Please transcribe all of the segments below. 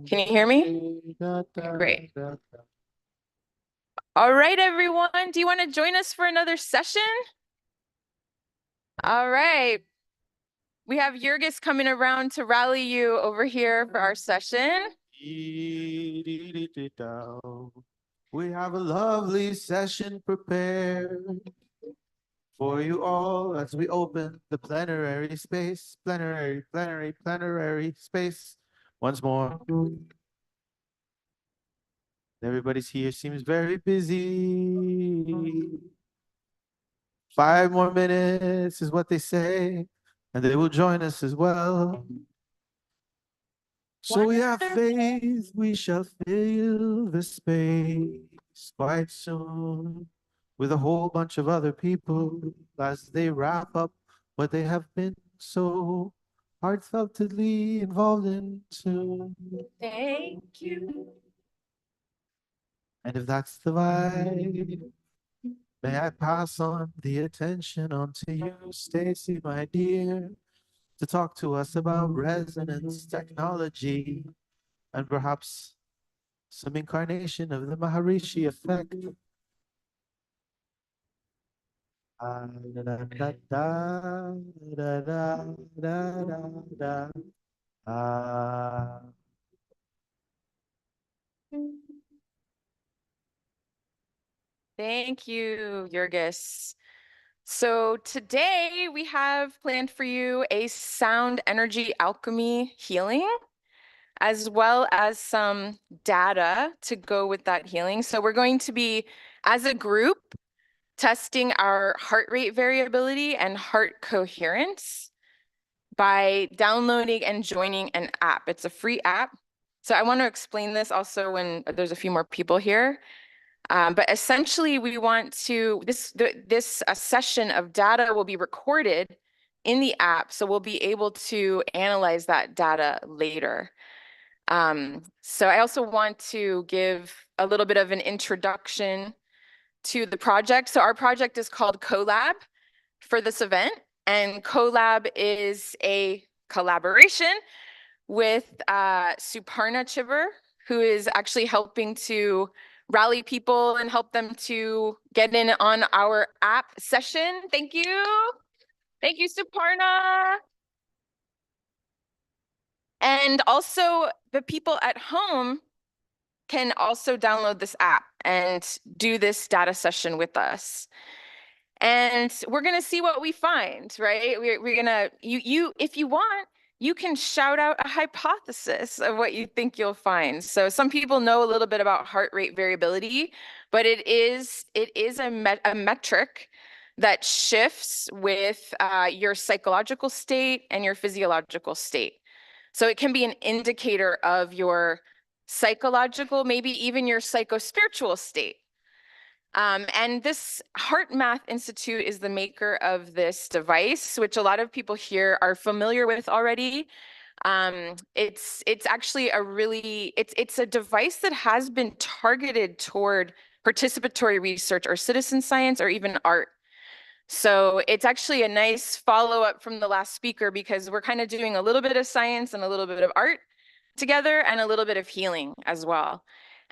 Can you hear me? Okay, great. All right, everyone. Do you want to join us for another session? All right. We have Jurgis coming around to rally you over here for our session. We have a lovely session prepared for you all as we open the plenary space, plenary space once more. Everybody's here seems very busy. 5 more minutes is what they say, and they will join us as well. So we have faith we shall fill the space quite soon with a whole bunch of other people as they wrap up what they have been so heartfeltedly involved in soon. Thank you. And if that's the vibe, may I pass on the attention onto you, Stacy, my dear, to talk to us about resonance technology and perhaps some incarnation of the Maharishi effect. Thank you, Jurgis. So today we have planned for you a sound energy alchemy healing, as well as some data to go with that healing. So we're going to be, as a group, testing our heart rate variability and heart coherence by downloading and joining an app. It's a free app. So I want to explain this also when there's a few more people here. But essentially, we want to, this session of data will be recorded in the app, so we'll be able to analyze that data later. So I also want to give a little bit of an introduction to the project. So our project is called CoLab for this event, and CoLab is a collaboration with Suparna Chiver, who is actually helping to rally people and help them to get in on our app session. Thank you. Thank you, Suparna. And also the people at home can also download this app and do this data session with us. And we're gonna see what we find, right? We're gonna, if you want, you can shout out a hypothesis of what you think you'll find. So some people know a little bit about heart rate variability, but it is a metric that shifts with your psychological state and your physiological state. So it can be an indicator of your psychological, maybe even your psycho-spiritual state. And this Heart Math Institute is the maker of this device, which a lot of people here are familiar with already. It's actually it's a device that has been targeted toward participatory research or citizen science or even art. So it's actually a nice follow-up from the last speaker because we're kind of doing a little bit of science and a little bit of art together and a little bit of healing as well.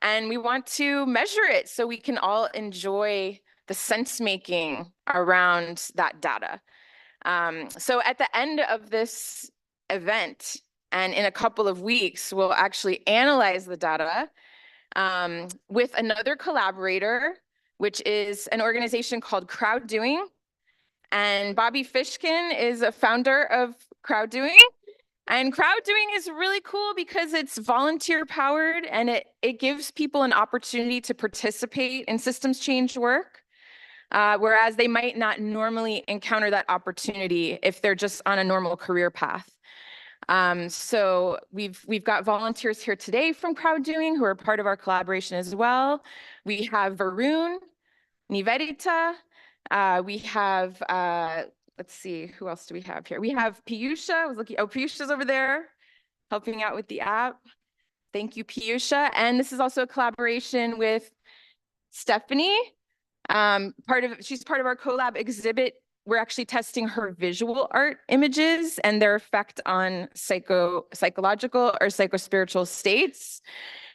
And we want to measure it so we can all enjoy the sense making around that data. So at the end of this event, and in a couple of weeks, we'll actually analyze the data with another collaborator, which is an organization called Crowd Doing. And Bobby Fishkin is a founder of Crowd Doing. And crowd doing is really cool because it's volunteer powered and it gives people an opportunity to participate in systems change work, whereas they might not normally encounter that opportunity if they're just on a normal career path. So we've got volunteers here today from Crowd Doing who are part of our collaboration as well. We have Varun, Nivedita, we have let's see, who else do we have here? We have Piyusha. I was looking, oh, Piyusha's over there helping out with the app. Thank you, Piyusha. And this is also a collaboration with Stephanie. She's part of our CoLab exhibit we're actually testing her visual art images and their effect on psychological or psychospiritual states.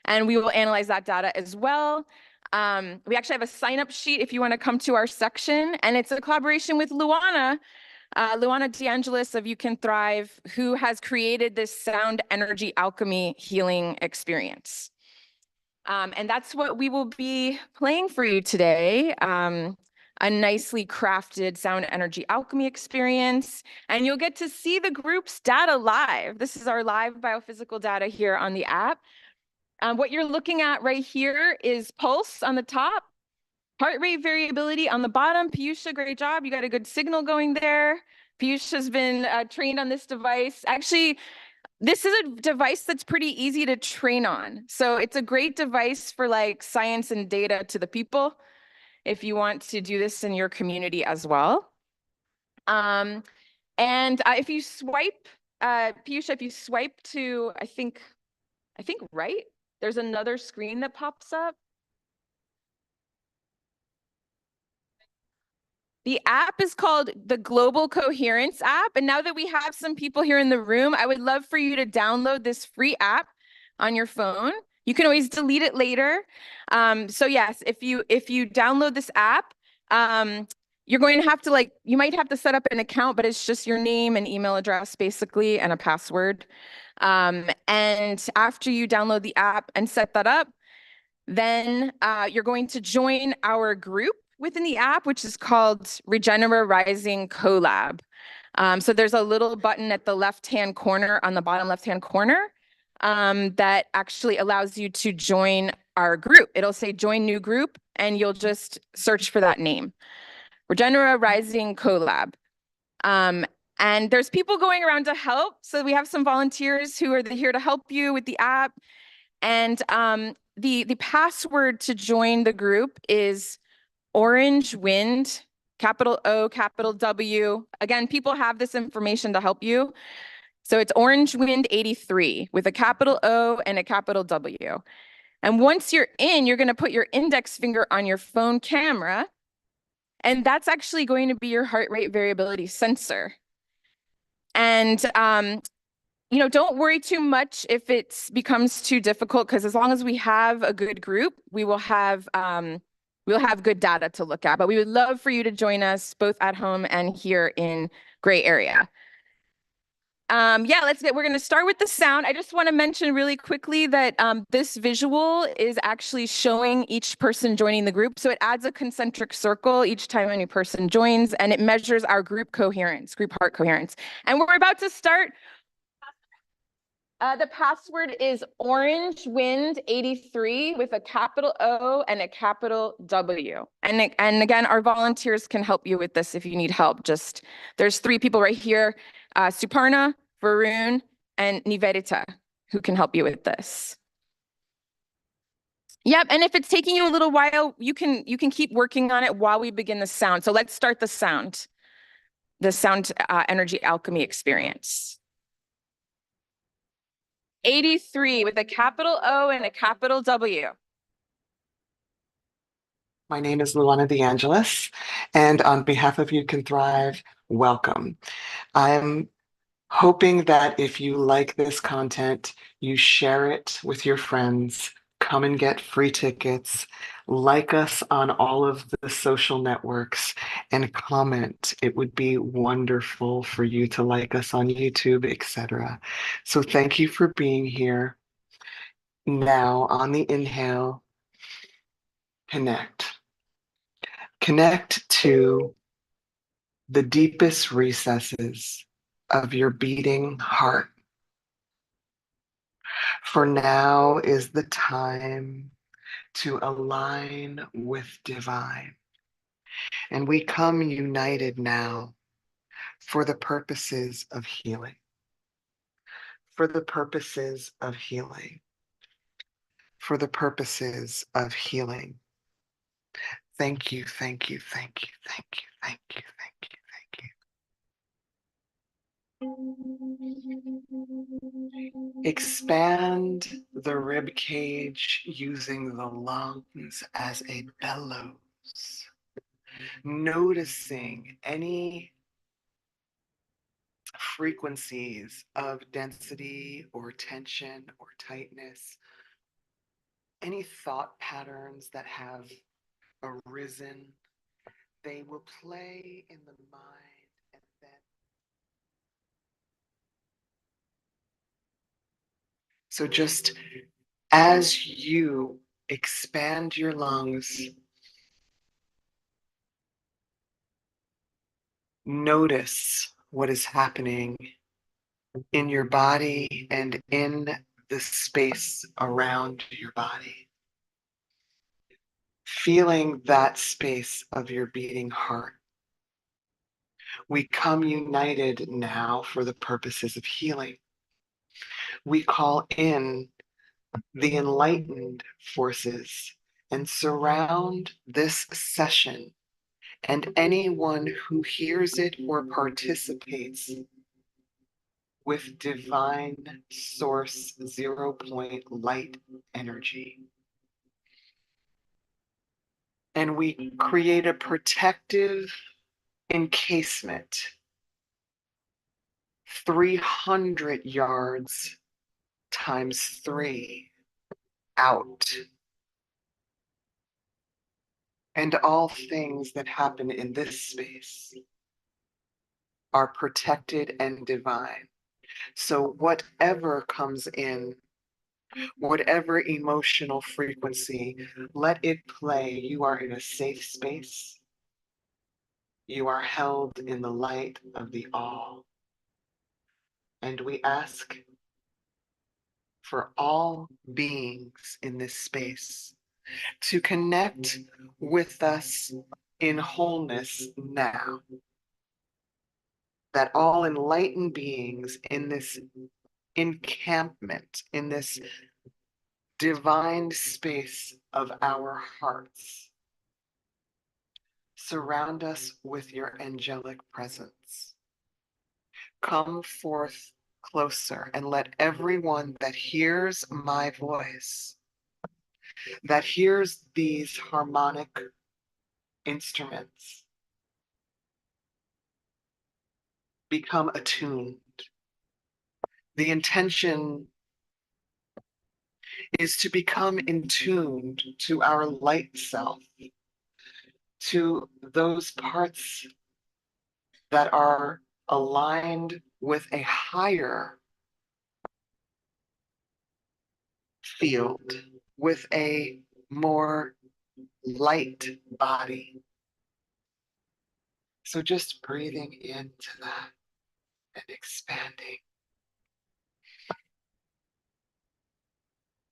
And we will analyze that data as well. We actually have a sign-up sheet if you want to come to our section, and it's a collaboration with Luana DeAngelis of You Can Thrive, who has created this sound energy alchemy healing experience. And that's what we will be playing for you today. A nicely crafted sound energy alchemy experience, and you'll get to see the group's data live. This is our live biophysical data here on the app. What you're looking at right here is pulse on the top, heart rate variability on the bottom. Piyusha, great job. You got a good signal going there. Piyush has been trained on this device. Actually, this is a device that's pretty easy to train on. So it's a great device for like science and data to the people if you want to do this in your community as well. And if you swipe, Piyusha, if you swipe to, I think right, there's another screen that pops up. The app is called the Global Coherence app. And now that we have some people here in the room, I would love for you to download this free app on your phone. You can always delete it later. So yes, if you download this app, you're going to have to you might have to set up an account, but it's just your name and email address basically and a password. And after you download the app and set that up, then you're going to join our group within the app, which is called Regenerative Rising Collab. So there's a little button at the left-hand corner, on the bottom left-hand corner, that actually allows you to join our group. It'll say join new group, and you'll just search for that name, Regenerative Rising Collab. And there's people going around to help. So we have some volunteers who are here to help you with the app. And the password to join the group is Orange Wind, capital O, capital W. Again, people have this information to help you. So it's Orange Wind 83 with a capital O and a capital W. And once you're in, you're going to put your index finger on your phone camera. And that's actually going to be your heart rate variability sensor. And don't worry too much if it becomes too difficult, because as long as we have a good group, we'll have good data to look at. But we would love for you to join us both at home and here in Gray Area. We're going to start with the sound. I just want to mention really quickly that this visual is actually showing each person joining the group. So it adds a concentric circle each time a new person joins, and it measures our group coherence, group heart coherence. And we're about to start. The password is Orange Wind 83 with a capital O and a capital W. And again, our volunteers can help you with this if you need help. There's 3 people right here, Suparna, Varun, and Nivedita, who can help you with this. Yep, and if it's taking you a little while, you can keep working on it while we begin the sound. So let's start the sound energy alchemy experience. 83 with a capital O and a capital W. My name is Luana DeAngelis, and on behalf of You Can Thrive, welcome. I'm hoping that if you like this content, you share it with your friends, come and get free tickets, like us on all of the social networks, and comment. It would be wonderful for you to like us on YouTube, etc. So thank you for being here. Now, on the inhale, connect. Connect to the deepest recesses of your beating heart. For now is the time to align with divine. And we come united now for the purposes of healing. For the purposes of healing. For the purposes of healing. Thank you, thank you, thank you, thank you, thank you, thank you, thank you. Expand the rib cage using the lungs as a bellows. noticing any frequencies of density or tension or tightness, any thought patterns that have arisen, they will play in the mind and then. So just as you expand your lungs, notice what is happening in your body and in the space around your body. Feeling that space of your beating heart. We come united now for the purposes of healing. We call in the enlightened forces and surround this session and anyone who hears it or participates with divine source 0 point light energy. And we create a protective encasement 300 yards times 3 out. And all things that happen in this space are protected and divine. So whatever comes in, whatever emotional frequency, let it play. You are in a safe space. You are held in the light of the all. And we ask for all beings in this space to connect with us in wholeness now. That all enlightened beings in this encampment, in this divine space of our hearts, surround us with your angelic presence. Come forth closer and let everyone that hears my voice, that hears these harmonic instruments, become attuned. The intention is to become in tuned to our light self, to those parts that are aligned with a higher field, with a more light body. So just breathing into that and expanding,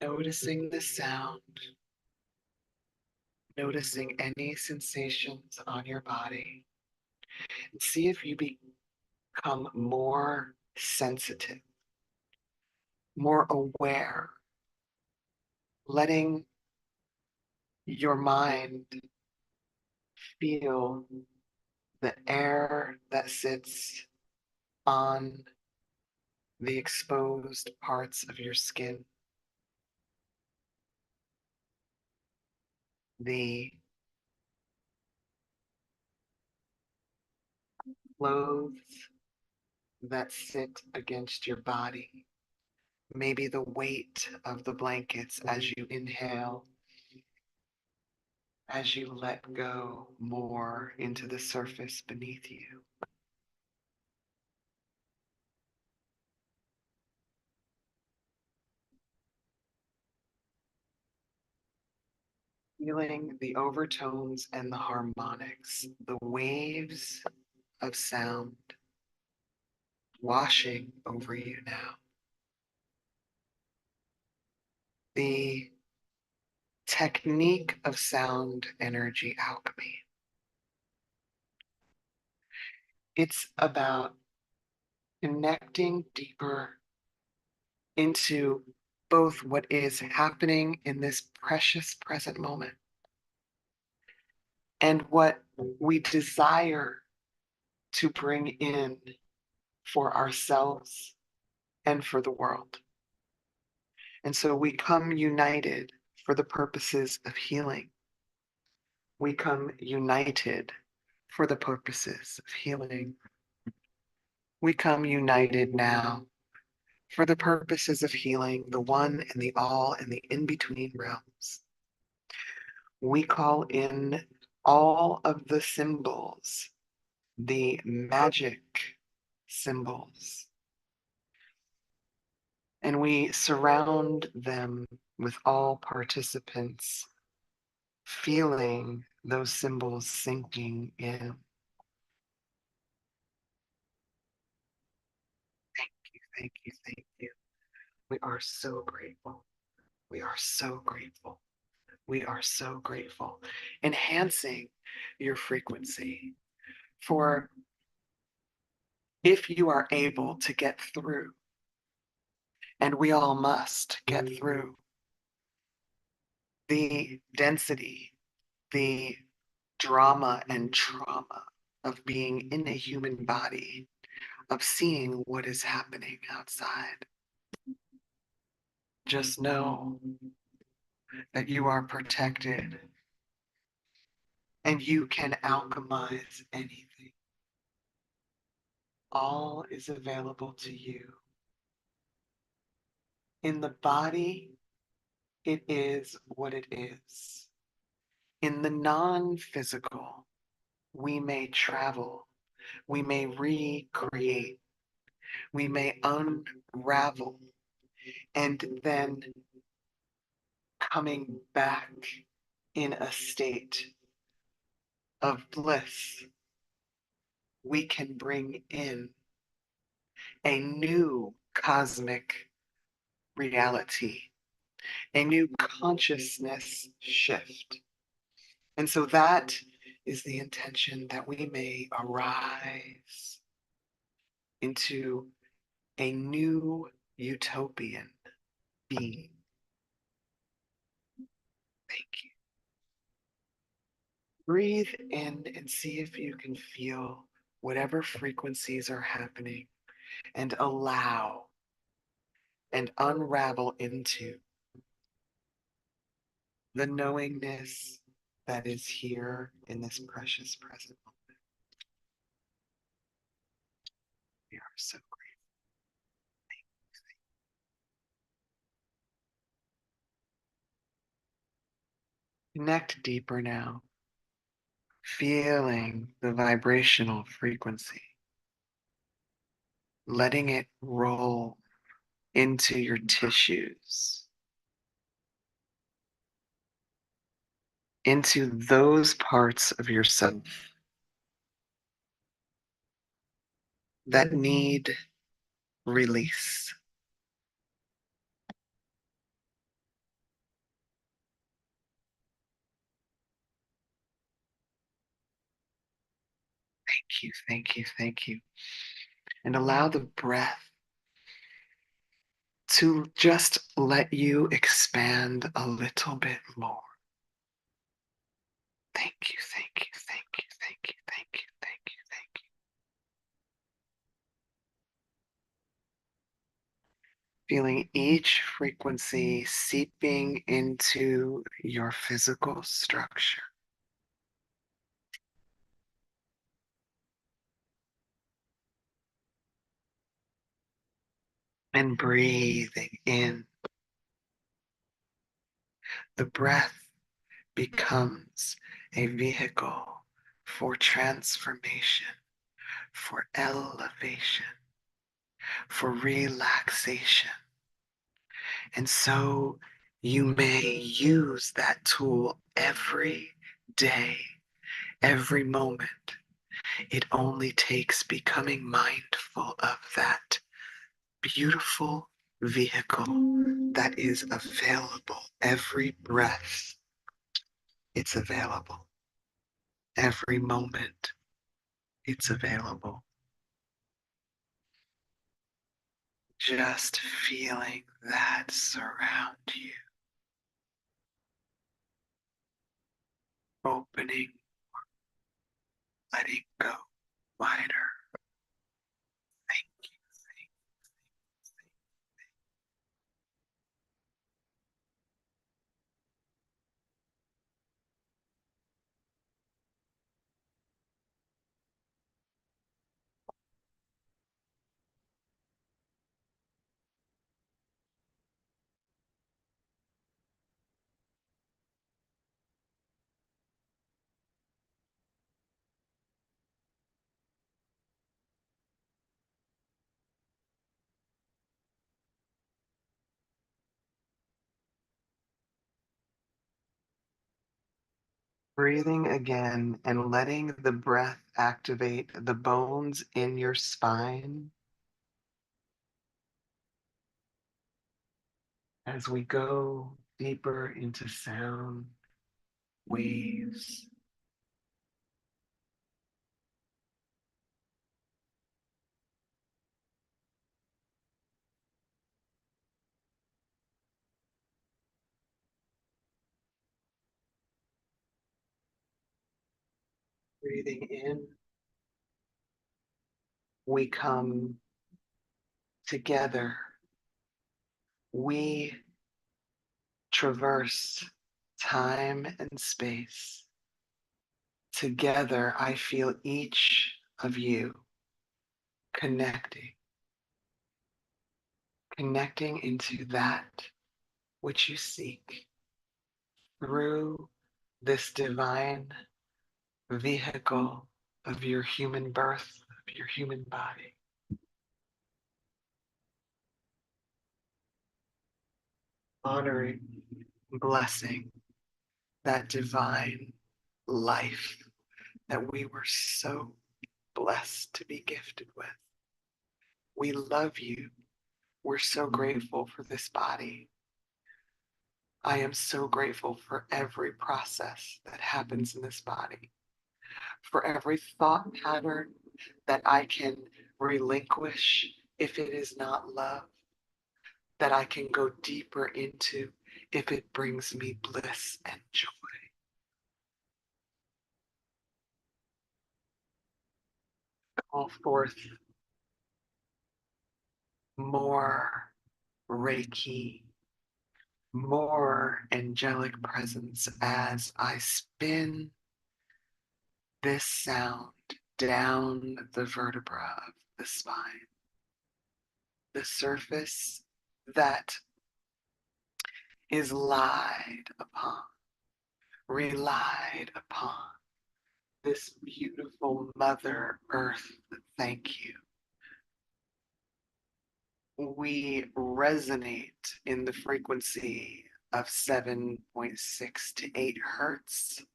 noticing the sound, noticing any sensations on your body, and see if you become more sensitive, more aware, letting your mind feel the air that sits on the exposed parts of your skin, the clothes that sit against your body, maybe the weight of the blankets as you inhale, as you let go more into the surface beneath you. Feeling the overtones and the harmonics, the waves of sound washing over you now. The technique of sound energy alchemy. It's about connecting deeper into both what is happening in this precious present moment and what we desire to bring in for ourselves and for the world. And so we come united for the purposes of healing. We come united for the purposes of healing. We come united now for the purposes of healing the one and the all and the in-between realms. We call in all of the symbols, the magic symbols, and we surround them with all participants, feeling those symbols sinking in. Thank you, thank you, thank you. We are so grateful. We are so grateful. We are so grateful. Enhancing your frequency for if you are able to get through, and we all must get through, the density, the drama and trauma of being in a human body, of seeing what is happening outside. Just know that you are protected and you can alchemize anything. All is available to you. In the body, it is what it is. In the non-physical, we may travel, we may recreate, we may unravel, and then coming back in a state of bliss, we can bring in a new cosmic reality, a new consciousness shift. And so that is the intention, that we may arise into a new utopian being. Thank you. Breathe in and see if you can feel whatever frequencies are happening, and allow and unravel into the knowingness that is here in this precious present moment. We are so grateful. Connect deeper now, feeling the vibrational frequency, letting it roll into your tissues, into those parts of yourself that need release. Thank you, thank you, thank you. And allow the breath to just let you expand a little bit more. Thank you, thank you, thank you, thank you, thank you, thank you, thank you. Feeling each frequency seeping into your physical structure. And breathing in. The breath becomes a vehicle for transformation, for elevation, for relaxation. And so you may use that tool every day, every moment. It only takes becoming mindful of that beautiful vehicle that is available. Every breath, it's available. Every moment, it's available. Just feeling that surround you, opening, letting go wider. Thank you, thank you, thank Breathing again and letting the breath activate the bones in your spine as we go deeper into sound waves. Breathing in, we come together. We traverse time and space. Together, I feel each of you connecting into that which you seek through this divine vehicle of your human birth, of your human body. Honoring, blessing that divine life that we were so blessed to be gifted with. We love you. We're so grateful for this body. I am so grateful for every process that happens in this body, for every thought pattern that I can relinquish if it is not love, that I can go deeper into if it brings me bliss and joy. Call forth more Reiki, more angelic presence as I spin this sound down the vertebra of the spine, the surface that is relied upon, this beautiful Mother Earth. Thank you. We resonate in the frequency of 7.6 to 8 hertz.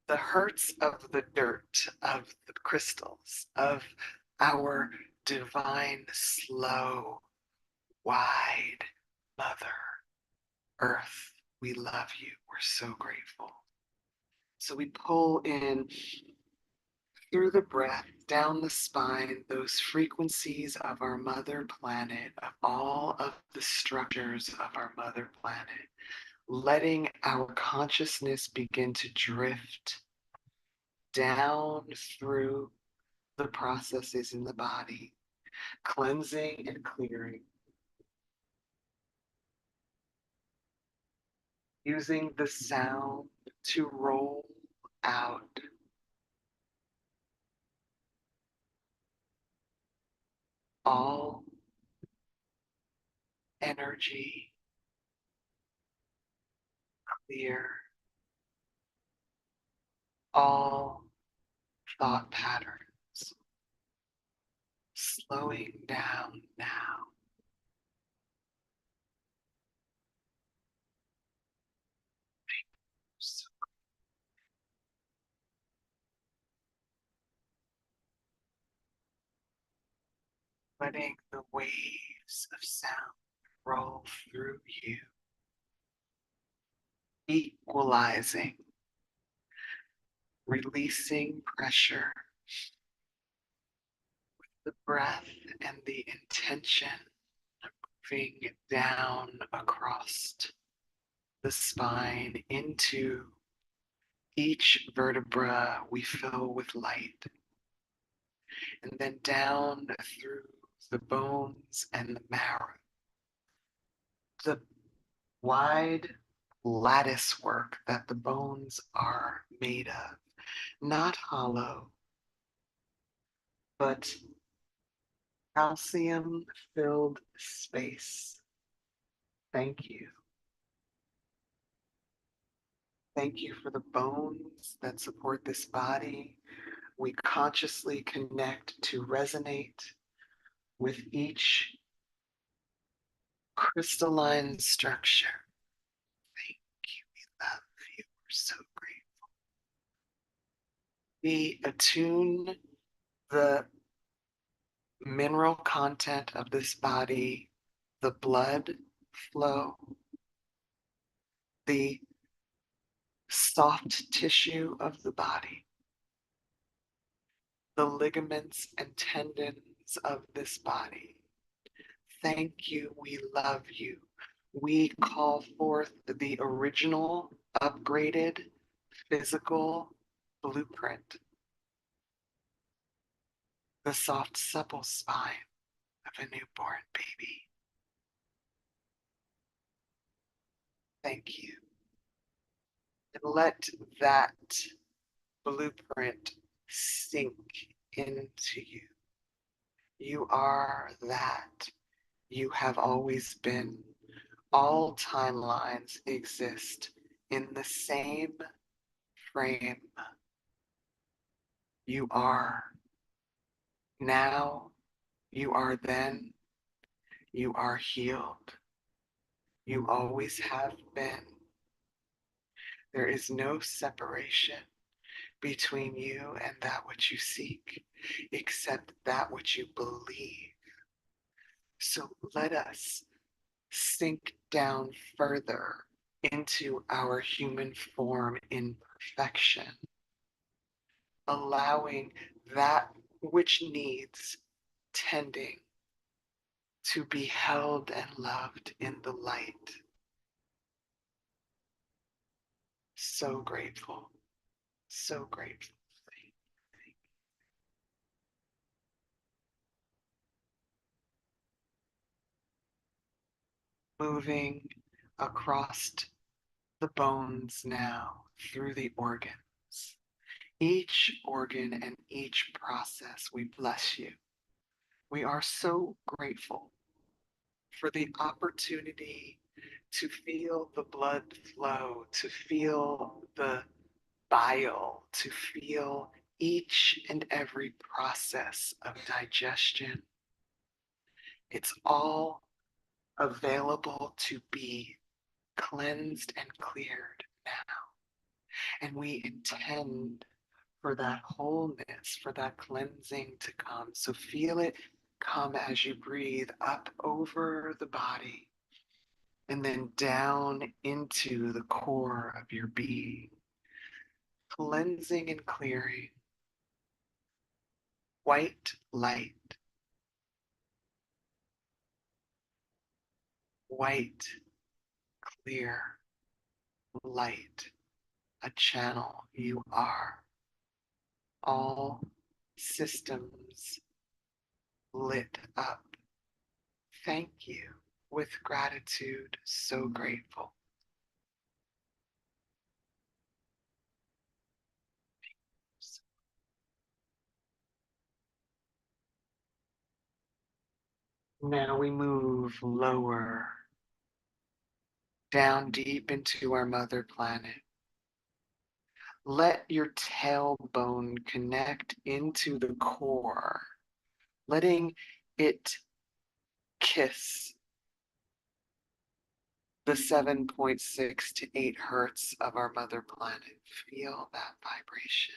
The hertz of the dirt, of the crystals, of our divine, slow, wide Mother Earth. We love you. We're so grateful. So we pull in through the breath, down the spine, those frequencies of our mother planet, of all of the structures of our mother planet, letting our consciousness begin to drift down through the processes in the body, cleansing and clearing, using the sound to roll out all energy, clear all thought patterns, slowing down now. So letting the waves of sound roll through you, equalizing, releasing pressure with the breath and the intention of moving down across the spine into each vertebra we fill with light, and then down through the bones and the marrow, the wide lattice work that the bones are made of, not hollow, but calcium filled space. Thank you. Thank you for the bones that support this body. We consciously connect to resonate with each crystalline structure. Thank you. We love you. We're so grateful. We attune the mineral content of this body, the blood flow, the soft tissue of the body, the ligaments and tendons of this body. Thank you. We love you. We call forth the original, upgraded physical blueprint, the soft, supple spine of a newborn baby. Thank you. And let that blueprint sink into you. You are that. You have always been. All timelines exist in the same frame. You are now, you are then, you are healed. You always have been. There is no separation between you and that which you seek, except that which you believe. So let us sink down further into our human form in perfection, allowing that which needs tending to be held and loved in the light. So grateful, so grateful. Moving across the bones now through the organs. Each organ and each process, we bless you. We are so grateful for the opportunity to feel the blood flow, to feel the bile, to feel each and every process of digestion. It's all available to be cleansed and cleared now. And we intend for that wholeness, for that cleansing to come. So feel it come as you breathe up over the body and then down into the core of your being, cleansing and clearing. White light, white, clear light, a channel. You are. All systems lit up. Thank you. With gratitude, so grateful. Now we move lower, down deep into our mother planet. Let your tailbone connect into the core, letting it kiss the 7.6 to 8 hertz of our mother planet. Feel that vibration.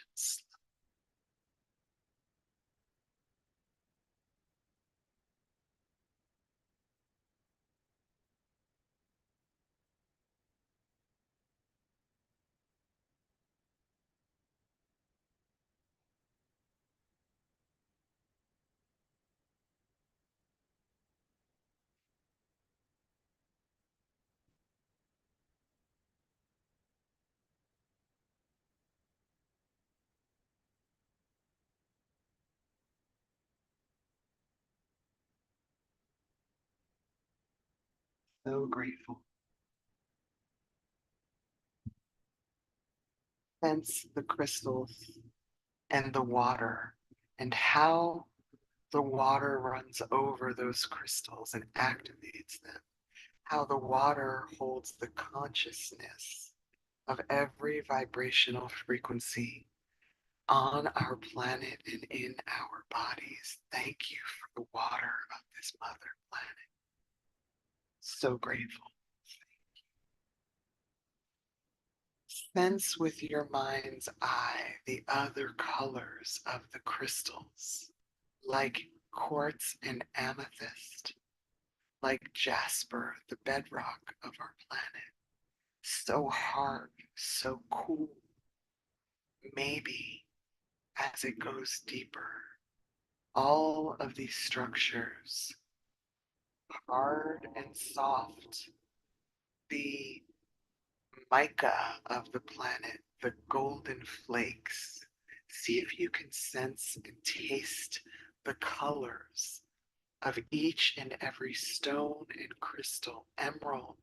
So grateful. Sense the crystals and the water and how the water runs over those crystals and activates them. How the water holds the consciousness of every vibrational frequency on our planet and in our bodies. Thank you for the water of this mother planet. So grateful. Sense with your mind's eye the other colors of the crystals, like quartz and amethyst, like jasper, the bedrock of our planet. So hard, so cool. Maybe as it goes deeper, all of these structures, hard and soft, the mica of the planet, the golden flakes. See if you can sense and taste the colors of each and every stone and crystal: emerald,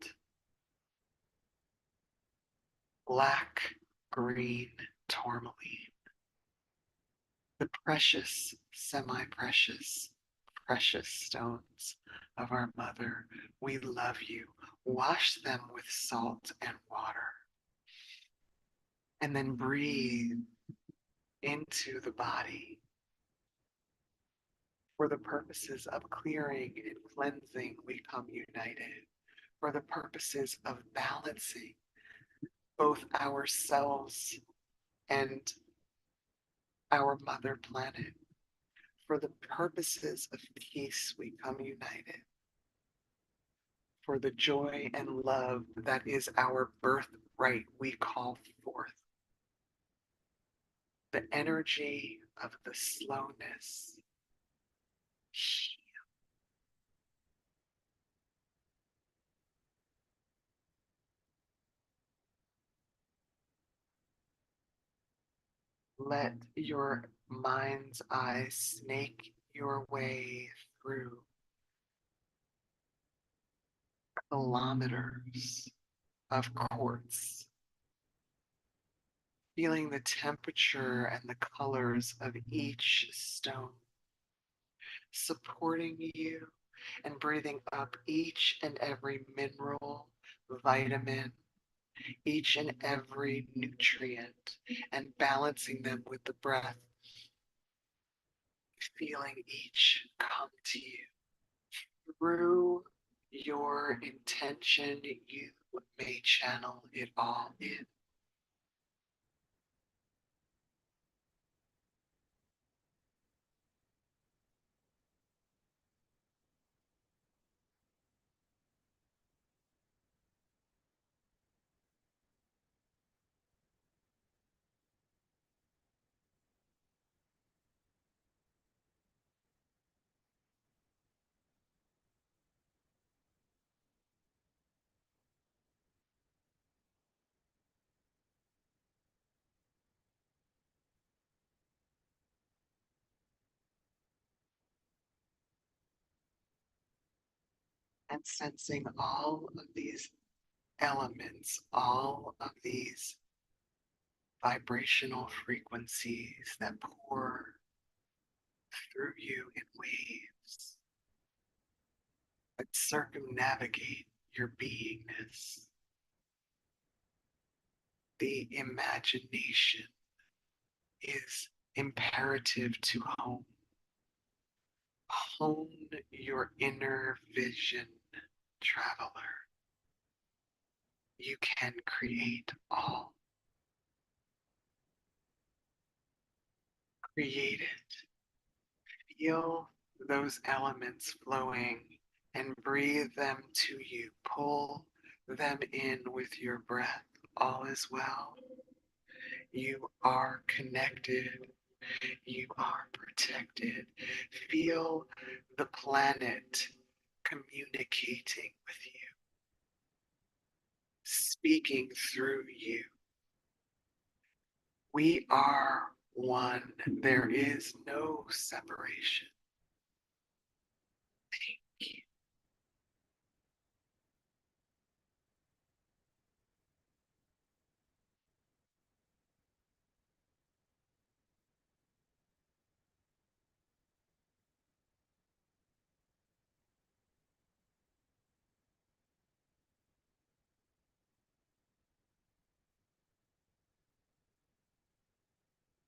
black, green, tourmaline, the precious, semi-precious, precious stones of our mother. We love you. Wash them with salt and water. And then breathe into the body for the purposes of clearing and cleansing. We come united for the purposes of balancing both ourselves and our mother planet. For the purposes of peace, we come united. For the joy and love that is our birthright, we call forth the energy of the slowness. Let your mind's eye snake your way through kilometers of quartz, feeling the temperature and the colors of each stone, supporting you and breathing up each and every mineral, vitamin, each and every nutrient, and balancing them with the breath, feeling each come to you. Through your intention, you may channel it all in. And sensing all of these elements, all of these vibrational frequencies that pour through you in waves that circumnavigate your beingness. The imagination is imperative to hone. Hone your inner vision, traveler. You can create all. Create it. Feel those elements flowing and breathe them to you. Pull them in with your breath. All is well. You are connected. You are protected. Feel the planet communicating with you, speaking through you. We are one. There is no separation. Thank you.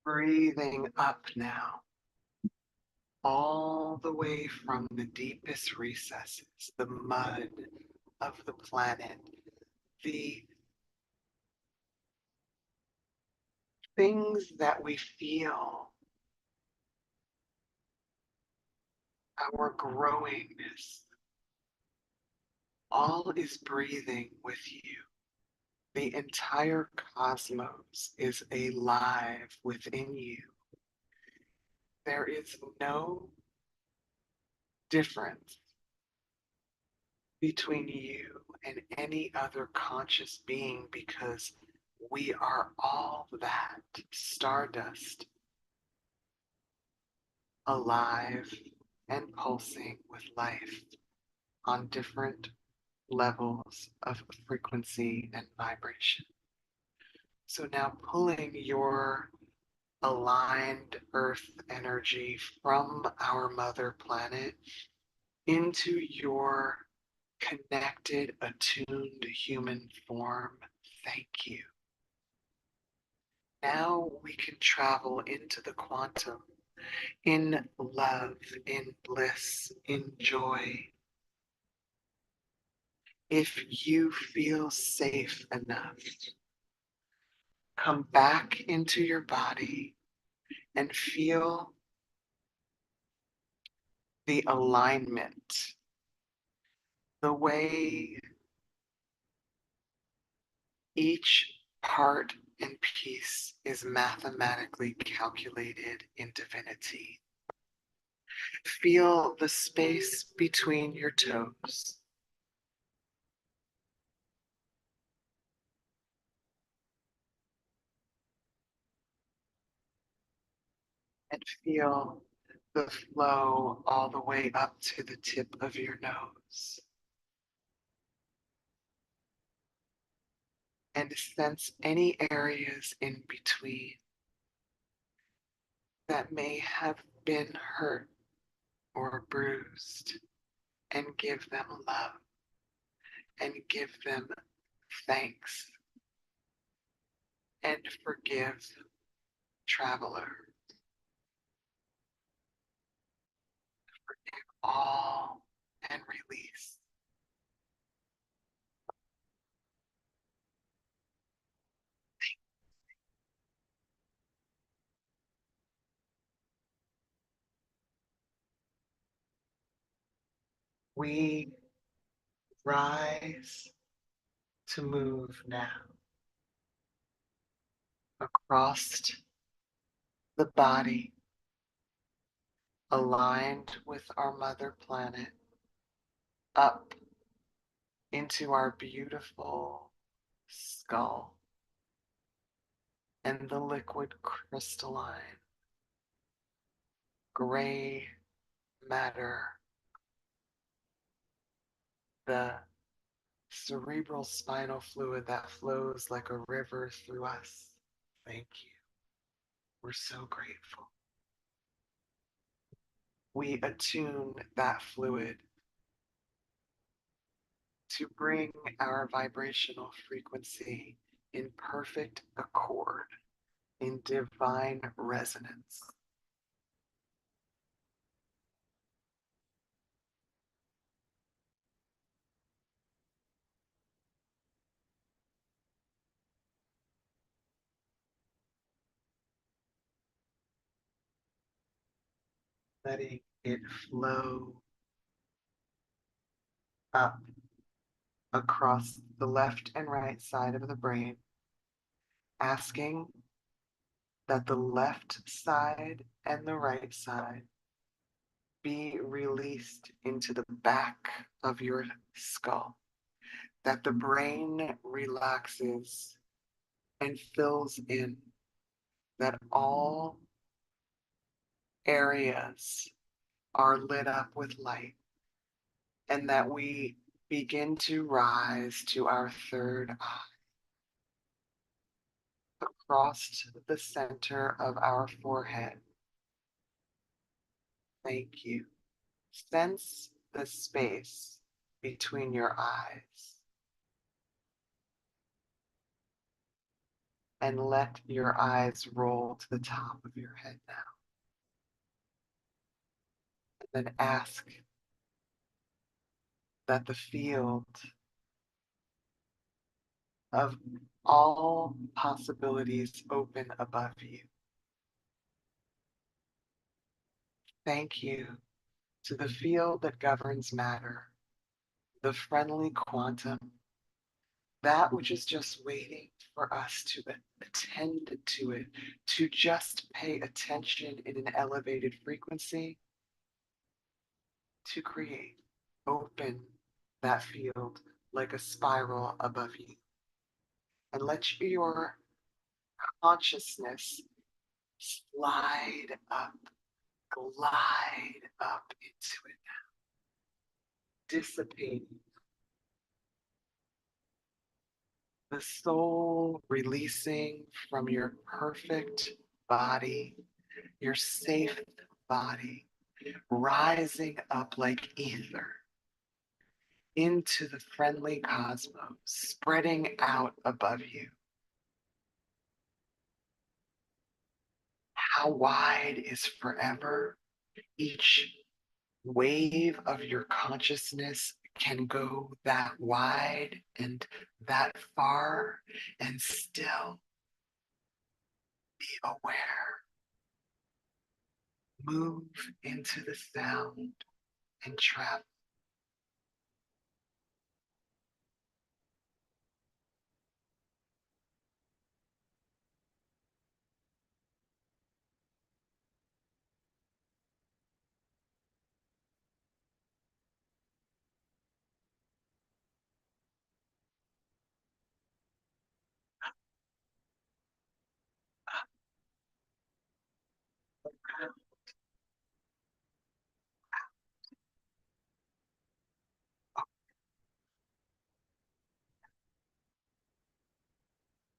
Breathing up now, all the way from the deepest recesses, the mud of the planet, the things that we feel, our growingness, all is breathing with you. The entire cosmos is alive within you. There is no difference between you and any other conscious being because we are all that stardust, alive and pulsing with life on different levels of frequency and vibration. So now pulling your aligned earth energy from our mother planet into your connected, attuned human form. Thank you. Now we can travel into the quantum in love, in bliss, in joy. If you feel safe enough, come back into your body and feel the alignment, the way each part and piece is mathematically calculated in divinity. Feel the space between your toes. And feel the flow all the way up to the tip of your nose. And sense any areas in between that may have been hurt or bruised, and give them love and give them thanks and forgive, traveler, all and release. We rise to move now across the body, aligned with our mother planet, up into our beautiful skull and the liquid crystalline gray matter, the cerebral spinal fluid that flows like a river through us. Thank you. We're so grateful. We attune that fluid to bring our vibrational frequency in perfect accord, in divine resonance. Letting it flow up across the left and right side of the brain, asking that the left side and the right side be released into the back of your skull, that the brain relaxes and fills in, that all areas are lit up with light, and that we begin to rise to our third eye across the center of our forehead. Thank you. Sense the space between your eyes and let your eyes roll to the top of your head now. And then ask that the field of all possibilities open above you. Thank you to the field that governs matter, the friendly quantum, that which is just waiting for us to attend to it, to just pay attention in an elevated frequency, to create, open that field like a spiral above you. And let your consciousness slide up, glide up into it now, dissipating. The soul releasing from your perfect body, your safe body, rising up like ether into the friendly cosmos, spreading out above you. How wide is forever? Each wave of your consciousness can go that wide and that far and still be aware. Move into the sound and travel.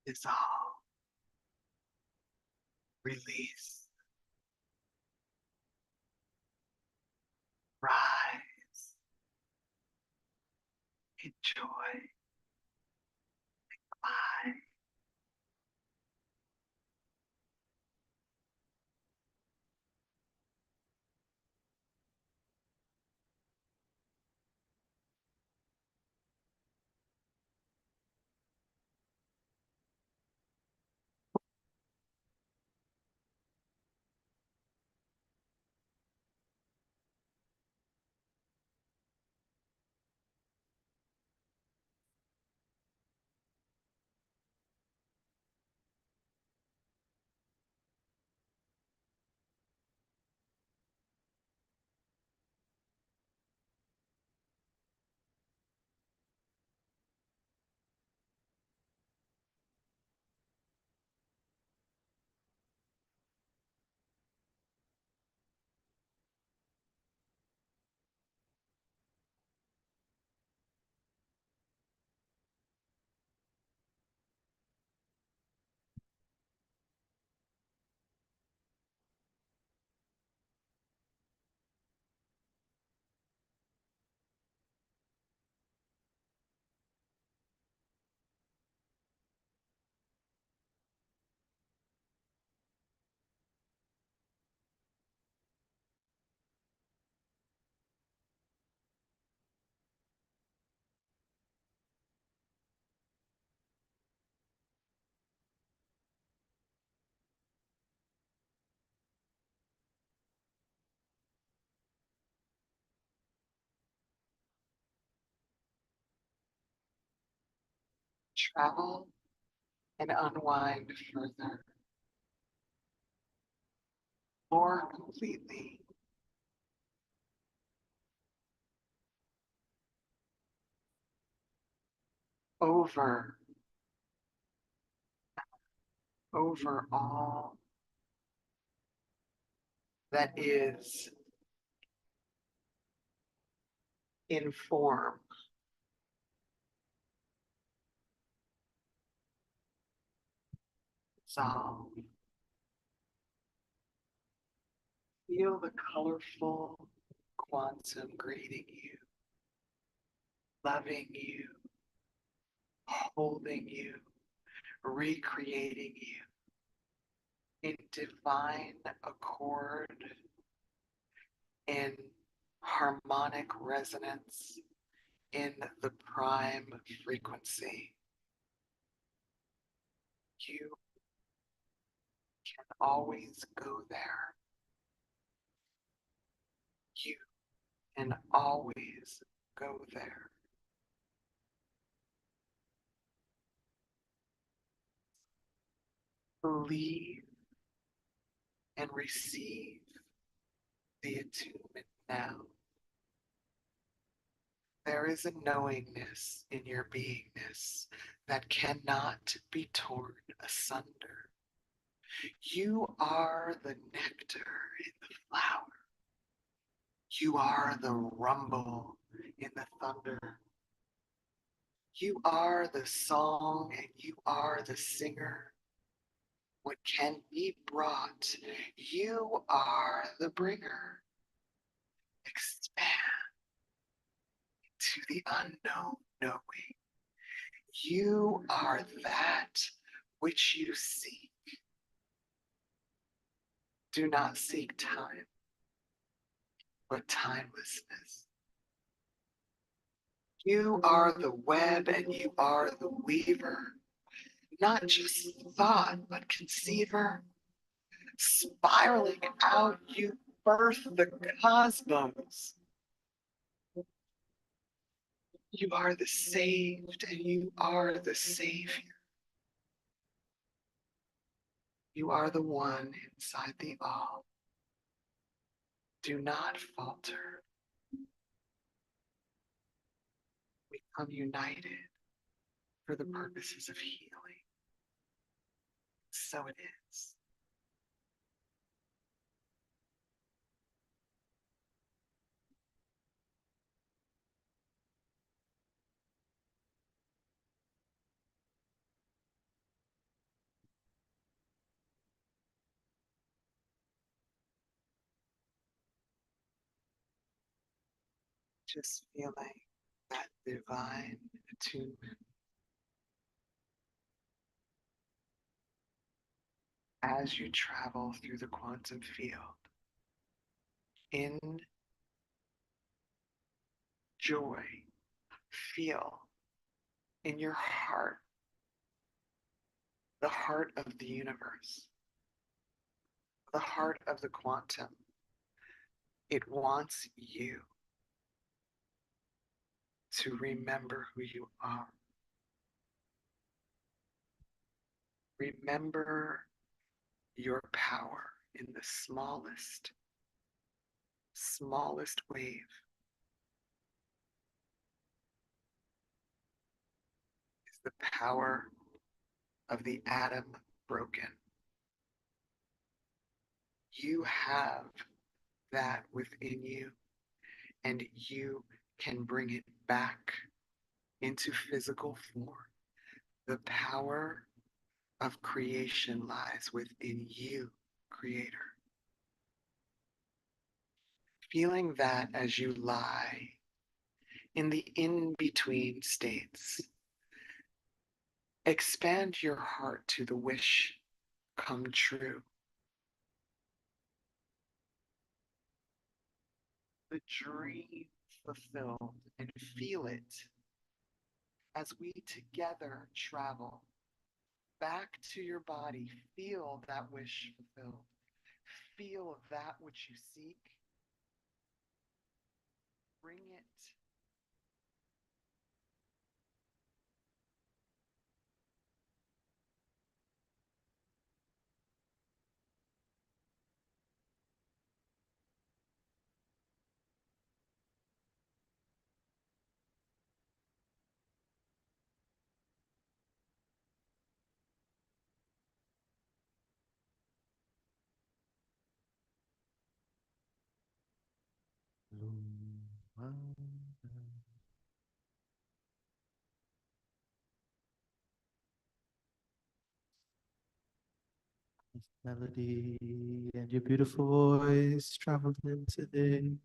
Dissolve, release, rise, enjoy, glide. Travel and unwind further, more completely. Over, over all that is in form. Dissolve. Feel the colorful quantum greeting you, loving you, holding you, recreating you in divine accord, in harmonic resonance, in the prime frequency. You can always go there. You can always go there. Believe and receive the attunement now. There is a knowingness in your beingness that cannot be torn asunder. You are the nectar in the flower. You are the rumble in the thunder. You are the song and you are the singer. What can be brought, you are the bringer. Expand to the unknown knowing. You are that which you seek. Do not seek time, but timelessness. You are the web and you are the weaver, not just thought, but conceiver. Spiraling out, you birth the cosmos. You are the saved and you are the savior. You are the one inside the all. Do not falter. We come united for the purposes of healing. So it is. Just feeling that divine attunement as you travel through the quantum field. In joy, feel in your heart, the heart of the universe, the heart of the quantum. It wants you to remember who you are. Remember your power in the smallest wave. Is the power of the atom broken. You have that within you, and you can bring it back into physical form. The power of creation lies within you, Creator. Feeling that as you lie in the in-between states, expand your heart to the wish come true. The dream fulfilled, and feel it as we together travel back to your body. Feel that wish fulfilled. Feel that which you seek. Bring it. Melody and your beautiful voice traveled into the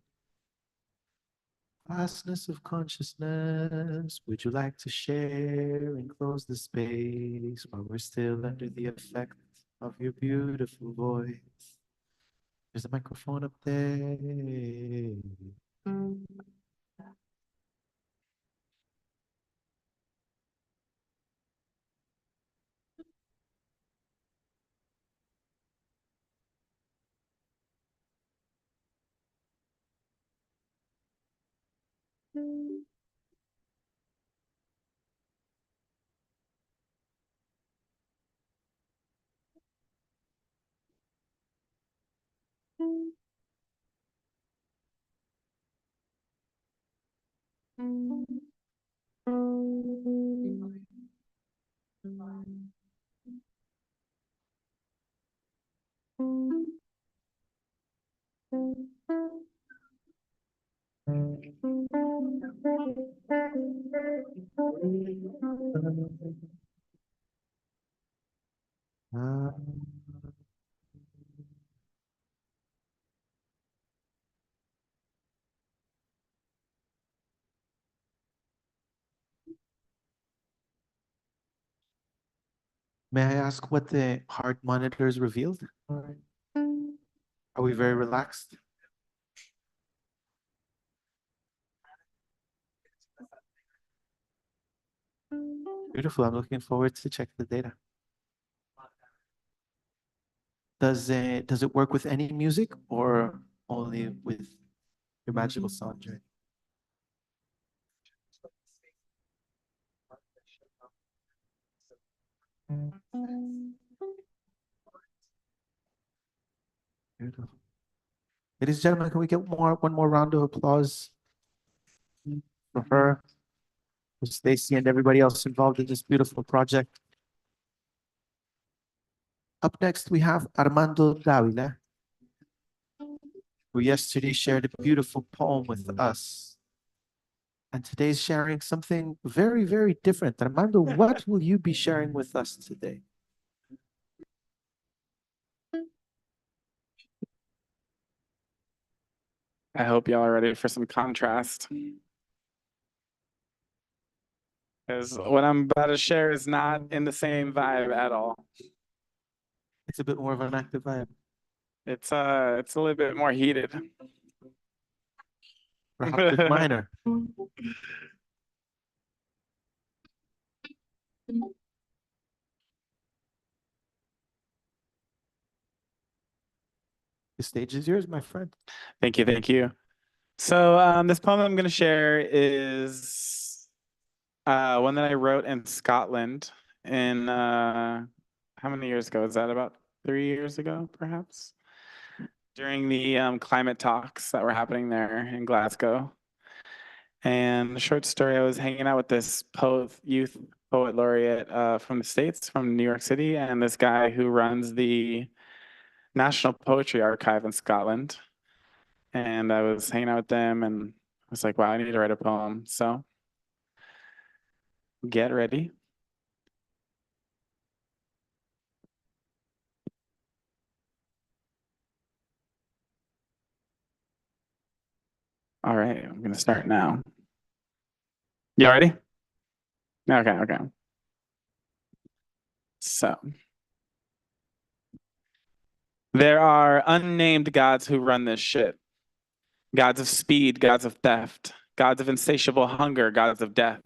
vastness of consciousness. Would you like to share and close the space while we're still under the effect of your beautiful voice? There's a microphone up there. May I ask what the heart monitors revealed? Are we very relaxed? Beautiful. I'm looking forward to check the data. Does it work with any music or only with your magical sound journey? Beautiful. Ladies and gentlemen, can we get one more round of applause for her, for Stacy, and everybody else involved in this beautiful project? Up next, we have Armando Davila, who yesterday shared a beautiful poem with us. And today's sharing something very, very different. Armando, what will you be sharing with us today? I hope y'all are ready for some contrast. Because what I'm about to share is not in the same vibe at all. It's a bit more of an active vibe. It's a little bit more heated. Perhaps it's minor. The stage is yours, my friend. Thank you, thank you. So this poem I'm going to share is one that I wrote in Scotland in how many years ago? Is that about 3 years ago, perhaps? During the climate talks that were happening there in Glasgow. And the short story, I was hanging out with this youth poet laureate from the States, from New York City, and this guy who runs the National Poetry Archive in Scotland. And I was hanging out with them and I was like, wow, I need to write a poem. So get ready. All right, I'm gonna start now. You ready? Okay. So there are unnamed gods who run this shit. Gods of speed, gods of theft, gods of insatiable hunger, gods of death,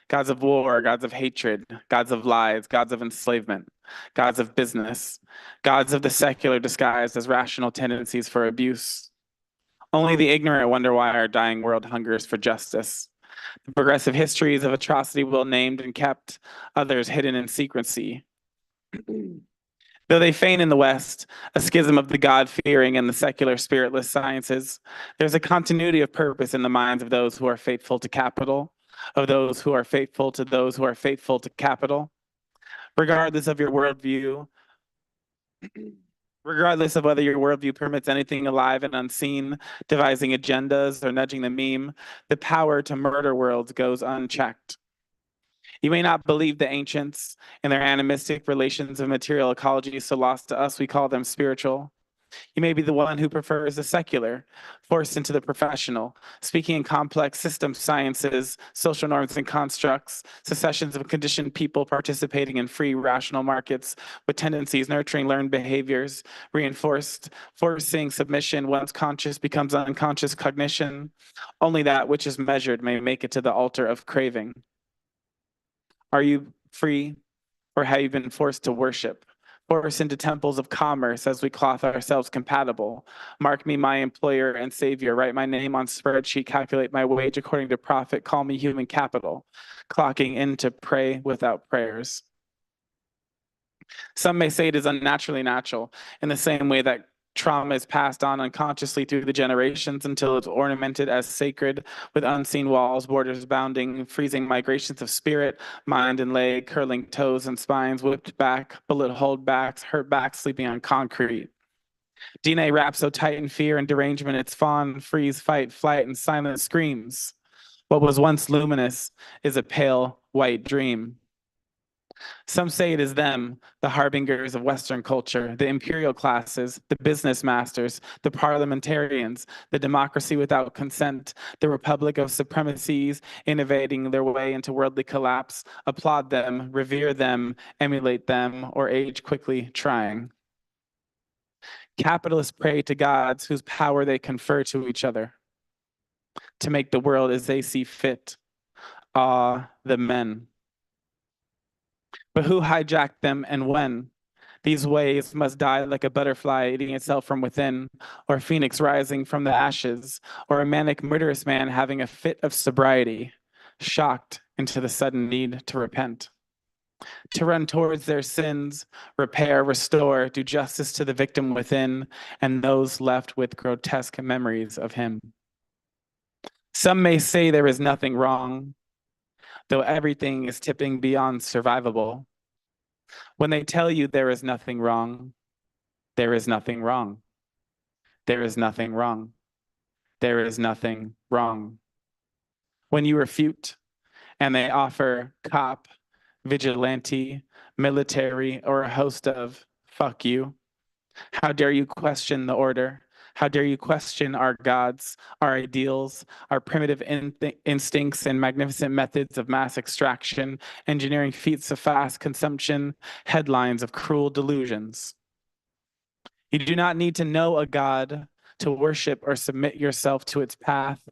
gods of war, gods of hatred, gods of lies, gods of enslavement, gods of business, gods of the secular disguised as rational tendencies for abuse. Only the ignorant wonder why our dying world hungers for justice. The progressive histories of atrocity will named and kept, others hidden in secrecy. Though they feign in the West a schism of the God-fearing and the secular spiritless sciences, there's a continuity of purpose in the minds of those who are faithful to capital, of those who are faithful to those who are faithful to capital. Regardless of your worldview, regardless of whether your worldview permits anything alive and unseen, devising agendas or nudging the meme, the power to murder worlds goes unchecked. You may not believe the ancients and their animistic relations of material ecology so lost to us, we call them spiritual. You may be the one who prefers the secular, forced into the professional, speaking in complex system sciences, social norms and constructs, successions of conditioned people participating in free rational markets with tendencies nurturing learned behaviors, reinforced, forcing submission once conscious becomes unconscious cognition. Only that which is measured may make it to the altar of craving. Are you free, or have you been forced to worship? Force into temples of commerce as we cloth ourselves compatible. Mark me my employer and savior. Write my name on spreadsheet. Calculate my wage according to profit. Call me human capital. Clocking in to pray without prayers. Some may say it is unnaturally natural, in the same way that trauma is passed on unconsciously through the generations until it's ornamented as sacred with unseen walls, borders bounding, freezing migrations of spirit, mind and leg, curling toes and spines, whipped back, bullet hold backs, hurt backs, sleeping on concrete. DNA wrapped so tight in fear and derangement, its fawn, freeze, fight, flight, and silent screams. What was once luminous is a pale white dream. Some say it is them, the harbingers of Western culture, the imperial classes, the business masters, the parliamentarians, the democracy without consent, the republic of supremacies, innovating their way into worldly collapse. Applaud them, revere them, emulate them, or age quickly trying. Capitalists pray to gods whose power they confer to each other to make the world as they see fit. Ah, the men. But who hijacked them and when? These ways must die like a butterfly eating itself from within, or a phoenix rising from the ashes, or a manic murderous man having a fit of sobriety, shocked into the sudden need to repent. To run towards their sins, repair, restore, do justice to the victim within, and those left with grotesque memories of him. Some may say there is nothing wrong, though everything is tipping beyond survivable. When they tell you there is nothing wrong, there is nothing wrong. There is nothing wrong. There is nothing wrong. When you refute and they offer cop, vigilante, military, or a host of fuck you, how dare you question the order? How dare you question our gods, our ideals, our primitive instincts and magnificent methods of mass extraction, engineering feats of fast consumption, headlines of cruel delusions? You do not need to know a god to worship or submit yourself to its path,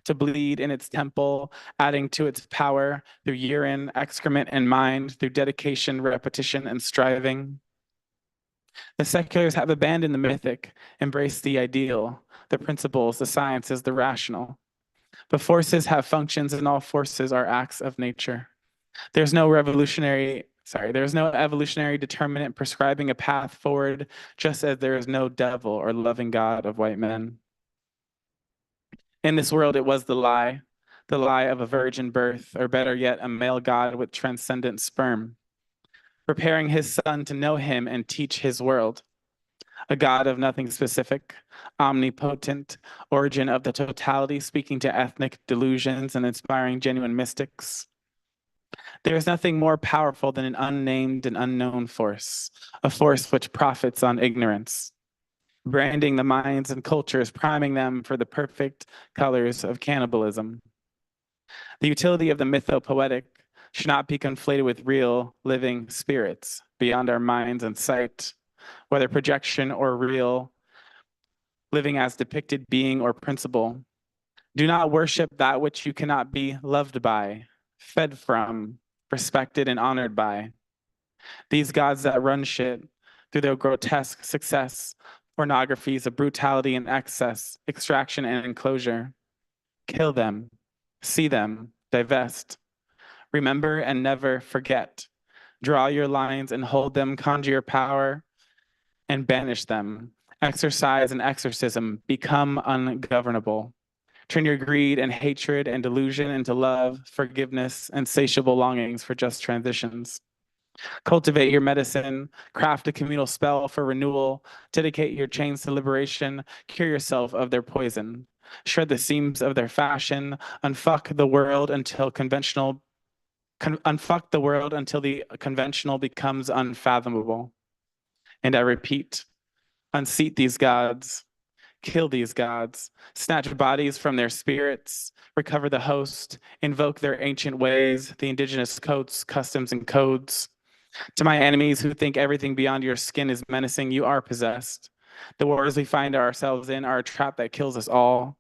to bleed in its temple, adding to its power through urine, excrement, and mind, through dedication, repetition, and striving. The seculars have abandoned the mythic, embraced the ideal, the principles, the sciences, the rational. But forces have functions, and all forces are acts of nature. There's no evolutionary determinant prescribing a path forward, just as there is no devil or loving God of white men. In this world, it was the lie of a virgin birth, or better yet, a male God with transcendent sperm, preparing his son to know him and teach his world. A God of nothing specific, omnipotent, origin of the totality, speaking to ethnic delusions and inspiring genuine mystics. There is nothing more powerful than an unnamed and unknown force, a force which profits on ignorance, branding the minds and cultures, priming them for the perfect colors of cannibalism. The utility of the mythopoetic should not be conflated with real, living spirits beyond our minds and sight, whether projection or real, living as depicted being or principle. Do not worship that which you cannot be loved by, fed from, respected, and honored by. These gods that run shit through their grotesque success, pornographies of brutality and excess, extraction and enclosure. Kill them, see them, divest. Remember and never forget. Draw your lines and hold them, conjure your power and banish them. Exercise and exorcism, become ungovernable. Turn your greed and hatred and delusion into love, forgiveness, and satiable longings for just transitions. Cultivate your medicine, craft a communal spell for renewal, dedicate your chains to liberation, cure yourself of their poison, shred the seams of their fashion, unfuck the world until the conventional becomes unfathomable. And I repeat, unseat these gods, kill these gods, snatch bodies from their spirits, recover the host, invoke their ancient ways, the indigenous coats, customs, and codes. To my enemies who think everything beyond your skin is menacing, you are possessed. The wars we find ourselves in are a trap that kills us all.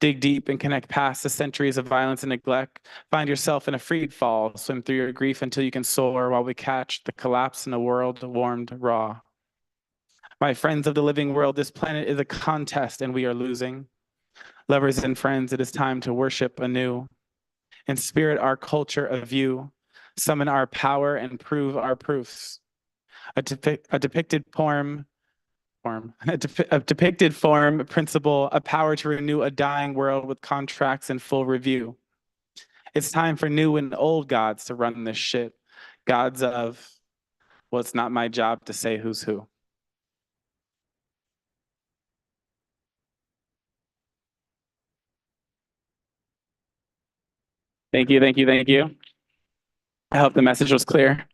Dig deep and connect past the centuries of violence and neglect. Find yourself in a freed fall. Swim through your grief until you can soar while we catch the collapse in a world warmed raw. My friends of the living world, this planet is a contest and we are losing. Lovers and friends, it is time to worship anew. In spirit, our culture of you. Summon our power and prove our proofs. A depicted form, a depicted form, principle, a power to renew a dying world with contracts in full review. It's time for new and old gods to run this shit. Gods of, well, it's not my job to say who's who. Thank you, thank you, thank you. I hope the message was clear.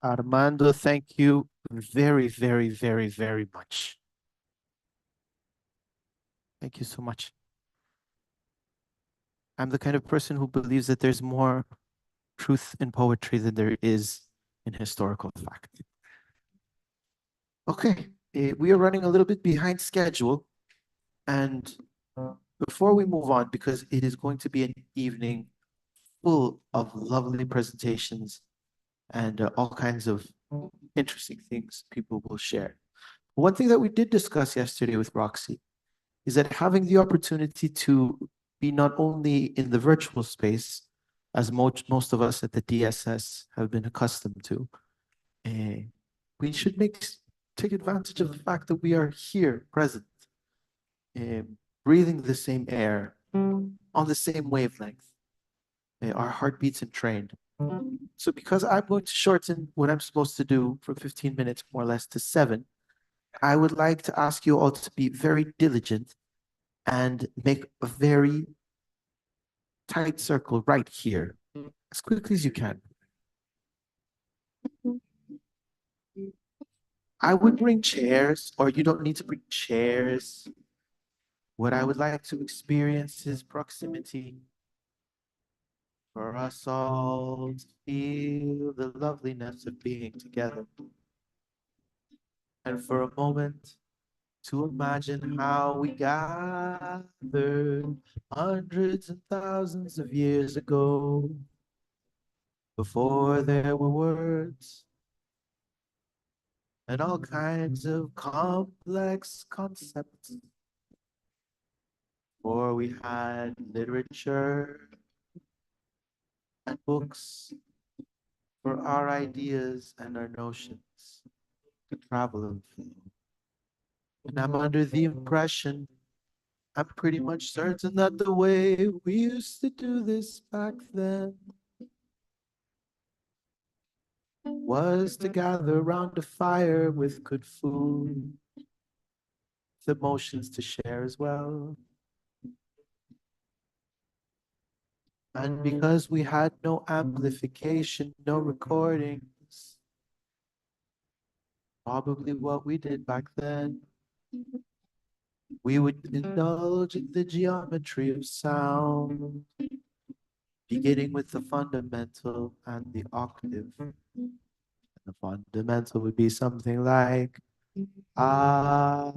Armando, thank you very, very, very, very much. Thank you so much. I'm the kind of person who believes that there's more truth in poetry than there is in historical fact. Okay, we are running a little bit behind schedule. And before we move on, because it is going to be an evening full of lovely presentations and all kinds of interesting things people will share. One thing that we did discuss yesterday with Roxy is that having the opportunity to be not only in the virtual space, as most of us at the DSS have been accustomed to, we should take advantage of the fact that we are here present, breathing the same air, on the same wavelength, our heartbeats entrained. So because I'm going to shorten what I'm supposed to do from 15 minutes more or less to 7, I would like to ask you all to be very diligent and make a very tight circle right here, as quickly as you can. I would bring chairs, or you don't need to bring chairs. What I would like to experience is proximity, for us all to feel the loveliness of being together. And for a moment, to imagine how we gathered hundreds and thousands of years ago, before there were words and all kinds of complex concepts, before we had literature and books for our ideas and our notions to travel and flow. And I'm under the impression, I'm pretty much certain that the way we used to do this back then was to gather around a fire with good food, with emotions to share as well. And because we had no amplification, no recordings, probably what we did back then, we would indulge in the geometry of sound, beginning with the fundamental and the octave. And the fundamental would be something like ah.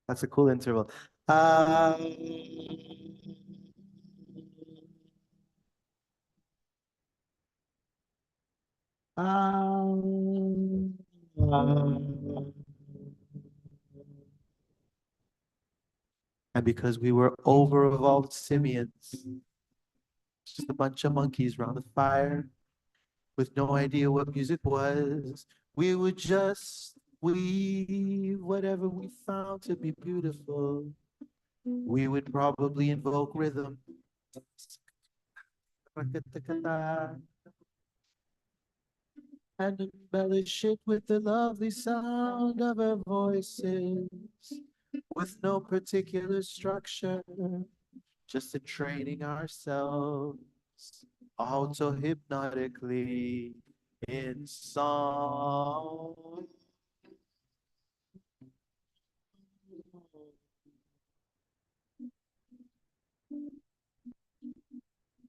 That's a cool interval. Ah. Ah. And because we were over-evolved simians, just a bunch of monkeys around the fire with no idea what music was, we would just weave whatever we found to be beautiful. We would probably invoke rhythm and embellish it with the lovely sound of our voices, with no particular structure, just in training ourselves auto-hypnotically in song.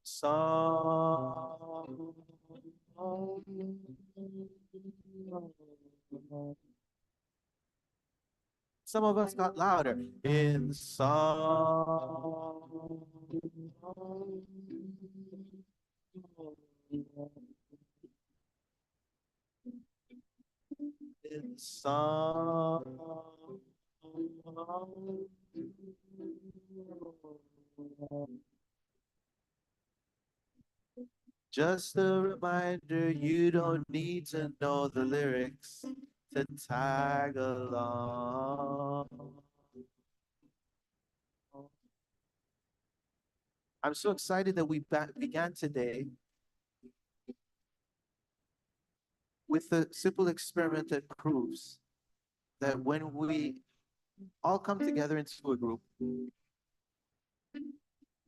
Song. Some of us got louder. In song. In song. Just a reminder, you don't need to know the lyrics to tag along. I'm so excited that we began today with a simple experiment that proves that when we all come together into a group,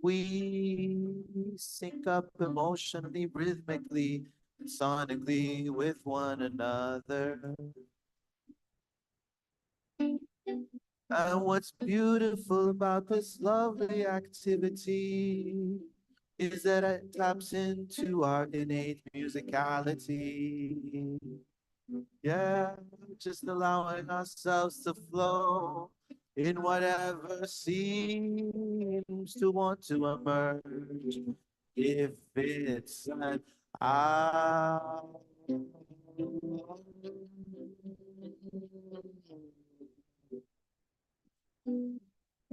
we sync up emotionally, rhythmically, sonically with one another. And what's beautiful about this lovely activity is that it taps into our innate musicality. Yeah, just allowing ourselves to flow in whatever seems to want to emerge. If it's an I.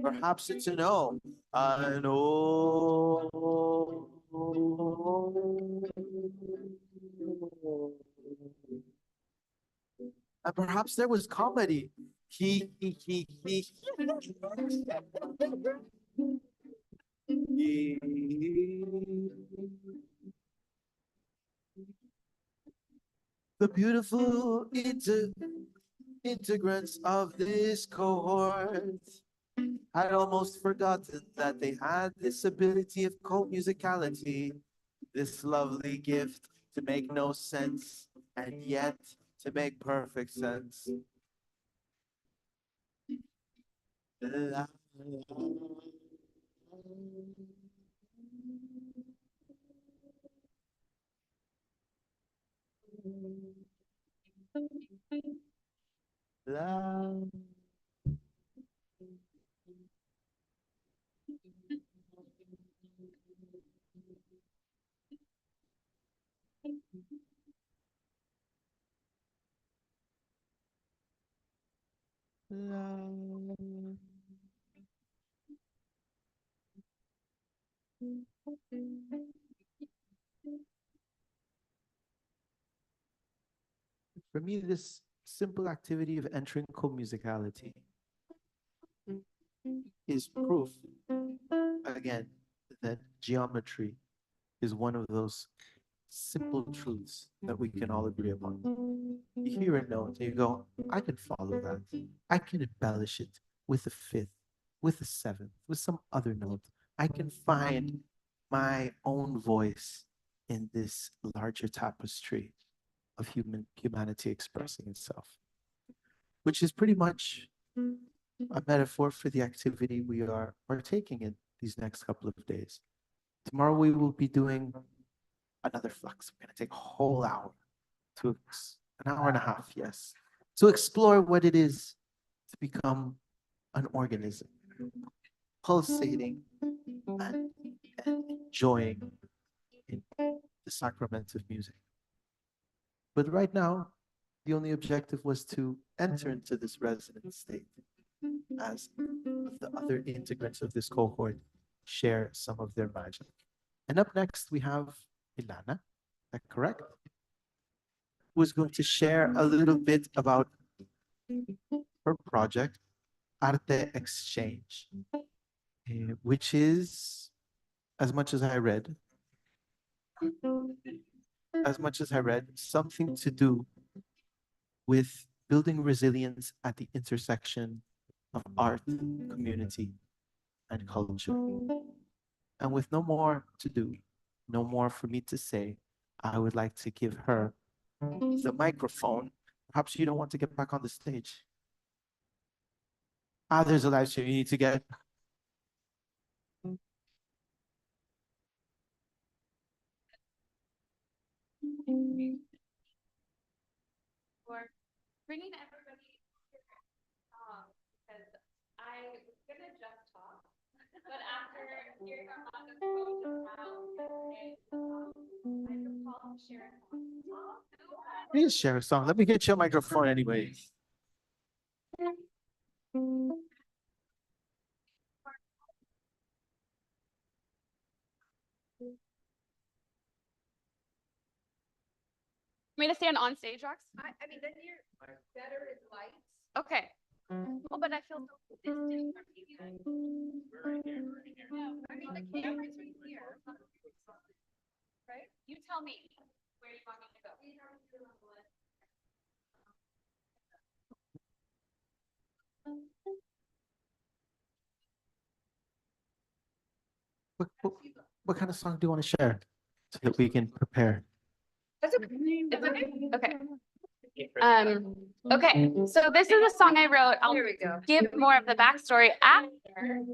Perhaps it's a no. I know. And perhaps there was comedy. He. The beautiful integrants of this cohort had almost forgotten that they had this ability of co-musicality, this lovely gift to make no sense and yet to make perfect sense. La, la, la. For me, this simple activity of entering co-musicality is proof, again, that geometry is one of those simple truths that we can all agree upon. You hear a note and you go, I can follow that. I can embellish it with a fifth, with a seventh, with some other note. I can find my own voice in this larger tapestry of humanity expressing itself, which is pretty much a metaphor for the activity we are partaking in these next couple of days. Tomorrow we will be doing another flux. We're going to take a whole hour to an hour and a half, yes, to explore what it is to become an organism, pulsating and enjoying in the sacrament of music. But right now, the only objective was to enter into this resonant state as the other integrants of this cohort share some of their magic. And up next, we have Ilana, is that correct? Who is going to share a little bit about her project, Arte Exchange, which is, as much as I read, something to do with building resilience at the intersection of art, community, and culture. And with no more to do, no more for me to say, I would like to give her the microphone. Perhaps you don't want to get back on the stage. There's a live stream you need to get. bringing everybody because I was gonna just talk, but after hearing a lot of quotes I could call share a song. Please share a song. Let me get your microphone anyways. Me to stand on stage, Rox? I mean, then you're better in lights. Okay. Oh, but I feel so distant from you guys. No, I mean, the camera's right here. Right? You tell me where you want me to go. What kind of song do you want to share so that we can prepare? That's okay. It's okay. Okay. Okay. So this is a song I wrote. I'll give more of the backstory after.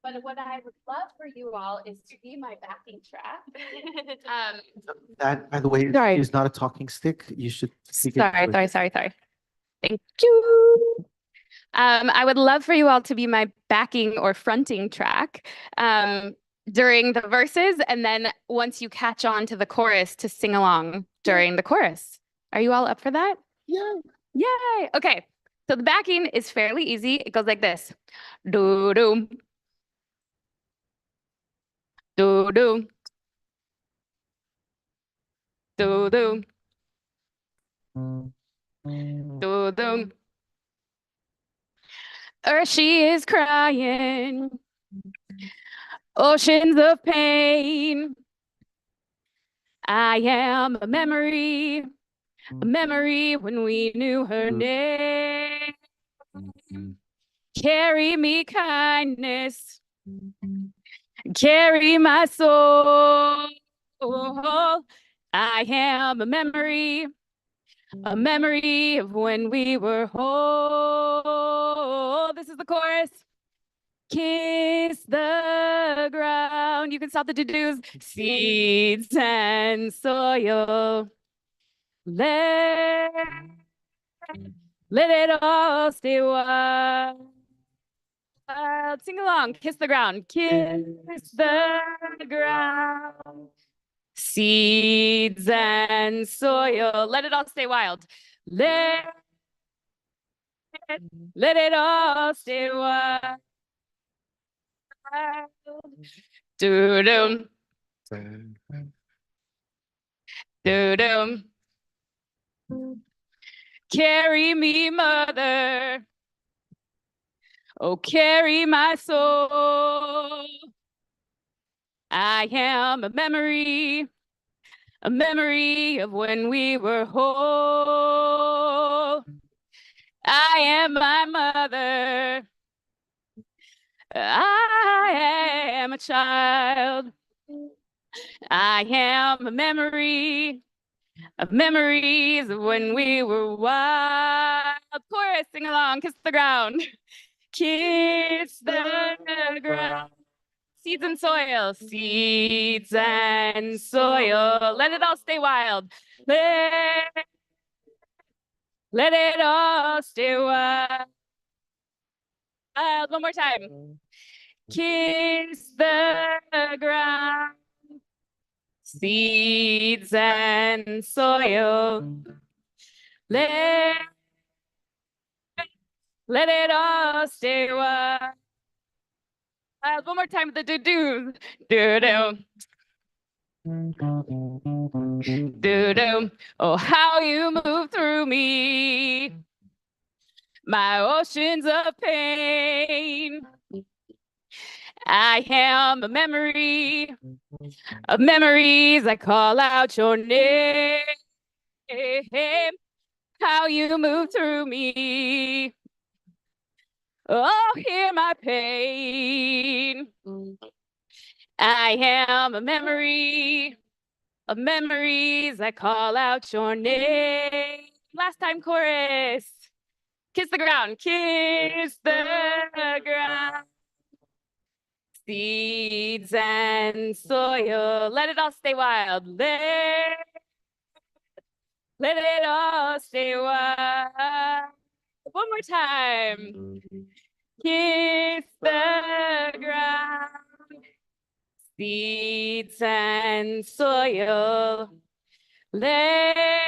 But what I would love for you all is to be my backing track. That, by the way, Sorry. is not a talking stick. You should speak it. Sorry. Thank you. I would love for you all to be my backing or fronting track during the verses, and then once you catch on to the chorus, to sing along during the chorus. Are you all up for that? Yeah. Yay! Okay, so the backing is fairly easy. It goes like this. Do do. Do do. Do do. Do do. She is crying. Oceans of pain. I am a memory when we knew her name. Carry me kindness, carry my soul. I am a memory of when we were whole. This is the chorus. Kiss the ground. You can stop the do-dos. Seeds and soil. Let it all stay wild. Sing along. Kiss the ground. Kiss the ground. Seeds and soil. Let it all stay wild. Let it all stay wild. Do-do. Do-do. Carry me, mother. Oh, carry my soul. I am a memory of when we were whole. I am my mother. I am a child. I am a memory of memories of when we were wild. Chorus, sing along, kiss the ground. Kiss the ground. Seeds and soil, seeds and soil. Let it all stay wild. Let it all stay wild. One more time. Kiss the ground. Seeds and soil. Let it all stay wild. One more time with the do-do. Do-do. Do-do. Oh, how you move through me. My oceans of pain. I am a memory of memories. I call out your name. How you move through me. Oh, hear my pain. I am a memory of memories. I call out your name. Last time chorus. Kiss the ground. Kiss the ground. Seeds and soil. Let it all stay wild. Let let it all stay wild. One more time. Kiss the ground, seeds and soil. Let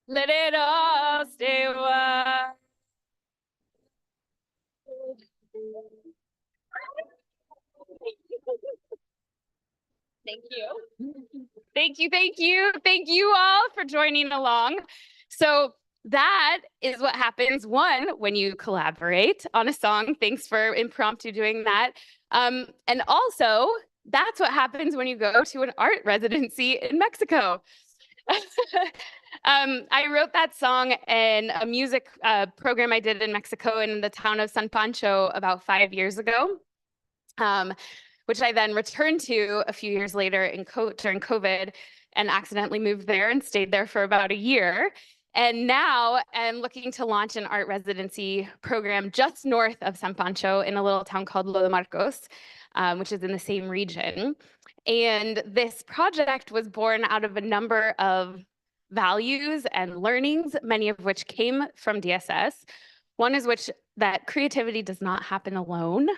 it all stay wild. Thank you. Thank you all for joining along. So that is what happens, one, when you collaborate on a song. Thanks for impromptu doing that. And also, that's what happens when you go to an art residency in Mexico. I wrote that song in a music program I did in Mexico in the town of San Pancho about 5 years ago, which I then returned to a few years later during COVID and accidentally moved there and stayed there for about a year. And now I'm looking to launch an art residency program just north of San Pancho in a little town called Lo de Marcos, which is in the same region. And this project was born out of a number of values and learnings, many of which came from DSS. One is that creativity does not happen alone.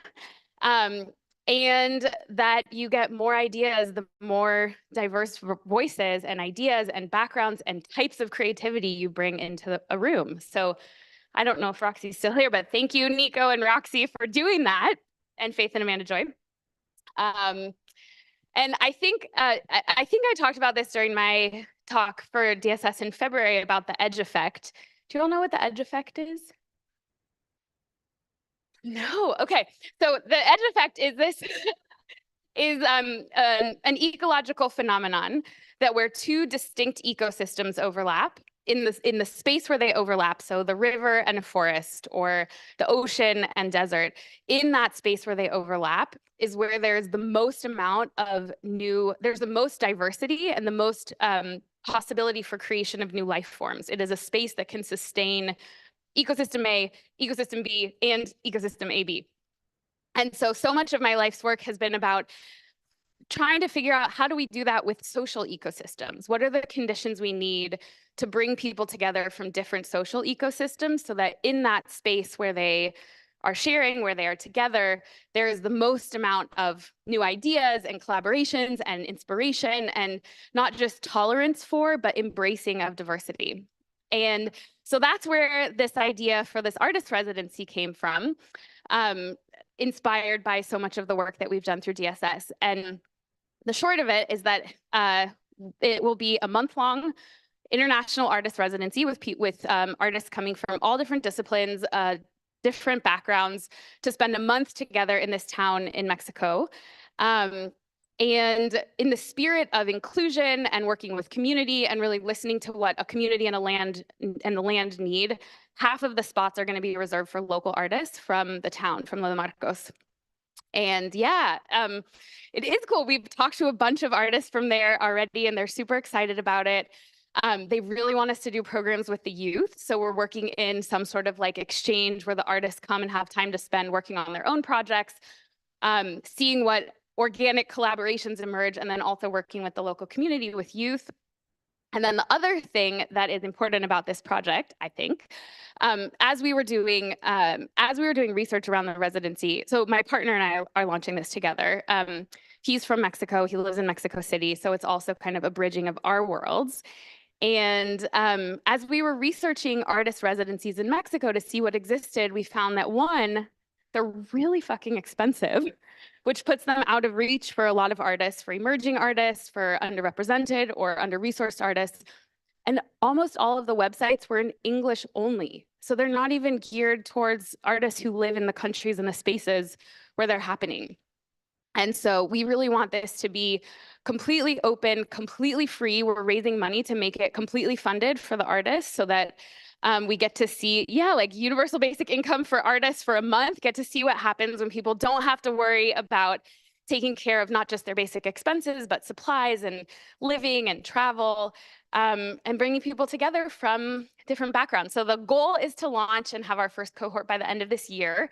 And that you get more ideas, the more diverse voices and ideas and backgrounds and types of creativity you bring into a room. So I don't know if Roxy's still here, but thank you, Nico and Roxy, for doing that, and Faith and Amanda Joy. And I think I talked about this during my talk for DSS in February about the edge effect. Do you all know what the edge effect is? No. Okay. So the edge effect is an ecological phenomenon that where two distinct ecosystems overlap in the space where they overlap. So the river and a forest, or the ocean and desert, in that space where they overlap is where there's the most amount of there's the most diversity and the most possibility for creation of new life forms. It is a space that can sustain ecosystem A, ecosystem B, and ecosystem AB. And so much of my life's work has been about trying to figure out how do we do that with social ecosystems? What are the conditions we need to bring people together from different social ecosystems so that in that space where they are sharing, where they are together, there is the most amount of new ideas and collaborations and inspiration, and not just tolerance for, but embracing of diversity. And so that's where this idea for this artist residency came from, inspired by so much of the work that we've done through DSS. And the short of it is that it will be a month-long international artist residency with artists coming from all different disciplines, different backgrounds, to spend a month together in this town in Mexico. And in the spirit of inclusion and working with community and really listening to what a community and the land need, half of the spots are going to be reserved for local artists from the town, from Lo de Marcos. And yeah, it is cool. We've talked to a bunch of artists from there already, and they're super excited about it. They really want us to do programs with the youth. So we're working in some sort of like exchange where the artists come and have time to spend working on their own projects, seeing what organic collaborations emerge, and then also working with the local community, with youth. And then the other thing that is important about this project, I think, as we were doing research around the residency, so my partner and I are launching this together. He's from Mexico. He lives in Mexico City. So it's also kind of a bridging of our worlds. And as we were researching artist residencies in Mexico to see what existed, we found that one, they're really fucking expensive, which puts them out of reach for a lot of artists, for emerging artists, for underrepresented or under-resourced artists. And almost all of the websites were in English only. So they're not even geared towards artists who live in the countries and the spaces where they're happening. And so we really want this to be completely open, completely free. We're raising money to make it completely funded for the artists so that we get to see, like universal basic income for artists for a month, get to see what happens when people don't have to worry about taking care of not just their basic expenses, but supplies and living and travel, and bringing people together from different backgrounds. So the goal is to launch and have our first cohort by the end of this year.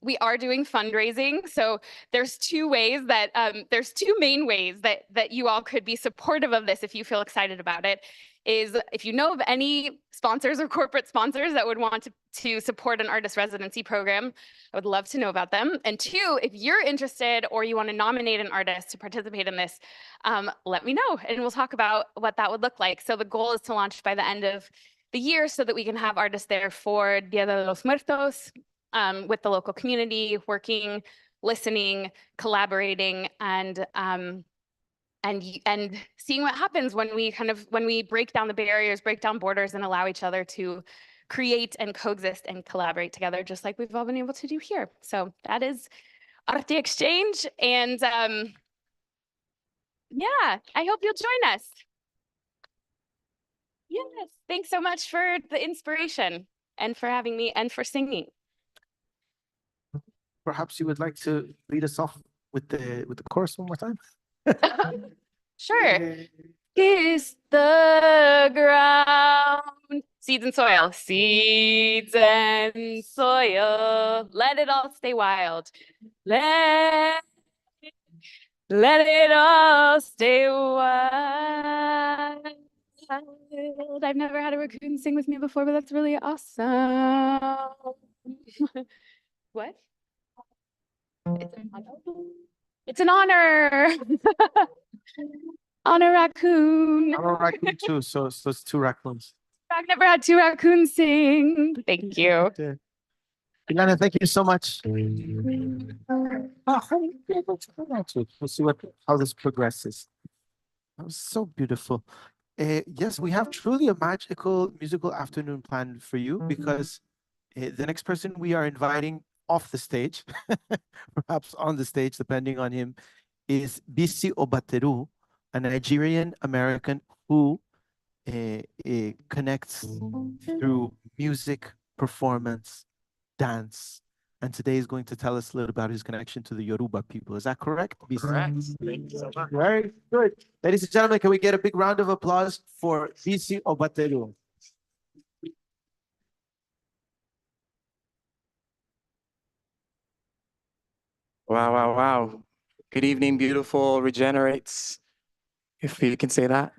We are doing fundraising. So there's two main ways that you all could be supportive of this if you feel excited about it. Is if you know of any sponsors or corporate sponsors that would want to support an artist residency program, I would love to know about them. And two, if you're interested or you want to nominate an artist to participate in this, let me know and we'll talk about what that would look like. So the goal is to launch by the end of the year so that we can have artists there for Dia de los Muertos, with the local community, working, listening, collaborating, and seeing what happens when we break down the barriers, break down borders, and allow each other to create and coexist and collaborate together, just like we've all been able to do here. So that is Arte Exchange, and yeah, I hope you'll join us. Yes, thanks so much for the inspiration and for having me and for singing. Perhaps you would like to lead us off with the chorus one more time? Sure. Kiss the ground. Seeds and soil. Seeds and soil. Let it all stay wild. Let it all stay wild. I've never had a raccoon sing with me before, but that's really awesome. What? It's an honor. On a raccoon. I'm a raccoon too, so it's two raccoons. I've never had two raccoons sing. Thank you. Ilana, thank you so much. We'll see how this progresses. That was so beautiful. Yes, we have truly a magical musical afternoon planned for you because the next person we are inviting off the stage, perhaps on the stage, depending on him, is Bisi Obateru, a Nigerian American who connects through music, performance, dance. And today is going to tell us a little about his connection to the Yoruba people. Is that correct, Bisi? Correct. Thank you so much. Very good. Ladies and gentlemen, can we get a big round of applause for Bisi Obateru? Wow, wow, wow. Good evening, beautiful Regenerates, if you can say that.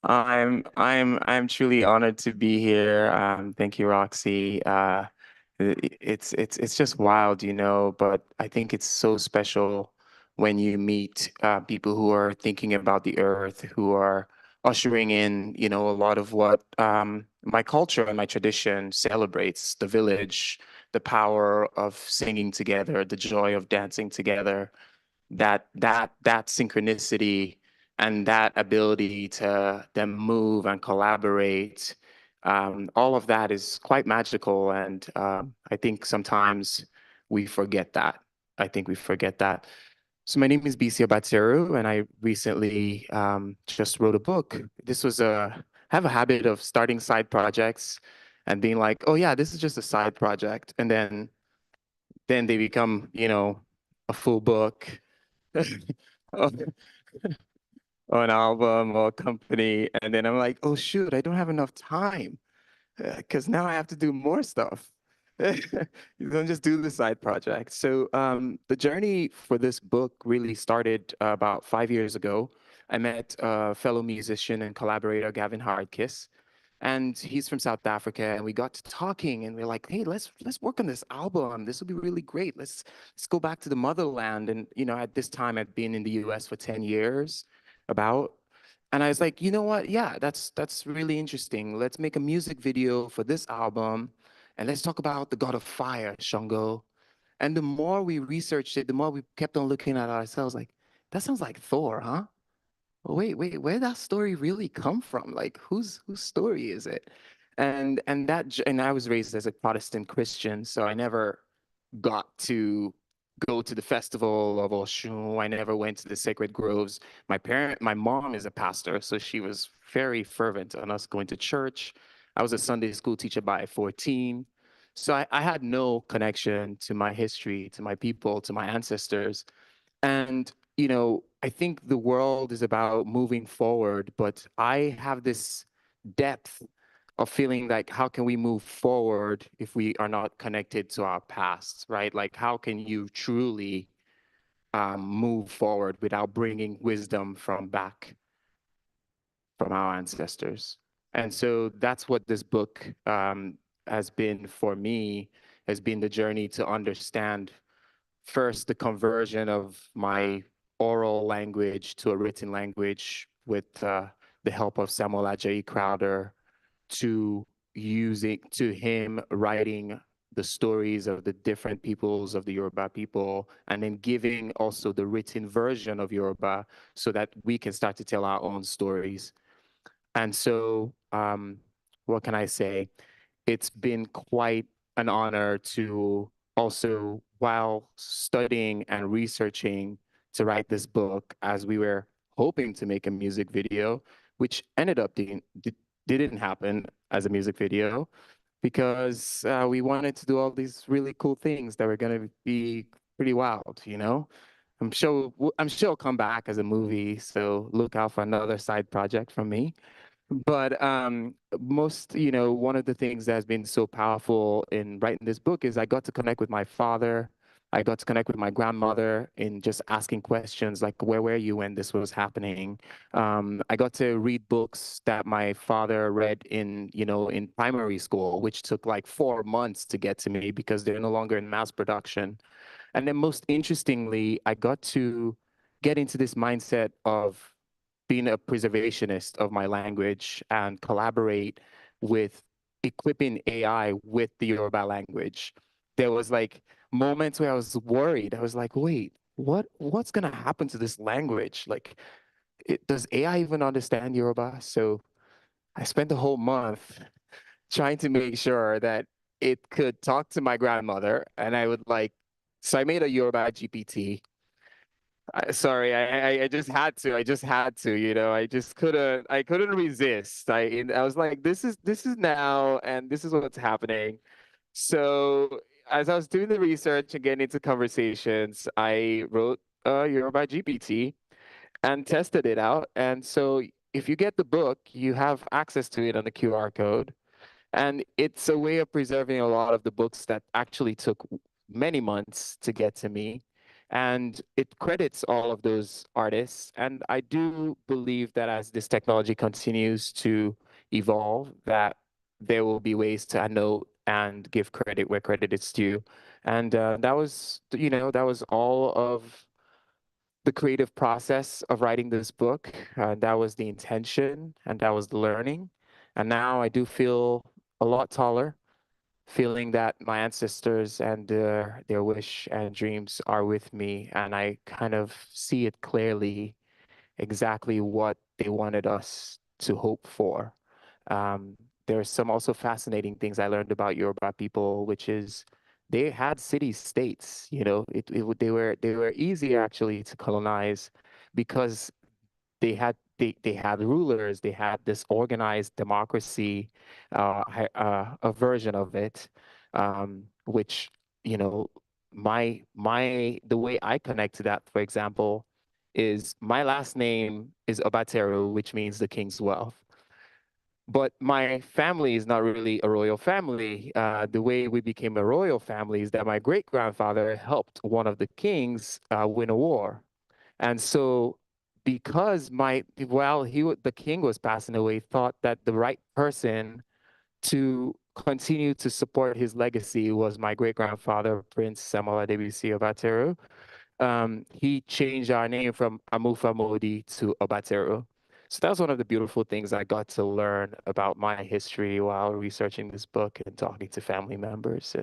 I'm truly honored to be here. Thank you, Roxy. It's just wild, you know, but I think it's so special when you meet people who are thinking about the earth, who are ushering in, you know, a lot of what my culture and my tradition celebrates, the village, the power of singing together, the joy of dancing together, that synchronicity and that ability to then move and collaborate. All of that is quite magical. And I think sometimes we forget that. I think we forget that. So my name is Bisi Abatseru, and I recently just wrote a book. I have a habit of starting side projects and being like, oh yeah, this is just a side project. And then they become, you know, a full book or an album or a company. And then I'm like, oh shoot, I don't have enough time because now I have to do more stuff. You don't just do the side project. So the journey for this book really started about 5 years ago. I met a fellow musician and collaborator, Gavin Hardkiss, and he's from South Africa. And we got to talking, and we're like, "Hey, let's work on this album. This would be really great. Let's go back to the motherland." And you know, at this time, I'd been in the U.S. for 10 years, about. And I was like, you know what? Yeah, that's really interesting. Let's make a music video for this album, and let's talk about the god of fire, Shango. And the more we researched it, the more we kept on looking at ourselves like, that sounds like Thor, huh? Well, wait, where did that story really come from? Like, whose story is it? And I was raised as a Protestant Christian, so I never got to go to the festival of Oshun. I never went to the sacred groves. My mom is a pastor, so she was very fervent on us going to church. I was a Sunday school teacher by 14. So I had no connection to my history, to my people, to my ancestors. And, you know, I think the world is about moving forward, but I have this depth of feeling like, how can we move forward if we are not connected to our past, right? Like, how can you truly move forward without bringing wisdom from our ancestors? And so that's what this book has been for me, has been the journey to understand first the conversion of my oral language to a written language with the help of Samuel Ajayi Crowder, to him writing the stories of the different peoples of the Yoruba people, and then giving also the written version of Yoruba so that we can start to tell our own stories. And so, what can I say? It's been quite an honor to also, while studying and researching to write this book, as we were hoping to make a music video, which ended up didn't happen as a music video, because we wanted to do all these really cool things that were going to be pretty wild, you know? I'm sure it'll come back as a movie, so look out for another side project from me. But one of the things that has been so powerful in writing this book is I got to connect with my father. I got to connect with my grandmother in just asking questions like, where were you when this was happening? I got to read books that my father read in primary school, which took like 4 months to get to me because they're no longer in mass production. And then most interestingly, I got to get into this mindset of being a preservationist of my language and collaborate with equipping AI with the Yoruba language. There was like moments where I was worried. I was like, wait, what's gonna happen to this language? Like, does AI even understand Yoruba? So I spent a whole month trying to make sure that it could talk to my grandmother, and so I made a Yoruba GPT. Sorry, I just had to. I just had to. I couldn't resist. I was like, this is now, and this is what's happening. So as I was doing the research and getting into conversations, I wrote Yoruba GPT and tested it out. And so if you get the book, you have access to it on the QR code. And it's a way of preserving a lot of the books that actually took many months to get to me. And it credits all of those artists. And I do believe that as this technology continues to evolve, that there will be ways to note and give credit where credit is due. And that was all of the creative process of writing this book. That was the intention, and that was the learning. And now I do feel a lot taller, feeling that my ancestors and their wish and dreams are with me, and I kind of see it clearly, exactly what they wanted us to hope for. Um, there's some also fascinating things I learned about Yoruba people, which is they had city states. They were easier actually to colonize because they had rulers, they had this organized democracy, a version of it, which you know the way I connect to that, for example, is my last name is Obateru, which means the king's wealth. But my family is not really a royal family. The way we became a royal family is that my great grandfather helped one of the kings win a war. And so, because the king was passing away, thought that the right person to continue to support his legacy was my great grandfather, Prince Samuel Adebisi Obateru. He changed our name from Amufa Modi to Obateru. So that was one of the beautiful things I got to learn about my history while researching this book and talking to family members.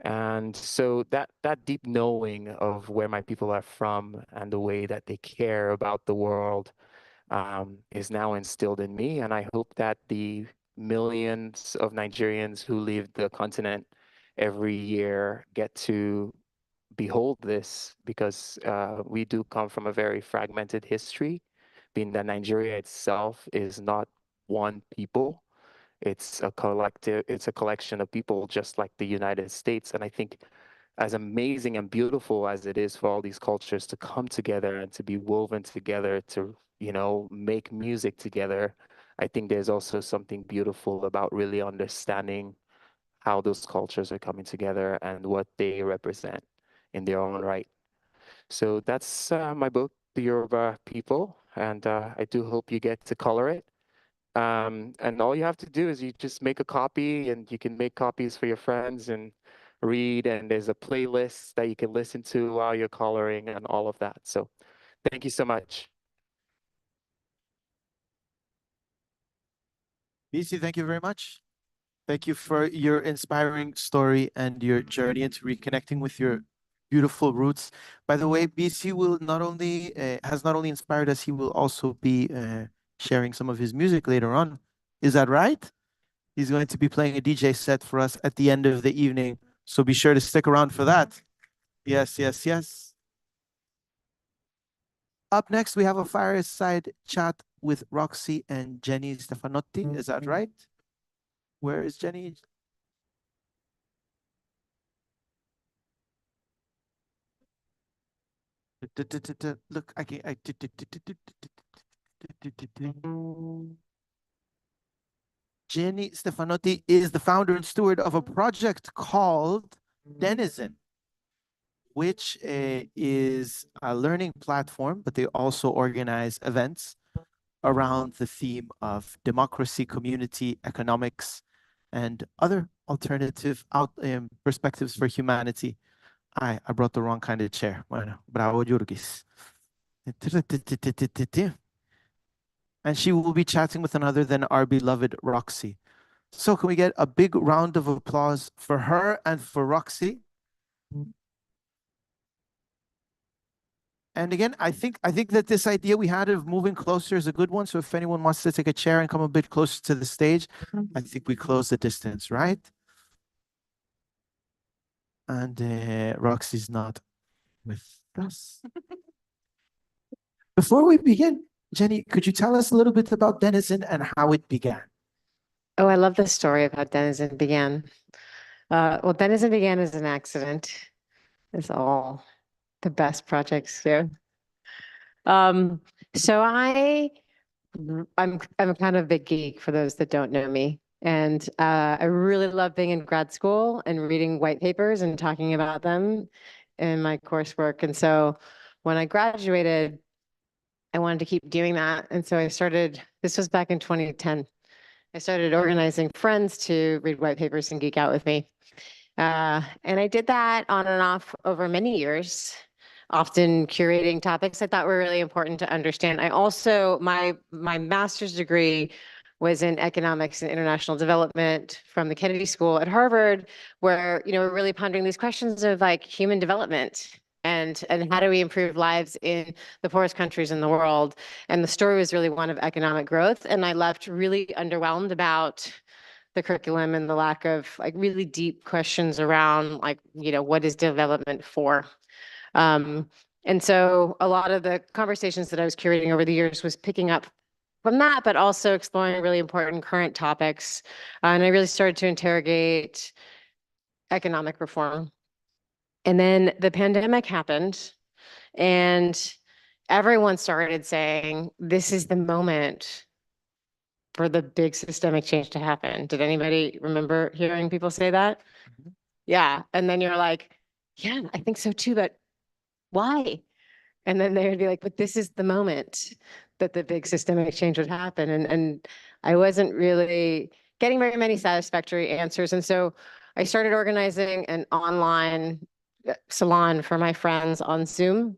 And so that deep knowing of where my people are from and the way that they care about the world is now instilled in me. And I hope that the millions of Nigerians who leave the continent every year get to behold this, because we do come from a very fragmented history, being that Nigeria itself is not one people. It's a collective, it's a collection of people just like the United States. And I think as amazing and beautiful as it is for all these cultures to come together and to be woven together to, make music together, I think there's also something beautiful about really understanding how those cultures are coming together and what they represent in their own right. So that's my book, The Yoruba People, and I do hope you get to color it. And all you have to do is you just make a copy, and you can make copies for your friends and read, and there's a playlist that you can listen to while you're coloring and all of that. So thank you so much. BC, thank you very much. Thank you for your inspiring story and your journey into reconnecting with your beautiful roots. By the way, BC will not only has not only inspired us, he will also be sharing some of his music later on. Is that right? He's going to be playing a DJ set for us at the end of the evening. So be sure to stick around for that. Yes, yes, yes. Up next, we have a fireside chat with Roxy and Jenny Stefanotti. Is that right? Where is Jenny? Look, I can't. Jenny Stefanotti is the founder and steward of a project called Denizen, which is a learning platform, but they also organize events around the theme of democracy, community, economics, and other alternative perspectives for humanity. I brought the wrong kind of chair. Bueno, bravo, Jurgis. And she will be chatting with none other than our beloved Roxy. So can we get a big round of applause for her and for Roxy? And again, I think that this idea we had of moving closer is a good one. So if anyone wants to take a chair and come a bit closer to the stage, I think we close the distance, right? And Roxy's not with us. Before we begin, Jenny, could you tell us a little bit about Denizen and how it began? Oh, I love the story of how Denizen began. Well, Denizen began as an accident, as all the best projects do. So I'm kind of a big geek for those that don't know me. And I really love being in grad school and reading white papers and talking about them in my coursework. And so when I graduated, I wanted to keep doing that. And so this was back in 2010. I started organizing friends to read white papers and geek out with me. And I did that on and off over many years, often curating topics I thought were really important to understand. I also, my master's degree was in economics and international development from the Kennedy School at Harvard, where, we're really pondering these questions of like human development and how do we improve lives in the poorest countries in the world. And the story was really one of economic growth. And I left really underwhelmed about the curriculum and the lack of like really deep questions around like, what is development for? And so a lot of the conversations that I was curating over the years was picking up from that, but also exploring really important current topics. And I really started to interrogate economic reform. And then the pandemic happened, and everyone started saying, this is the moment for the big systemic change to happen. Did anybody remember hearing people say that? Yeah. And then you're like, yeah, I think so too, but why? And then they would be like, but this is the moment that the big systemic change would happen. And I wasn't really getting very many satisfactory answers. And so I started organizing an online salon for my friends on Zoom,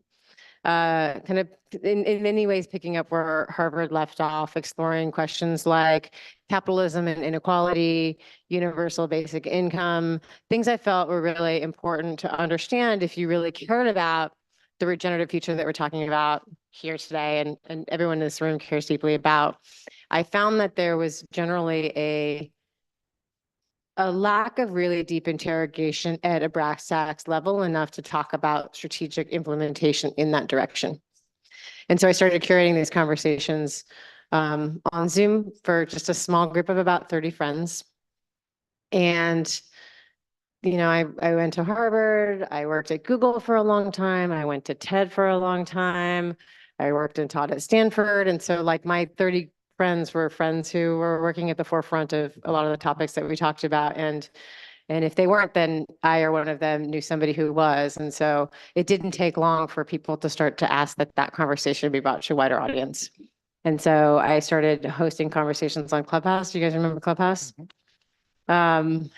kind of in many ways picking up where Harvard left off, exploring questions like capitalism and inequality, universal basic income, things I felt were really important to understand if you really cared about the regenerative future that we're talking about here today, and everyone in this room cares deeply about. I found that there was generally a lack of really deep interrogation at a brass tacks level enough to talk about strategic implementation in that direction. And so I started curating these conversations on Zoom for just a small group of about 30 friends. And I went to Harvard, I worked at Google for a long time, I went to TED for a long time, I worked and taught at Stanford. And so like my 30 friends were friends who were working at the forefront of a lot of the topics that we talked about. And if they weren't, then I or one of them knew somebody who was. And so it didn't take long for people to start to ask that conversation be brought to a wider audience. And so I started hosting conversations on Clubhouse. Do you guys remember Clubhouse? And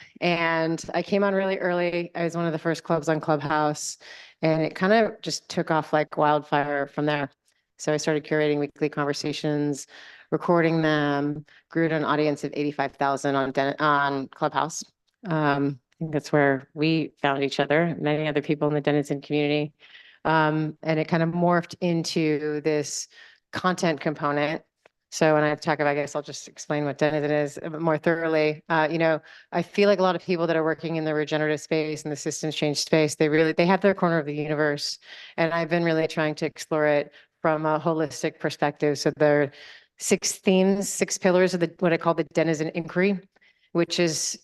I came on really early. I was one of the first clubs on Clubhouse, and it kind of just took off like wildfire from there. So I started curating weekly conversations, recording them, grew to an audience of 85,000 on Clubhouse. I think that's where we found each other, many other people in the Denizen community. And it kind of morphed into this content component. So when I talk about, I guess I'll just explain what Denizen is a bit more thoroughly. I feel like a lot of people that are working in the regenerative space and the systems change space, they have their corner of the universe. And I've been really trying to explore it from a holistic perspective. So there are 6 themes, 6 pillars of what I call the Denizen inquiry, which is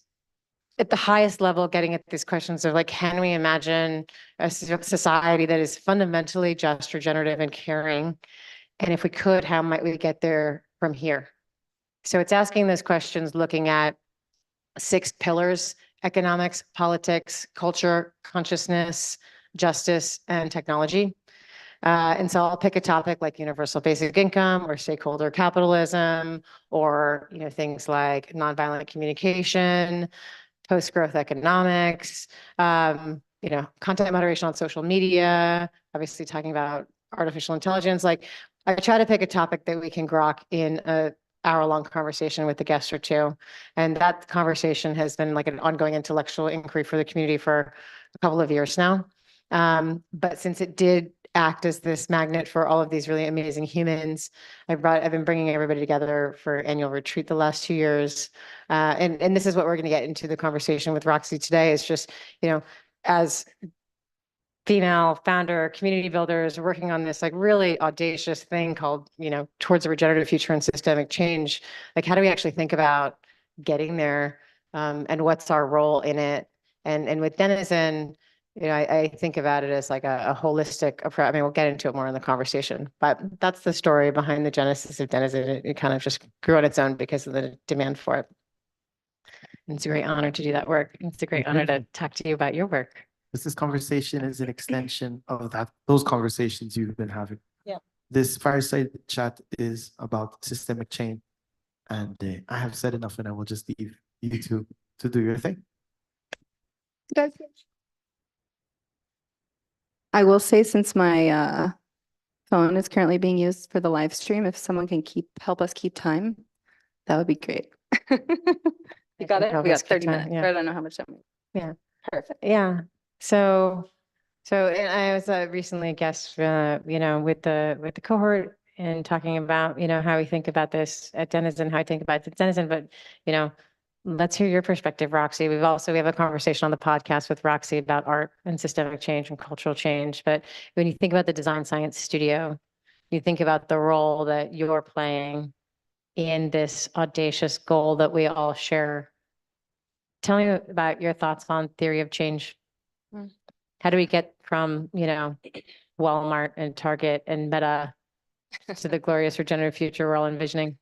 at the highest level, getting at these questions of like, can we imagine a society that is fundamentally just, regenerative, and caring? And if we could, how might we get there from here? So it's asking those questions, looking at 6 pillars: economics, politics, culture, consciousness, justice, and technology. And so I'll pick a topic like universal basic income or stakeholder capitalism, or things like nonviolent communication, post-growth economics, content moderation on social media, obviously talking about artificial intelligence. Like, I try to pick a topic that we can grok in a hour-long conversation with a guest or two. And that conversation has been like an ongoing intellectual inquiry for the community for a couple of years now. But since it did act as this magnet for all of these really amazing humans, I've been bringing everybody together for annual retreat the last 2 years. And this is what we're going to get into the conversation with Roxy today, is just, as female founder, community builders working on this like really audacious thing called, towards a regenerative future and systemic change. Like, how do we actually think about getting there? And what's our role in it? And with Denizen, I think about it as like a holistic approach. I mean, we'll get into it more in the conversation, but that's the story behind the genesis of Denizen. It kind of just grew on its own because of the demand for it. And it's a great honor to do that work. It's a great honor to talk to you about your work. This conversation is an extension of those conversations you've been having. Yeah. This fireside chat is about systemic change. And I have said enough, and I will just leave you to do your thing. I will say, since my phone is currently being used for the live stream, if someone can help us keep time, that would be great. You got it? We got 30 minutes. Yeah. I don't know how much time. Yeah. Perfect. Yeah. So and I was recently a guest, with the cohort, and talking about, how we think about this at Denizen, how I think about it at Denizen. But, let's hear your perspective, Roxy. We have a conversation on the podcast with Roxy about art and systemic change and cultural change. But when you think about the design science studio, you think about the role that you're playing in this audacious goal that we all share. Tell me about your thoughts on theory of change. How do we get from, Walmart and Target and Meta to the glorious regenerative future we're all envisioning?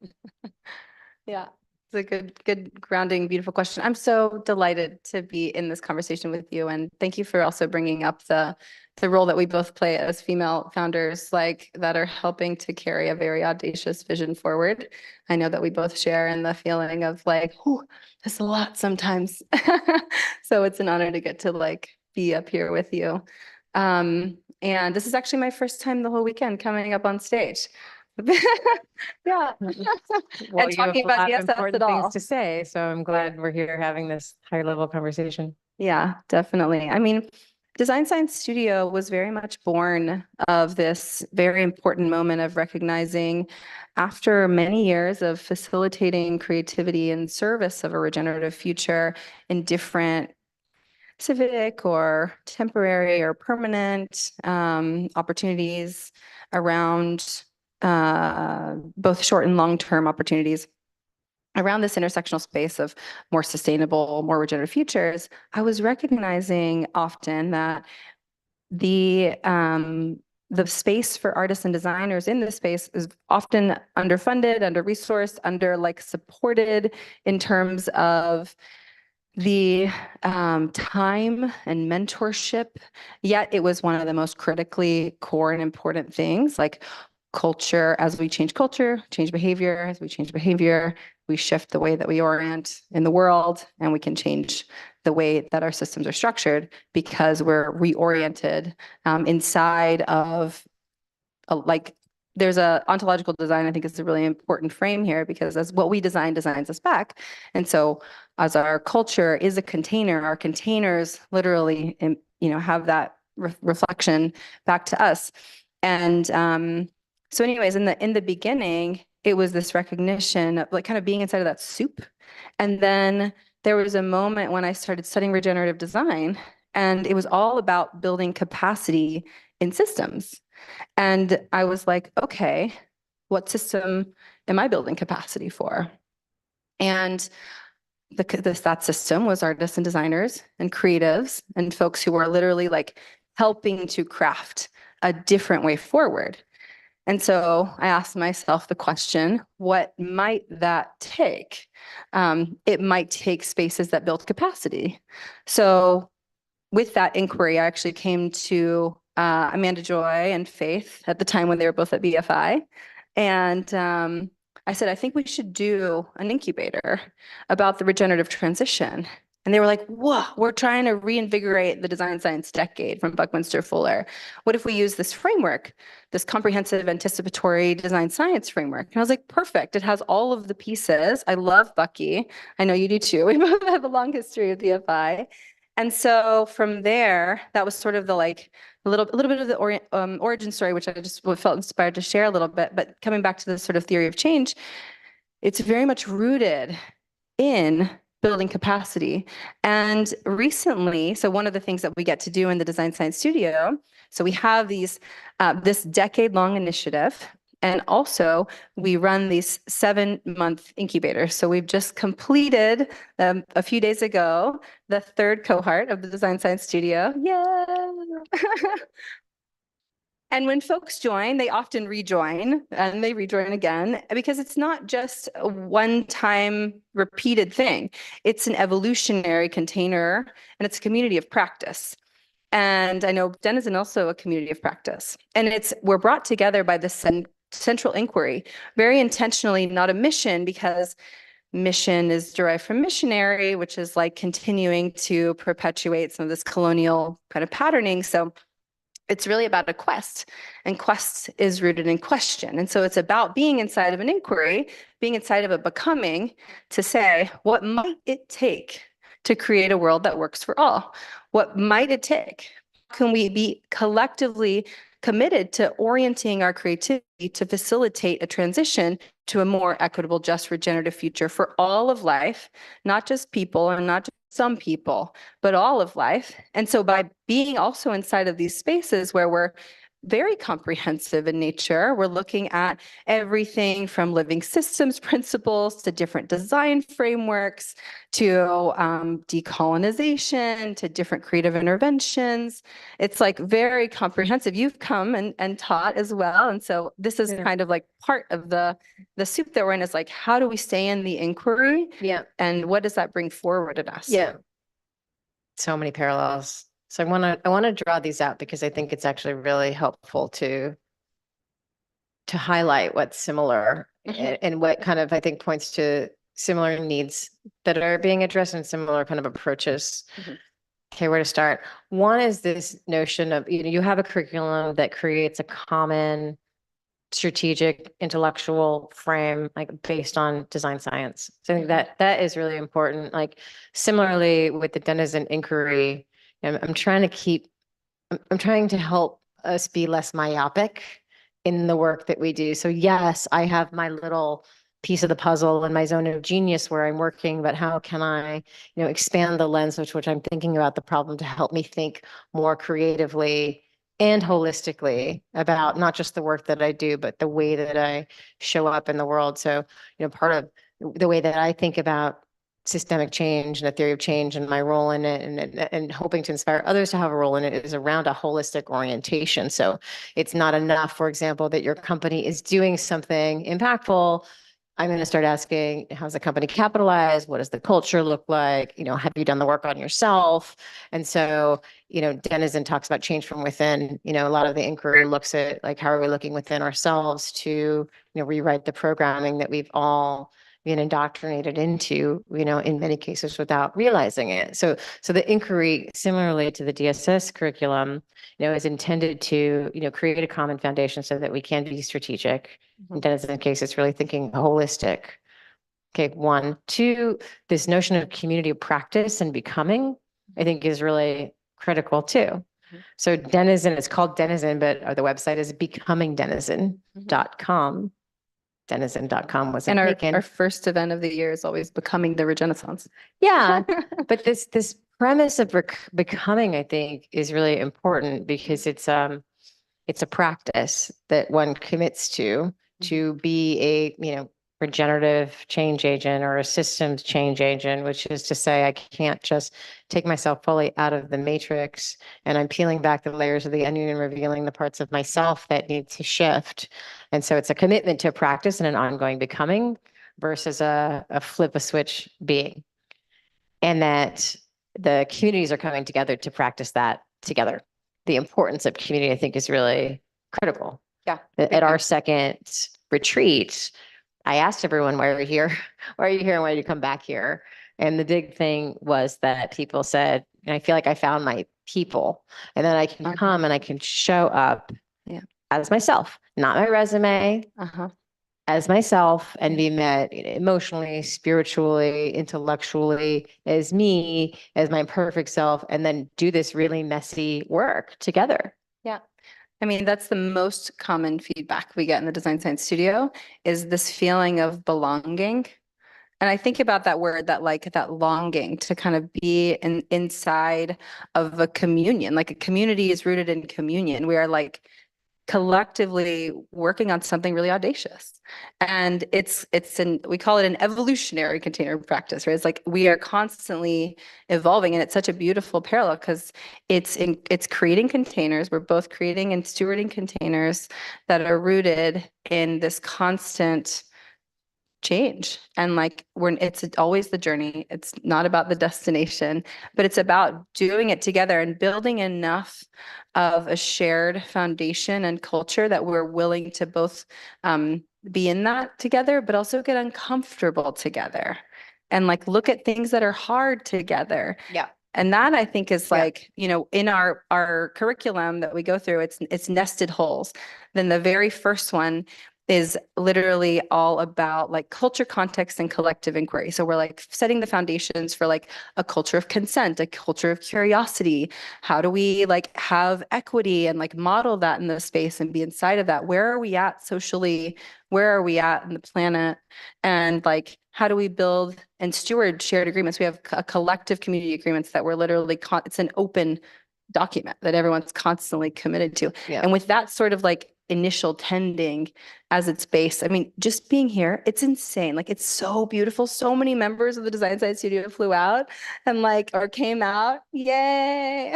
Yeah, it's a good grounding, beautiful question. I'm so delighted to be in this conversation with you, and thank you for also bringing up the role that we both play as female founders, like, that are helping to carry a very audacious vision forward. I know that we both share in the feeling of like, oh, that's a lot sometimes. So it's an honor to get to like be up here with you. And this is actually my first time the whole weekend coming up on stage. Yeah. Well, And talking about DSS important at all. things to say, so I'm glad we're here having this high level conversation. Yeah, definitely. I mean, Design Science Studio was very much born of this very important moment of recognizing, after many years of facilitating creativity in service of a regenerative future in different civic or temporary or permanent opportunities around both short and long-term opportunities around this intersectional space of more sustainable, more regenerative futures, I was recognizing often that the the space for artists and designers in this space is often underfunded, under-resourced, supported in terms of the time and mentorship. Yet it was one of the most critically core and important things, like culture. As we change culture, change behavior, as we change behavior, we shift the way that we orient in the world, and we can change the way that our systems are structured because we're reoriented inside of there's a ontological design. I think is a really important frame here, because as what we design designs us back. And so as our culture is a container, our containers literally, have that reflection back to us. And so anyways, in the beginning, it was this recognition of kind of being inside of that soup. And then there was a moment when I started studying regenerative design, and it was all about building capacity in systems. And I was like, okay, what system am I building capacity for? And that system was artists and designers and creatives and folks who were literally helping to craft a different way forward. And so I asked myself the question, what might that take? It might take spaces that build capacity. So with that inquiry, I actually came to Amanda Joy and Faith at the time when they were both at BFI. And I said, I think we should do an incubator about the regenerative transition. And they were like, whoa, we're trying to reinvigorate the design science decade from Buckminster Fuller. What if we use this framework, this comprehensive anticipatory design science framework? And I was like, perfect. It has all of the pieces. I love Bucky. I know you do too. We both have a long history of BFI. And so from there, that was sort of the a little bit of the origin story, which I just felt inspired to share a little bit. But coming back to the sort of theory of change, it's very much rooted in building capacity. And recently, so one of the things that we get to do in the Design Science Studio, so we have this decade-long initiative. And also, we run these 7-month incubators. So we've just completed a few days ago the 3rd cohort of the Design Science Studio. Yeah. And when folks join, they often rejoin, and they rejoin again, because it's not just a one-time repeated thing. It's an evolutionary container, and it's a community of practice. And I know Denizen also a community of practice. And we're brought together by this central inquiry, very intentionally, not a mission, because mission is derived from missionary, which is continuing to perpetuate some of this colonial kind of patterning. So it's really about a quest, and quest is rooted in question. And so it's about being inside of an inquiry, being inside of a becoming, to say, what might it take to create a world that works for all? What might it take? Can we be collectively committed to orienting our creativity to facilitate a transition to a more equitable, just, regenerative future for all of life, not just people and not just some people, but all of life? And so by being also inside of these spaces where we're very comprehensive in nature, we're looking at everything from living systems principles to different design frameworks to decolonization to different creative interventions. It's very comprehensive. You've come and taught as well. And so this is kind of part of the soup that we're in, is how do we stay in the inquiry? Yeah. And what does that bring forward in us? Yeah. So many parallels. So I want to draw these out because I think it's actually really helpful to highlight what's similar and what kind of, I think, points to similar needs that are being addressed and similar kind of approaches. Okay, where to start? One is this notion of, you have a curriculum that creates a common strategic intellectual frame based on design science. So I think that is really important. Similarly with the Denizen inquiry, I'm trying to help us be less myopic in the work that we do. So yes, I have my little piece of the puzzle and my zone of genius where I'm working, but how can I, expand the lens with which I'm thinking about the problem to help me think more creatively and holistically about not just the work that I do, but the way that I show up in the world. So, part of the way that I think about systemic change and a theory of change and my role in it and hoping to inspire others to have a role in it is around a holistic orientation. So it's not enough, for example, that your company is doing something impactful. I'm going to start asking, how's the company capitalized? What does the culture look like? Have you done the work on yourself? And so, Denizen talks about change from within. A lot of the inquiry looks at like, how are we looking within ourselves to, rewrite the programming that we've all been indoctrinated into, in many cases without realizing it. So the inquiry, similarly to the DSS curriculum, is intended to, create a common foundation so that we can be strategic. In Denizen case, it's really thinking holistic. Okay, 1, 2, this notion of community of practice and becoming, I think is really critical too. So Denizen, it's called Denizen, but the website is becomingdenizen.com. Denizen.com wasn't And taken. our first event of the year is always becoming the Regenaissance. Yeah, but this premise of becoming, I think, is really important because it's a practice that one commits to be a regenerative change agent or a systems change agent, which is to say I can't just take myself fully out of the matrix and I'm peeling back the layers of the onion and revealing the parts of myself that need to shift. And so it's a commitment to practice and an ongoing becoming versus a flip a switch being. And that the communities are coming together to practice that together. The importance of community, I think, is really critical. Yeah. At our second retreat, I asked everyone, why are you here? Why are you here and why did you come back here? And the big thing was that people said, I feel like I found my people and then I can come and I can show up as myself, not my resume, as myself and be met emotionally, spiritually, intellectually, as me, as my perfect self, and then do this really messy work together. Yeah. I mean, that's the most common feedback we get in the design science studio is this feeling of belonging. And I think about that word, that longing to kind of be inside of a communion, like a community is rooted in communion. We are like collectively working on something really audacious. And we call it an evolutionary container practice, right? It's like we are constantly evolving, and it's such a beautiful parallel because it's creating containers. We're both creating and stewarding containers that are rooted in this constant change. And it's always the journey. It's not about the destination, but it's about doing it together and building enough of a shared foundation and culture that we're willing to both be in that together, but also get uncomfortable together and look at things that are hard together. Yeah. And that I think is in our curriculum that we go through, it's nested holes. Then the very first one is literally all about culture, context, and collective inquiry. So we're setting the foundations for a culture of consent, a culture of curiosity. How do we have equity and model that in the space and be inside of that? Where are we at socially? Where are we at in the planet? And how do we build and steward shared agreements? We have a collective community agreements that we're literally, it's an open document that everyone's constantly committed to. Yeah. And with that sort of initial tending as its base, I mean, just being here, it's insane. It's so beautiful. So many members of the Design Science Studio flew out and or came out. Yay.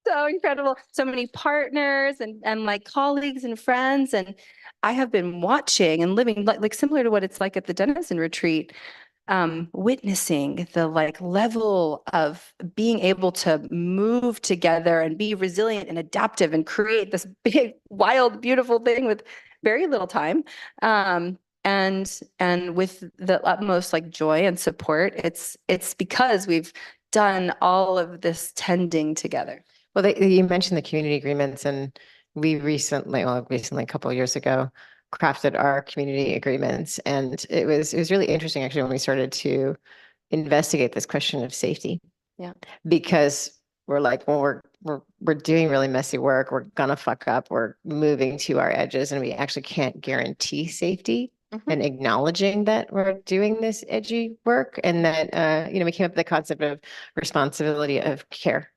So incredible. So many partners and colleagues and friends. And I have been watching and living similar to what it's like at the Denizen retreat, witnessing the level of being able to move together and be resilient and adaptive and create this big, wild, beautiful thing with very little time. And with the utmost joy and support. It's because we've done all of this tending together. Well, you mentioned the community agreements, and we recently, a couple of years ago, crafted our community agreements, and it was really interesting actually when we started to investigate this question of safety. Yeah, because we're when we're doing really messy work, we're gonna fuck up, we're moving to our edges, and we actually can't guarantee safety. And acknowledging that we're doing this edgy work, and that we came up with the concept of responsibility of care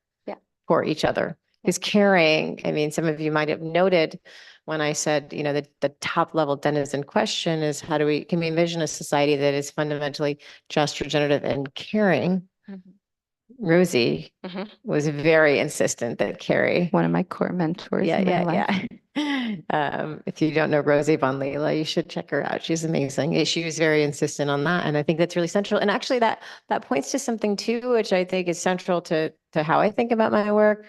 for each other. who's caring. I mean, some of you might have noted when I said, the top level denizen question is can we envision a society that is fundamentally just, regenerative, and caring? Rosie was very insistent that Carrie. One of my core mentors in my life. If you don't know Rosie von Leila, you should check her out. She's amazing. She was very insistent on that. And I think that's really central. And actually that points to something too, which I think is central to how I think about my work.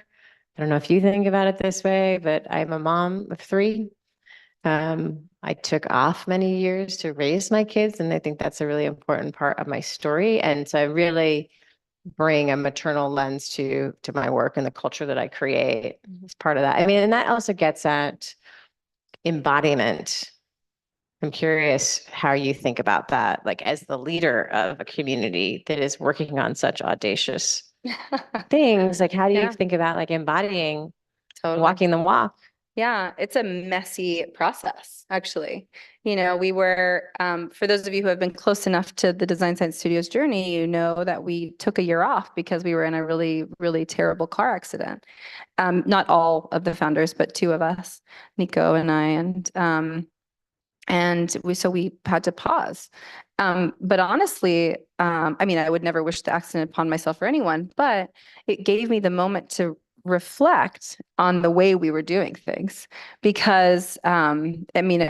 I don't know if you think about it this way, but I'm a mom of 3. I took off many years to raise my kids, and I think that's a really important part of my story. And so I really bring a maternal lens to my work and the culture that I create as part of that. I mean, and that also gets at embodiment. I'm curious how you think about that, like as the leader of a community that is working on such audacious things. Like, how do you think about like embodying, walking the walk? Yeah, it's a messy process, actually. We were, for those of you who have been close enough to the Design Science Studios journey, you know that we took a year off because we were in a really, really terrible car accident. Not all of the founders, but 2 of us, Nico and I, and we had to pause. But honestly, I mean, I would never wish the accident upon myself or anyone, but it gave me the moment to reflect on the way we were doing things, because I mean,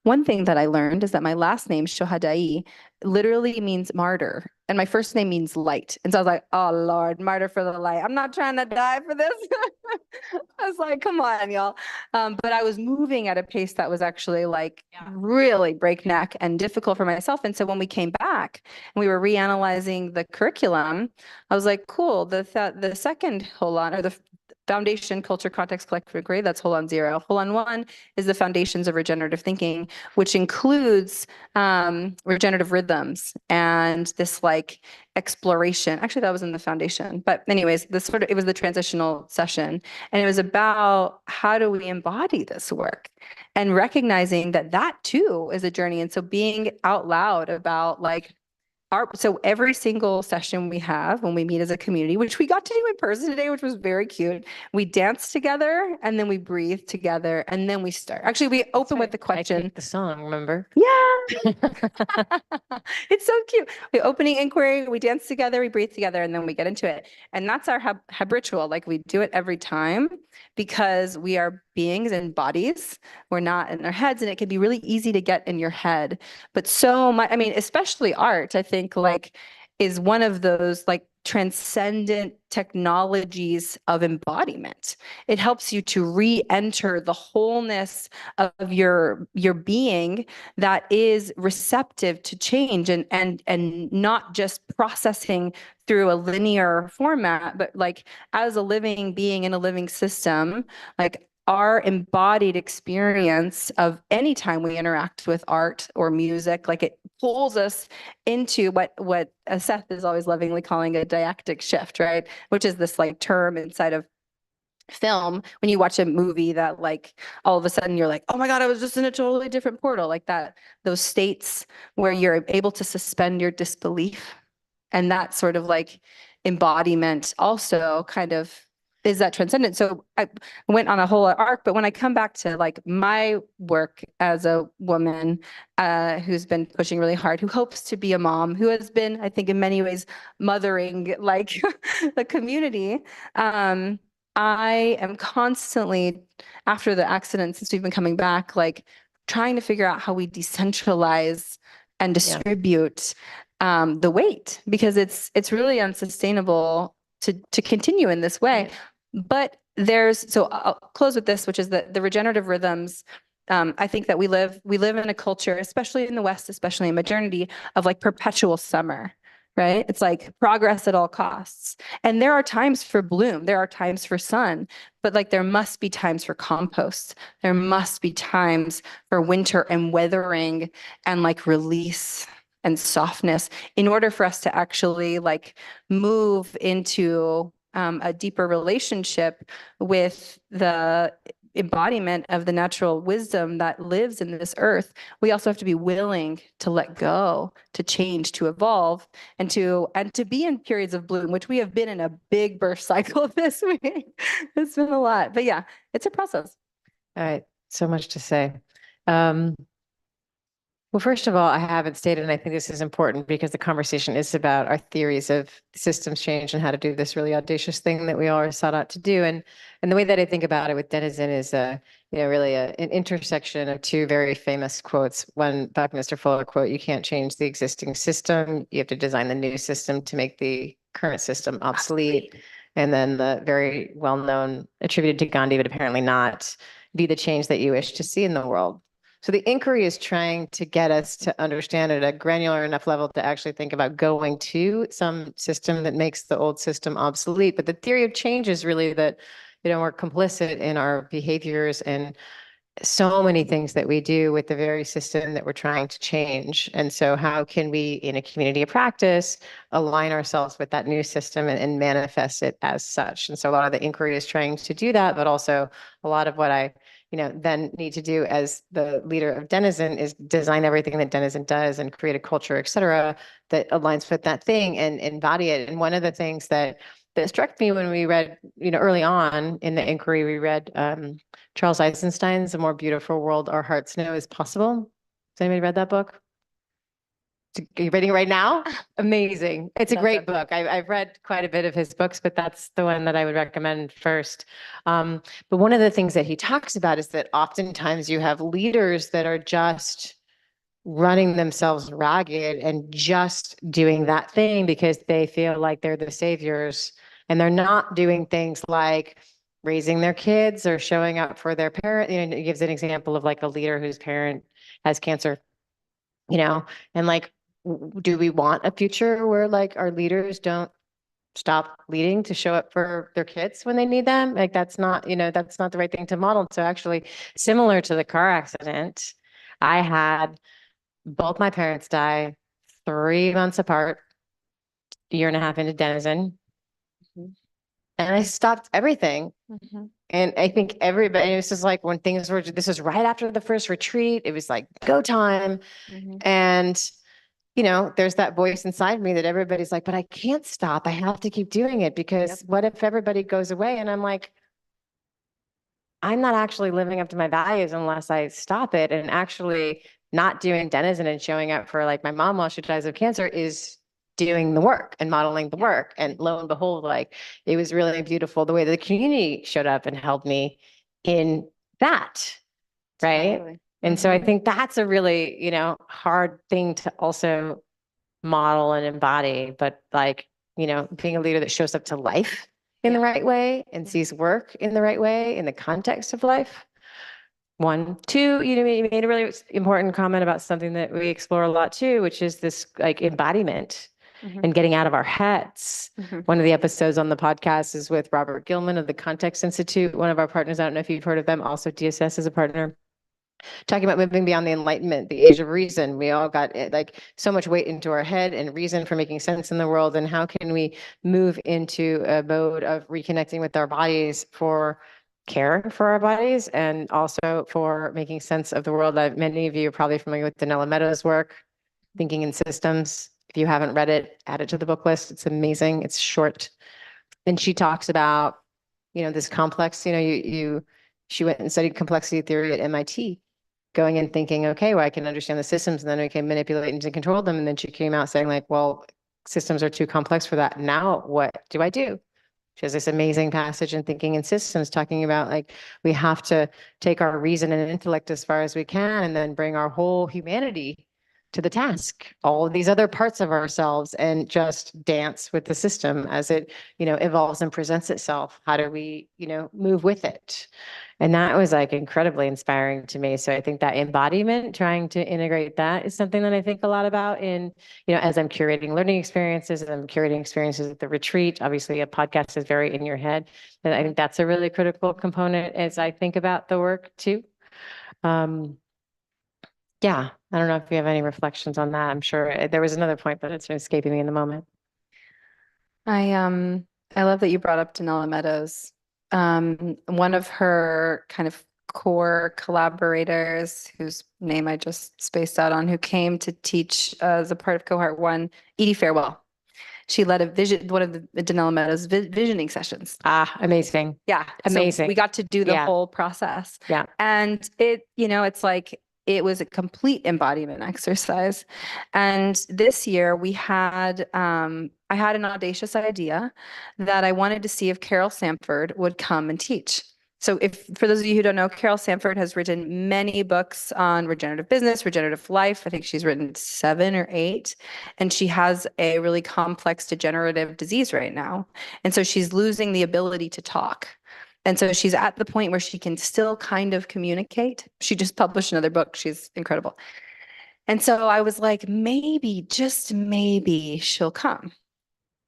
one thing that I learned is that my last name, Shohadai, literally means martyr, and my first name means light. And so I was like, oh Lord, martyr for the light. I'm not trying to die for this. I was like, come on, y'all. But I was moving at a pace that was actually like really breakneck and difficult for myself. And so when we came back and we were reanalyzing the curriculum, I was like, cool. The second Holon, or the foundation, culture, context, collective grade, that's Holon 0. Holon 1 is the foundations of regenerative thinking, which includes regenerative rhythms and this like exploration. Actually, that was in the foundation. But anyways, it was the transitional session. And it was about how do we embody this work, and recognizing that too is a journey. And so being out loud about like, so every single session we have when we meet as a community, which we got to do in person today, which was very cute, we dance together and then we breathe together and then we start. Actually, we open with the question. The song, remember? Yeah. It's so cute. The opening inquiry, we dance together, we breathe together, and then we get into it. And that's our habitual. Like, we do it every time because we are beings and bodies. We're not in our heads, and it can be really easy to get in your head. But so much, I mean, especially art, I think, like, is one of those like transcendent technologies of embodiment. It helps you to re-enter the wholeness of your being that is receptive to change, and not just processing through a linear format, but like as a living being in a living system, like our embodied experience of any time we interact with art or music, like it pulls us into what Seth is always lovingly calling a didactic shift, right? Which is this like term inside of film when you watch a movie that like all of a sudden you're like, oh my God, I was just in a totally different portal, like that, those states where you're able to suspend your disbelief. And that sort of like embodiment also kind of is that transcendent. So I went on a whole arc, but when I come back to like my work as a woman who's been pushing really hard, who hopes to be a mom, who has been, I think in many ways, mothering like the community, I am constantly, after the accident, since we've been coming back, like trying to figure out how we decentralize and distribute the weight, because it's really unsustainable to continue in this way. But so I'll close with this, which is that the regenerative rhythms, I think that we live in a culture, especially in the West, especially in modernity, of like perpetual summer, right? It's like progress at all costs. And there are times for bloom, there are times for sun, but like there must be times for compost. There must be times for winter and weathering and like release and softness in order for us to actually like move into a deeper relationship with the embodiment of the natural wisdom that lives in this earth, we also have to be willing to let go, to change, to evolve, and to be in periods of bloom, which we have been in a big birth cycle this week. It's been a lot, but yeah, it's a process. All right, so much to say. Well, first of all, I haven't stated, and I think this is important because the conversation is about our theories of systems change and how to do this really audacious thing that we all are sought out to do. And the way that I think about it with Denizen is, really an intersection of two very famous quotes. One Buckminster Fuller quote: "You can't change the existing system; you have to design the new system to make the current system obsolete." And then the very well-known, attributed to Gandhi, but apparently not: "Be the change that you wish to see in the world." So the inquiry is trying to get us to understand at a granular enough level to actually think about going to some system that makes the old system obsolete. But the theory of change is really that, we're complicit in our behaviors and so many things that we do with the very system that we're trying to change. And so how can we, in a community of practice, align ourselves with that new system and manifest it as such? And so a lot of the inquiry is trying to do that, but also a lot of what I then need to do as the leader of Denizen is design everything that Denizen does and create a culture, et cetera, that aligns with that thing and embody it. And one of the things that struck me when we read, early on in the inquiry, we read Charles Eisenstein's A More Beautiful World Our Hearts Know Is Possible. Has anybody read that book? Are you reading it right now? Amazing. It's a great book. I've read quite a bit of his books, but that's the one that I would recommend first. But one of the things that he talks about is that oftentimes you have leaders that are just running themselves ragged and just doing that thing because they feel like they're the saviors, and they're not doing things like raising their kids or showing up for their parent. He gives an example of like a leader whose parent has cancer, and like, do we want a future where like our leaders don't stop leading to show up for their kids when they need them? Like, that's not the right thing to model. So actually, similar to the car accident, I had both my parents die 3 months apart, a year and a half into Denizen. And I stopped everything. And I think everybody, it was just like when this was right after the first retreat, it was like go time. And, there's that voice inside me that everybody's like, but I can't stop. I have to keep doing it because what if everybody goes away? And I'm like, I'm not actually living up to my values unless I stop it. And actually not doing Denizen and showing up for like my mom while she dies of cancer is doing the work and modeling the work. And lo and behold, like it was really beautiful the way the community showed up and held me in that. Right. Totally. And so I think that's a really, hard thing to also model and embody, but like, being a leader that shows up to life in the right way and sees work in the right way in the context of life. 1, 2, you made a really important comment about something that we explore a lot too, which is this like embodiment and getting out of our heads. One of the episodes on the podcast is with Robert Gilman of the Context Institute, one of our partners. I don't know if you've heard of them. Also, DSS is a partner. Talking about moving beyond the Enlightenment, the age of reason. We all got like so much weight into our head and reason for making sense in the world. And how can we move into a mode of reconnecting with our bodies for care for our bodies and also for making sense of the world? Many of you are probably familiar with Donella Meadows' work, Thinking in Systems. If you haven't read it, add it to the book list. It's amazing. It's short. And she talks about, this complex, she went and studied complexity theory at MIT, going and thinking, okay, well, I can understand the systems and then I can manipulate and control them. And then she came out saying like, well, systems are too complex for that. Now what do I do? She has this amazing passage in Thinking in Systems talking about like, we have to take our reason and intellect as far as we can and then bring our whole humanity to the task, all of these other parts of ourselves, and just dance with the system as it, evolves and presents itself. How do we, move with it? And that was like incredibly inspiring to me. So I think that embodiment, trying to integrate that is something that I think a lot about in, as I'm curating learning experiences, as I'm curating experiences at the retreat. Obviously, a podcast is very in your head. And I think that's a really critical component as I think about the work too. Yeah, I don't know if you have any reflections on that. I'm sure there was another point, but it's escaping me in the moment. I love that you brought up Donella Meadows. one of her kind of core collaborators, whose name I just spaced out on, who came to teach as a part of cohort 1, Edie Farewell. She led one of the Denella Meadows visioning sessions. Ah, amazing. Yeah. Amazing. So we got to do the Yeah. whole process. Yeah. And it's like, it was a complete embodiment exercise. And this year we had, I had an audacious idea that I wanted to see if Carol Sanford would come and teach. So for those of you who don't know, Carol Sanford has written many books on regenerative business, regenerative life. I think she's written 7 or 8, and she has a really complex degenerative disease right now. And so she's losing the ability to talk. And so she's at the point where she can still kind of communicate. She just published another book. She's incredible. And so I was like, maybe, just maybe she'll come.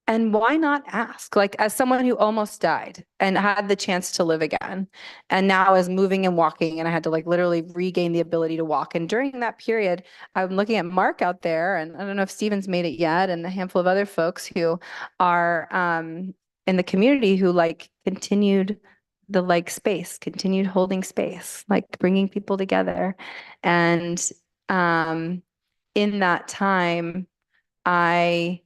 And why not ask? Like, as someone who almost died and had the chance to live again, and now is moving and walking, and I had to like literally regain the ability to walk. And during that period, I'm looking at Mark out there, and I don't know if Steven's made it yet, and a handful of other folks who are in the community who like continued the like space, continued holding space, like bringing people together. And in that time, I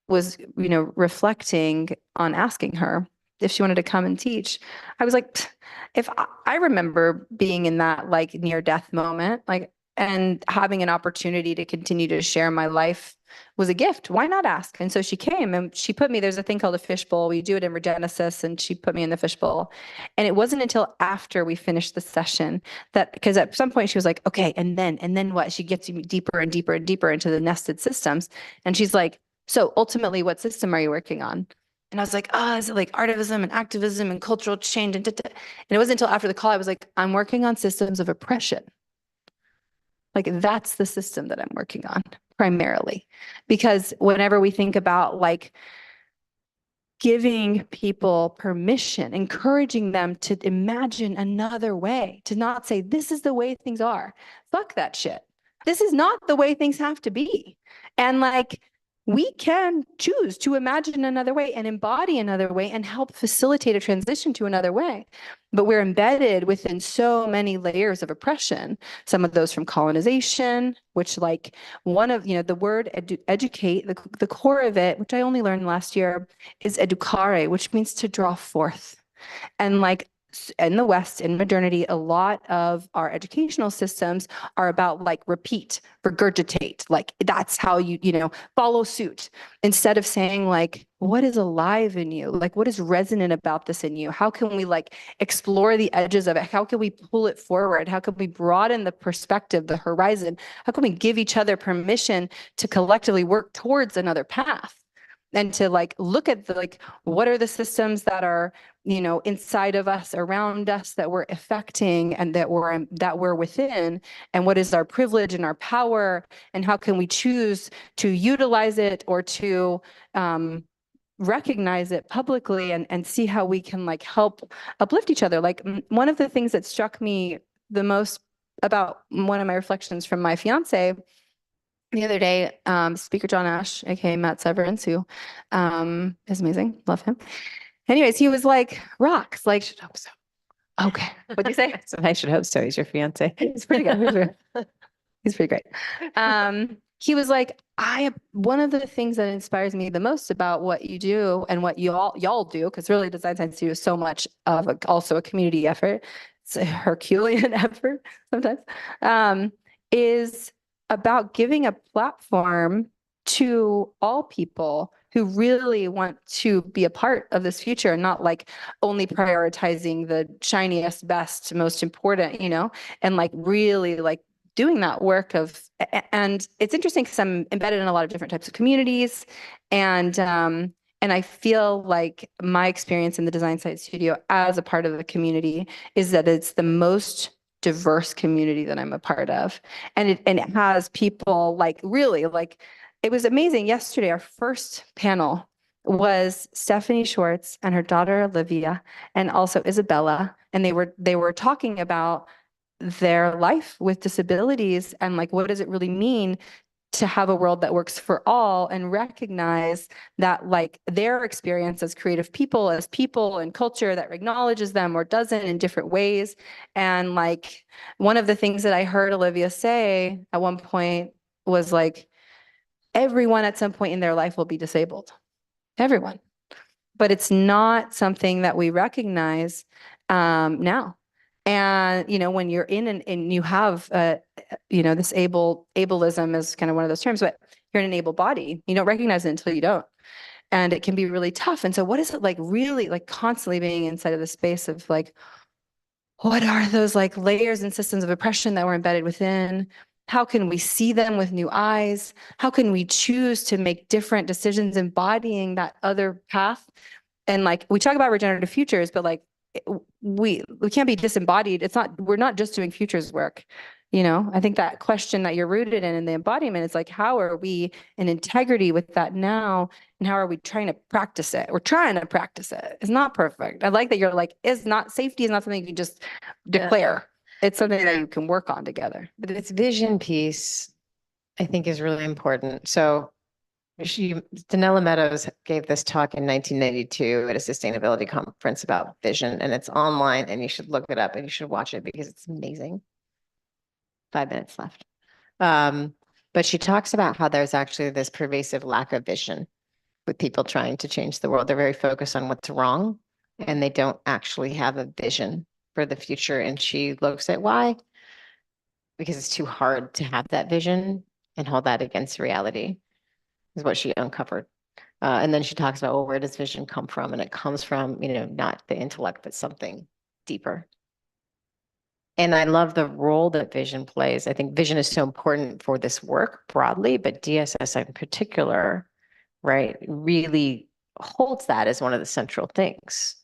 was, reflecting on asking her if she wanted to come and teach. I was like, if I remember being in that like near death moment, like, and having an opportunity to continue to share my life was a gift. Why not ask? And so she came and she put me, there's a thing called a fishbowl. We do it in Regenaissance, and she put me in the fishbowl. And it wasn't until after we finished the session that, because at some point she was like, okay, and then what? She gets me deeper and deeper and deeper into the nested systems. And she's like, so ultimately, what system are you working on? And I was like, is it like artivism and activism and cultural change? And it wasn't until after the call, I was like, I'm working on systems of oppression. Like, that's the system that I'm working on primarily. Because whenever we think about like giving people permission, encouraging them to imagine another way, to not say, this is the way things are. Fuck that shit. This is not the way things have to be. And like, we can choose to imagine another way and embody another way and help facilitate a transition to another way. But we're embedded within so many layers of oppression, some of those from colonization, which like one of, the word educate, the core of it, which I only learned last year, is educare, which means to draw forth. And like in the West, in modernity, a lot of our educational systems are about like repeat, regurgitate, like that's how you follow suit, instead of saying like, what is alive in you? Like, what is resonant about this in you? How can we like explore the edges of it? How can we pull it forward? How can we broaden the perspective, the horizon? How can we give each other permission to collectively work towards another path? And to like look at the like, what are the systems that are inside of us, around us, that we're affecting and that we're within, and what is our privilege and our power, and how can we choose to utilize it or to recognize it publicly, and see how we can like help uplift each other. Like one of the things that struck me the most about one of my reflections from my fiance the other day, Speaker John Ash, aka Matt Severance, who is amazing, love him. Anyways, he was like, rocks, like, should hope so. Okay. What'd you say? So I should hope so. He's your fiance. He's pretty good. He's pretty great. He was like, one of the things that inspires me the most about what you do and what y'all do, because really Design Science Studio is so much of also a community effort. It's a Herculean effort sometimes, is about giving a platform to all people who really want to be a part of this future, and not like only prioritizing the shiniest, best, most important, and like really like doing that work of, and it's interesting because I'm embedded in a lot of different types of communities, and I feel like my experience in the Design Science Studio as a part of the community is that it's the most diverse community that I'm a part of. And it has people like really like, it was amazing. Yesterday, our first panel was Stephanie Schwartz and her daughter Olivia, and also Isabella. And they were talking about their life with disabilities and like, what does it really mean to have a world that works for all and recognize that like their experience as creative people, and culture that acknowledges them or doesn't in different ways. And like one of the things that I heard Olivia say at one point was like, everyone at some point in their life will be disabled. Everyone. But it's not something that we recognize now. And, you know, when you're in and you have, you know, this ableism is kind of one of those terms, but you're in an able body, you don't recognize it until you don't. And it can be really tough. And so what is it like really like constantly being inside of the space of like, what are those like layers and systems of oppression that we're embedded within? How can we see them with new eyes? How can we choose to make different decisions embodying that other path? And like we talk about regenerative futures, but like we can't be disembodied. We're not just doing futures work. You know, I think that question that you're rooted in the embodiment is like, how are we in integrity with that now? And how are we trying to practice it? We're trying to practice it. It's not perfect. I like that you're like, safety is not something you can just declare. It's something that you can work on together. But this vision piece, I think, is really important. So Danella Meadows gave this talk in 1992 at a sustainability conference about vision, and it's online, and you should look it up and you should watch it because it's amazing. 5 minutes left. But she talks about how there's actually this pervasive lack of vision with people trying to change the world. They're very focused on what's wrong, and they don't actually have a vision for the future. And she looks at why, because it's too hard to have that vision and hold that against reality, is what she uncovered. And then she talks about, well, where does vision come from? And it comes from, you know, not the intellect, but something deeper. And I love the role that vision plays. I think vision is so important for this work broadly, but DSS in particular, right, really holds that as one of the central things,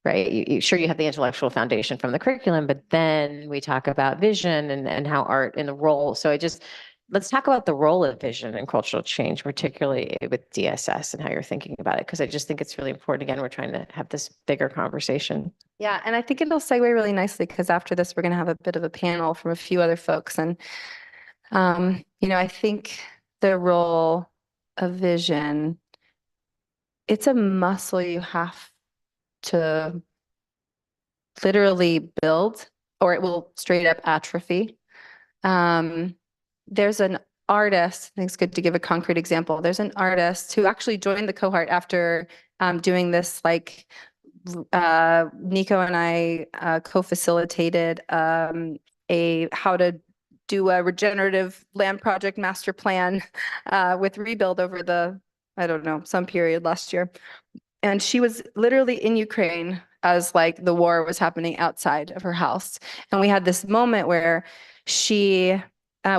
right? Sure, you have the intellectual foundation from the curriculum, but then we talk about vision and how art and the role. So let's talk about the role of vision in cultural change, particularly with DSS and how you're thinking about it, because I just think it's really important. Again, we're trying to have this bigger conversation. Yeah, and I think it'll segue really nicely because after this, we're going to have a bit of a panel from a few other folks. And, you know, I think the role of vision, it's a muscle you have to literally build or it will straight up atrophy. There's an artist, I think it's good to give a concrete example. There's an artist who actually joined the cohort after doing this, like Nico and I co-facilitated how to do a regenerative land project master plan with Rebuild over I don't know, some period last year. And she was literally in Ukraine as like the war was happening outside of her house. And we had this moment where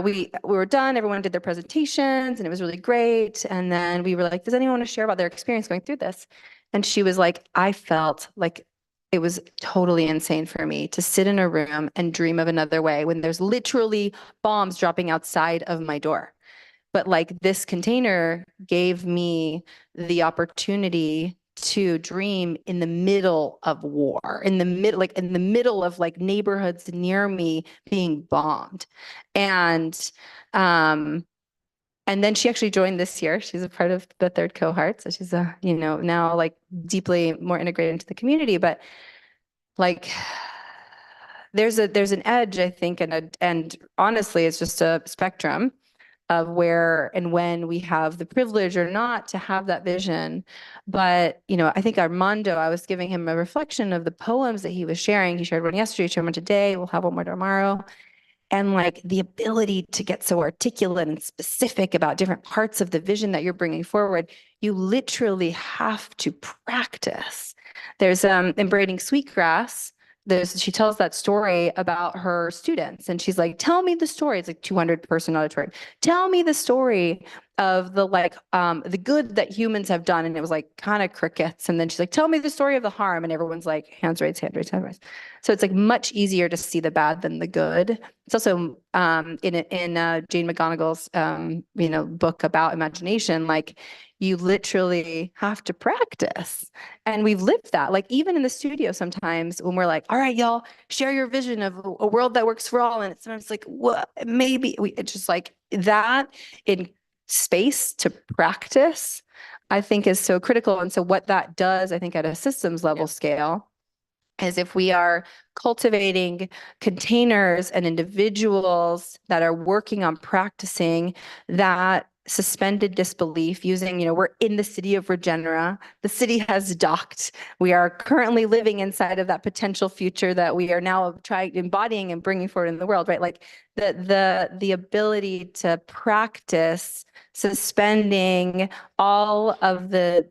we were done, everyone did their presentations and it was really great. And then we were like, does anyone want to share about their experience going through this? And she was like, I felt like it was totally insane for me to sit in a room and dream of another way when there's literally bombs dropping outside of my door. But like this container gave me the opportunity to dream in the middle of war, in the middle of like neighborhoods near me being bombed. And then she actually joined this year. She's a part of the 3rd cohort. So she's you know, now like deeply more integrated into the community, but like there's an edge, I think, and honestly, it's just a spectrum of where and when we have the privilege or not to have that vision. But, you know, I think Armando, I was giving him a reflection of the poems that he was sharing. He shared one yesterday, shared one today. We'll have one more tomorrow. And like the ability to get so articulate and specific about different parts of the vision that you're bringing forward, you literally have to practice. There's in Braiding Sweetgrass, she tells that story about her students and she's like, tell me the story. It's like 200-person auditorium. Tell me the story of the good that humans have done. And it was like kind of crickets. And then she's like, tell me the story of the harm. And everyone's like, hands raised, hands raised, hands raised. So it's like much easier to see the bad than the good. It's also in Jane McGonigal's you know, book about imagination, like you literally have to practice. And we've lived that, like even in the studio sometimes when we're like, all right, y'all, share your vision of a world that works for all. And it's sometimes like, what, maybe it's just like that in space to practice, I think is so critical. And so what that does, I think at a systems level scale, is if we are cultivating containers and individuals that are working on practicing that suspended disbelief using, we're in the city of Regenera. The city has docked. We are currently living inside of that potential future that we are now embodying and bringing forward in the world, right? Like the ability to practice suspending all of the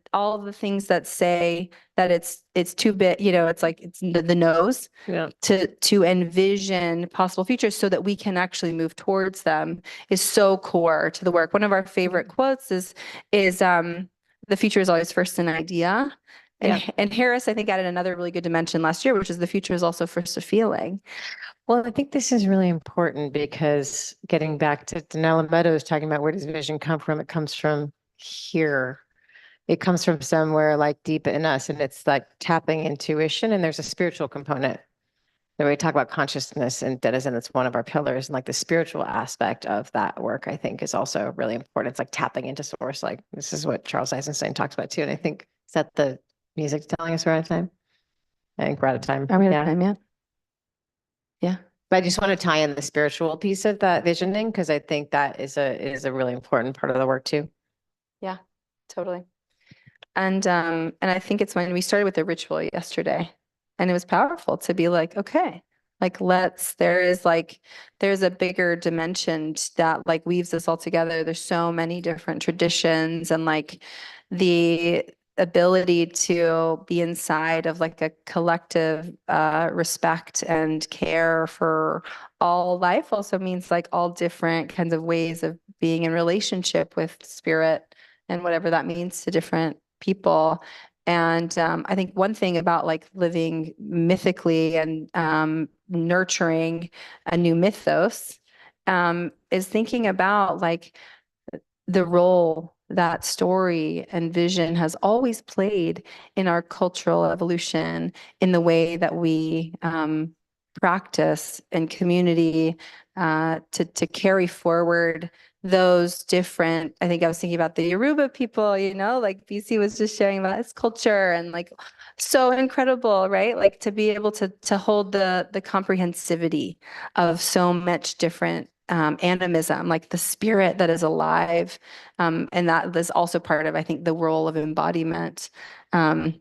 things that say that it's too big, it's like it's the nose to envision possible futures so that we can actually move towards them is so core to the work. One of our favorite quotes is the future is always first an idea. And Harris, I think, added another really good dimension last year, which is the future is also first a feeling. Well, I think this is really important because getting back to Danella Meadows talking about where does vision come from? It comes from here. It comes from somewhere like deep in us, and it's like tapping intuition. And there's a spiritual component. When we talk about consciousness and denizen, it's one of our pillars. And like the spiritual aspect of that work, I think, is also really important. It's like tapping into source. Like this is what Charles Eisenstein talks about too. And I think, is that the music telling us we're out of time? I think we're out of time. Are we out of time yet? Yeah. But I just want to tie in the spiritual piece of that visioning because I think that is a really important part of the work too. Yeah, totally. And I think it's when we started with the ritual yesterday, and it was powerful to be like, okay, like there's a bigger dimension that like weaves us all together. There's so many different traditions and like the ability to be inside of like a collective respect and care for all life also means like all different kinds of ways of being in relationship with spirit and whatever that means to different people. And I think one thing about like living mythically and nurturing a new mythos is thinking about like the role that story and vision has always played in our cultural evolution, in the way that we practice and community to carry forward those different. I think I was thinking about the Yoruba people, like BC was just sharing about its culture and like so incredible, right? Like to be able to hold the comprehensivity of so much different animism, like the spirit that is alive. And that is also part of, I think, the role of embodiment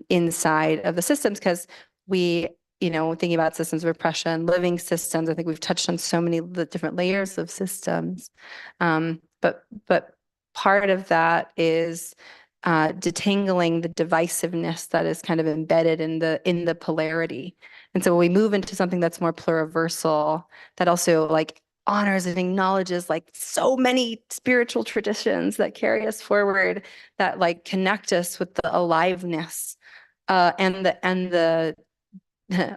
inside of the systems, because we, thinking about systems of oppression, living systems, I think we've touched on so many the different layers of systems. But part of that is detangling the divisiveness that is kind of embedded in the polarity. And so when we move into something that's more pluriversal, that also like honors and acknowledges like so many spiritual traditions that carry us forward, that like connect us with the aliveness and the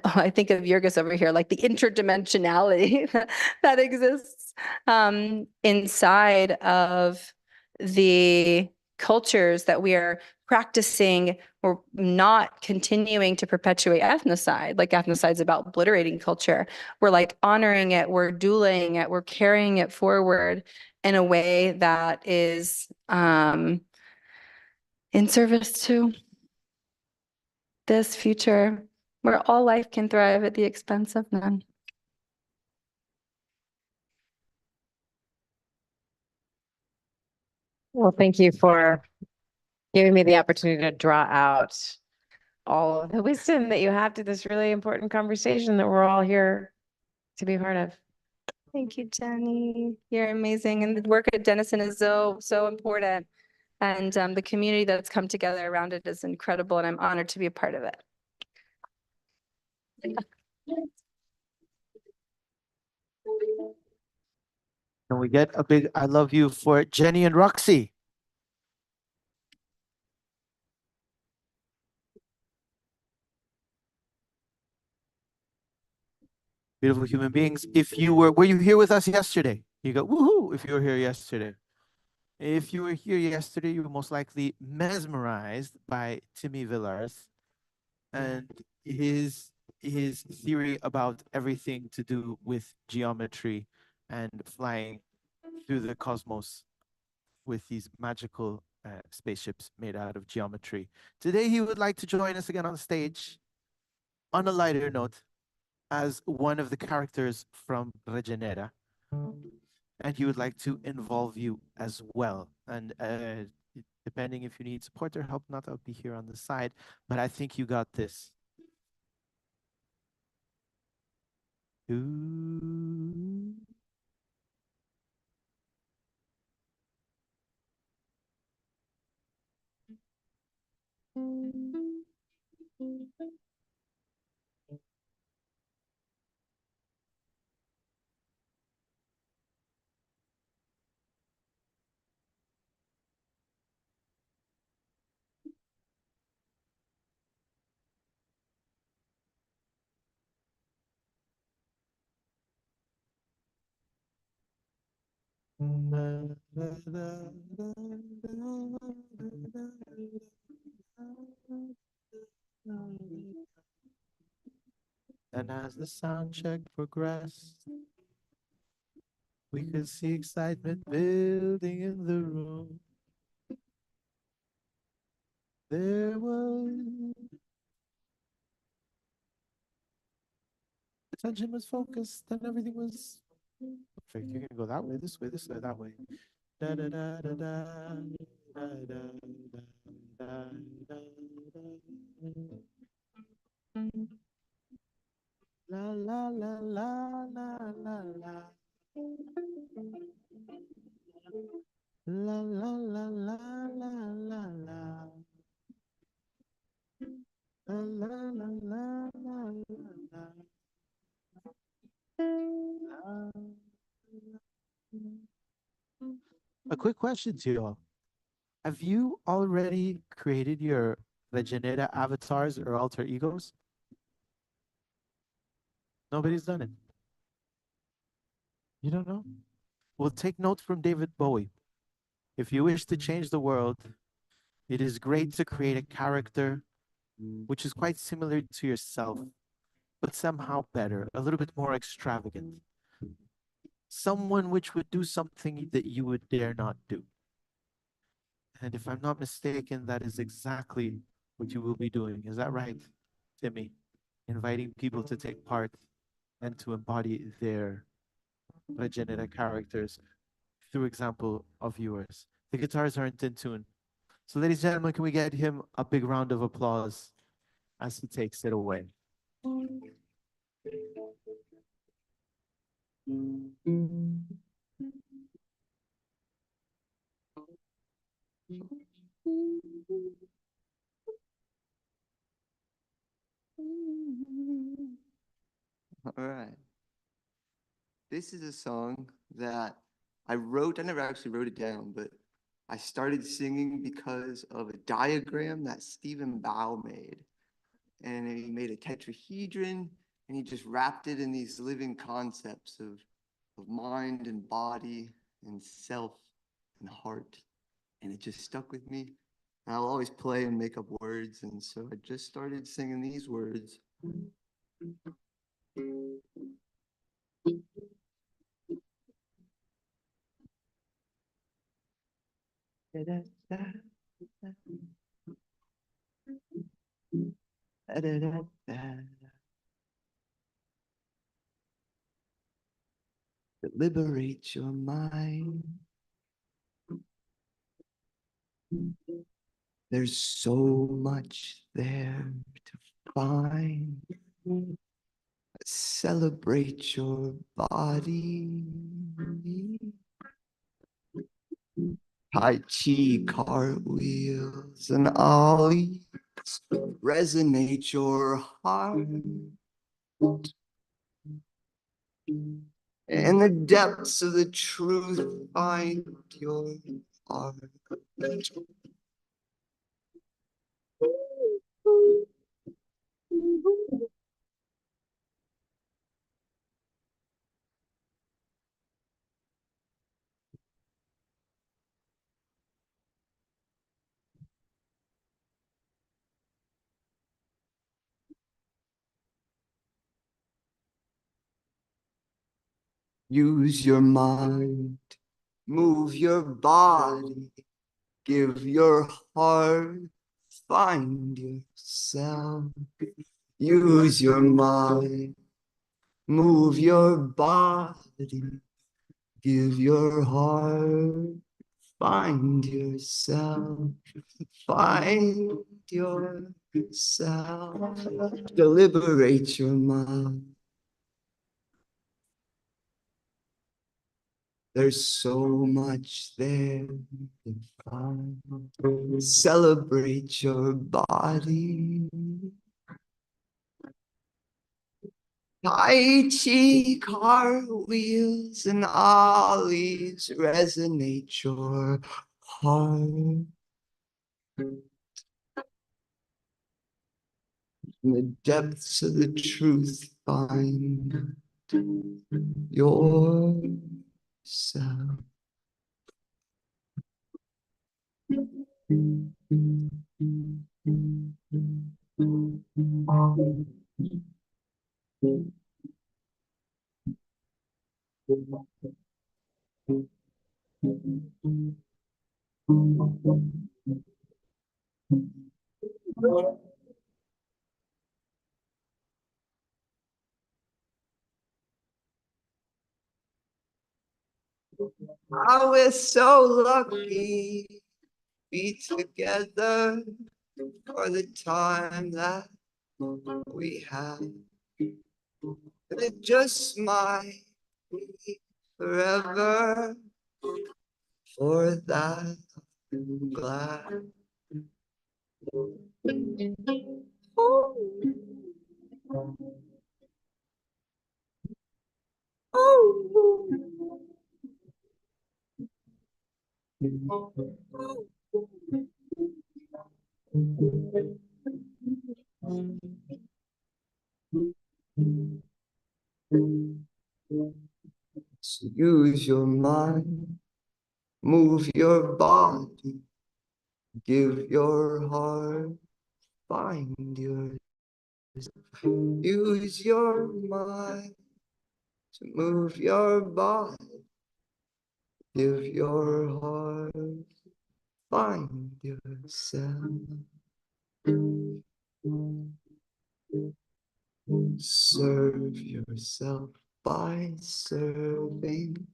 I think of Jurgis over here, like the interdimensionality that exists inside of the cultures that we are practicing or not continuing to perpetuate ethnocide. Like ethnocide is about obliterating culture. We're like honoring it, we're dueling it, we're carrying it forward in a way that is in service to this future where all life can thrive at the expense of none. Well, thank you for giving me the opportunity to draw out all of the wisdom that you have to this really important conversation that we're all here to be part of. Thank you, Jenny. You're amazing. And the work at Denizen is so, so important. And the community that's come together around it is incredible. And I'm honored to be a part of it. Can we get a big I love you for Jenny and Roxy? Beautiful human beings. If you were you here with us yesterday? You go, woohoo, if you were here yesterday. If you were here yesterday, you were most likely mesmerized by Timmy Villars and his theory about everything to do with geometry and flying through the cosmos with these magical spaceships made out of geometry. Today, he would like to join us again on stage on a lighter note as one of the characters from Regenera. And he would like to involve you as well. And depending if you need support or help, not, I'll be here on the side. But I think you got this. Ooh. And as the sound check progressed, we could see excitement building in the room. There was attention was focused and everything was perfect. You can go that way, this way, that way. Da da da da da da da da da da. La la la la la la la. La la la la la la la. La la la la la la. A quick question to you all. Have you already created your Regenera avatars or alter egos? Nobody's done it. You don't know? Well, take note from David Bowie. If you wish to change the world, it is great to create a character which is quite similar to yourself, but somehow better, a little bit more extravagant. Someone which would do something that you would dare not do. And if I'm not mistaken, that is exactly what you will be doing. Is that right, Timmy? Inviting people to take part and to embody their Regenerative characters through example of yours. The guitars aren't in tune. So ladies and gentlemen, can we get him a big round of applause as he takes it away? All right. This is a song that I wrote. I never actually wrote it down, but I started singing because of a diagram that Stephen Bao made. And he made a tetrahedron and he just wrapped it in these living concepts of mind and body and self and heart. And it just stuck with me. And I'll always play and make up words. And so I just started singing these words. Da, da, da, da. Da, da, da, da. Liberate your mind. There's so much there to find. Celebrate your body. Tai Chi, cartwheels, and ollies. Resonate your heart. In the depths of the truth, find your heart. Use your mind, Move your body, give your heart, find yourself. Use your mind, move your body, give your heart, find yourself. Find yourself. Deliberate your mind. There's so much there to find. Celebrate your body. Tai Chi, cartwheels, and ollies resonate your heart. In the depths of the truth, find yourself. Oh, we're so lucky to be together for the time that we have. It just might be forever. For that, I'm glad. Oh. Oh. So use your mind, move your body, give your heart, find your. Use your mind to move your body, give your heart, find yourself. Serve yourself by serving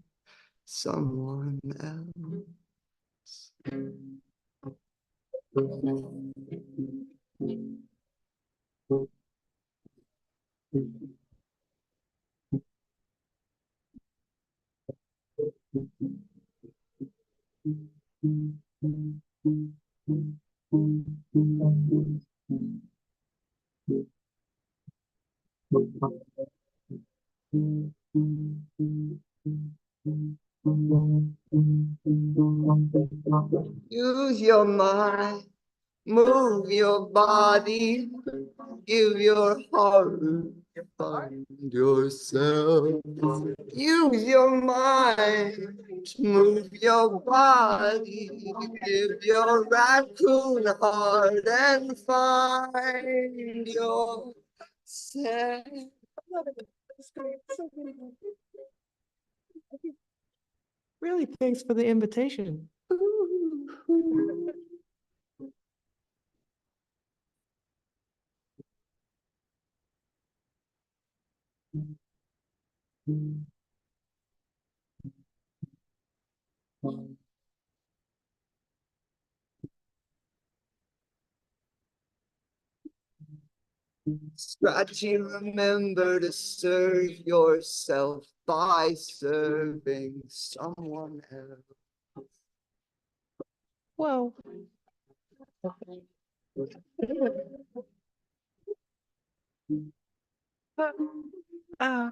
someone else. Use your mind, move your body, give your heart, find yourself. Use your mind, move your body, give your raccoon heart and find yourself. Really, thanks for the invitation. Scratchy, remember to serve yourself by serving someone else. Well, uh, uh,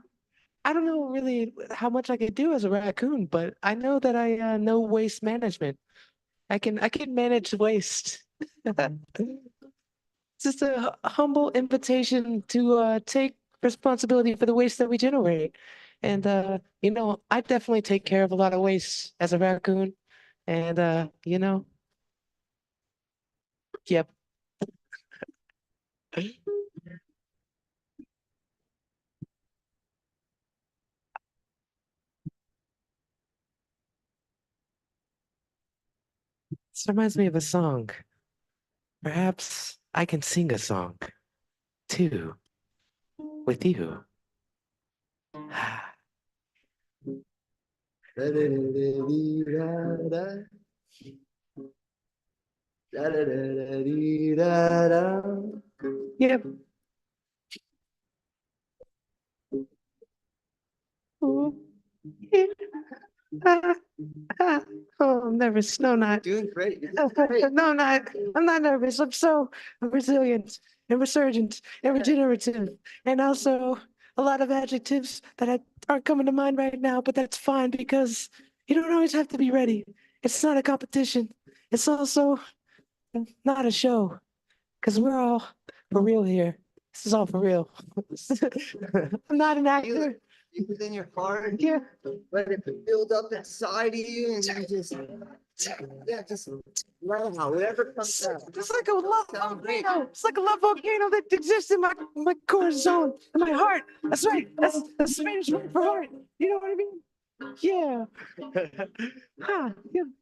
I don't know really how much I could do as a raccoon, but I know that I know waste management. I can manage waste. Just a humble invitation to take responsibility for the waste that we generate. And I definitely take care of a lot of waste as a raccoon. And yep. This reminds me of a song. Perhaps I can sing a song too with you. Yep. Oh, yeah. Ah, oh, I'm nervous. No, I'm not. Doing great. No, I'm not. I'm not nervous. I'm resilient and resurgent and regenerative, and also a lot of adjectives that aren't coming to mind right now, but that's fine because you don't always have to be ready. It's not a competition. It's also not a show because we're all for real here. This is all for real. I'm not an actor. Deep within your heart, Yeah. let it build up inside of you, and you just let it out. Whatever comes out. It's like a love volcano. It's like a love volcano that exists in my core zone, in my heart. That's right. That's the Spanish word for heart. You know what I mean? Yeah. Huh. You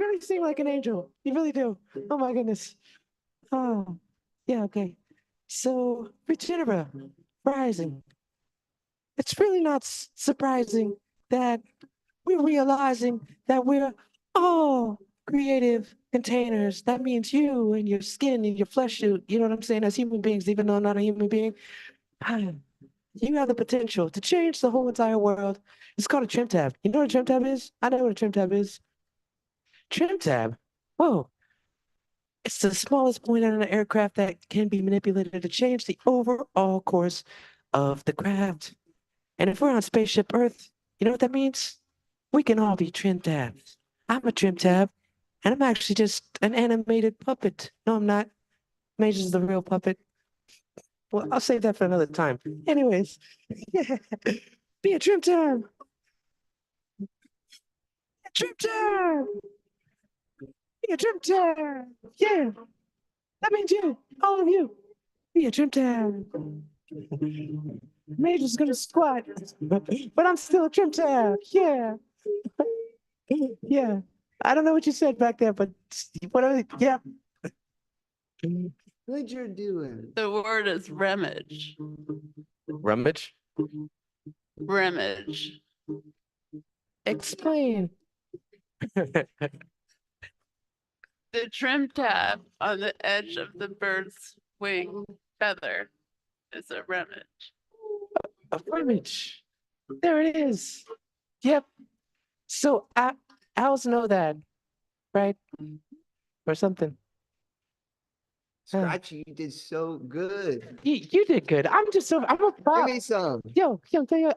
really sing like an angel. You really do. Oh my goodness. Oh. Yeah, okay. So, Regenera, rising. It's really not surprising that we're realizing that we're all creative containers. That means you and your skin and your flesh suit, you know what I'm saying, as human beings, even though I'm not a human being, you have the potential to change the whole entire world. It's called a trim tab. You know what a trim tab is? I know what a trim tab is. Trim tab? Whoa. It's the smallest point on an aircraft that can be manipulated to change the overall course of the craft. And if we're on Spaceship Earth, you know what that means? We can all be trim tabs. I'm a trim tab, and I'm actually just an animated puppet. No, I'm not. Mage is the real puppet. Well, I'll save that for another time. Anyways, yeah. Be a trim tab. A trim tab. Be a trim tab. Yeah. That means you, all of you. Be a trim tab. Mage is gonna squat, but I'm still a trim tab. Yeah. Yeah. I don't know what you said back there, but whatever. Yeah. What you're doing? The word is remage. Rummage? Remage. Explain. The trim tab on the edge of the bird's wing feather is a remage. A rummage. There it is. Yep. So owls know that, right? Or something. Scratchy, you did so good. You did good. I'm a Give prop. me some. Yo, wait.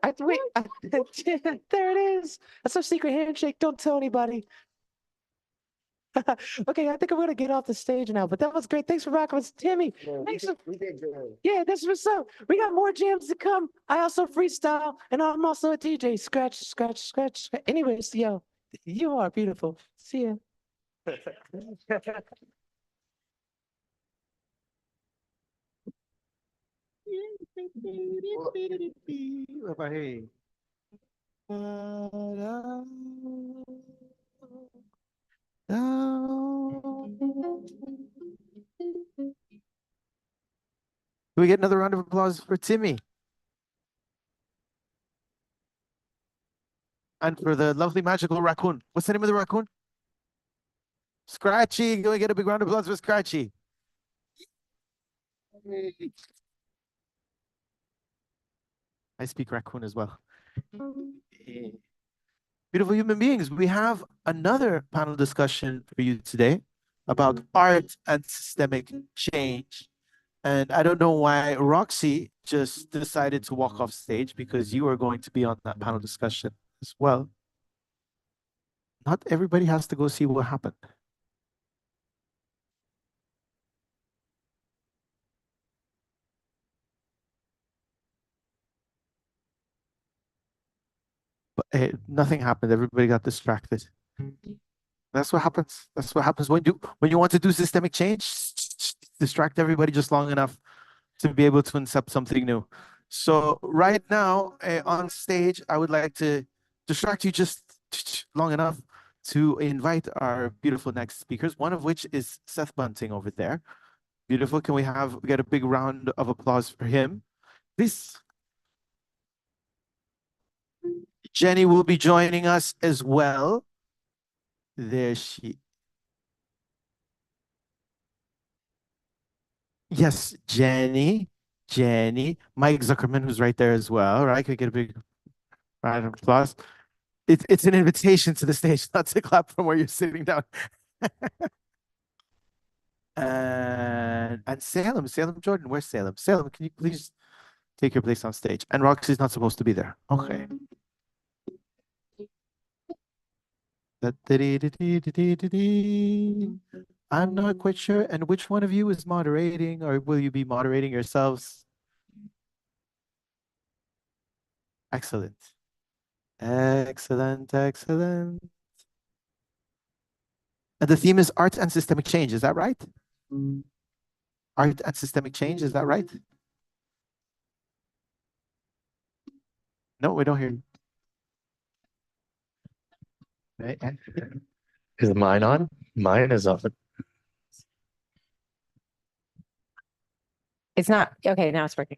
There it is. That's our secret handshake. Don't tell anybody. Okay, I think I'm gonna get off the stage now, but that was great. Thanks for rocking with Timmy. Thanks for, We did good. yeah, that's what's up. We got more jams to come. I also freestyle, and I'm also a DJ. Scratch, scratch, scratch, scratch. Anyways, yo, you are beautiful. See ya. Can we get another round of applause for Timmy? And for the lovely magical raccoon. What's the name of the raccoon? Scratchy. Can we get a big round of applause for Scratchy? I speak raccoon as well. Beautiful human beings, we have another panel discussion for you today about art and systemic change. And I don't know why Roxy just decided to walk off stage because you are going to be on that panel discussion as well. Not everybody has to go see what happened. But nothing happened. Everybody got distracted. That's what happens. That's what happens when you want to do systemic change. Distract everybody just long enough to be able to incept something new. So right now on stage, I would like to distract you just long enough to invite our beautiful next speakers, one of which is Seth Bunting over there. Beautiful. Can we get a big round of applause for him? Please. Jenny will be joining us as well. There she. Yes, Jenny. Mike Zuckerman, who's right there as well, right? Can we get a big round of applause? It's an invitation to the stage, not to clap from where you're sitting down. And Salem Jordan, where's Salem? Salem, can you please take your place on stage? And Roxy's not supposed to be there. Okay. I'm not quite sure. And which one of you is moderating, or will you be moderating yourselves? Excellent. Excellent. And the theme is art and systemic change. Is that right? Art and systemic change. Is that right? No, we don't hear you. Is mine on? Mine is on. It's not. Okay, now it's working.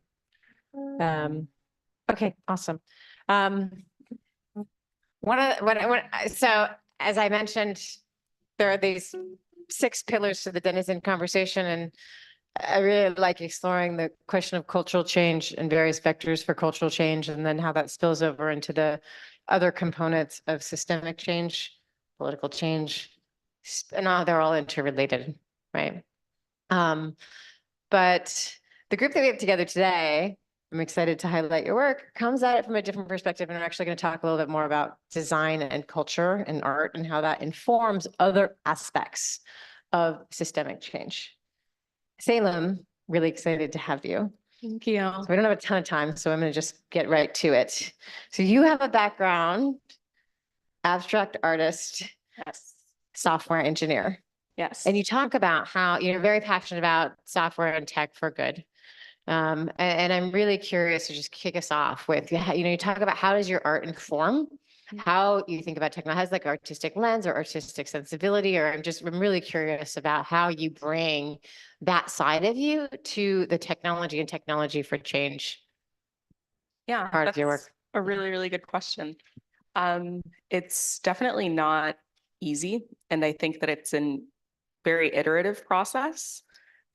Okay, awesome. So as I mentioned, there are these 6 pillars to the denizen conversation, and I really like exploring the question of cultural change and various vectors for cultural change, and then how that spills over into the other components of systemic change, political change, and they're all interrelated, right? But the group that we have together today, I'm excited to highlight your work, comes at it from a different perspective, and we're actually going to talk a little bit more about design and culture and art and how that informs other aspects of systemic change. Salem, really excited to have you. Thank you. So we don't have a ton of time, so I'm going to just get right to it. So you have a background, abstract artist, Yes. software engineer. Yes. And you talk about how you're very passionate about software and tech for good. And I'm really curious to just kick us off with, you talk about how does your art inform how you think about technology, has like artistic lens or artistic sensibility, or I'm really curious about how you bring that side of you to the technology and technology for change. Yeah, part of your work. that's a really, really good question. It's definitely not easy, and I think that it's a very iterative process.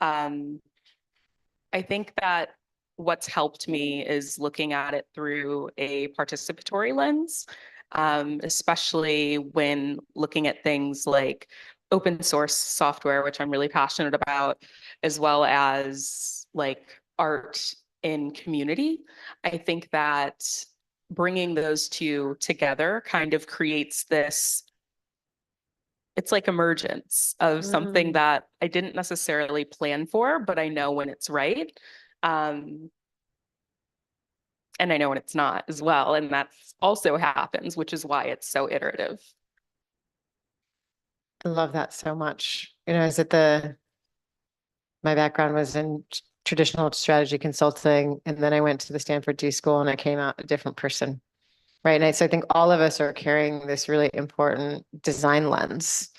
I think that what's helped me is looking at it through a participatory lens, especially when looking at things like open source software, which I'm really passionate about, as well as like art in community. I think that bringing those two together kind of creates this, it's like emergence of something that I didn't necessarily plan for, but I know when it's right. And I know when it's not as well. And that also happens, which is why it's so iterative. I love that so much. My background was in traditional strategy consulting, and then I went to the Stanford D School and I came out a different person. Right. And so I think all of us are carrying this really important design lens.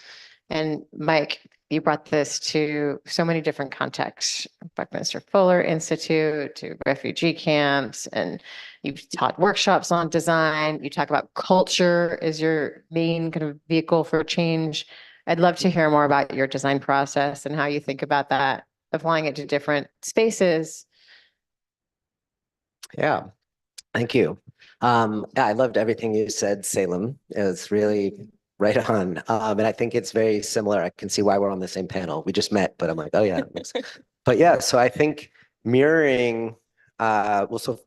And Mike, you brought this to so many different contexts, Buckminster Fuller Institute to refugee camps, and you've taught workshops on design. You talk about culture as your main kind of vehicle for change. I'd love to hear more about your design process and how you think about that, applying it to different spaces. Yeah, thank you. Yeah, I loved everything you said, Salem. It was really right on. And I think it's very similar. I can see why we're on the same panel. We just met, but I'm like, oh yeah. But yeah, so I think mirroring, so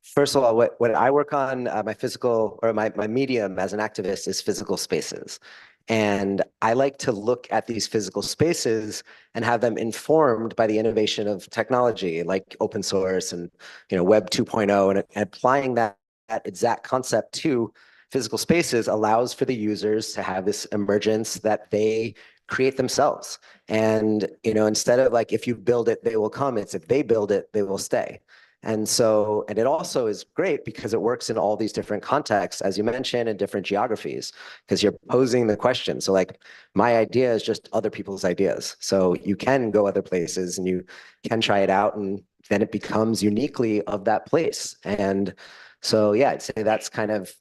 first of all, what I work on, my physical or my medium as an activist is physical spaces. And I like to look at these physical spaces and have them informed by the innovation of technology like open source and Web 2.0, and applying that exact concept to physical spaces allows for the users to have this emergence that they create themselves. And instead of like if you build it, they will come, it's if they build it, they will stay. And so, and it also is great because it works in all these different contexts, as you mentioned, in different geographies, because you're posing the question. So like my idea is just other people's ideas. So you can go other places and you can try it out, and then it becomes uniquely of that place. And so, yeah, I'd say that's kind of,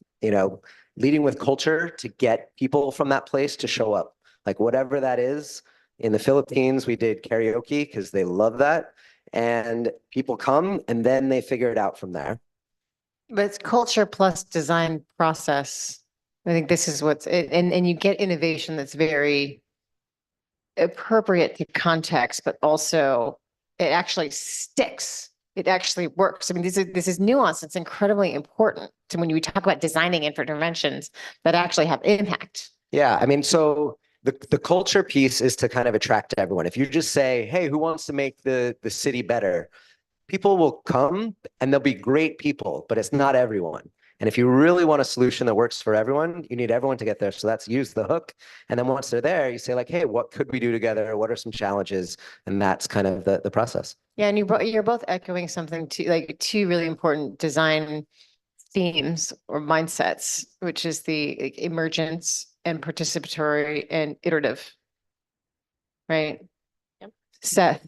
leading with culture to get people from that place to show up, like whatever that is. In the Philippines, we did karaoke because they love that. And people come and then they figure it out from there. But it's culture plus design process. I think this is what's and you get innovation that's very appropriate to context, but also it actually sticks. It actually works. I mean, this is nuance. It's incredibly important to when we talk about designing interventions that actually have impact. Yeah, I mean, so the culture piece is to kind of attract everyone. If you just say, hey, who wants to make the city better? People will come and they'll be great people, but it's not everyone. And if you really want a solution that works for everyone, you need everyone to get there. So that's use the hook. And then once they're there, you say like, hey, what could we do together? What are some challenges? And that's kind of the process. Yeah, and you're both echoing something to like two really important design themes or mindsets, which is the emergence and participatory and iterative. Right? Yep. Seth,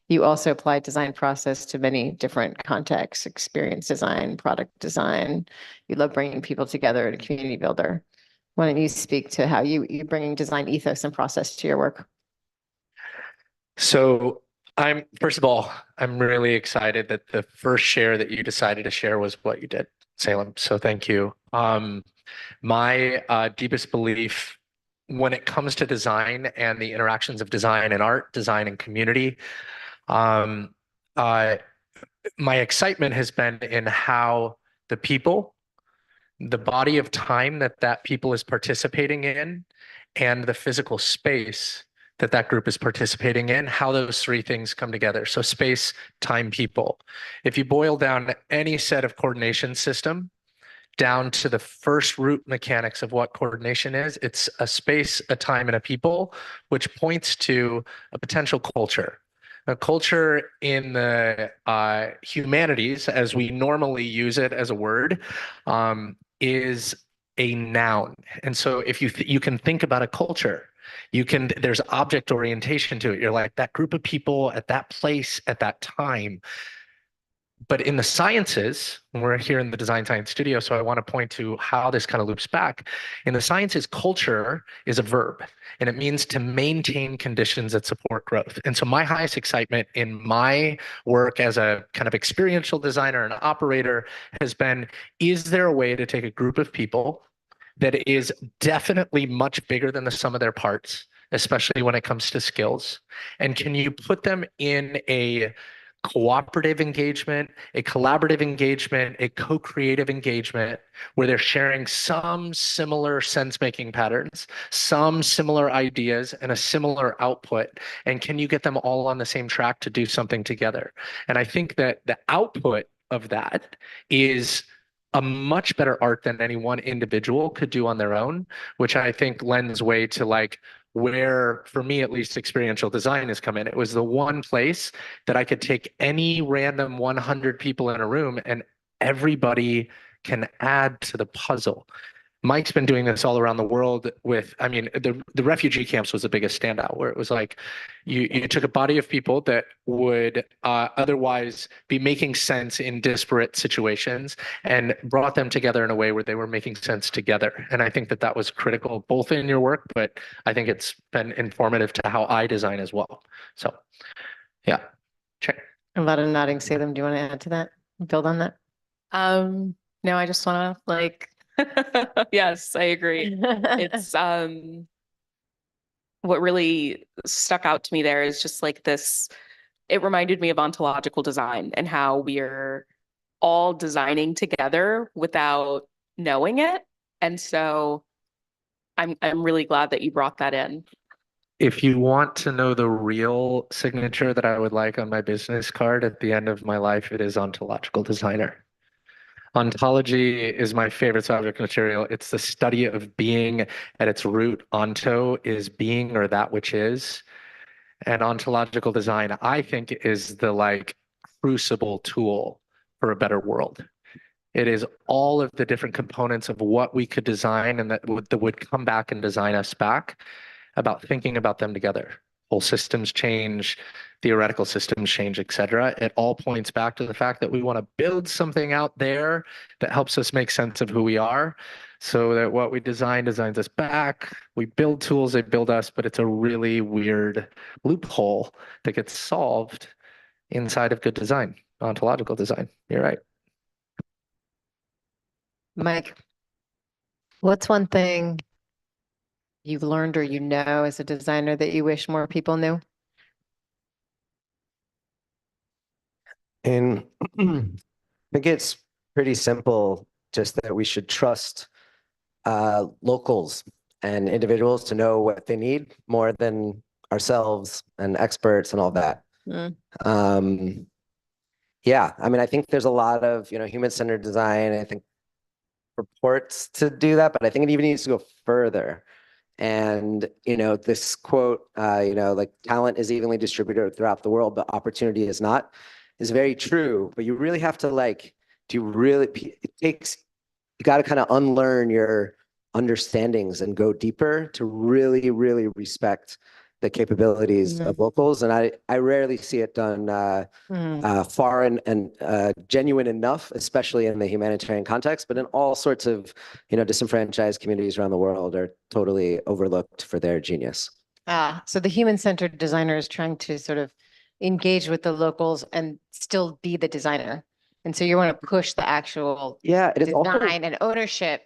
you also apply design process to many different contexts, experience design, product design. You love bringing people together and a community builder. Why don't you speak to how you're bringing design ethos and process to your work? So first of all, I'm really excited that the first share that you decided to share was what you did, Salem. So thank you. My deepest belief when it comes to design and the interactions of design and art, design and community, my excitement has been in how the people, the body of time that people is participating in, and the physical space that group is participating in, how those three things come together. So space, time, people. If you boil down any set of coordination system down to the first root mechanics of what coordination is, it's a space, a time, and a people, which points to a potential culture. A culture in the humanities, as we normally use it as a word, is a noun. And so if you can think about a culture, there's object orientation to it. You're like that group of people at that place at that time. But in the sciences, we're here in the design science studio, so I want to point to how this kind of loops back. In the sciences, culture is a verb, and it means to maintain conditions that support growth. And so my highest excitement in my work as a kind of experiential designer and operator has been, is there a way to take a group of people that is definitely much bigger than the sum of their parts, especially when it comes to skills, and can you put them in a cooperative engagement, a collaborative engagement, a co-creative engagement where they're sharing some similar sense-making patterns, some similar ideas, and a similar output? And can you get them all on the same track to do something together? And I think that the output of that is a much better art than any one individual could do on their own, which I think lends way to like where, for me at least, experiential design has come in. It was the one place that I could take any random 100 people in a room and everybody can add to the puzzle. Mike's been doing this all around the world with, I mean, the refugee camps was the biggest standout, where it was like you took a body of people that would otherwise be making sense in disparate situations and brought them together in a way where they were making sense together. And I think that was critical both in your work, but I think it's been informative to how I design as well. So yeah, check. A lot of nodding. Salem, do you want to add to that? Build on that? No, I just want to like, yes, I agree. It's what really stuck out to me there is just like this, it reminded me of ontological design and how we're all designing together without knowing it. And so I'm really glad that you brought that in. If you want to know the real signature that I would like on my business card at the end of my life, it is ontological designer. Ontology is my favorite subject material. It's the study of being at its root. Onto is being or that which is. And ontological design, I think, is the like crucible tool for a better world. It is all of the different components of what we could design and that would come back and design us back, about thinking about them together. Whole systems change, theoretical systems change, etc. It all points back to the fact that we want to build something out there that helps us make sense of who we are, so that what we design designs us back. We build tools, they build us, but it's a really weird loophole that gets solved inside of good design, ontological design. You're right. Mike, what's one thing you've learned or you know as a designer that you wish more people knew? And I think it's pretty simple, just that we should trust locals and individuals to know what they need more than ourselves and experts and all that. Yeah, I mean, I think there's a lot of, human-centered design. I think purports to do that, but I think it even needs to go further. And, this quote, like talent is evenly distributed throughout the world, but opportunity is not, is very true. But you really have to you got to kind of unlearn your understandings and go deeper to really, really respect the capabilities of locals. And I rarely see it done far and genuine enough, especially in the humanitarian context, but in all sorts of, disenfranchised communities around the world are totally overlooked for their genius. So the human-centered designer is trying to sort of engage with the locals and still be the designer. And so you want to push the actual design and ownership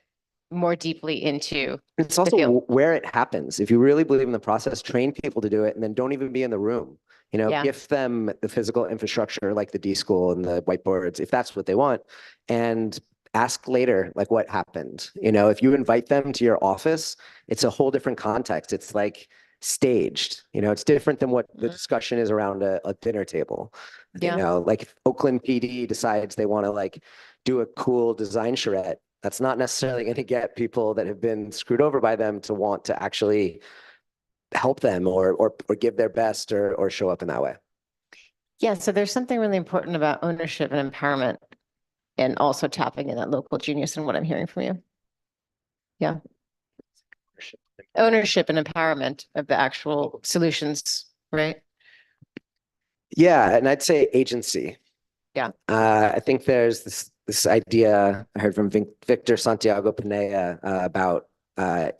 more deeply into it's also the field. Where it happens. If you really believe in the process, train people to do it, and then don't even be in the room. Gift them the physical infrastructure like the D school and the whiteboards, if that's what they want, and ask later, like, what happened. If you invite them to your office, it's a whole different context. It's like staged. It's different than what the discussion is around a dinner table. Like if Oakland PD decides they want to do a cool design charrette, that's not necessarily going to get people that have been screwed over by them to want to actually help them or give their best or show up in that way. Yeah, so there's something really important about ownership and empowerment, and also tapping in that local genius in what I'm hearing from you. Yeah. Ownership and empowerment of the actual solutions, right? Yeah, and I'd say agency. Yeah. I think there's this idea I heard from Victor Santiago Pineda about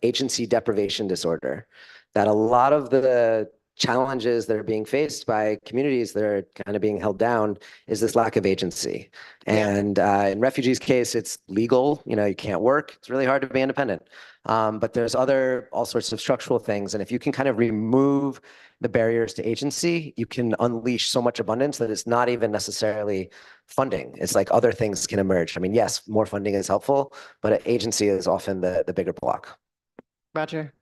agency deprivation disorder, that a lot of the challenges that are being faced by communities that are kind of being held down is this lack of agency. And in refugees' case, it's legal. You can't work. It's really hard to be independent. But there's all sorts of structural things. And if you can kind of remove the barriers to agency, you can unleash so much abundance that it's not even necessarily funding. It's like other things can emerge. I mean, yes, more funding is helpful, but agency is often the bigger block. Roger.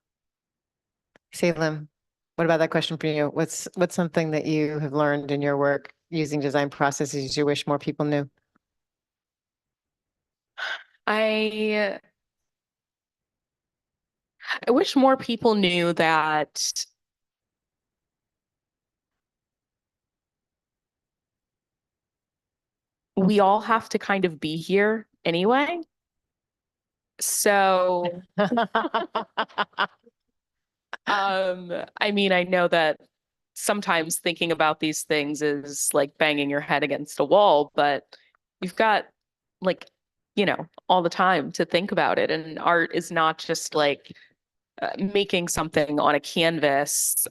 Salem, what about that question for you? What's something that you have learned in your work using design processes you wish more people knew? I wish more people knew that we all have to kind of be here anyway. So, I mean, I know that sometimes thinking about these things is like banging your head against a wall, but you've got all the time to think about it. And art is not just like making something on a canvas,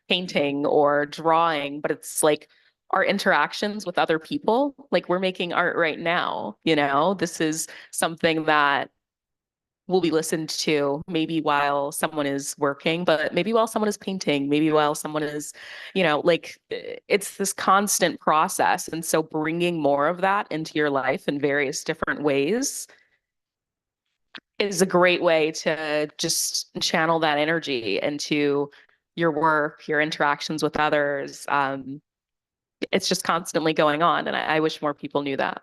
painting or drawing, but it's like our interactions with other people. Like we're making art right now, this is something that will be listened to maybe while someone is working, but maybe while someone is painting, maybe while someone is, it's this constant process. And so bringing more of that into your life in various different ways is a great way to just channel that energy into your work, your interactions with others. It's just constantly going on. And I wish more people knew that.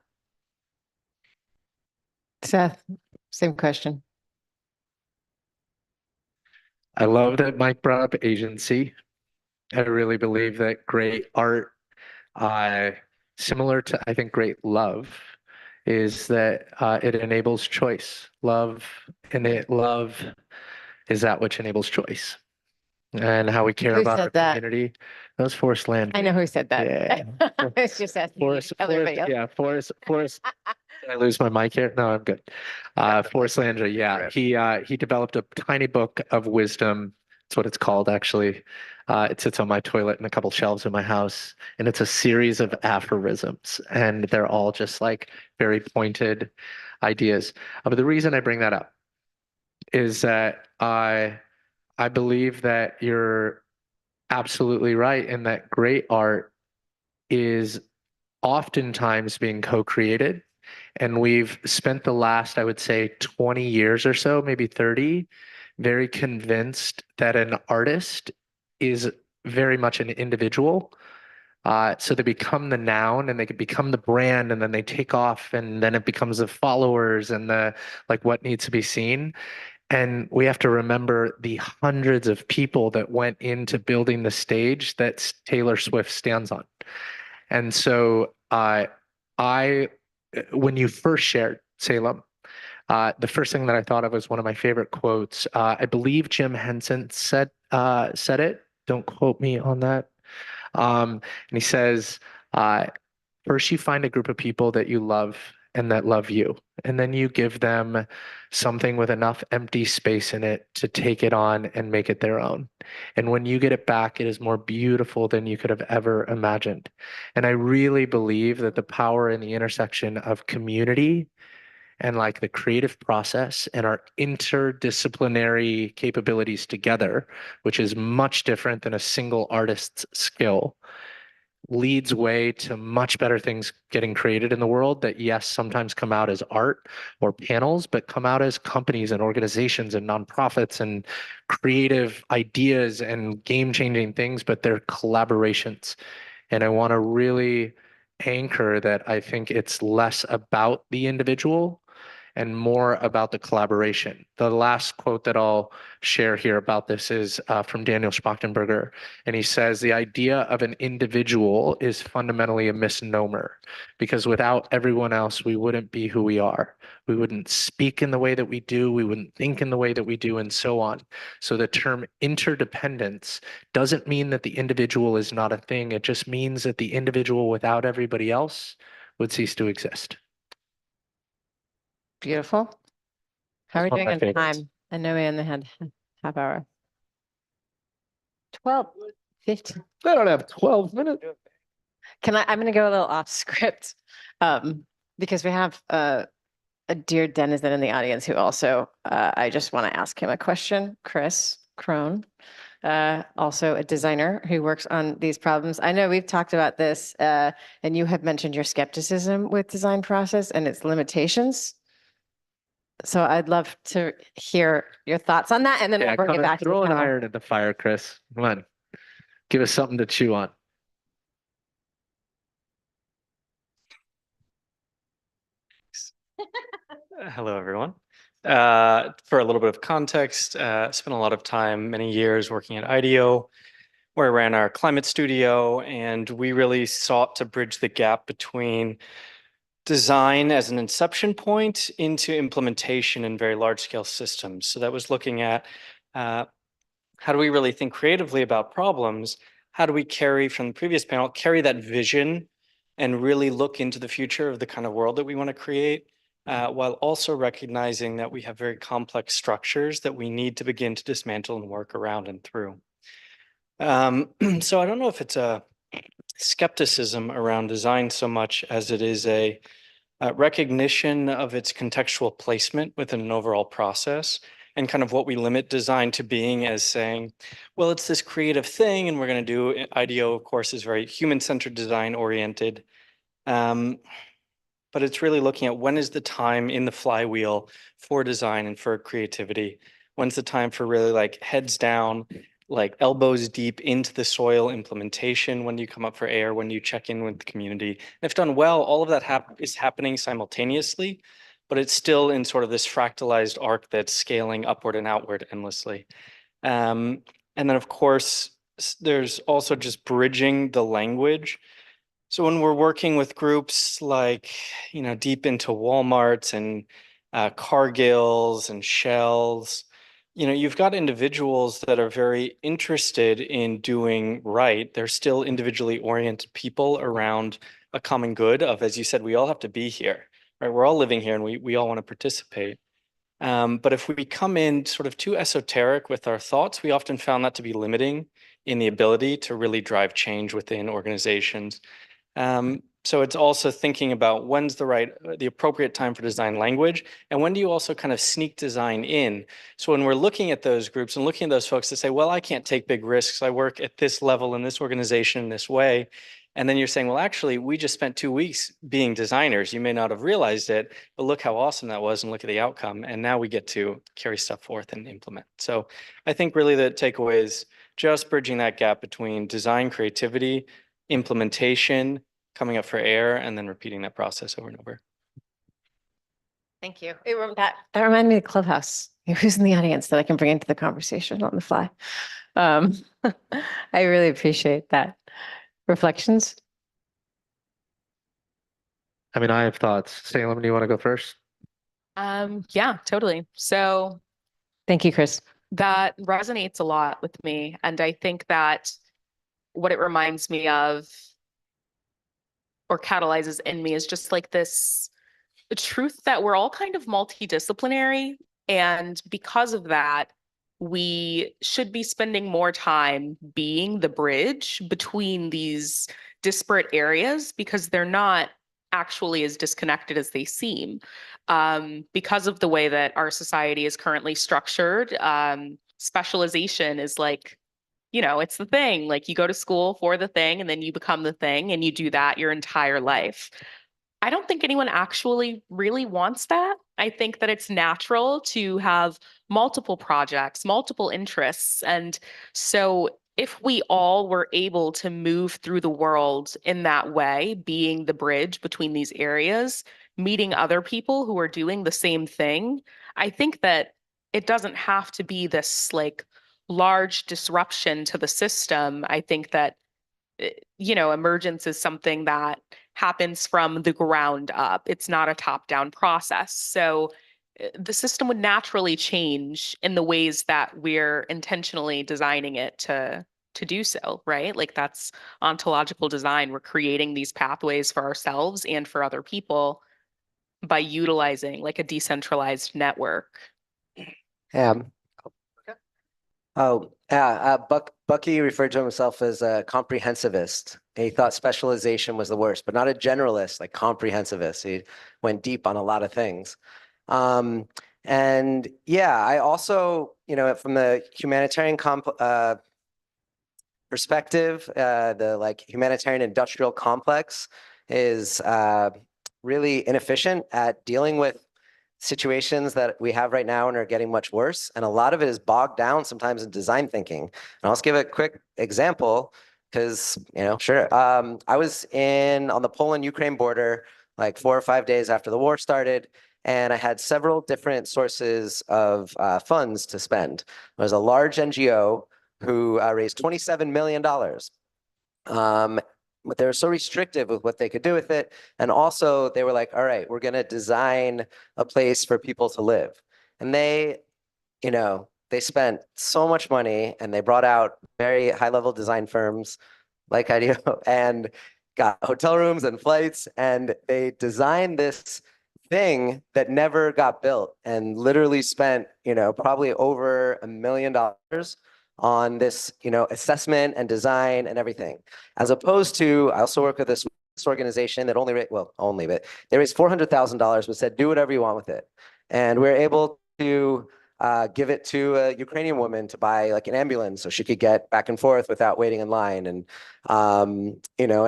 Seth, same question. I love that Mike brought up agency. I really believe that great art similar to, I think, great love, is that it enables choice. Love is that which enables choice. And how we care Who about our said that? community. That was Forrest Landry. I know who said that. Yeah. It's just asking Forrest, everybody else. yeah, Forrest. Did I lose my mic here? No, I'm good. Forrest Landry, yeah. He developed a tiny book of wisdom. That's what it's called, actually. It sits on my toilet and a couple shelves in my house, and it's a series of aphorisms, and they're all just like very pointed ideas. But the reason I bring that up is that I believe that you're absolutely right in that great art is oftentimes being co-created. And we've spent the last, I would say, 20 years or so, maybe 30, very convinced that an artist is very much an individual. So they become the noun and they could become the brand, and then they take off, and then it becomes the followers and the like what needs to be seen. And we have to remember the hundreds of people that went into building the stage that Taylor Swift stands on. And so when you first shared Salem, the first thing that I thought of was one of my favorite quotes. I believe Jim Henson said it. Don't quote me on that. And he says, first you find a group of people that you love and that love you, and then you give them something with enough empty space in it to take it on and make it their own. And when you get it back, it is more beautiful than you could have ever imagined. And I really believe that the power in the intersection of community and like the creative process and our interdisciplinary capabilities together, which is much different than a single artist's skill, leads way to much better things getting created in the world that, yes, sometimes come out as art or panels, but come out as companies and organizations and nonprofits and creative ideas and game-changing things, but they're collaborations. And I want to really anchor that I think it's less about the individual and more about the collaboration. The last quote that I'll share here about this is from Daniel Schmachtenberger. And he says, the idea of an individual is fundamentally a misnomer, because without everyone else, we wouldn't be who we are. We wouldn't speak in the way that we do. We wouldn't think in the way that we do, and so on. So the term interdependence doesn't mean that the individual is not a thing. It just means that the individual without everybody else would cease to exist. Beautiful. How are we One of doing my on favorites. time? I know we only had half hour. 12, 15. I don't have 12 minutes. I'm going to go a little off script because we have a dear denizen in the audience who also, I just want to ask him a question. Chris Crone, also a designer who works on these problems. I know we've talked about this and you have mentioned your skepticism with design process and its limitations. So I'd love to hear your thoughts on that, and then we'll bring it back to the throw an panel. iron in the fire, Chris. Come on. Give us something to chew on. Hello, everyone. For a little bit of context, spent a lot of time, many years working at IDEO, where I ran our climate studio, and we really sought to bridge the gap between design as an inception point into implementation in very large scale systems. So that was looking at how do we really think creatively about problems? How do we carry from the previous panel, carry that vision and really look into the future of the kind of world that we want to create, while also recognizing that we have very complex structures that we need to begin to dismantle and work around and through. So I don't know if it's a skepticism around design so much as it is a recognition of its contextual placement within an overall process, and kind of what we limit design to being as saying, well, it's this creative thing and we're going to do. IDEO, of course, is very human-centered design oriented. But it's really looking at when is the time in the flywheel for design and for creativity? When's the time for really like heads down, like elbows deep into the soil implementation? When do you come up for air? When do you check in with the community? And if done well, all of that is happening simultaneously, but it's still in sort of this fractalized arc that's scaling upward and outward endlessly. And then, of course, there's also just bridging the language. So when we're working with groups like, deep into Walmarts and Cargills and Shells, you've got individuals that are very interested in doing right. They're still individually oriented people around a common good of, as you said, we all have to be here, right? We're all living here and we all want to participate. But if we come in sort of too esoteric with our thoughts, we often found that to be limiting in the ability to really drive change within organizations. So it's also thinking about when's the appropriate time for design language, and when do you also kind of sneak design in? So when we're looking at those groups and looking at those folks to say, well, I can't take big risks. I work at this level in this organization in this way. And then you're saying, well, actually, we just spent 2 weeks being designers. You may not have realized it, but look how awesome that was and look at the outcome. And now we get to carry stuff forth and implement. So I think really the takeaway is just bridging that gap between design creativity, implementation, coming up for air, and then repeating that process over and over. Thank you. That reminded me of Clubhouse. Who's in the audience that I can bring into the conversation on the fly? I really appreciate that. Reflections? I mean, I have thoughts. Salem, do you want to go first? Yeah, totally. So thank you, Chris. That resonates a lot with me. And I think that what it reminds me of or catalyzes in me is just like this truth that we're all kind of multidisciplinary. And because of that, we should be spending more time being the bridge between these disparate areas because they're not actually as disconnected as they seem. Because of the way that our society is currently structured, specialization is like, it's the thing. Like you go to school for the thing and then you become the thing and you do that your entire life. I don't think anyone actually really wants that. I think that it's natural to have multiple projects, multiple interests. And so if we all were able to move through the world in that way, being the bridge between these areas, meeting other people who are doing the same thing, I think that it doesn't have to be this like large disruption to the system. I think that emergence is something that happens from the ground up. It's not a top-down process. So the system would naturally change in the ways that we're intentionally designing it to do so, right? Like that's ontological design. We're creating these pathways for ourselves and for other people by utilizing like a decentralized network. Yeah. Oh, yeah. Bucky referred to himself as a comprehensivist. He thought specialization was the worst, but not a generalist, like comprehensivist. He went deep on a lot of things. And yeah, I also, from the humanitarian perspective, the like humanitarian industrial complex is really inefficient at dealing with situations that we have right now and are getting much worse. And a lot of it is bogged down sometimes in design thinking. And I'll just give a quick example because, sure. I was on the Poland-Ukraine border like 4 or 5 days after the war started. And I had several different sources of funds to spend. There was a large NGO who raised $27 million. But they were so restrictive with what they could do with it. And also they were like, all right, we're going to design a place for people to live. And they spent so much money and they brought out very high level design firms like IDEO and got hotel rooms and flights. And they designed this thing that never got built and literally spent, probably over $1 million on this, assessment and design and everything. As opposed to, I also work with this organization that but they raised $400,000, but said, do whatever you want with it. And we're able to give it to a Ukrainian woman to buy like an ambulance so she could get back and forth without waiting in line. And, and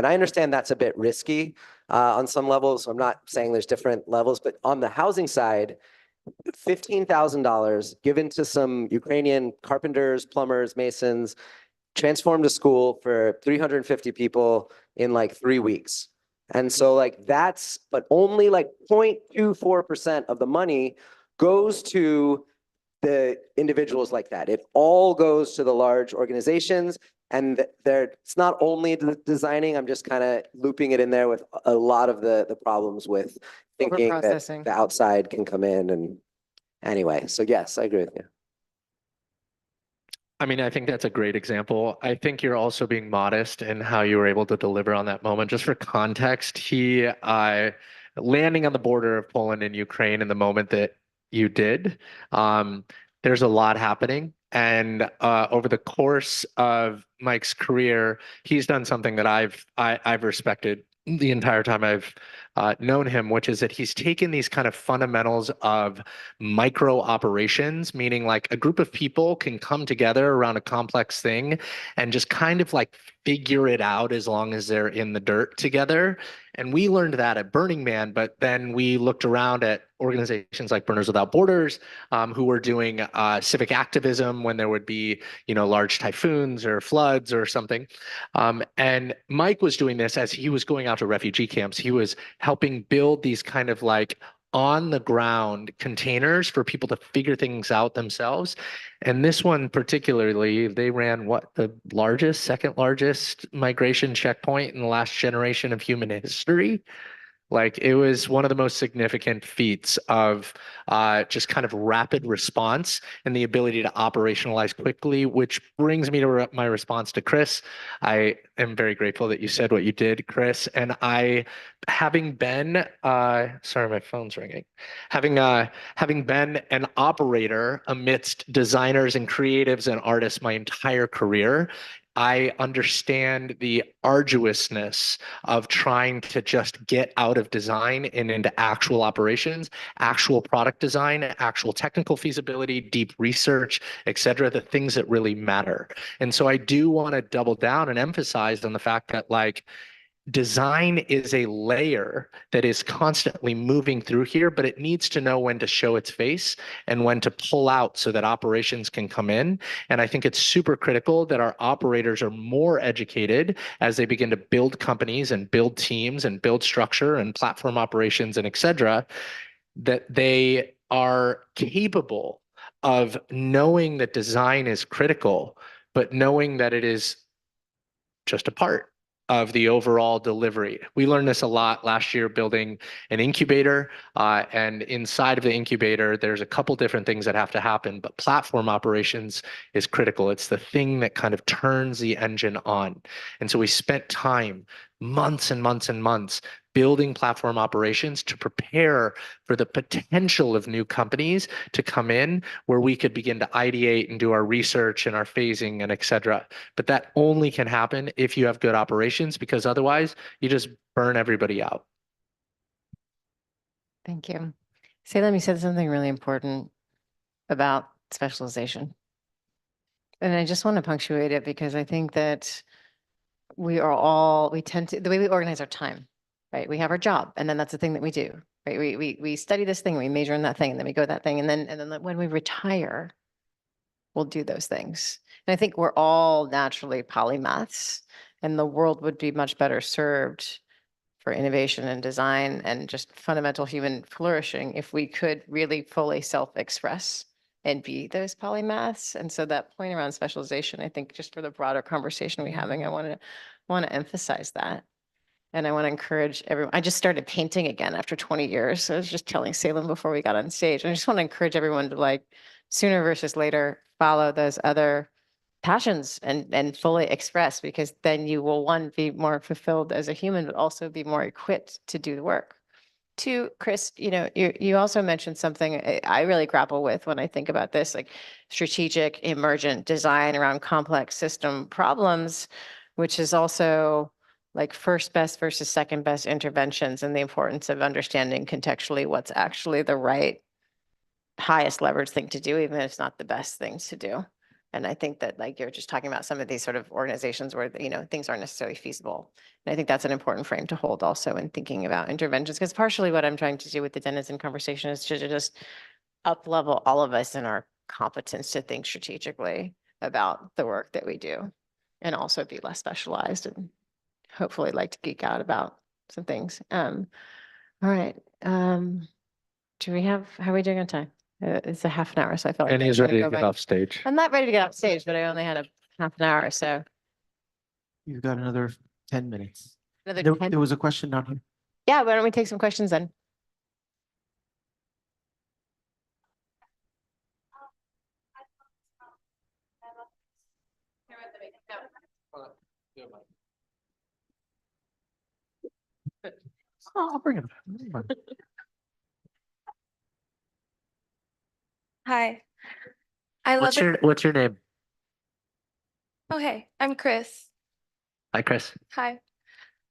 I understand that's a bit risky on some levels. So I'm not saying there's different levels, but on the housing side, $15,000 given to some Ukrainian carpenters, plumbers, masons, transformed a school for 350 people in like 3 weeks. And so but only like 0.24% of the money goes to the individuals like that. It all goes to the large organizations And it's not only the designing, I'm just kind of looping it in there with a lot of the problems with thinking that Overprocessing. the outside can come in. And anyway, so yes, I agree with you. I mean, I think that's a great example. I think you're also being modest in how you were able to deliver on that moment. Just for context, he landing on the border of Poland and Ukraine in the moment that you did, there's a lot happening. And over the course of Mike's career, he's done something that I've respected the entire time I've known him, which is that he's taken these kind of fundamentals of micro operations, meaning like a group of people can come together around a complex thing and just kind of like figure it out as long as they're in the dirt together. And we learned that at Burning Man, but then we looked around at organizations like Burners Without Borders, who were doing civic activism when there would be, large typhoons or floods or something. And Mike was doing this as he was going out to refugee camps. He was helping build these kind of like on the ground containers for people to figure things out themselves. And this one particularly, they ran the second largest migration checkpoint in the last generation of human history. Like it was one of the most significant feats of just kind of rapid response and the ability to operationalize quickly, which brings me to my response to Chris. I am very grateful that you said what you did, Chris. And having been, sorry, my phone's ringing. Having been an operator amidst designers and creatives and artists my entire career, I understand the arduousness of trying to just get out of design and into actual operations, actual product design, actual technical feasibility, deep research, et cetera, the things that really matter. And so I do want to double down and emphasize on the fact that like design is a layer that is constantly moving through here, but it needs to know when to show its face and when to pull out so that operations can come in. And I think it's super critical that our operators are more educated as they begin to build companies and build teams and build structure and platform operations and et cetera, that they are capable of knowing that design is critical, but knowing that it is just a part of the overall delivery. We learned this a lot last year building an incubator, and inside of the incubator, there's a couple different things that have to happen, but platform operations is critical. It's the thing that kind of turns the engine on. And so we spent time, months and months and months, building platform operations to prepare for the potential of new companies to come in where we could begin to ideate and do our research and our phasing and et cetera. But that only can happen if you have good operations, because otherwise you just burn everybody out. Thank you. Salem, you said something really important about specialization. And I just want to punctuate it because I think that we tend to, the way we organize our time, right? We have our job and then that's the thing that we do, right? We study this thing, we major in that thing, and then we go that thing. And then when we retire, we'll do those things. And I think we're all naturally polymaths and the world would be much better served for innovation and design and just fundamental human flourishing if we could really fully self-express and be those polymaths. And so that point around specialization, I think just for the broader conversation we're having, I want to emphasize that. And I want to encourage everyone. I just started painting again after 20 years. So I was just telling Salem before we got on stage. And I just want to encourage everyone to like sooner versus later, follow those other passions and fully express, because then you will, one, be more fulfilled as a human, but also be more equipped to do the work. Two, Chris, you also mentioned something I really grapple with when I think about this, like strategic emergent design around complex system problems, which is also like first best versus second best interventions and the importance of understanding contextually what's actually the right highest leverage thing to do, even if it's not the best things to do. And I think that like you're just talking about some of these sort of organizations where, things aren't necessarily feasible. And I think that's an important frame to hold also in thinking about interventions, because partially what I'm trying to do with the denizen conversation is to just up level all of us in our competence to think strategically about the work that we do and also be less specialized and hopefully like to geek out about some things. All right. How are we doing on time? It's a half an hour, so I felt like And he's ready to get off stage. I'm not ready to get off stage, but I only had a half an hour, so You've got another 10 minutes. Another 10? There was a question down here. Yeah, why don't we take some questions then? Oh, I'll bring it. Hi. I love it. What's your name? Oh, hey, I'm Chris. Hi, Chris. Hi.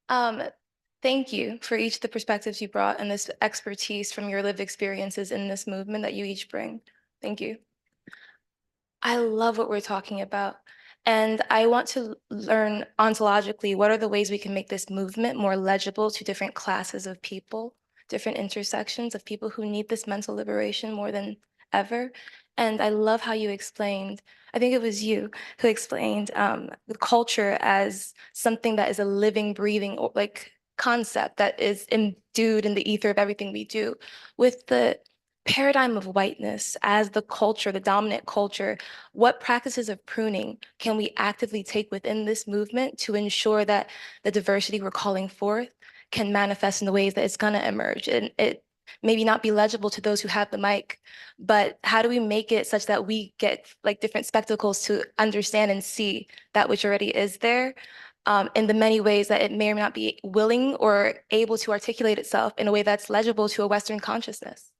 Um, Thank you for each of the perspectives you brought and this expertise from your lived experiences in this movement that you each bring. Thank you. I love what we're talking about. And I want to learn ontologically, what are the ways we can make this movement more legible to different classes of people, different intersections of people who need this mental liberation more than ever. And I love how you explained, I think it was you who explained the culture as something that is a living, breathing, like concept that is endued in the ether of everything we do. With the paradigm of whiteness as the culture, the dominant culture, what practices of pruning can we actively take within this movement to ensure that the diversity we're calling forth can manifest in the ways that it's going to emerge? And it maybe not be legible to those who have the mic, but how do we make it such that we get like different spectacles to understand and see that which already is there? In the many ways that it may or may not be willing or able to articulate itself in a way that's legible to a Western consciousness.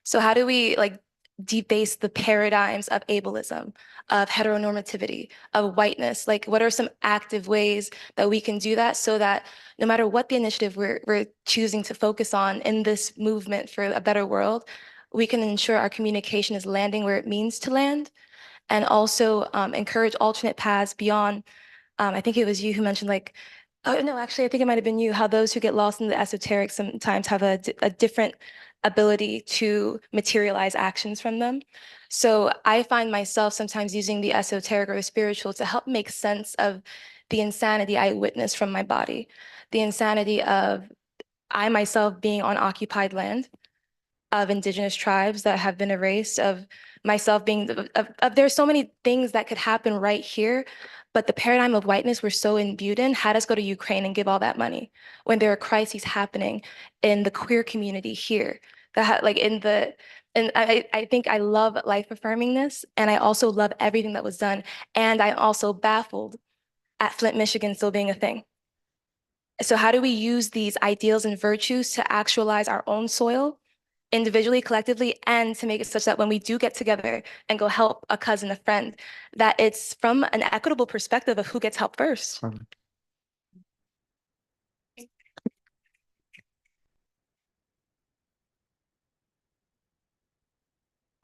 So how do we like debase the paradigms of ableism, of heteronormativity, of whiteness? Like what are some active ways that we can do that so that no matter what the initiative we're choosing to focus on in this movement for a better world, we can ensure our communication is landing where it means to land, and also encourage alternate paths beyond, I think it was you who mentioned like, oh no, actually, I think it might have been you, how those who get lost in the esoteric sometimes have a different ability to materialize actions from them. So I find myself sometimes using the esoteric or the spiritual to help make sense of the insanity I witness from my body, the insanity of I myself being on occupied land, of indigenous tribes that have been erased, of myself being, there's so many things that could happen right here, but the paradigm of whiteness we're so imbued in had us go to Ukraine and give all that money when there are crises happening in the queer community here. That like in the, and I think I love life affirming this, and I also love everything that was done, and I'm also baffled at Flint, Michigan still being a thing. So how do we use these ideals and virtues to actualize our own soil individually, collectively, and to make it such that when we do get together and go help a cousin, a friend, that it's from an equitable perspective of who gets help first.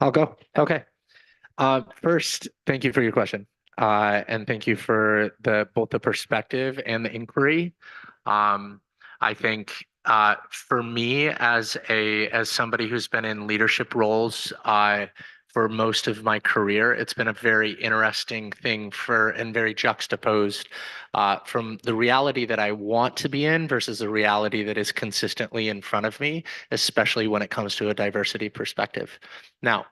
I'll go. Okay. First, thank you for your question. And thank you for both the perspective and the inquiry. I think for me as somebody who's been in leadership roles for most of my career, it's been a very interesting thing and very juxtaposed from the reality that I want to be in versus the reality that is consistently in front of me, especially when it comes to a diversity perspective. Now,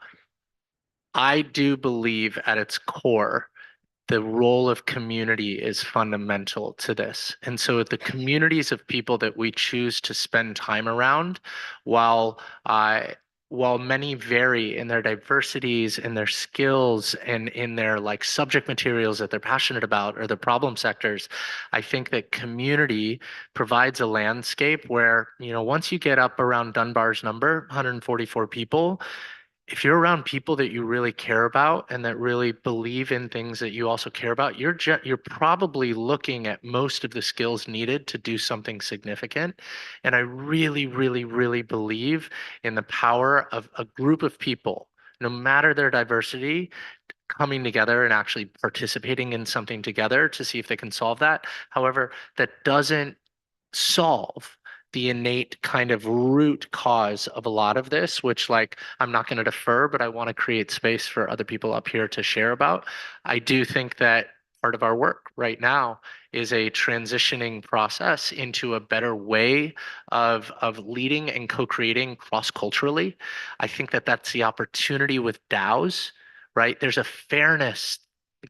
I do believe at its core, the role of community is fundamental to this. And so the communities of people that we choose to spend time around, while many vary in their diversities, in their skills, and in their like subject materials that they're passionate about or the problem sectors, I think that community provides a landscape where, once you get up around Dunbar's number, 144 people, if you're around people that you really care about and that really believe in things that you also care about, you're probably looking at most of the skills needed to do something significant. And I really, really, really believe in the power of a group of people, no matter their diversity, coming together and actually participating in something together to see if they can solve that. However, that doesn't solve the innate kind of root cause of a lot of this, which like I'm not going to defer, but I want to create space for other people up here to share about. I do think that part of our work right now is a transitioning process into a better way of leading and co-creating cross-culturally. I think that that's the opportunity with DAOs, right? There's a fairness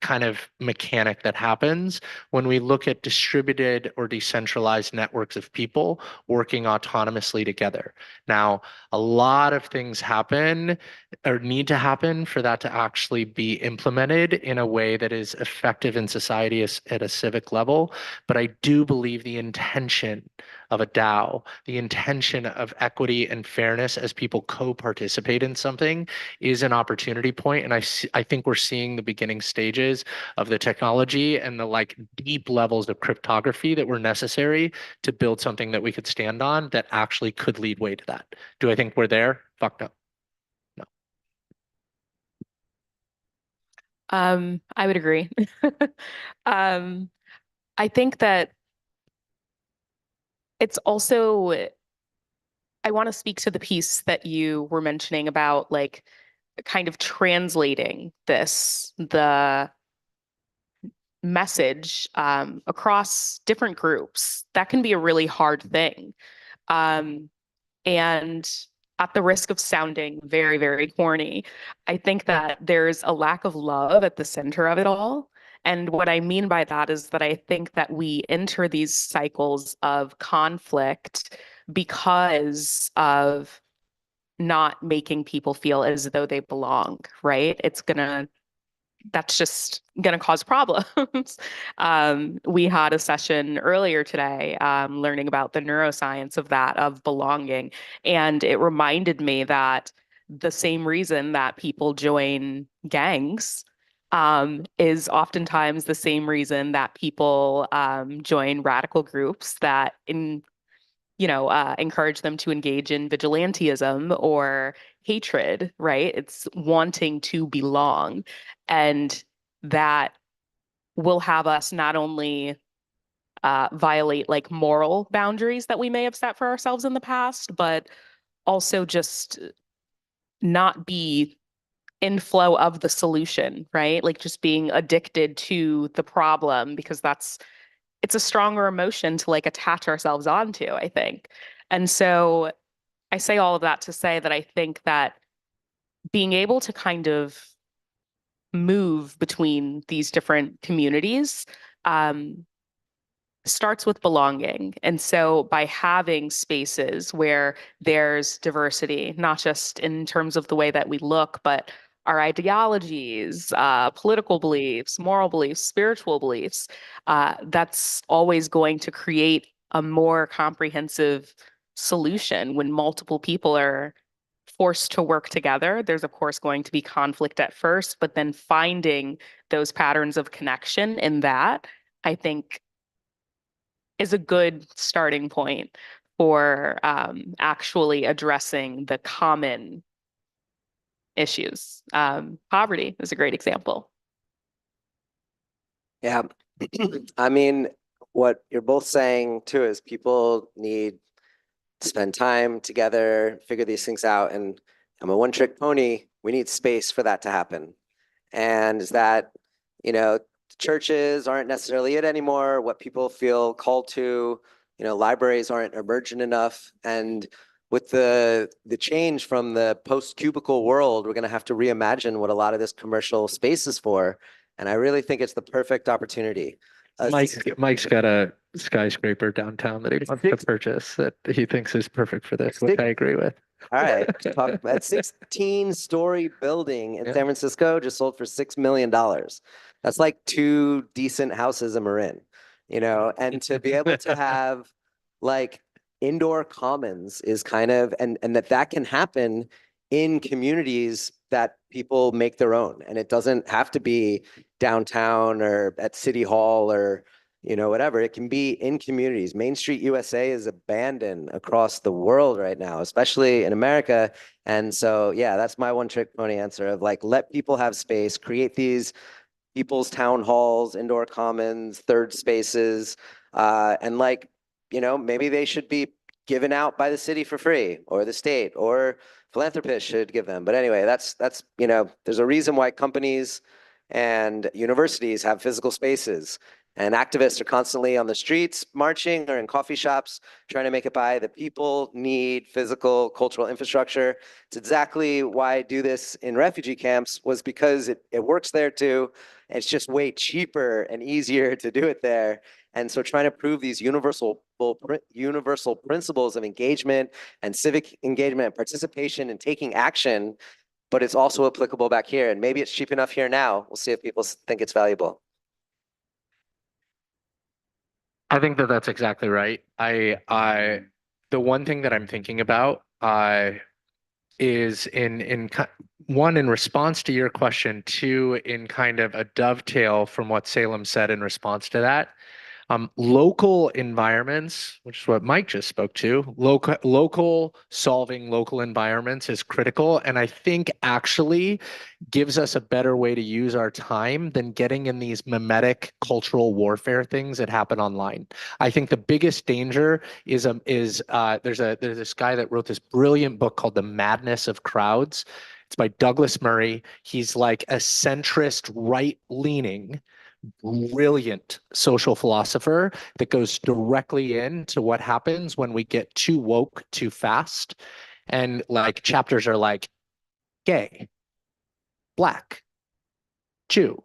kind of mechanic that happens when we look at distributed or decentralized networks of people working autonomously together. Now, a lot of things happen or need to happen for that to actually be implemented in a way that is effective in society at a civic level. But I do believe the intention of a DAO, the intention of equity and fairness as people co-participate in something is an opportunity point. And I think we're seeing the beginning stages of the technology and the like deep levels of cryptography that were necessary to build something that we could stand on that actually could lead way to that. Do I think we're there? Fucked up. No. I would agree. I think that it's also, I want to speak to the piece that you were mentioning about like kind of translating the message across different groups. That can be a really hard thing. And at the risk of sounding very, very corny, I think that there's a lack of love at the center of it all. And what I mean by that is that I think that we enter these cycles of conflict because of not making people feel as though they belong, right? That's just going to cause problems. We had a session earlier today learning about the neuroscience of that, of belonging. And it reminded me that the same reason that people join gangs is oftentimes the same reason that people join radical groups that encourage them to engage in vigilantism or hatred, right? It's wanting to belong. And that will have us not only violate like moral boundaries that we may have set for ourselves in the past, but also just not be in flow of the solution, right? Like just being addicted to the problem because it's a stronger emotion to like attach ourselves onto, I think. And so I say all of that to say that I think that being able to kind of move between these different communities starts with belonging. And so by having spaces where there's diversity, not just in terms of the way that we look, but our ideologies, political beliefs, moral beliefs, spiritual beliefs, that's always going to create a more comprehensive solution when multiple people are forced to work together. There's, of course, going to be conflict at first, but then finding those patterns of connection in that, I think, is a good starting point for actually addressing the common issues. Poverty is a great example. Yeah. I mean, what you're both saying too is people need to spend time together, figure these things out. And I'm a one-trick pony. We need space for that to happen. And is that, churches aren't necessarily it anymore, what people feel called to, libraries aren't emergent enough. And with the change from the post-cubicle world, we're going to have to reimagine what a lot of this commercial space is for. And I really think it's the perfect opportunity. Mike's got a skyscraper downtown that he wants to purchase that he thinks is perfect for this, which I agree with. All right, talk about 16-story building in San Francisco just sold for $6 million. That's like 2 decent houses in Marin, and to be able to have like indoor commons is kind of, and that can happen in communities that people make their own. And it doesn't have to be downtown or at City Hall or, whatever. It can be in communities. Main Street USA is abandoned across the world right now, especially in America. And so, yeah, that's my one-trick pony answer of like, let people have space, create these people's town halls, indoor commons, third spaces, and like, maybe they should be given out by the city for free or the state or philanthropists should give them. But anyway, that's there's a reason why companies and universities have physical spaces. And activists are constantly on the streets, marching or in coffee shops, trying to make it by. The people need physical, cultural infrastructure. It's exactly why I do this in refugee camps, was because it works there too. It's just way cheaper and easier to do it there. And so trying to prove these universal principles of engagement and civic engagement and participation and taking action, but it's also applicable back here. And maybe it's cheap enough here now. We'll see if people think it's valuable. I think that that's exactly right. The one thing that I'm thinking about is one, in response to your question, two, in kind of a dovetail from what Salem said in response to that. Local environments, which is what Mike just spoke to, local solving local environments is critical, and I think actually gives us a better way to use our time than getting in these mimetic cultural warfare things that happen online. I think the biggest danger is there's this guy that wrote this brilliant book called The Madness of Crowds. It's by Douglas Murray. He's like a centrist, right-leaning, brilliant social philosopher that goes directly into what happens when we get too woke too fast. And like chapters are like gay, black, Jew,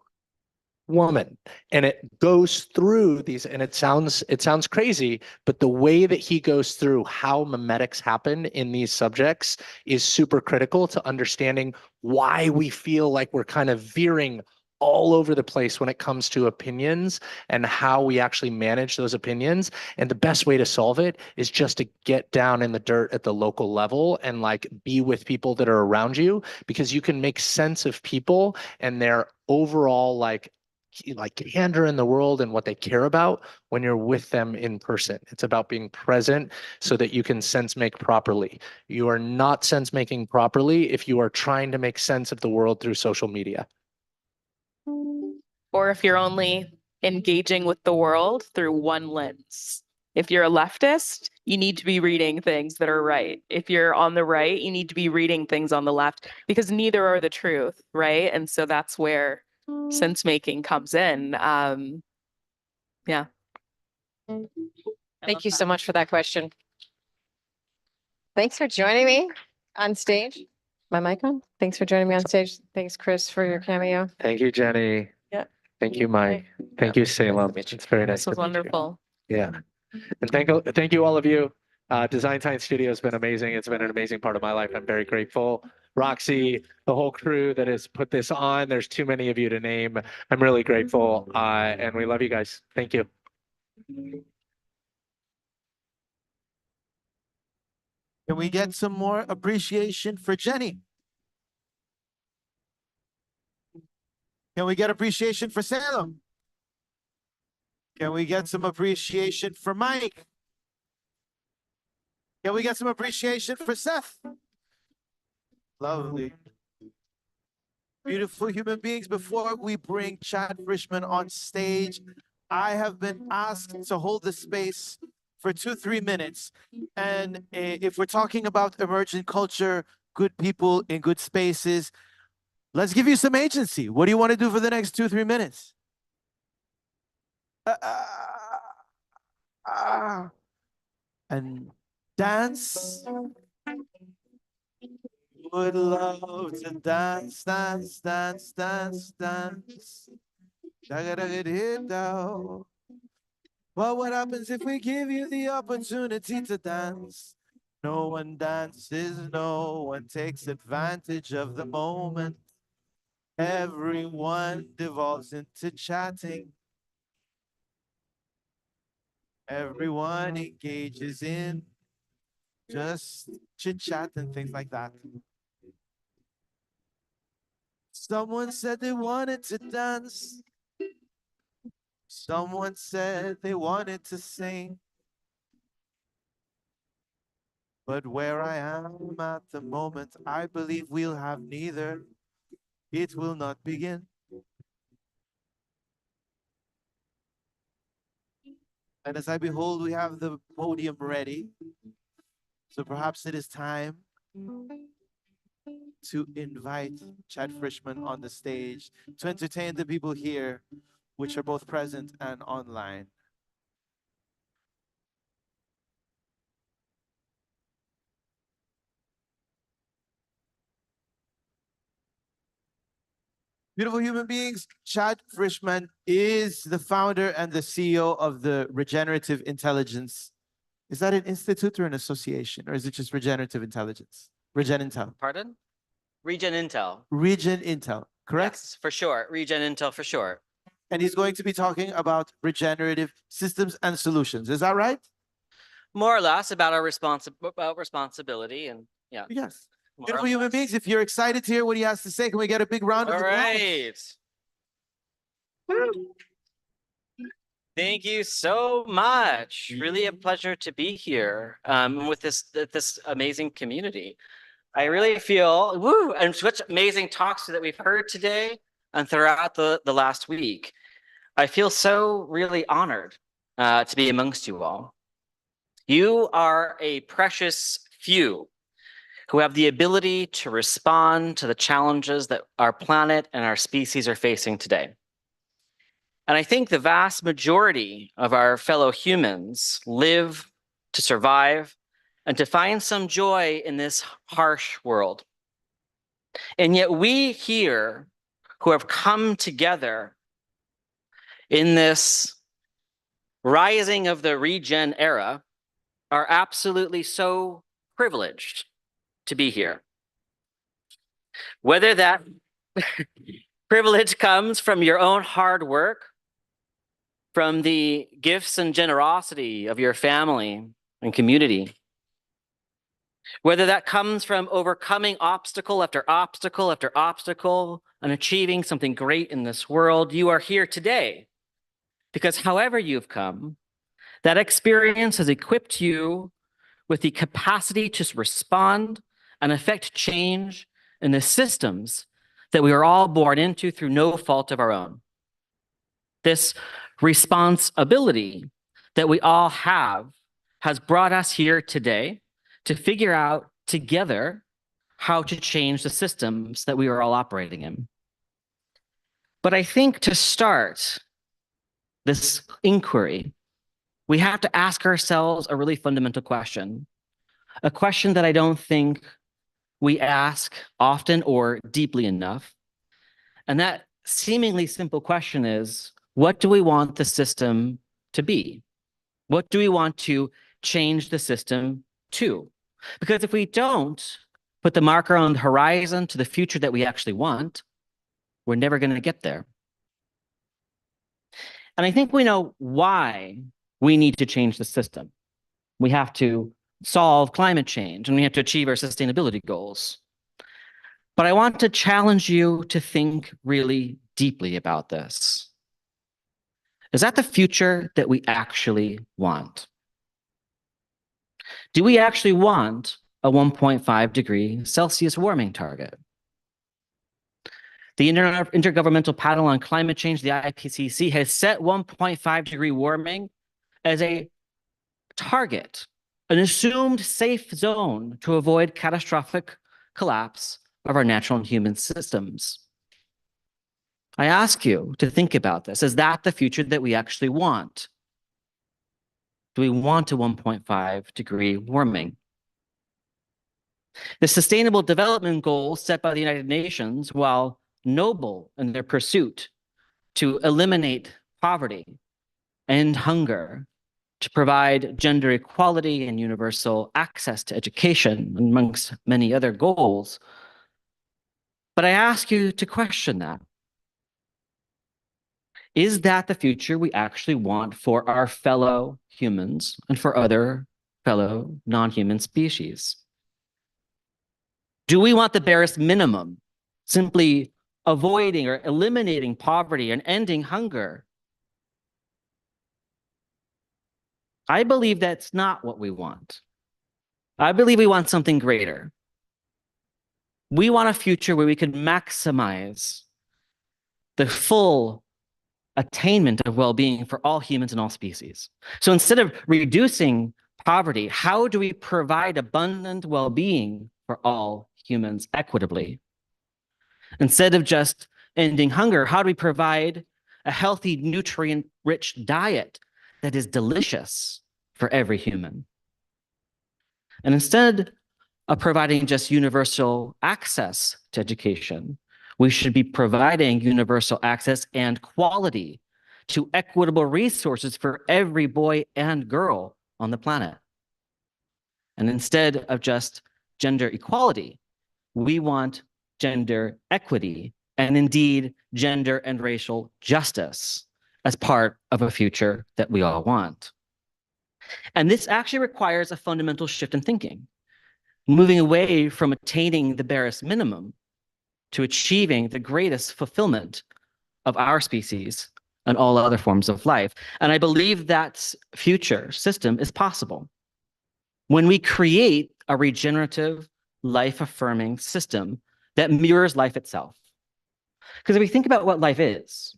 woman, and it goes through these, and it sounds crazy, but the way that he goes through how memetics happen in these subjects is super critical to understanding why we feel like we're kind of veering all over the place when it comes to opinions and how we actually manage those opinions. And the best way to solve it is just to get down in the dirt at the local level and like be with people that are around you, because you can make sense of people and their overall like candor in the world and what they care about when you're with them in person. It's about being present so that you can sense make properly. You are not sense making properly if you are trying to make sense of the world through social media. Or if you're only engaging with the world through one lens. If you're a leftist, you need to be reading things that are right. If you're on the right, you need to be reading things on the left, because neither are the truth, right? And so that's where sense making comes in. Yeah. Thank you so much for that question. Thanks for joining me on stage. My mic on? Thanks for joining me on stage. Thanks, Chris, for your cameo. Thank you, Jenny. Yeah. Thank you, Mike. Thank you, Salem. It's very nice. This was wonderful. Yeah. And thank you all of you. Design Science Studio has been amazing. It's been an amazing part of my life. I'm very grateful. Roxy, the whole crew that has put this on. There's too many of you to name. I'm really grateful. And we love you guys. Thank you. Can we get some more appreciation for Jenny? Can we get appreciation for Salem? Can we get some appreciation for Mike? Can we get some appreciation for Seth? Lovely. Beautiful human beings. Before we bring Chad Frischman on stage, I have been asked to hold the space for 2-3 minutes. And if we're talking about emergent culture, good people in good spaces, let's give you some agency. What do you want to do for the next 2-3 minutes? And dance. Would love to dance, dance, dance, dance, dance. Da-ga-da-ga-dee-dow. But what happens if we give you the opportunity to dance? No one dances, no one takes advantage of the moment. Everyone devolves into chatting. Everyone engages in just chit-chat and things like that. Someone said they wanted to dance. Someone said they wanted to sing. But where I am at the moment, I believe we'll have neither. It will not begin. And as I behold, we have the podium ready. So perhaps it is time to invite Chad Frischman on the stage to entertain the people here which are both present and online. Beautiful human beings, Chad Frischman is the founder and the CEO of the Regenerative Intelligence. Is that an institute or an association, or is it just Regenerative Intelligence? Regenintel. Pardon? Regenintel. Regenintel, correct? Yes, for sure. Regenintel for sure. And he's going to be talking about regenerative systems and solutions. Is that right? More or less about our responsibility and yeah. Yes. Beautiful human beings, if you're excited to hear what he has to say, can we get a big round of applause? All right. Thank you so much. Really a pleasure to be here with this amazing community. I really feel, woo, and such amazing talks that we've heard today and throughout the last week. I feel so really honored to be amongst you all. You are a precious few who have the ability to respond to the challenges that our planet and our species are facing today. And I think the vast majority of our fellow humans live to survive and to find some joy in this harsh world. And yet we here who have come together in this rising of the regen era are absolutely so privileged to be here. Whether that privilege comes from your own hard work, from the gifts and generosity of your family and community, whether that comes from overcoming obstacle after obstacle after obstacle and achieving something great in this world, you are here today because however you've come, that experience has equipped you with the capacity to respond and affect change in the systems that we are all born into through no fault of our own. This responsibility that we all have has brought us here today to figure out together how to change the systems that we are all operating in. But I think to start this inquiry, we have to ask ourselves a really fundamental question, a question that I don't think we ask often or deeply enough. And that seemingly simple question is, what do we want the system to be? What do we want to change the system to? Because if we don't put the marker on the horizon to the future that we actually want, we're never going to get there. And I think we know why we need to change the system. We have to solve climate change and we have to achieve our sustainability goals. But I want to challenge you to think really deeply about this. Is that the future that we actually want? Do we actually want a 1.5 degree Celsius warming target? The Intergovernmental Panel on Climate Change, the IPCC, has set 1.5 degree warming as a target, an assumed safe zone to avoid catastrophic collapse of our natural and human systems. I ask you to think about this. Is that the future that we actually want? Do we want a 1.5 degree warming? The Sustainable Development Goals set by the United Nations, while noble in their pursuit to eliminate poverty, end hunger, to provide gender equality and universal access to education, amongst many other goals. But I ask you to question that. Is that the future we actually want for our fellow humans and for other fellow non-human species? Do we want the barest minimum, simply avoiding or eliminating poverty and ending hunger? I believe that's not what we want. I believe we want something greater. We want a future where we can maximize the full attainment of well-being for all humans and all species. So instead of reducing poverty, how do we provide abundant well-being for all humans equitably? Instead of just ending hunger, how do we provide a healthy, nutrient-rich diet that is delicious for every human. And instead of providing just universal access to education, we should be providing universal access and quality to equitable resources for every boy and girl on the planet. And instead of just gender equality, we want gender equity and indeed gender and racial justice as part of a future that we all want. And this actually requires a fundamental shift in thinking, moving away from attaining the barest minimum to achieving the greatest fulfillment of our species and all other forms of life. And I believe that future system is possible when we create a regenerative, life-affirming system that mirrors life itself. Because if we think about what life is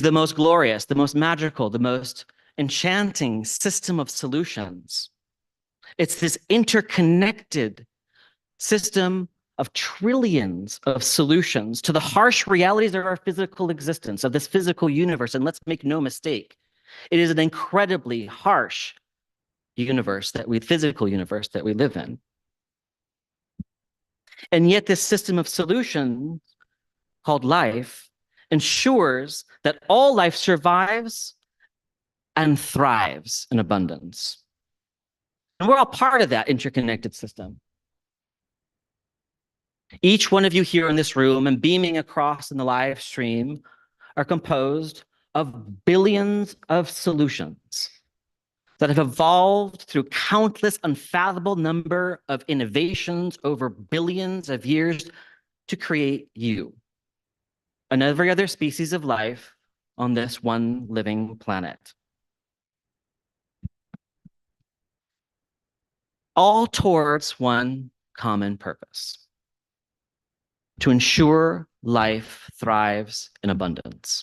the most glorious, the most magical, the most enchanting system of solutions. It's this interconnected system of trillions of solutions to the harsh realities of our physical existence, of this physical universe. And let's make no mistake, it is an incredibly harsh physical universe that we live in. And yet this system of solutions called life ensures that all life survives and thrives in abundance. And we're all part of that interconnected system. Each one of you here in this room and beaming across in the live stream are composed of billions of solutions that have evolved through countless unfathomable number of innovations over billions of years to create you and every other species of life on this one living planet. All towards one common purpose: to ensure life thrives in abundance.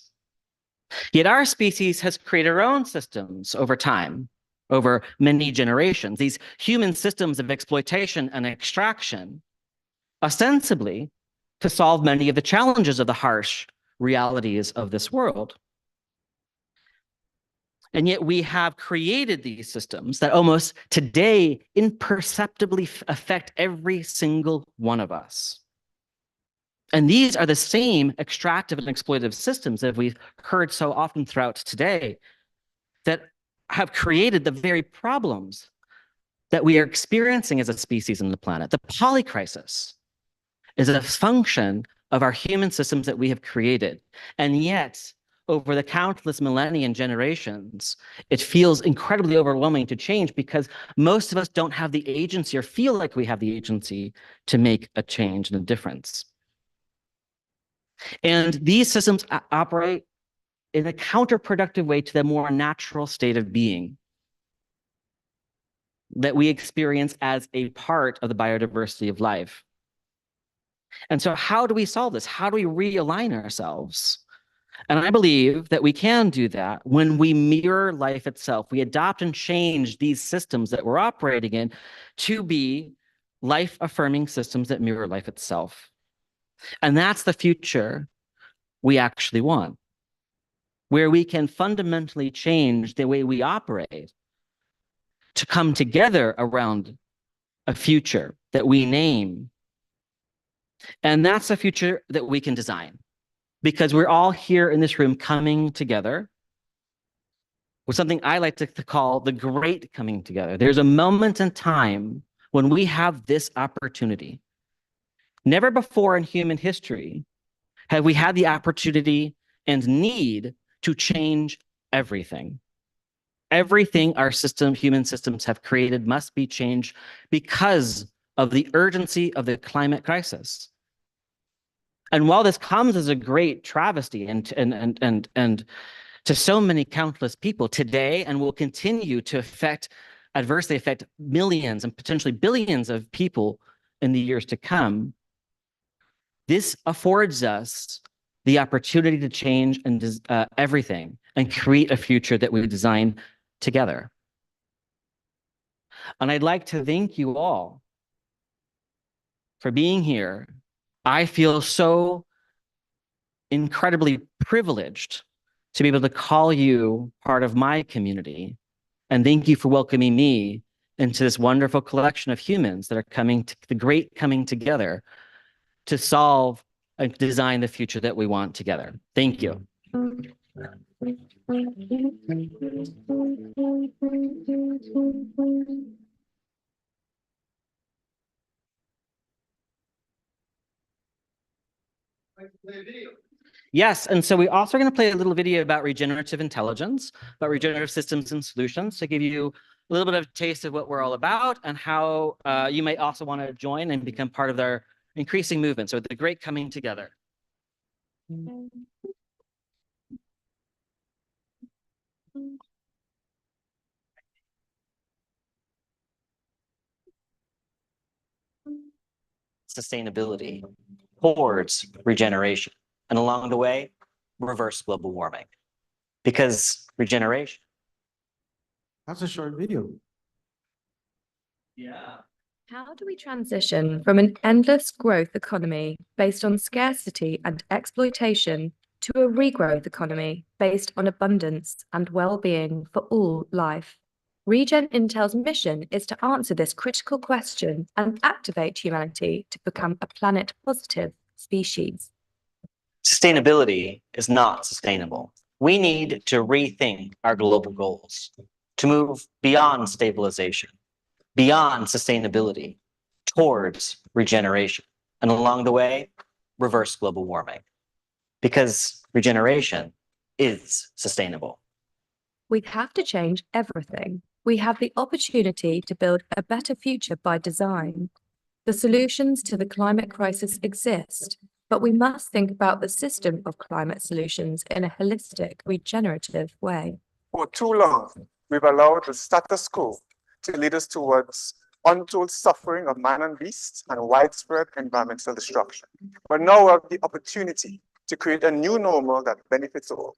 Yet our species has created our own systems over time, over many generations, these human systems of exploitation and extraction, ostensibly to solve many of the challenges of the harsh realities of this world. And yet we have created these systems that almost today imperceptibly affect every single one of us. And these are the same extractive and exploitative systems that we've heard so often throughout today that have created the very problems that we are experiencing as a species on the planet. The polycrisis is a function of our human systems that we have created. And yet, over the countless millennia and generations, it feels incredibly overwhelming to change because most of us don't have the agency or feel like we have the agency to make a change and a difference. And these systems operate in a counterproductive way to the more natural state of being that we experience as a part of the biodiversity of life. And so how do we solve this? How do we realign ourselves? And I believe that we can do that when we mirror life itself. We adopt and change these systems that we're operating in to be life-affirming systems that mirror life itself. And that's the future we actually want, where we can fundamentally change the way we operate to come together around a future that we name. And that's a future that we can design, because we're all here in this room coming together with something I like to call the great coming together. There's a moment in time when we have this opportunity. Never before in human history have we had the opportunity and need to change everything. Everything our human systems have created must be changed because of the urgency of the climate crisis. And while this comes as a great travesty and to so many countless people today and will continue to adversely affect millions and potentially billions of people in the years to come, this affords us the opportunity to change everything and create a future that we design together. And I'd like to thank you all for being here. I feel so incredibly privileged to be able to call you part of my community. And thank you for welcoming me into this wonderful collection of humans that are coming to the great coming together to solve and design the future that we want together. Thank you. Yes, and so we also are going to play a little video about regenerative intelligence, about regenerative systems and solutions to give you a little bit of a taste of what we're all about and how you might also want to join and become part of their increasing movement. So the great coming together. Sustainability towards regeneration, and along the way, reverse global warming. Because regeneration. That's a short video. Yeah. How do we transition from an endless growth economy based on scarcity and exploitation to a regrowth economy based on abundance and well-being for all life? Regen Intel's mission is to answer this critical question and activate humanity to become a planet-positive species. Sustainability is not sustainable. We need to rethink our global goals, to move beyond stabilization, beyond sustainability, towards regeneration, and along the way, reverse global warming. Because regeneration is sustainable. We have to change everything. We have the opportunity to build a better future by design. The solutions to the climate crisis exist, but we must think about the system of climate solutions in a holistic, regenerative way. For too long, we've allowed the status quo to lead us towards untold suffering of man and beast and widespread environmental destruction. But now we have the opportunity to create a new normal that benefits all.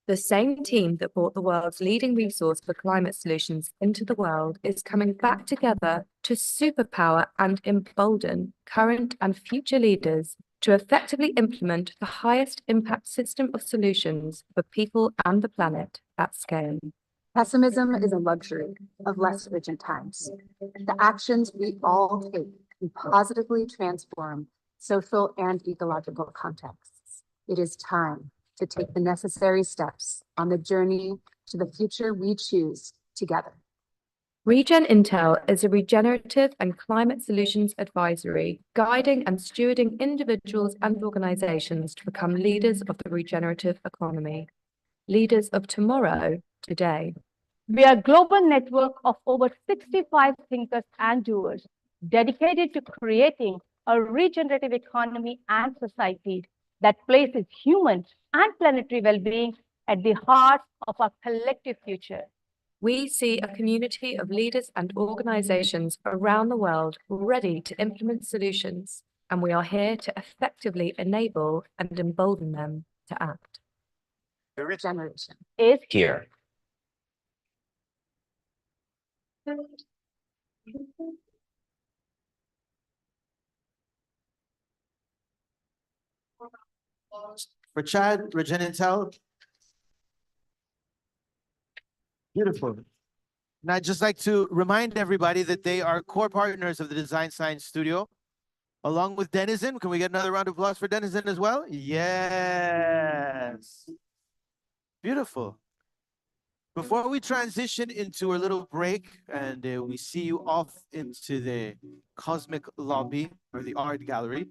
The same team that brought the world's leading resource for climate solutions into the world is coming back together to superpower and embolden current and future leaders to effectively implement the highest impact system of solutions for people and the planet at scale. Pessimism is a luxury of less urgent times. The actions we all take can positively transform social and ecological contexts. It is time to take the necessary steps on the journey to the future we choose together. Regen Intel is a regenerative and climate solutions advisory, guiding and stewarding individuals and organizations to become leaders of the regenerative economy. Leaders of tomorrow, today. We are a global network of over 65 thinkers and doers dedicated to creating a regenerative economy and society that places human and planetary well-being at the heart of our collective future. We see a community of leaders and organizations around the world ready to implement solutions, and we are here to effectively enable and embolden them to act. The regeneration is here. For Chad, Regen Intel. Beautiful. And I'd just like to remind everybody that they are core partners of the Design Science Studio, along with Denizen. Can we get another round of applause for Denizen as well? Yes. Beautiful. Before we transition into a little break and we see you off into the cosmic lobby or the art gallery,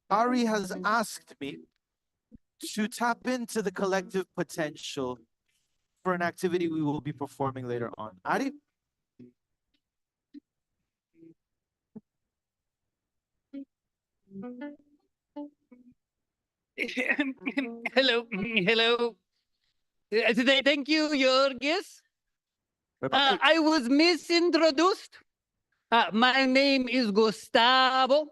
Ari has asked me to tap into the collective potential for an activity we will be performing later on. Ari? Hello, hello. Thank you, Jorgis. I was misintroduced. My name is Gustavo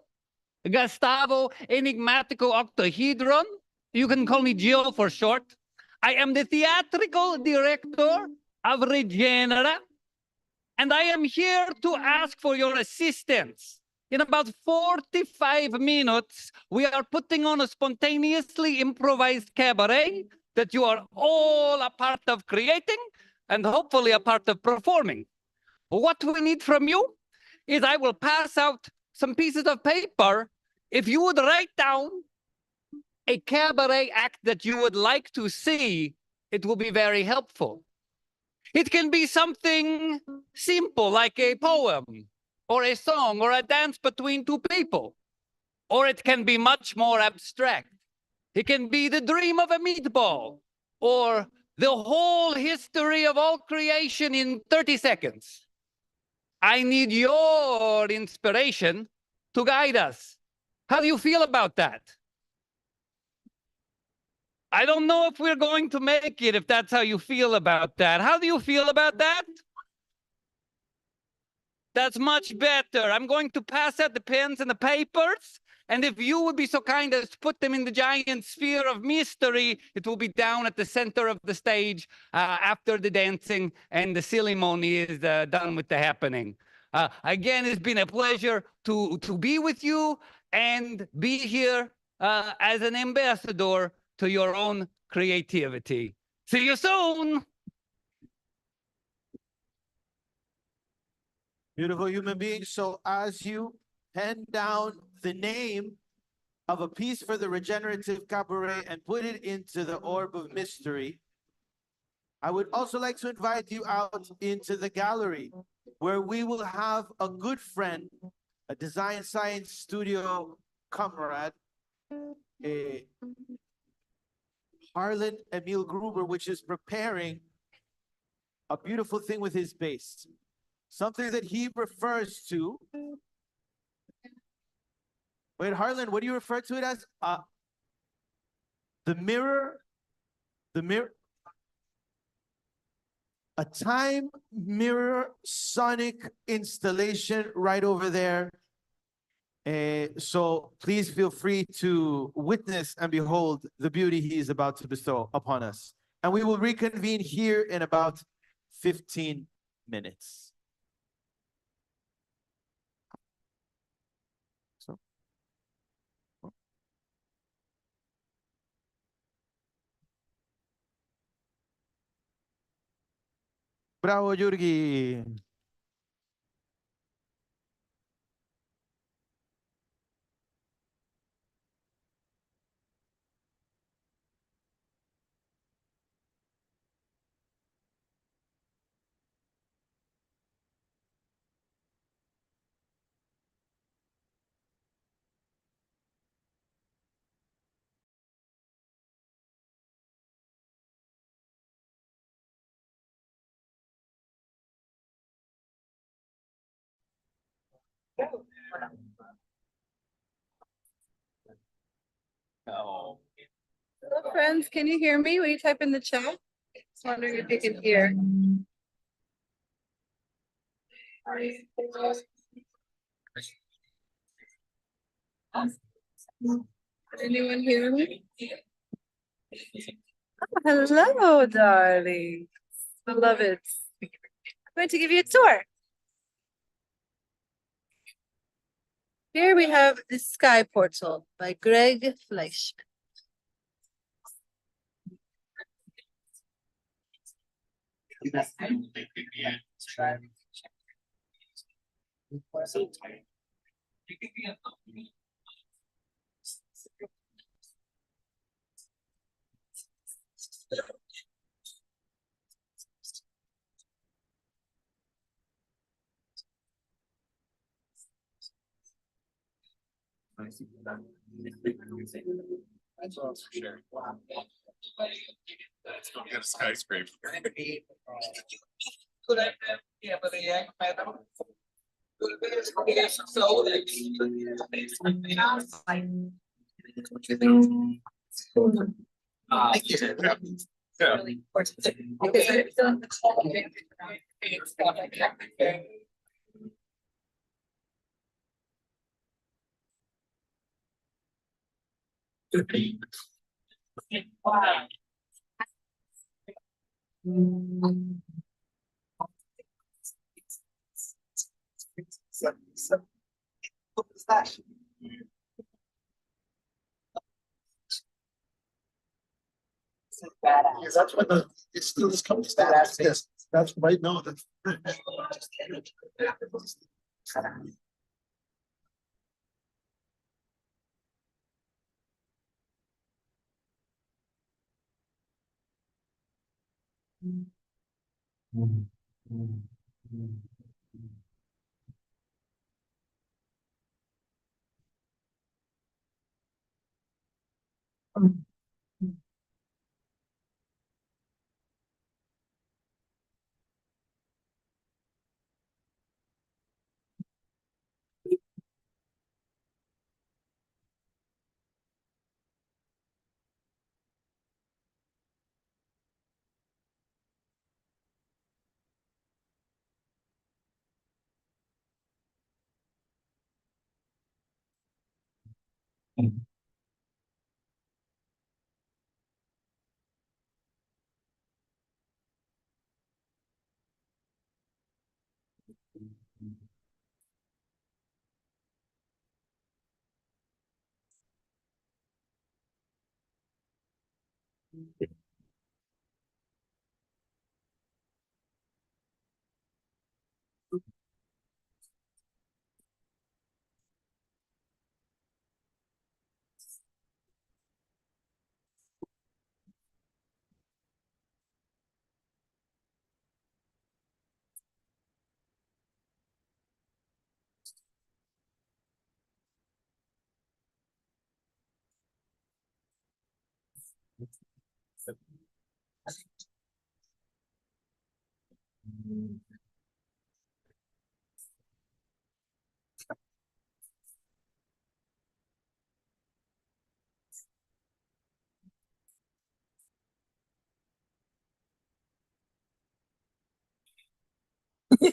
Enigmatico Octahedron. You can call me Gio for short. I am the theatrical director of Regenerative, and I am here to ask for your assistance In about 45 minutes, we are putting on a spontaneously improvised cabaret that you are all a part of creating and hopefully a part of performing. What we need from you is I will pass out some pieces of paper. If you would write down a cabaret act that you would like to see, it will be very helpful. It can be something simple like a poem or a song or a dance between two people. Or it can be much more abstract. It can be the dream of a meatball or the whole history of all creation in 30 seconds. I need your inspiration to guide us. How do you feel about that? I don't know if we're going to make it, if that's how you feel about that. How do you feel about that? That's much better. I'm going to pass out the pens and the papers. And if you would be so kind as to put them in the giant sphere of mystery, it will be down at the center of the stage after the dancing and the ceremony is done with the happening. Again, it's been a pleasure to be with you and be here as an ambassador to your own creativity. See you soon. Beautiful human beings. So as you pen down the name of a piece for the Regenerative Cabaret and put it into the orb of mystery, I would also like to invite you out into the gallery where we will have a good friend, a design science studio comrade, Harlan Emil Gruber, which is preparing a beautiful thing with his base. Something that he refers to. Wait, Harlan, what do you refer to it as? The mirror. A time mirror sonic installation right over there. So please feel free to witness and behold the beauty he is about to bestow upon us. And we will reconvene here in about 15 minutes. Bravo, Jurgi. Hello, friends. Can you hear me? Will you type in the chat? Just wondering if you can hear. Can anyone hear me? Oh, hello, darling. Beloveds. I'm going to give you a tour. Here we have The Sky Portal by Greg Fleischman. That's all for sure. Wow. Let's go get a skyscraper. Wow. that? Because that's what it still is coming to. Yes, that's right now. That's.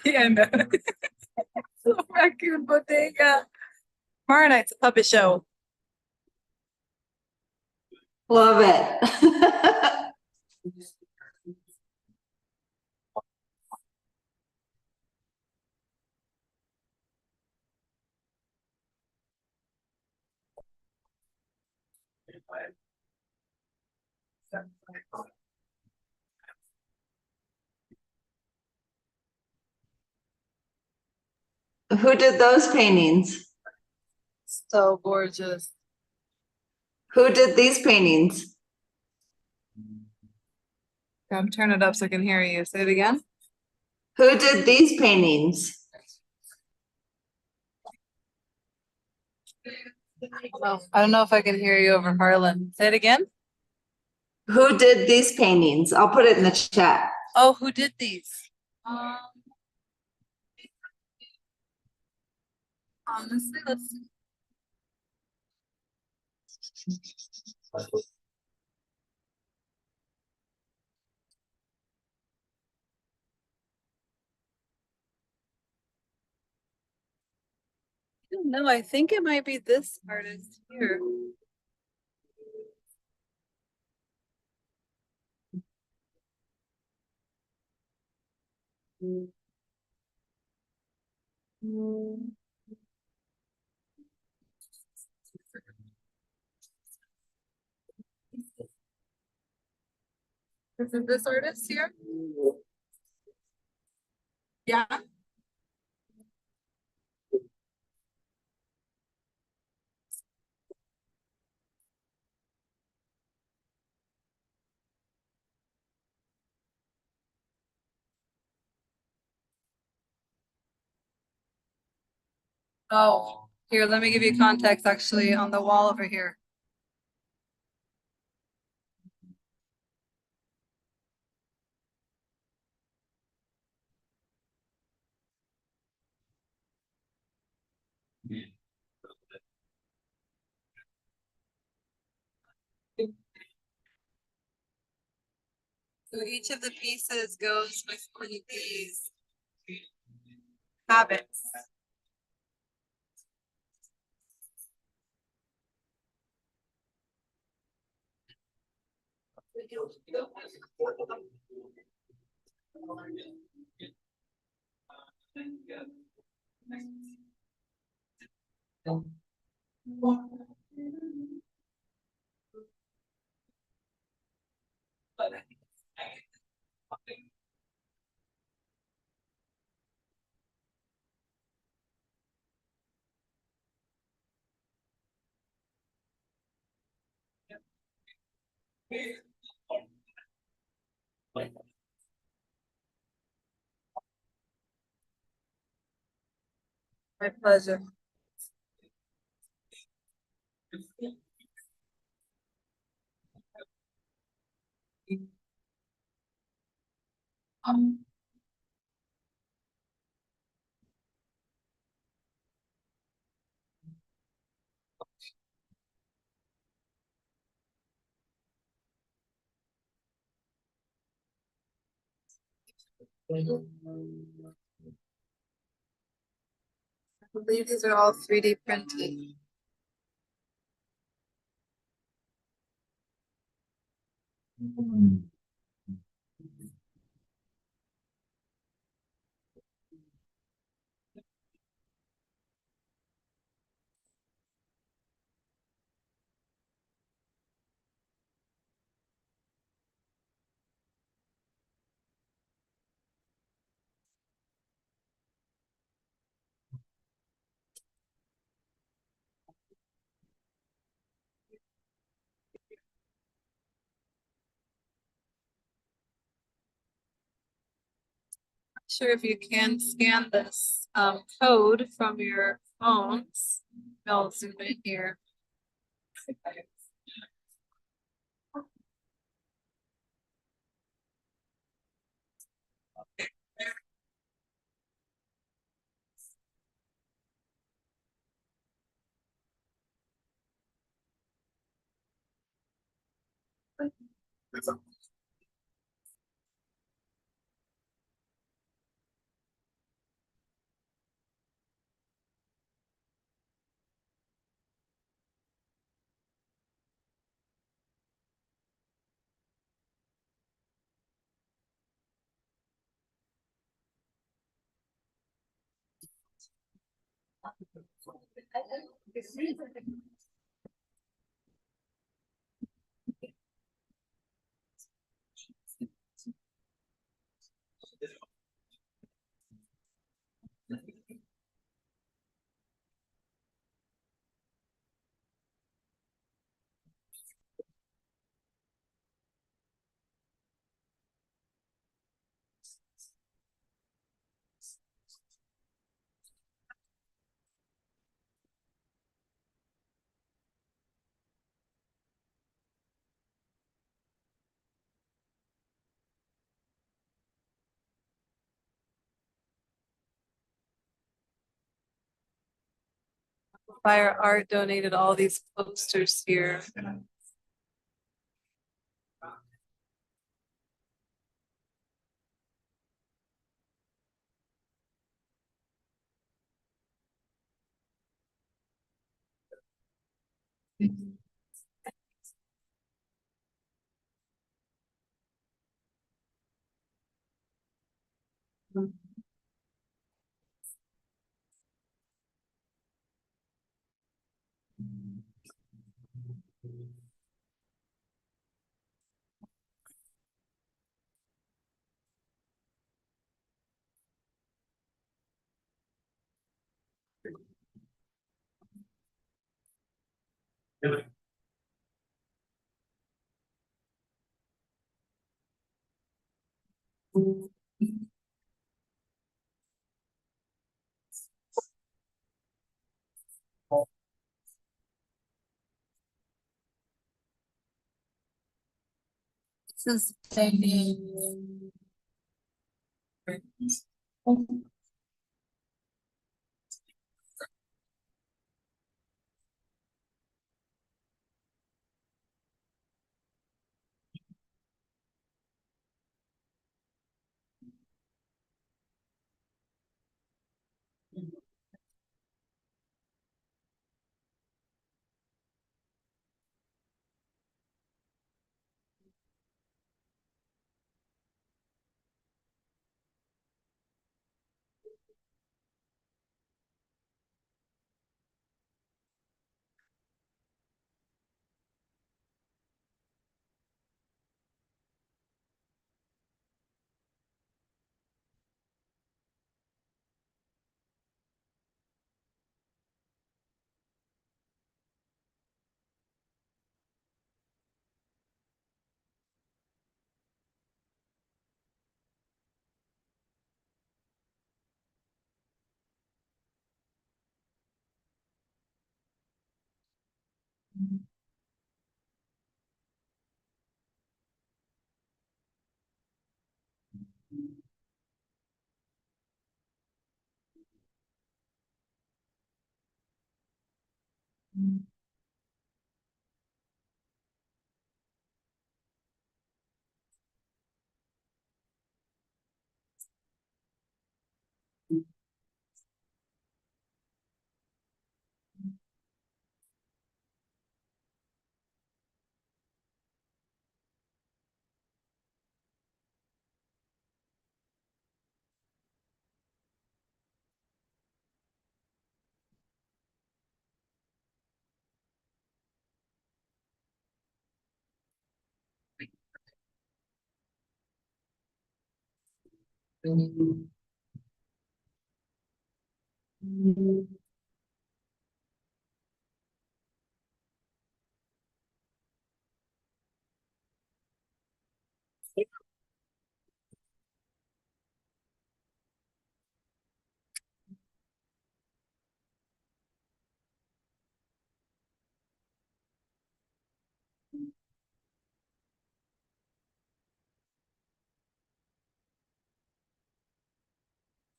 Yeah, no. So Raccoon Bodega. Tomorrow night's a puppet show. Love it. Who did those paintings? So gorgeous. Who did these paintings? I'm turning it up so I can hear you. Say it again. Who did these paintings? Oh, I don't know if I can hear you over Harlan. Say it again. Who did these paintings? I'll put it in the chat. Oh, who did these? Honestly, let's see. I don't know. I think it might be this artist here. Is it this artist here? Yeah. Oh, here, let me give you context actually on the wall over here. So each of the pieces goes with one of these habits. My pleasure. I believe these are all 3D printed. Sure, if you can scan this code from your phones, I'll zoom in here. Fire Art donated all these posters here. This is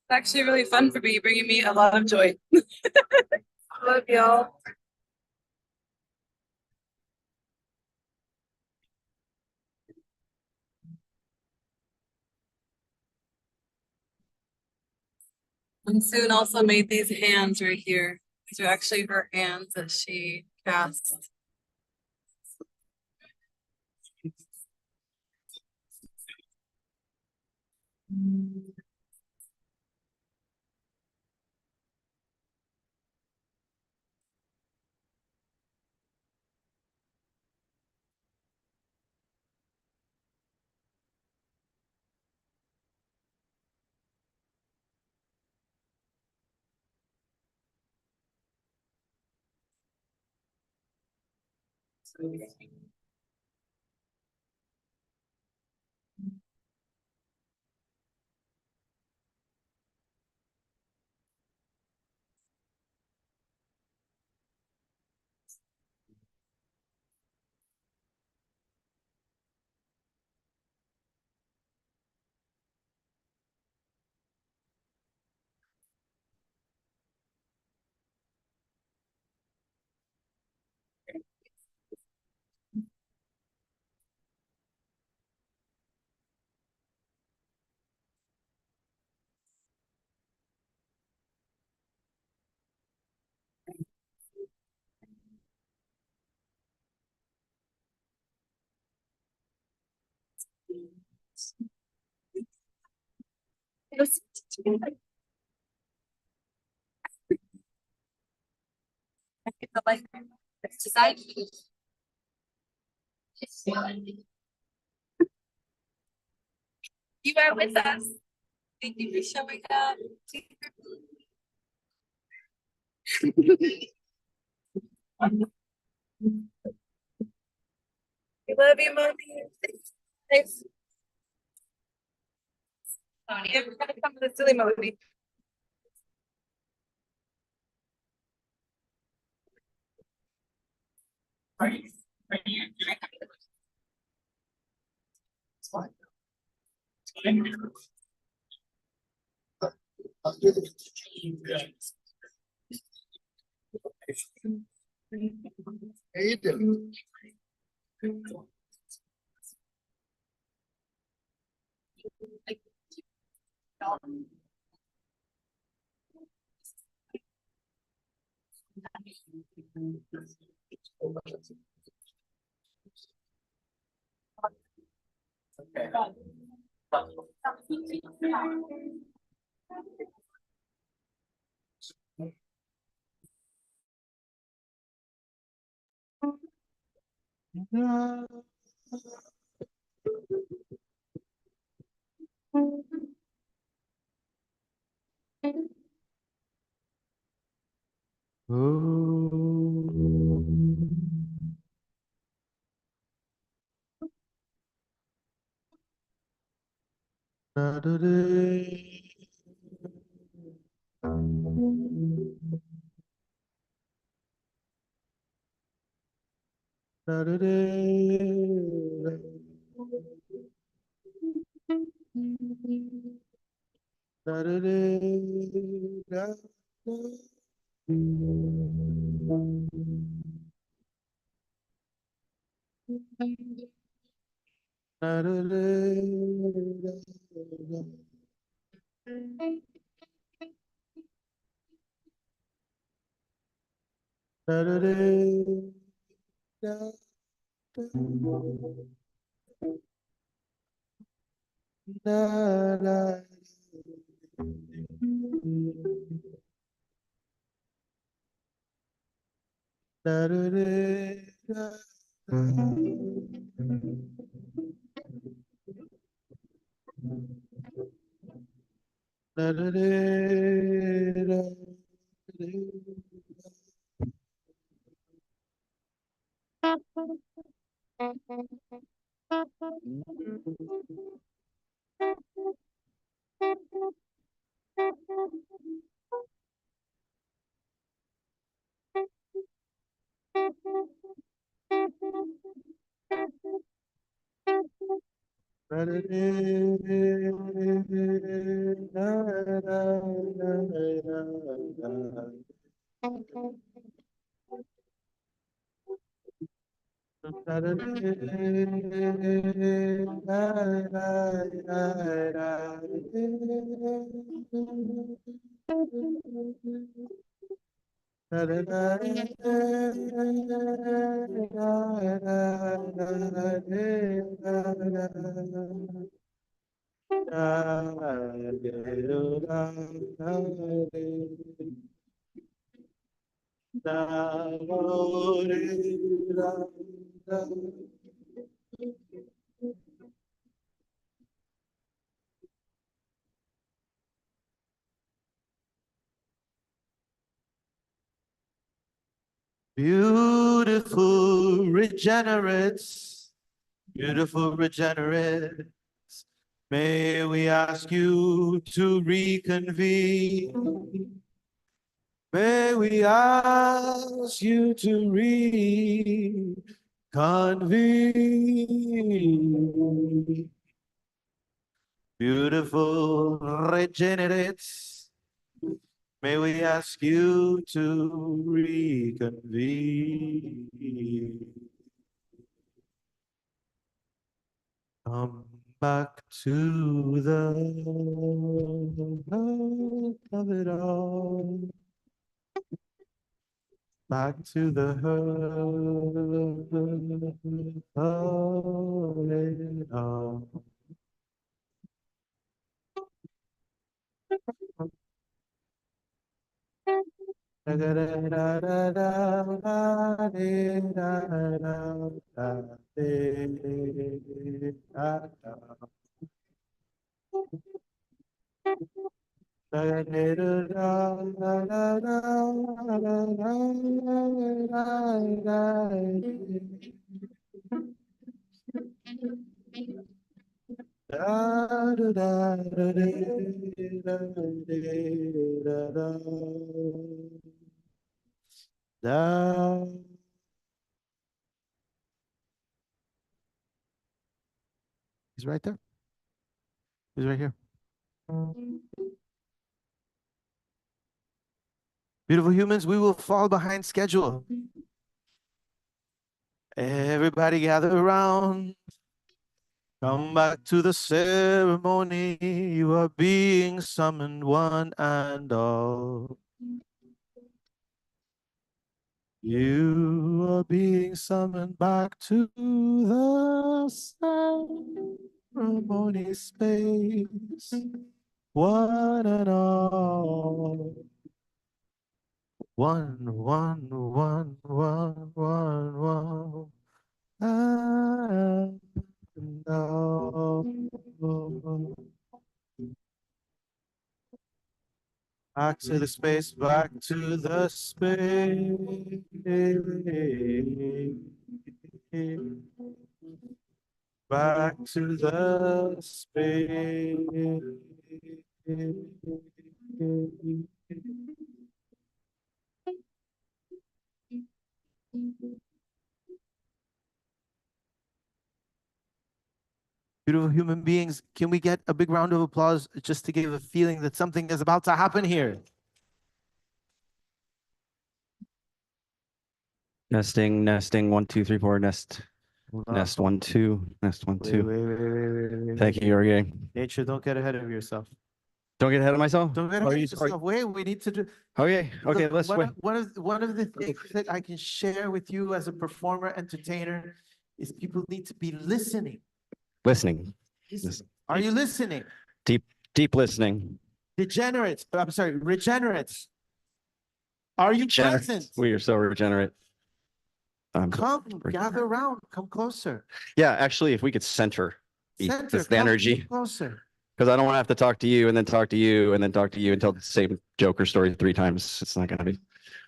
It's actually really fun for me, bringing me a lot of joy. Love y'all. And Soon also made these hands right here. These are actually her hands that she cast. You are with us. Thank you for showing up. We love you, Mommy. Thanks. You're gonna come to the silly movie. Are you doing it's fine. How you doing? Beautiful regenerates, beautiful regenerates. May we ask you to reconvene. May we ask you to reconvene. Beautiful regenerates. May we ask you to reconvene. Come back to the heart of it all. Back to the heart of it all. He's right there. He's right here. Beautiful humans, we will fall behind schedule. Everybody gather around. Come back to the ceremony. You are being summoned, one and all. You are being summoned back to the ceremony space, one and all. One, one, one, one, one, one. And all. Back to the space, back to the space. Back to the space. Beautiful human beings, can we get a big round of applause just to give a feeling that something is about to happen here? Nesting, 1, 2, 3, 4, nest, nest, 1, 2, nest, 1, 2. Wait. Thank you, Jorge. Nature, don't get ahead of yourself. Don't get ahead of myself? Don't get ahead of yourself. Wait, we need to do. Okay, Look, let's wait. One of the things that I can share with you as a performer, entertainer, is people need to be listening. Listening. Are you listening? Deep listening. Degenerates. I'm sorry, regenerates. Are you present? We are so regenerate. Come, gather around, come closer. Yeah, actually, if we could center the energy. Closer. Because I don't want to have to talk to you and then talk to you and then talk to you and tell the same Joker story 3 times. It's not going to be.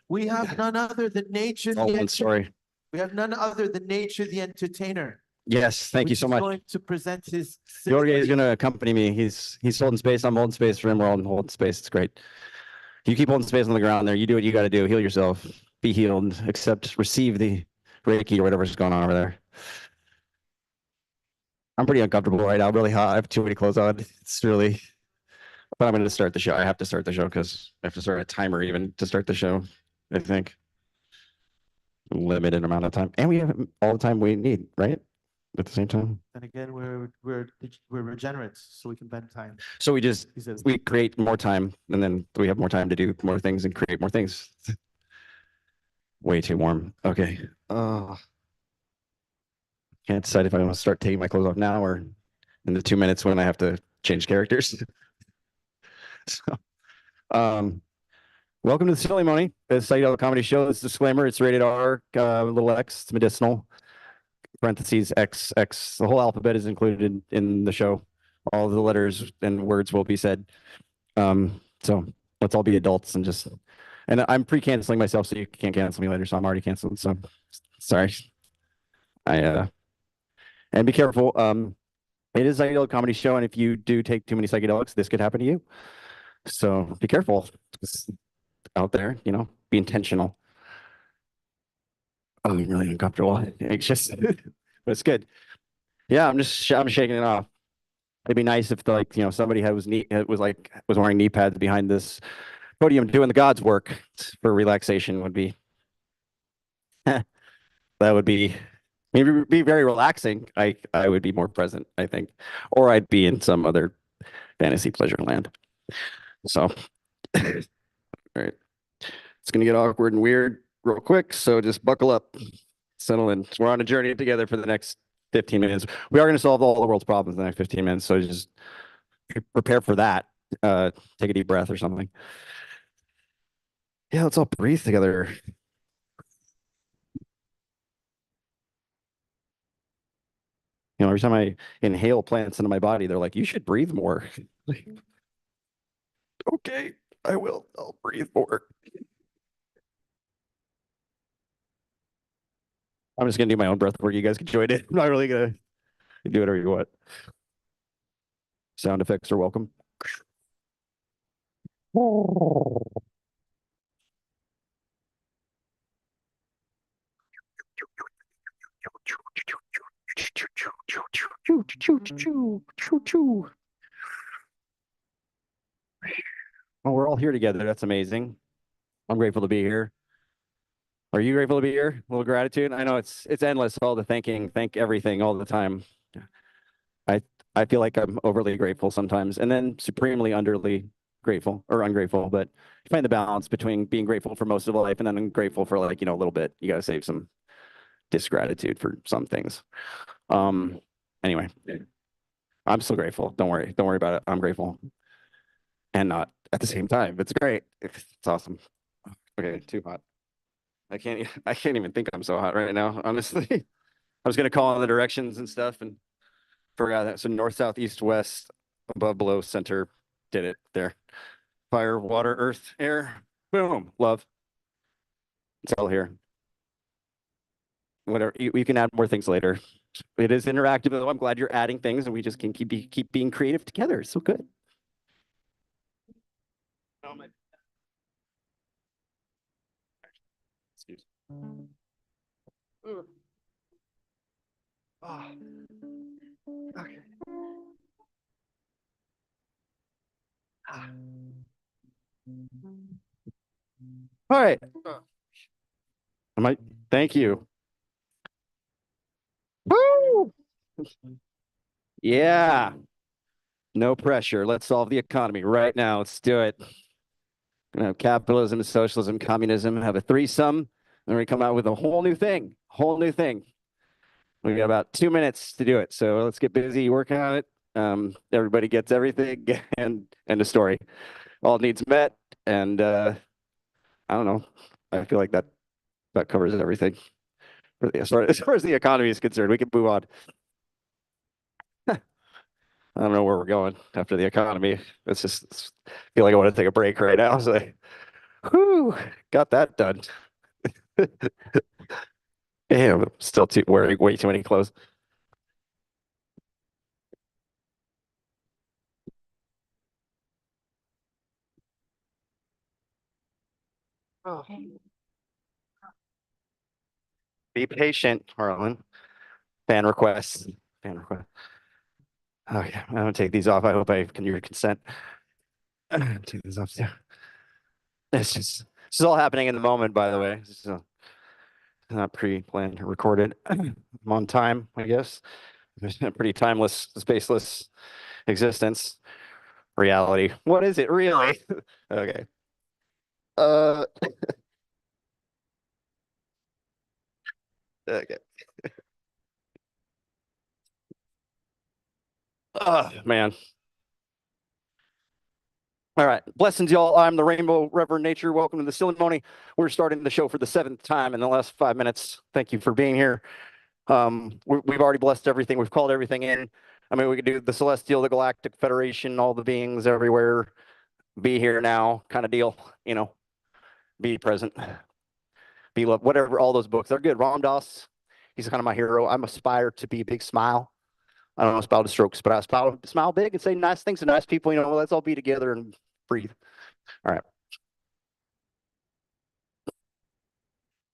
We have none other than nature. All one story. We have none other than nature, the entertainer. Yes, thank you so much. Going to present his. Jorge is going to accompany me. He's holding space. I'm holding space for him. We're all holding space. It's great. You keep holding space on the ground there. You do what you got to do. Heal yourself. Be healed. Receive the Reiki or whatever's going on over there. I'm pretty uncomfortable right now. I'm really hot. I have too many clothes on. It's really. But I'm going to start the show. I have to start the show because I have to start a timer even to start the show. I think. Limited amount of time, and we have all the time we need, right? At the same time. And again, we're regenerates, so we can bend time. So we create more time, and then we have more time to do more things and create more things. Way too warm. Okay. Can't decide if I want to start taking my clothes off now or in the 2 minutes when I have to change characters. So, welcome to the Silly a psychedelic comedy show. This disclaimer: it's rated R, little X, it's medicinal. Parentheses XX. The whole alphabet is included in the show. All the letters and words will be said. So let's all be adults and just. And I'm pre-canceling myself, so you can't cancel me later. So I'm already canceled. So sorry. And be careful. It is a psychedelic comedy show, and if you do take too many psychedelics, this could happen to you. So be careful. It's out there, be intentional. I'm really uncomfortable, anxious, but it's good. Yeah, I'm shaking it off. It'd be nice if somebody was wearing knee pads behind this podium doing the God's work for relaxation would be. That would be maybe be very relaxing. I would be more present, I think, or I'd be in some other fantasy pleasure land. So, all right, it's gonna get awkward and weird real quick. So just buckle up, settle in. We're on a journey together for the next 15 minutes. We are going to solve all the world's problems in the next 15 minutes. So just prepare for that. Take a deep breath or something. Yeah, let's all breathe together. Every time I inhale plants into my body, they're like, you should breathe more. Okay, I will. I'll breathe more. I'm just going to do my own breath work. You guys can join it. I'm not really going to do whatever you want. Sound effects are welcome. Well, we're all here together. That's amazing. I'm grateful to be here. Are you grateful to be here? A little gratitude. I know it's endless. All the thank everything all the time. I feel like I'm overly grateful sometimes, and then supremely underly grateful or ungrateful. But you find the balance between being grateful for most of life and then ungrateful for a little bit. You got to save some disgratitude for some things. Anyway, I'm still grateful. Don't worry about it. I'm grateful, and not at the same time. It's great. It's awesome. Okay, too hot. I can't even think I'm so hot right now, honestly. I was gonna call on the directions and stuff and forgot that. So north, south, east, west, above, below, center, did it there. Fire, water, earth, air, boom, love. It's all here. Whatever, you can add more things later. It is interactive, though. I'm glad you're adding things, and we just can keep being creative together. It's so good. Excuse me. Oh. Okay. All right. Thank you. Woo! Yeah. No pressure. Let's solve the economy right now. Let's do it. Gonna have capitalism, socialism, communism, have a threesome. Then we come out with a whole new thing. Whole new thing. We got about 2 minutes to do it. So let's get busy working on it. Everybody gets everything and the story. All needs met. And I don't know. I feel like that covers everything. As far as the economy is concerned, we can move on. I don't know where we're going after the economy. I feel like I want to take a break right now. So, whew, got that done. Damn, I'm still wearing way too many clothes. Oh. Be patient, Harlan. Fan requests. Fan request. Okay, I'm gonna take these off. I hope I can your consent. Take these off too. This is all happening in the moment, by the way. This is not pre-planned or recorded. I'm on time, I guess. It's a pretty timeless, spaceless existence. Reality. What is it really? Okay. Okay. Oh, man. All right. Blessings, y'all. I'm the Rainbow Reverend Nature. Welcome to the ceremony. We're starting the show for the 7th time in the last 5 minutes. Thank you for being here. We've already blessed everything. We've called everything in. I mean, we could do the Celestial, the Galactic Federation, all the beings everywhere. Be here now kind of deal, you know, be present, be loved, whatever, all those books. They're good. Ram Dass, he's kind of my hero. I'm aspire to be a big smile. I don't know about the strokes, but I smile big and say nice things to nice people. You know, let's all be together and breathe. All right.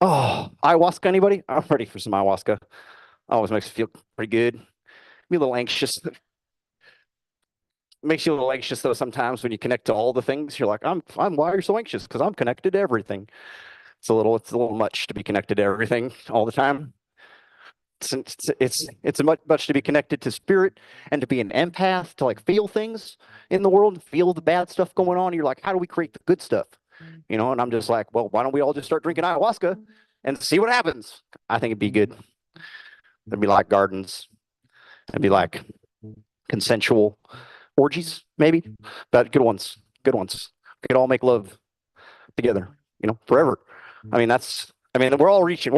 Oh, ayahuasca, anybody? I'm ready for some ayahuasca. Always makes me feel pretty good. Be a little anxious. Makes you a little anxious though sometimes when you connect to all the things. You're like, I'm why are you so anxious? Because I'm connected to everything. It's a little much to be connected to everything all the time. It's a much to be connected to spirit and to be an empath, to like feel things in the world, feel the bad stuff going on. You're like, how do we create the good stuff? You know, and I'm just like, well, why don't we all just start drinking ayahuasca and see what happens? I think it'd be good. It'd be like gardens. It'd be like consensual orgies, maybe, but good ones. Good ones. We could all make love together, you know, forever. I mean, we're all reaching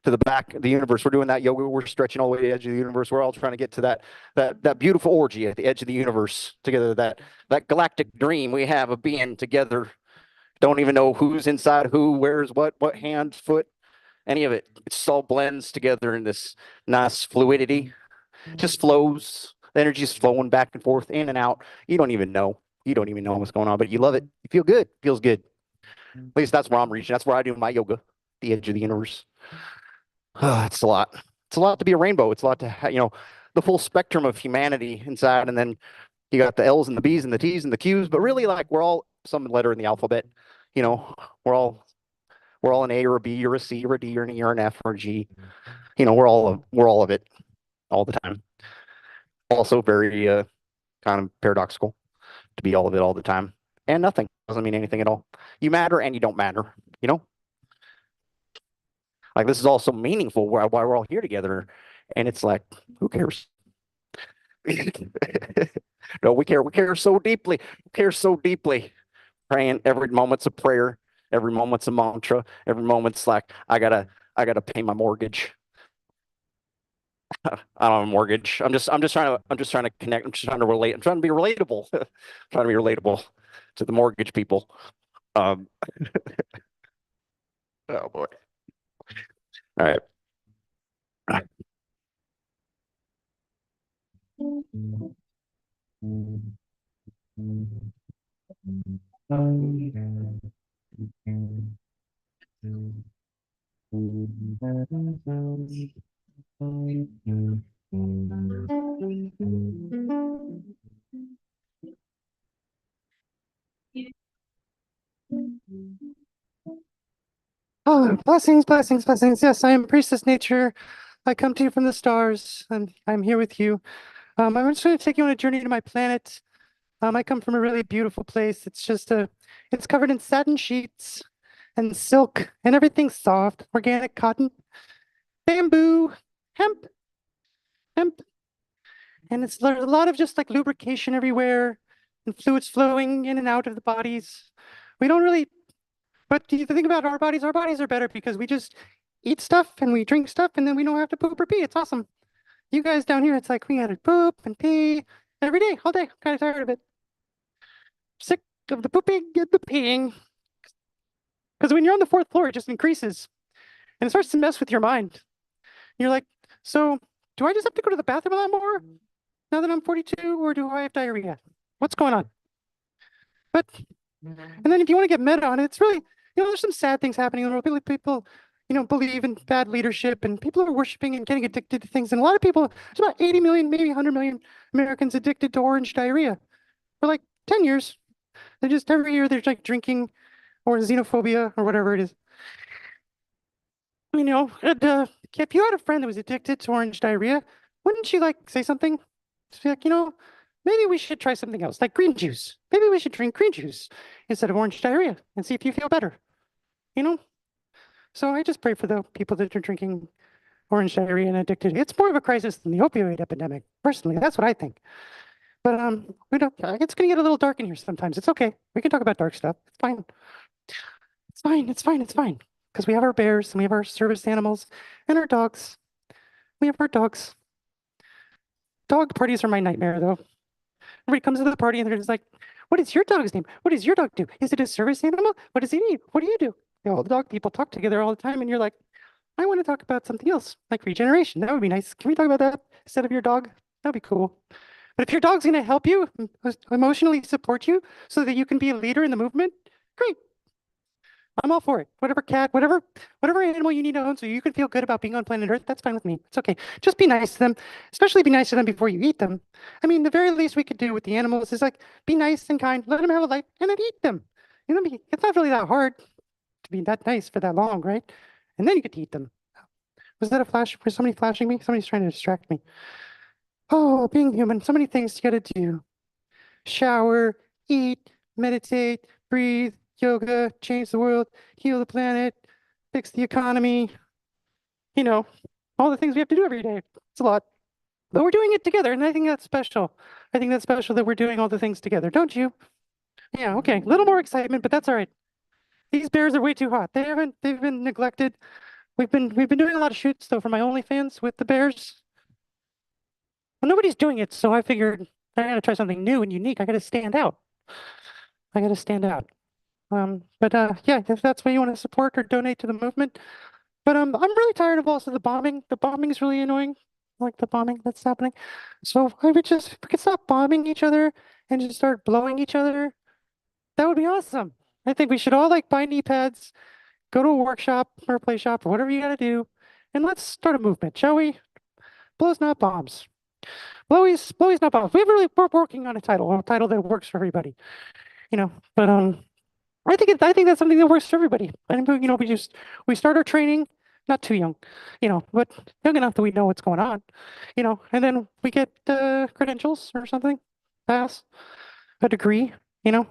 to the back of the universe. We're doing that yoga. We're stretching all the way to the edge of the universe. We're all trying to get to that beautiful orgy at the edge of the universe together, that galactic dream we have of being together. Don't even know who's inside who, where's what hand, foot, any of it. It just all blends together in this nice fluidity. It just flows. The energy is flowing back and forth, in and out. You don't even know. You don't even know what's going on, but you love it. You feel good. Feels good. At least that's where I'm reaching. That's where I do my yoga, the edge of the universe. It's a lot. It's a lot to be a rainbow. It's a lot to have, you know, the full spectrum of humanity inside. And then you got the L's and the B's and the T's and the Q's, but really like we're all some letter in the alphabet. You know, we're all an A or a B or a C or a D or an E or an F or a G. You know, we're all of it all the time. Also very kind of paradoxical to be all of it all the time. And nothing doesn't mean anything at all. You matter and you don't matter, you know? Like this is all so meaningful why we're all here together. And it's like, who cares? No, we care. We care so deeply. We care so deeply. Praying every moment's a prayer. Every moment's a mantra. Every moment's like, I gotta pay my mortgage. I don't have a mortgage. I'm just trying to connect. I'm just trying to relate. I'm trying to be relatable. Trying to be relatable to the mortgage people. Oh boy. All right. Oh, blessings, blessings, blessings. Yes, I am Priestess Nature. I come to you from the stars, and I'm here with you. I'm just going to take you on a journey to my planet. I come from a really beautiful place. It's covered in satin sheets and silk and everything soft, organic cotton, bamboo, hemp, hemp. And there's a lot of just like lubrication everywhere and fluids flowing in and out of the bodies. We don't really, but do you think about our bodies are better because we just eat stuff and we drink stuff and then we don't have to poop or pee. It's awesome. You guys down here, it's like we gotta poop and pee every day, all day. Kind of tired of it. Sick of the pooping and the peeing. Because when you're on the fourth floor, it just increases and it starts to mess with your mind. And you're like, so do I just have to go to the bathroom a lot more now that I'm 42, or do I have diarrhea? What's going on? But, and then if you want to get meta on it, it's really, there's some sad things happening in the world. People, believe in bad leadership and people are worshiping and getting addicted to things. And a lot of people, there's about 80 million, maybe 100 million Americans addicted to orange diarrhea for like 10 years. They just, every year, they're like drinking or xenophobia or whatever it is. And, if you had a friend that was addicted to orange diarrhea, wouldn't you like say something? Just be like, maybe we should try something else, like green juice. Maybe we should drink green juice instead of orange diarrhea and see if you feel better. So I just pray for the people that are drinking orange diarrhea and addicted. It's more of a crisis than the opioid epidemic. Personally, that's what I think. But it's gonna get a little dark in here sometimes. It's okay. We can talk about dark stuff. It's fine. It's fine. It's fine. It's fine. Because we have our bears and we have our service animals and our dogs. We have our dogs. Dog parties are my nightmare, though. Everybody comes to the party and they're just like, "What is your dog's name? What does your dog do? Is it a service animal? What does he eat? What do you do?" All the dog people talk together all the time, and you're like, "I want to talk about something else, like regeneration. That would be nice. Can we talk about that instead of your dog? That'd be cool." But if your dog's going to help you, emotionally support you so that you can be a leader in the movement, great. I'm all for it. Whatever cat, whatever animal you need to own so you can feel good about being on planet Earth, that's fine with me. It's okay. Just be nice to them, especially be nice to them before you eat them. I mean, the very least we could do with the animals is like be nice and kind, let them have a life, and then eat them. It's not really that hard to be that nice for that long, right? And then you get to eat them. Was that a flash? Was somebody flashing me? Somebody's trying to distract me. Oh, being human, so many things you gotta do. Shower, eat, meditate, breathe, yoga, change the world, heal the planet, fix the economy. All the things we have to do every day. It's a lot. But we're doing it together, and I think that's special. I think that's special that we're doing all the things together, don't you? Yeah, okay. A little more excitement, but that's all right. These bears are way too hot. They've been neglected. We've been doing a lot of shoots though for my OnlyFans with the bears. Well, nobody's doing it, so I figured I gotta try something new and unique. I gotta stand out. I gotta stand out. Yeah, if that's what you want to support or donate to the movement. But I'm really tired of also the bombing. The bombing is really annoying, like the bombing that's happening. So I would just, if we could stop bombing each other and just start blowing each other, that would be awesome. I think we should all like buy knee pads, go to a workshop or a play shop or whatever you gotta do, and let's start a movement, shall we? Blows not bombs. Blowies not bombs. We're working on a title that works for everybody. But I think that's something that works for everybody. And we start our training, not too young, but young enough that we know what's going on, and then we get credentials or something, pass a degree, and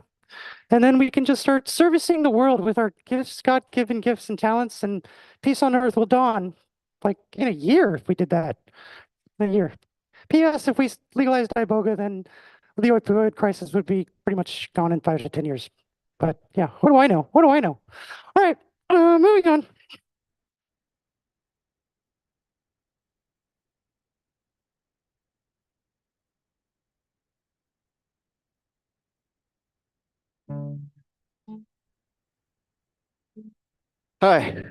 then we can just start servicing the world with our gifts, God-given gifts and talents, and peace on earth will dawn like in a year if we did that. In a year. P.S. If we legalized iboga, then the opioid crisis would be pretty much gone in 5 to 10 years. But yeah, what do I know? What do I know? All right, moving on. Hi.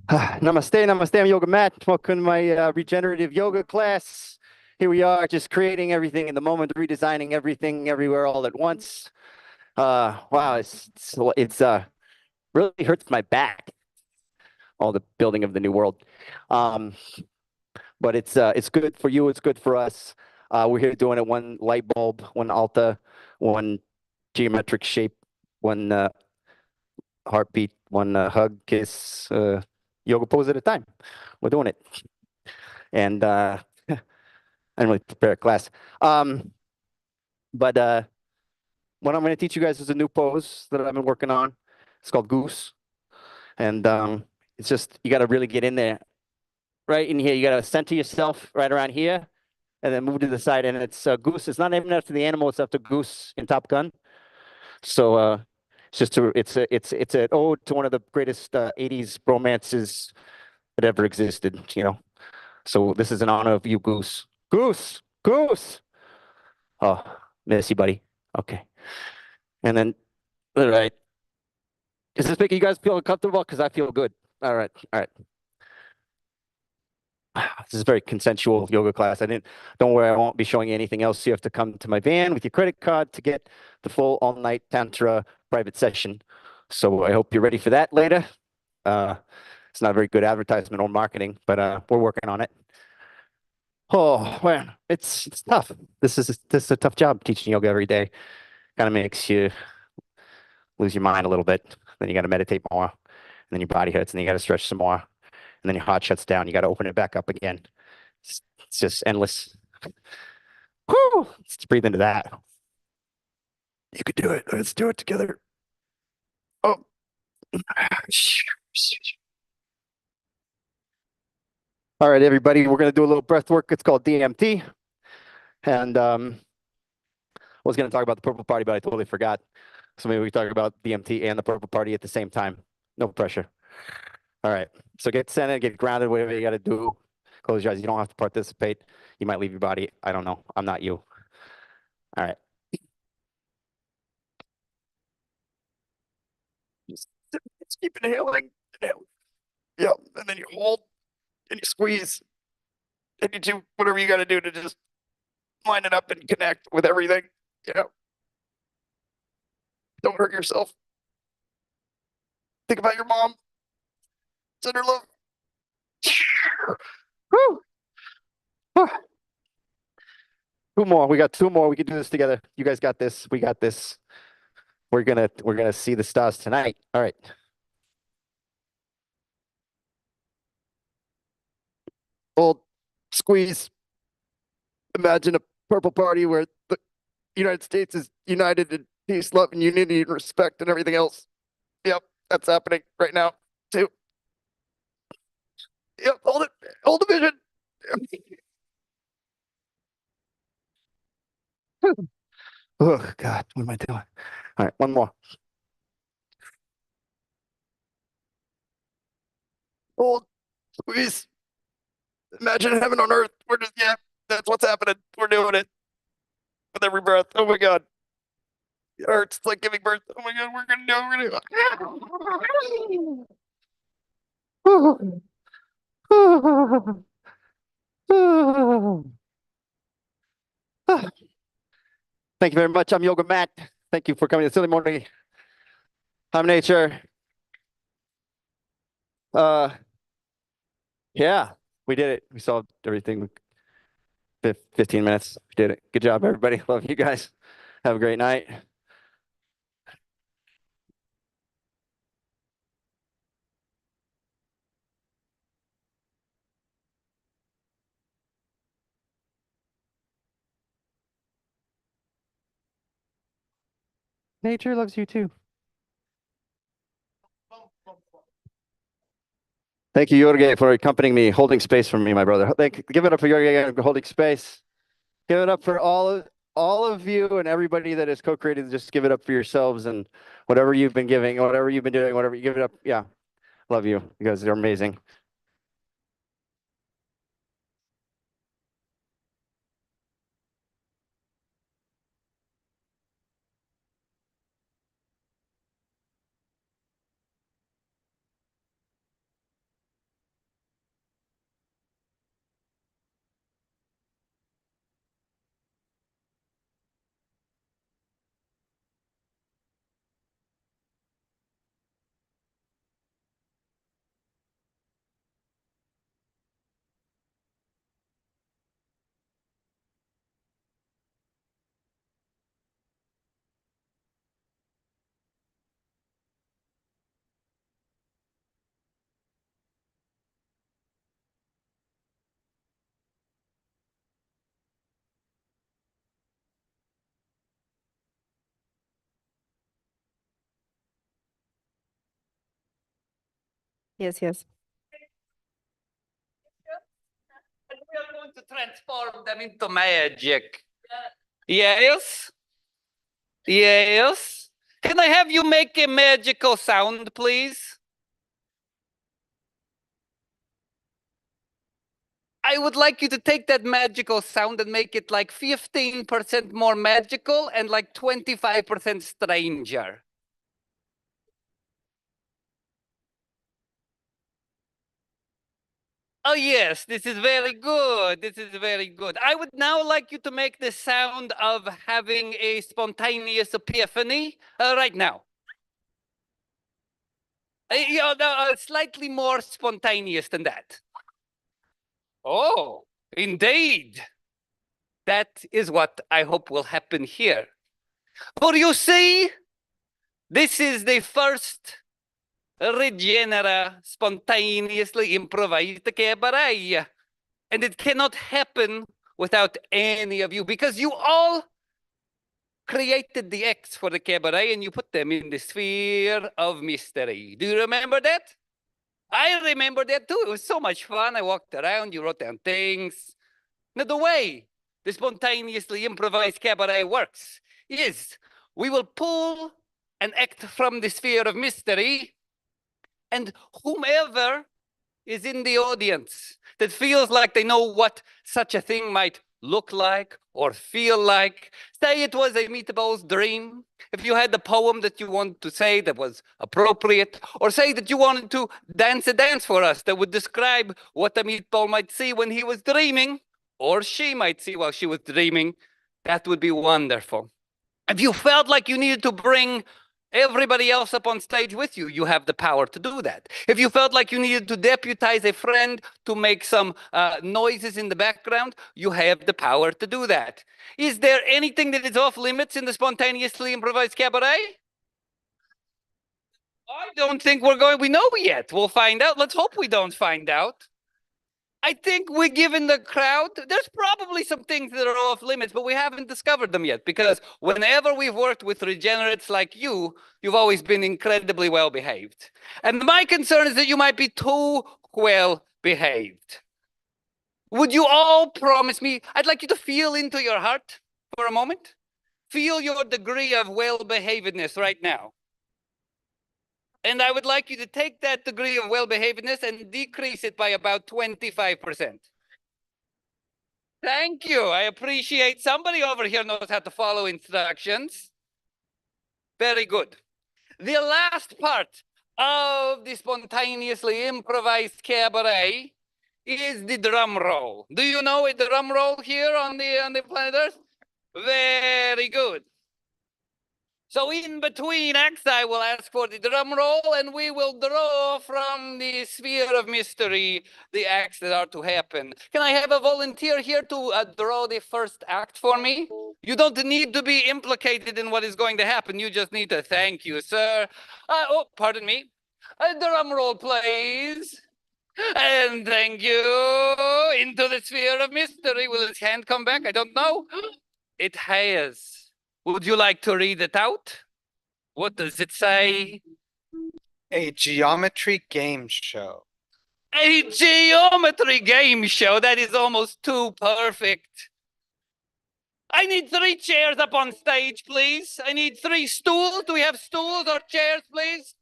Namaste, namaste. I'm Yoga Matt. Welcome to my regenerative yoga class. Here we are, just creating everything in the moment, redesigning everything everywhere all at once. Wow, it's really hurts my back. All the building of the new world, but it's good for you. It's good for us. We're here doing it one light bulb, one alta, one geometric shape, one heartbeat, one hug, kiss, yoga pose at a time. We're doing it. And I didn't really prepare a class. But what I'm going to teach you guys is a new pose that I've been working on. It's called goose. And it's just, you got to really get in there. Right in here, you got to center yourself right around here and then move to the side. And it's goose. It's not named after the animal. It's after Goose in Top Gun. So it's just it's an ode to one of the greatest 80s romances that ever existed, you know. So this is in honor of you, Goose. Goose! Goose! Oh, miss you, buddy. Okay. And then, all right. Is this making you guys feel uncomfortable? Because I feel good. All right. All right. This is a very consensual yoga class. Don't worry, I won't be showing you anything else. You have to come to my van with your credit card to get the full all-night Tantra private session. So I hope you're ready for that later. It's not very good advertisement or marketing, but we're working on it. Oh, man, it's tough. This is a tough job teaching yoga every day. Kind of makes you lose your mind a little bit. Then you got to meditate more. And then your body hurts, and then you got to stretch some more. And then your heart shuts down. You got to open it back up again. It's just endless. Whew, let's breathe into that. You could do it. Let's do it together. Oh. All right, everybody, we're going to do a little breath work. It's called DMT. And I was going to talk about the purple party, but I totally forgot. So maybe we talk about DMT and the purple party at the same time. No pressure. All right. So get centered, get grounded, whatever you got to do. Close your eyes. You don't have to participate. You might leave your body. I don't know. I'm not you. All right. Just keep inhaling. Inhale. Yep. And then you hold and you squeeze. And you do whatever you got to do to just line it up and connect with everything. Yeah. Don't hurt yourself. Think about your mom. Send her love. Woo. Two more. We got two more. We can do this together. You guys got this. We got this. We're gonna see the stars tonight. All right. Hold, squeeze. Imagine a purple party where the United States is united in peace, love, and unity, and respect, and everything else. Yep, that's happening right now too. Yep, hold it. Hold the vision. Oh God, what am I doing? All right, one more. Hold, squeeze. Imagine heaven on earth. We're just, yeah, that's what's happening. We're doing it with every breath. Oh my God. It hurts. It's like giving birth. Oh my God, we're gonna do it. We're gonna Thank you very much. I'm Yoga Matt. Thank you for coming to Silly Morning. I'm Nature. Yeah, we did it. We solved everything. 15 minutes. We did it. Good job, everybody. Love you guys. Have a great night. Nature loves you too. Thank you, Jorge, for accompanying me, holding space for me, my brother. Give it up for Jorge holding space. Give it up for all of you and everybody that has co-created. Just give it up for yourselves and whatever you've been giving, whatever you've been doing, whatever you give it up. Yeah, love you. You guys are amazing. Yes, yes. And we are going to transform them into magic. Yes? Yes? Can I have you make a magical sound, please? I would like you to take that magical sound and make it like 15% more magical and like 25% stranger. Oh, yes, this is very good. This is very good. I would now like you to make the sound of having a spontaneous epiphany right now. Slightly more spontaneous than that. Oh, indeed. That is what I hope will happen here. For you see, this is the first Regenerative spontaneously improvised cabaret. And it cannot happen without any of you, because you all created the acts for the cabaret and you put them in the sphere of mystery. Do you remember that? I remember that too. It was so much fun. I walked around, you wrote down things. Now, the way the spontaneously improvised cabaret works is we will pull an act from the sphere of mystery, and whomever is in the audience that feels like they know what such a thing might look like or feel like. Say it was a meatball's dream. If you had the poem that you wanted to say that was appropriate, or say that you wanted to dance a dance for us that would describe what a meatball might see when he was dreaming, or she might see while she was dreaming, that would be wonderful. If you felt like you needed to bring everybody else up on stage with you, you have the power to do that. If you felt like you needed to deputize a friend to make some noises in the background, you have the power to do that. Is there anything that is off limits in the spontaneously improvised cabaret? I don't think we know yet. We'll find out. Let's hope we don't find out. I think we're giving the crowd, there's probably some things that are off limits, but we haven't discovered them yet, because whenever we've worked with regenerates like you, you've always been incredibly well behaved. And my concern is that you might be too well behaved. Would you all promise me, I'd like you to feel into your heart for a moment. Feel your degree of well-behavedness right now. And I would like you to take that degree of well-behavedness and decrease it by about 25%. Thank you. I appreciate somebody over here knows how to follow instructions. Very good. The last part of the spontaneously improvised cabaret is the drum roll. Do you know a drum roll here on the planet Earth? Very good. So in between acts, I will ask for the drum roll, and we will draw from the sphere of mystery the acts that are to happen. Can I have a volunteer here to draw the first act for me? You don't need to be implicated in what is going to happen. You just need to thank you, sir. Oh, pardon me. A drum roll, please. And thank you. Into the sphere of mystery. Will his hand come back? I don't know. It has. Would you like to read it out? What does it say? A geometry game show. A geometry game show? That is almost too perfect. I need 3 chairs up on stage, please. I need 3 stools. Do we have stools or chairs, please?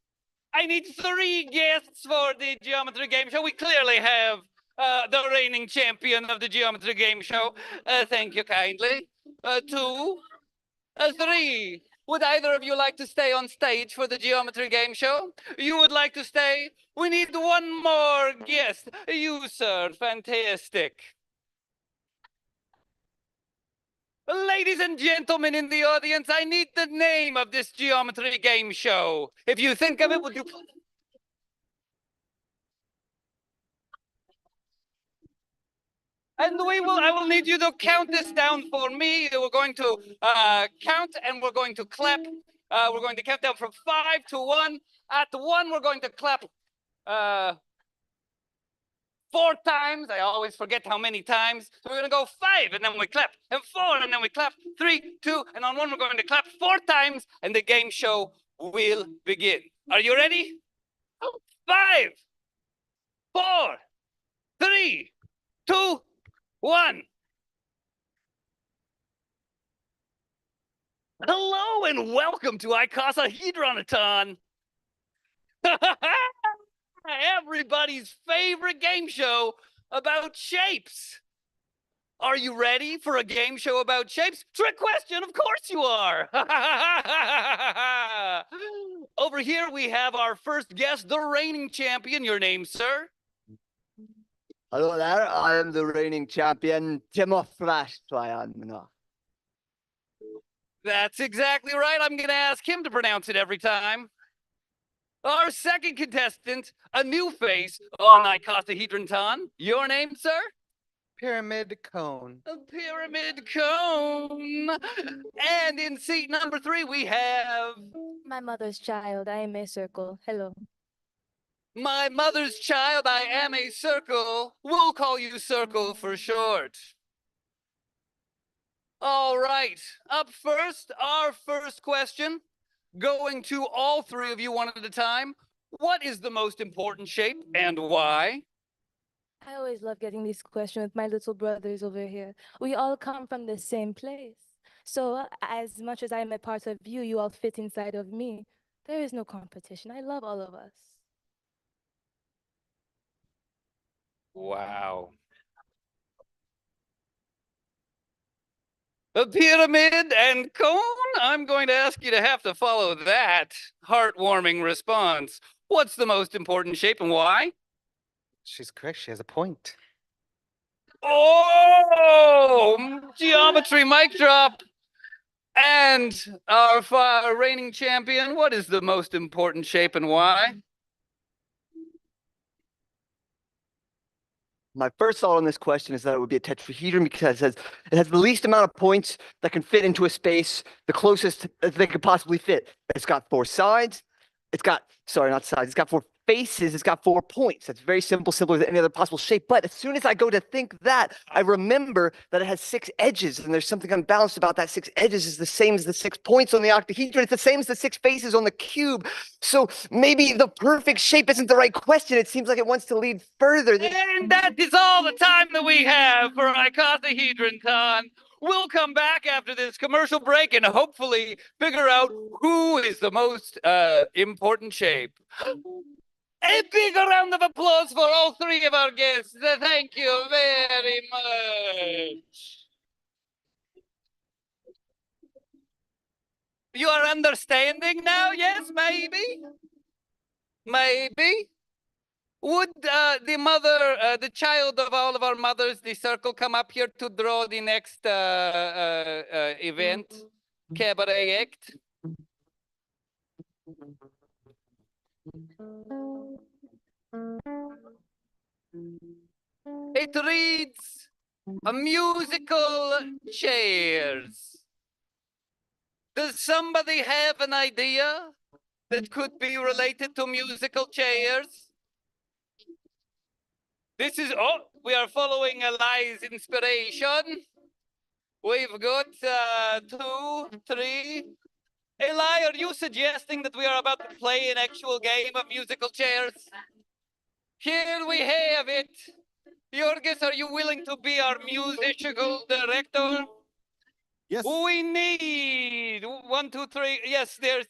I need 3 guests for the geometry game show. We clearly have the reigning champion of the geometry game show. Thank you kindly. 2, 3. Would either of you like to stay on stage for the geometry game show? You would like to stay? We need 1 more guest. You, sir. Fantastic. Ladies and gentlemen in the audience, I need the name of this geometry game show. If you think of it, would you... And I will need you to count this down for me. We're going to count and we're going to clap. We're going to count down from 5 to 1. At 1, we're going to clap 4 times. I always forget how many times. So we're going to go 5 and then we clap, and 4 and then we clap, 3, 2, and on 1 we're going to clap 4 times, and the game show will begin. Are you ready? 5, 4, 3, 2, 1. Hello and welcome to Icosahedronaton. Everybody's favorite game show about shapes. Are you ready for a game show about shapes? Trick question, of course you are. Over here we have our first guest, the reigning champion. Your name, sir? Hello there, I am the reigning champion, Timofrash Twayan. That's exactly right. I'm going to ask him to pronounce it every time. Our second contestant, a new face on Icosahedronton. Your name, sir? Pyramid cone. A pyramid cone. And in seat number 3, we have... My mother's child, I am a circle. Hello. My mother's child, I am a circle. We'll call you Circle for short. All right. Up first, our first question, going to all 3 of you one at a time. What is the most important shape and why? I always love getting these questions with my little brothers over here. We all come from the same place. So as much as I'm a part of you, you all fit inside of me. There is no competition. I love all of us. Wow. A pyramid and cone? I'm going to ask you to have to follow that heartwarming response. What's the most important shape and why? She's correct. She has a point. Oh, geometry mic drop. And our reigning champion, what is the most important shape and why? My first thought on this question is that it would be a tetrahedron because it has the least amount of points that can fit into a space, the closest that they could possibly fit. It's got 4 sides. It's got, sorry, not sides. It's got 4 faces. It's got 4 points. That's very simple, simpler than any other possible shape. But as soon as I go to think that, I remember that it has 6 edges, and there's something unbalanced about that. 6 edges is the same as the 6 points on the octahedron. It's the same as the 6 faces on the cube. So maybe the perfect shape isn't the right question. It seems like it wants to lead further. And that is all the time that we have for Icosahedronton. We'll come back after this commercial break and hopefully figure out who is the most important shape. A big round of applause for all 3 of our guests. Thank you very much. You are understanding now? Yes, maybe? Maybe? Would the child of all of our mothers, the circle, come up here to draw the next event, cabaret act? It reads, a musical chairs. Does somebody have an idea that could be related to musical chairs? This is, oh, we are following Eli's inspiration. We've got 2, 3. Eli, are you suggesting that we are about to play an actual game of musical chairs? Here we have it. Jorgis, are you willing to be our musical director? Yes. We need 1, 2, 3. Yes, there's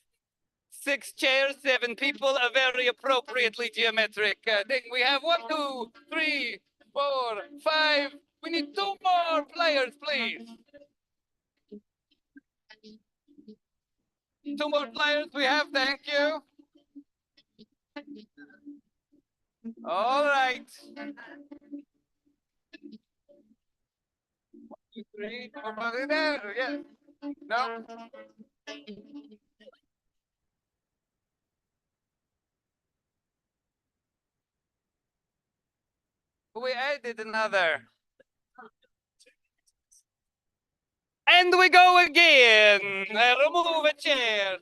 6 chairs, 7 people, a very appropriately geometric thing. We have 1, 2, 3, 4, 5. We need 2 more players, please. 2 more players we have, thank you. All right. 1, 2, 3, 4, 5, there, yeah. No. We added another. And we go again. Remove a chair.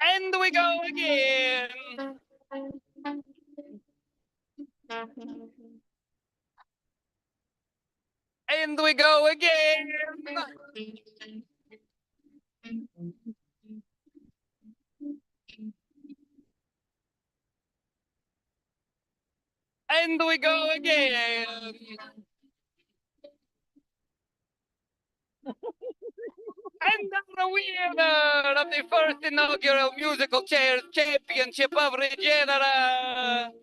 And we go again. And we go again. And we go again. And the winner of the first inaugural musical chairs championship of Regenerative.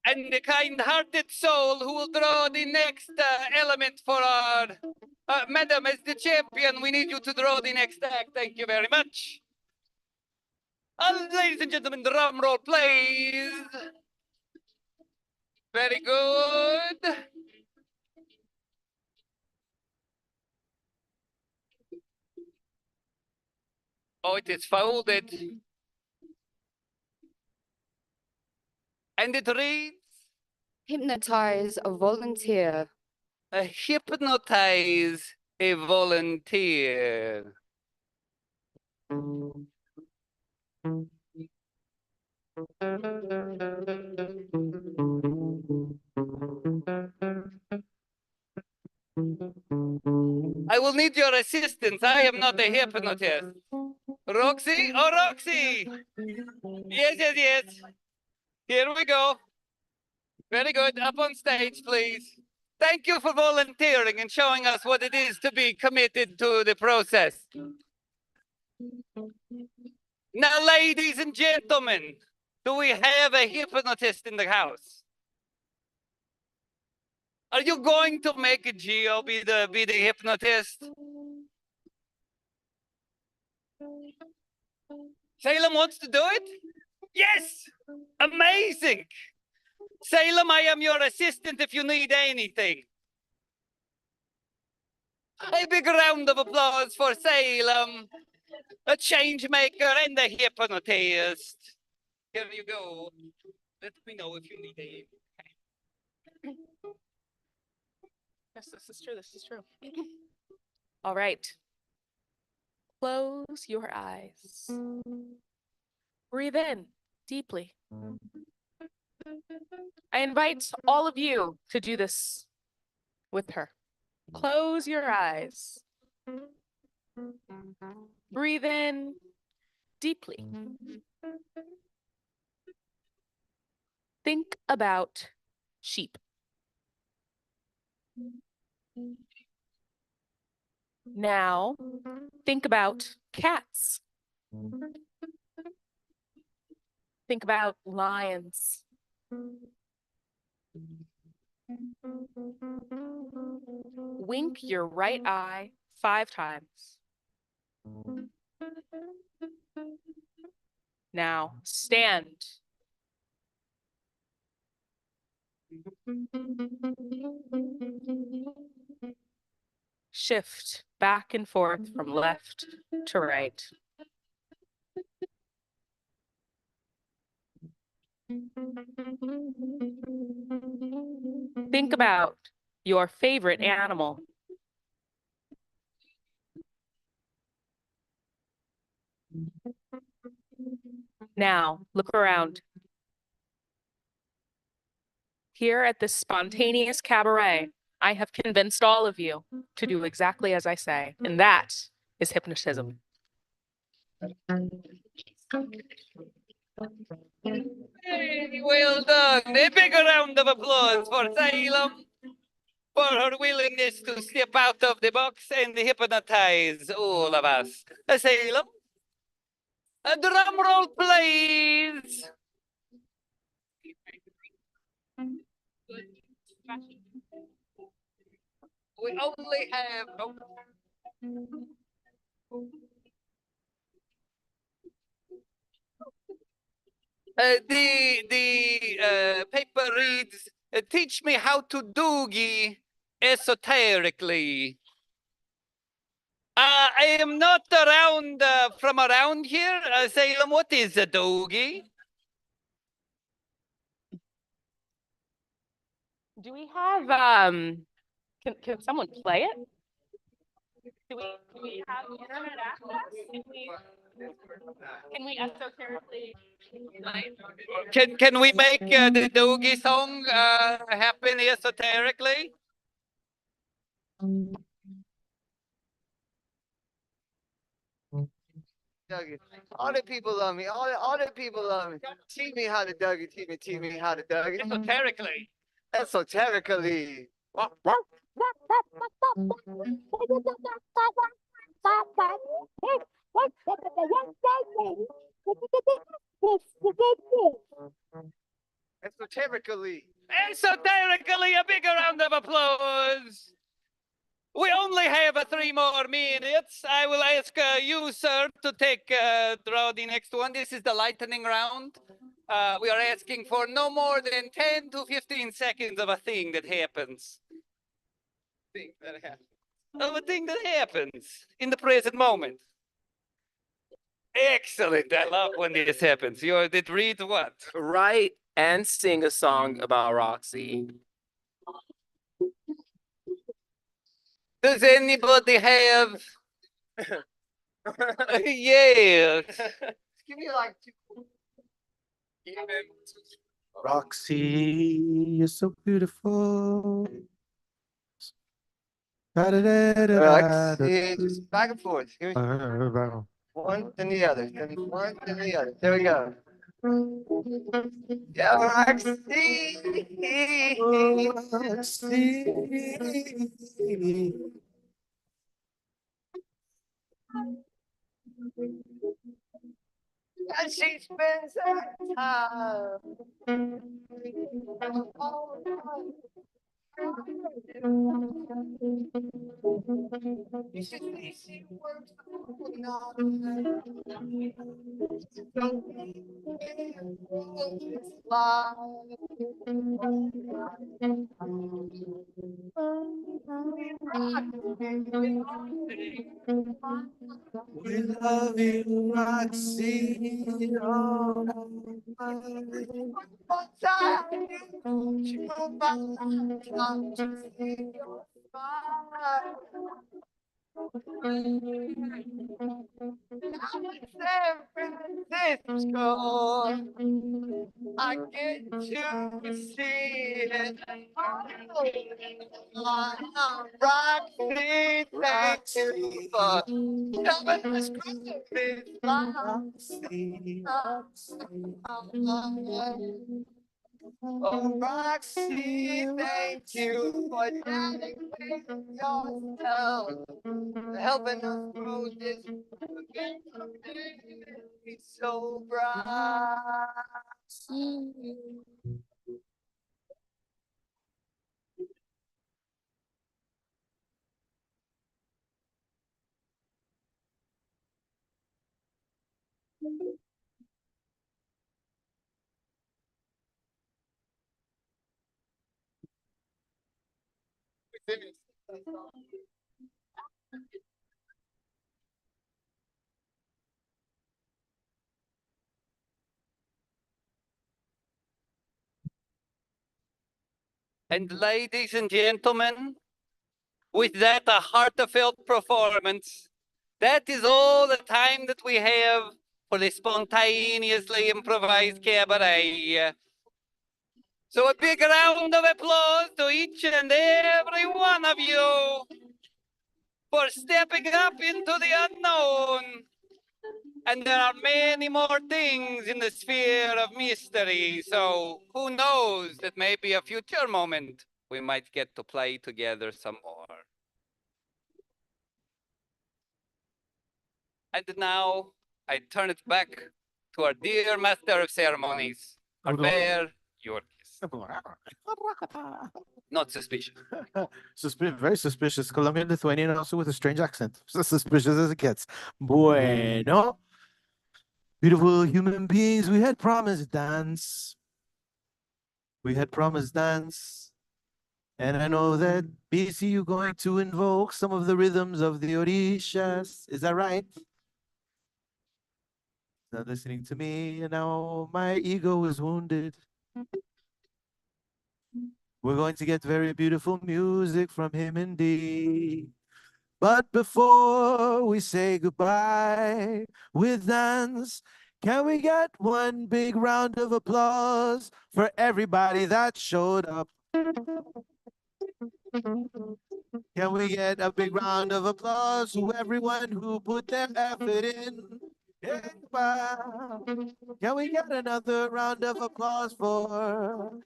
And the kind-hearted soul who will draw the next element for our madam, as the champion, we need you to draw the next act. Thank you very much. Ladies and gentlemen, drum roll, please. Very good. Oh, it is folded. And it reads, Hypnotize a volunteer. Hypnotize a volunteer. I will need your assistance. I am not a hypnotist. Roxy? Oh, Roxy! Yes, yes, yes. Here we go. Very good. Up on stage, please. Thank you for volunteering and showing us what it is to be committed to the process. Now, ladies and gentlemen, do we have a hypnotist in the house? Are you going to make a Geo be the hypnotist? Salem wants to do it? Yes! Amazing! Salem, I am your assistant if you need anything. A big round of applause for Salem, a change maker and a hypnotist. Here you go. Let me know if you need a... Yes, this is true. This is true. All right. Close your eyes. Breathe in deeply. I invite all of you to do this with her. Close your eyes. Breathe in deeply. Think about sheep. Now, think about cats. Think about lions. Wink your right eye 5 times. Now, stand. Shift back and forth from left to right. Think about your favorite animal. Now, look around. Here at this spontaneous cabaret, I have convinced all of you to do exactly as I say, and that is hypnotism. Hey, well done. A big round of applause for Salem for her willingness to step out of the box and hypnotize all of us. Salem, a drum roll, please. We only have... the paper reads, teach me how to doogie esoterically. I am not around from around here. Salem, what is a doogie? Do we have, can someone play it? Do we have internet access? Can we esoterically play? Can we make the doogie song happen esoterically? Dougie. All the people love me. All the people love me. Teach me how to Dougie. Teach me how to Dougie. Esoterically. Esoterically. Esoterically. Esoterically, a big round of applause. We only have 3 more minutes. I will ask you, sir, to draw the next one. This is the lightning round. We are asking for no more than 10 to 15 seconds of a thing that happens. Of a thing that happens in the present moment. Excellent. I love when this happens. You did read what? Write and sing a song about Roxy. Does anybody have? Yes. Give me like two. Roxy, you're so beautiful. Roxy, just back and forth. Here we one, then the other, then one, then the other. There we go. Yeah, Roxy. And she spends her time. You should see she works We love you, Roxy. San Francisco, I get to see it. Roxy, thank you for coming to school this Roxy. Oh, Roxy, thank you for dedicating yourself to helping us grow this community so bright. And ladies and gentlemen, with that a heartfelt performance, that is all the time that we have for the spontaneously improvised cabaret. So a big round of applause to each and every one of you for stepping up into the unknown. And there are many more things in the sphere of mystery. So who knows, that maybe a future moment we might get to play together some more. And now I turn it back to our dear master of ceremonies, our bear, Yorkis. Not suspicious. Very suspicious. Colombian Lithuanian, also with a strange accent. So suspicious as it gets. Bueno. Beautiful human beings, we had promised dance. We had promised dance. And I know that BC, you're going to invoke some of the rhythms of the Orishas. Is that right? Not listening to me, and now my ego is wounded. We're going to get very beautiful music from him indeed. But before we say goodbye with dance, can we get one big round of applause for everybody that showed up? Can we get a big round of applause to everyone who put their effort in? Can we get another round of applause for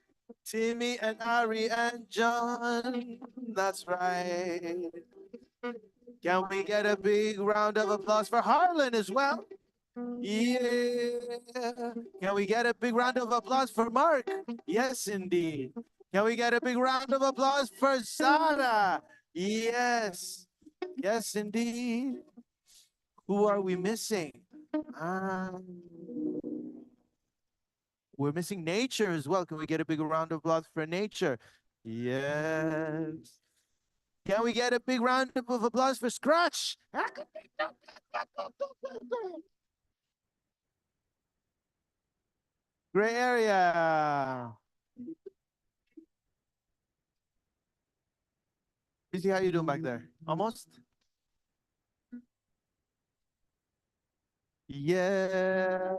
Timmy and Ari and John? That's right. Can we get a big round of applause for Harlan as well? Yeah. Can we get a big round of applause for Mark? Yes, indeed. Can we get a big round of applause for Sarah? Yes. Yes, indeed. Who are we missing? We're missing nature as well. Can we get a big round of applause for nature? Yes. Can we get a big round of applause for Scratch? Gray area. You see how you doing back there? Almost? Yeah.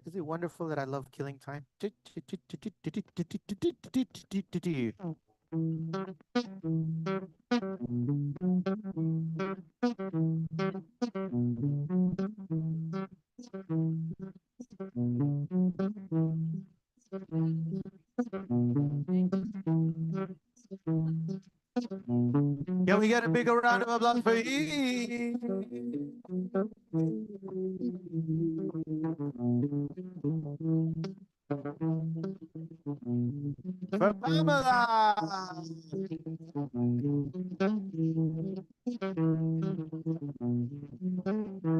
Is it wonderful that I love killing time? Can we get a bigger round of applause for E? For Pamela.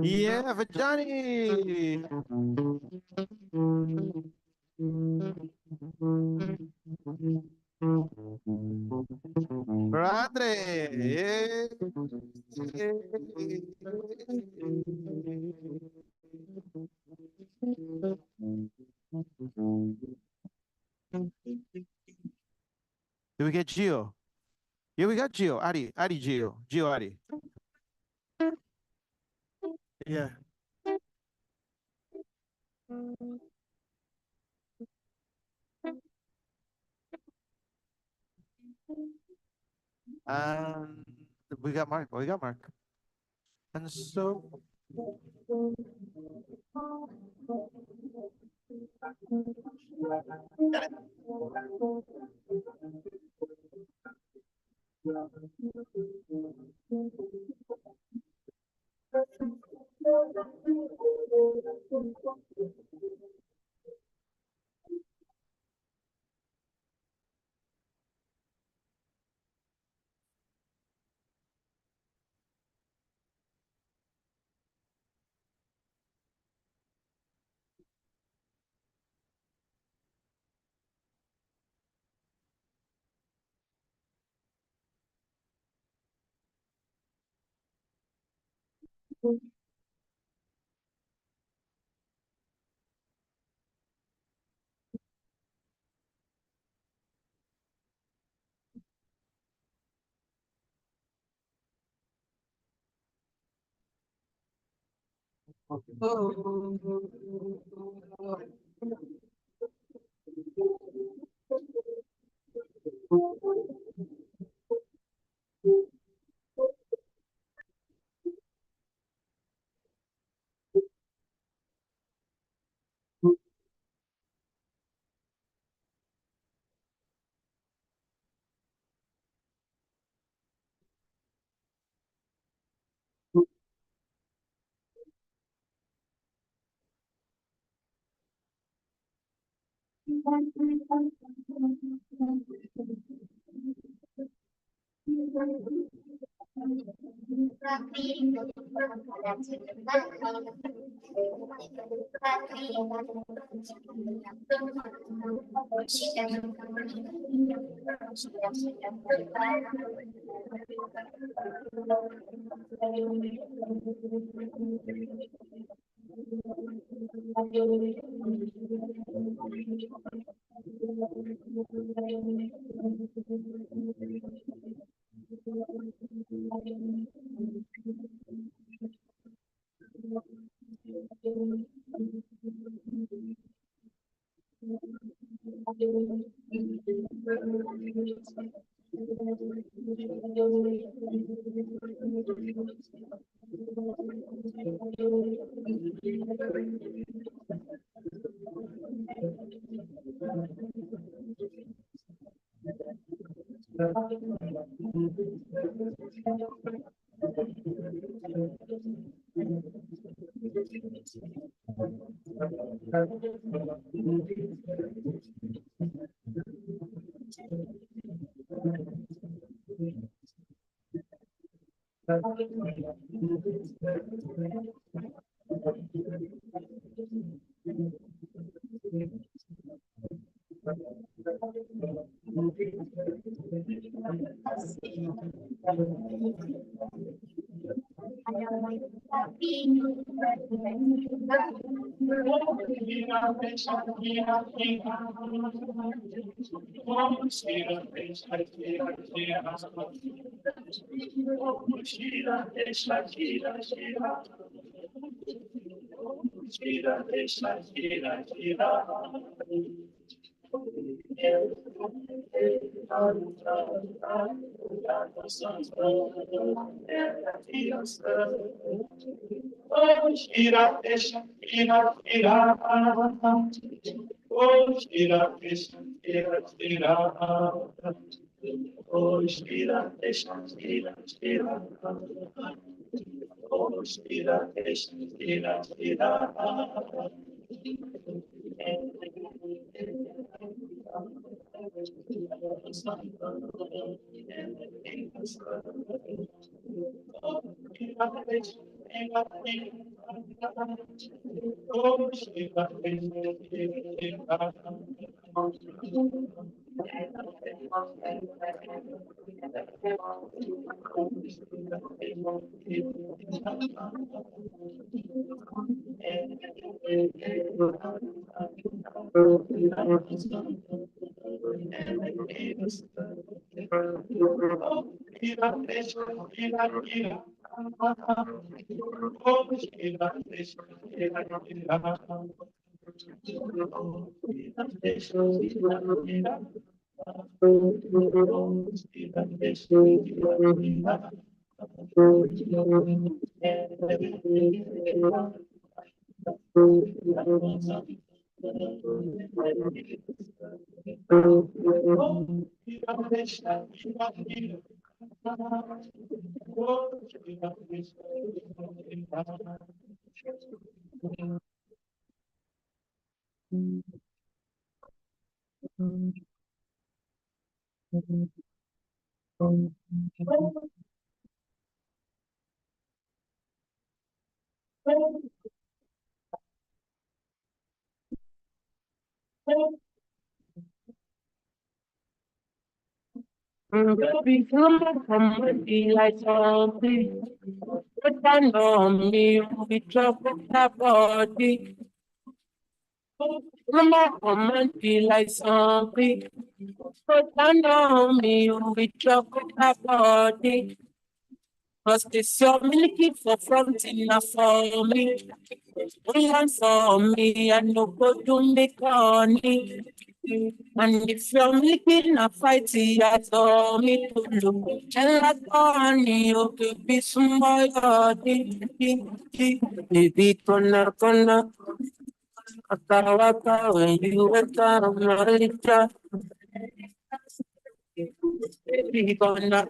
Yeah, for Johnny. For Andre. Yeah. Did we get Gio? Yeah, we got Gio. Adi, Gio. Gio, Adi. Yeah. Um, we got Mark. We got Mark. And so. Become from be like something. But I know me, we drop that body. Come and be like something. But I know me, we drop that body. Cause this your milky for fronting for me. One for me, I know go to make honey. And if you're making a fight, I saw me to look. Tell that honey, you could be somebody. Baby, gonna. Waka, when you wake up, I'm not a baby, gonna.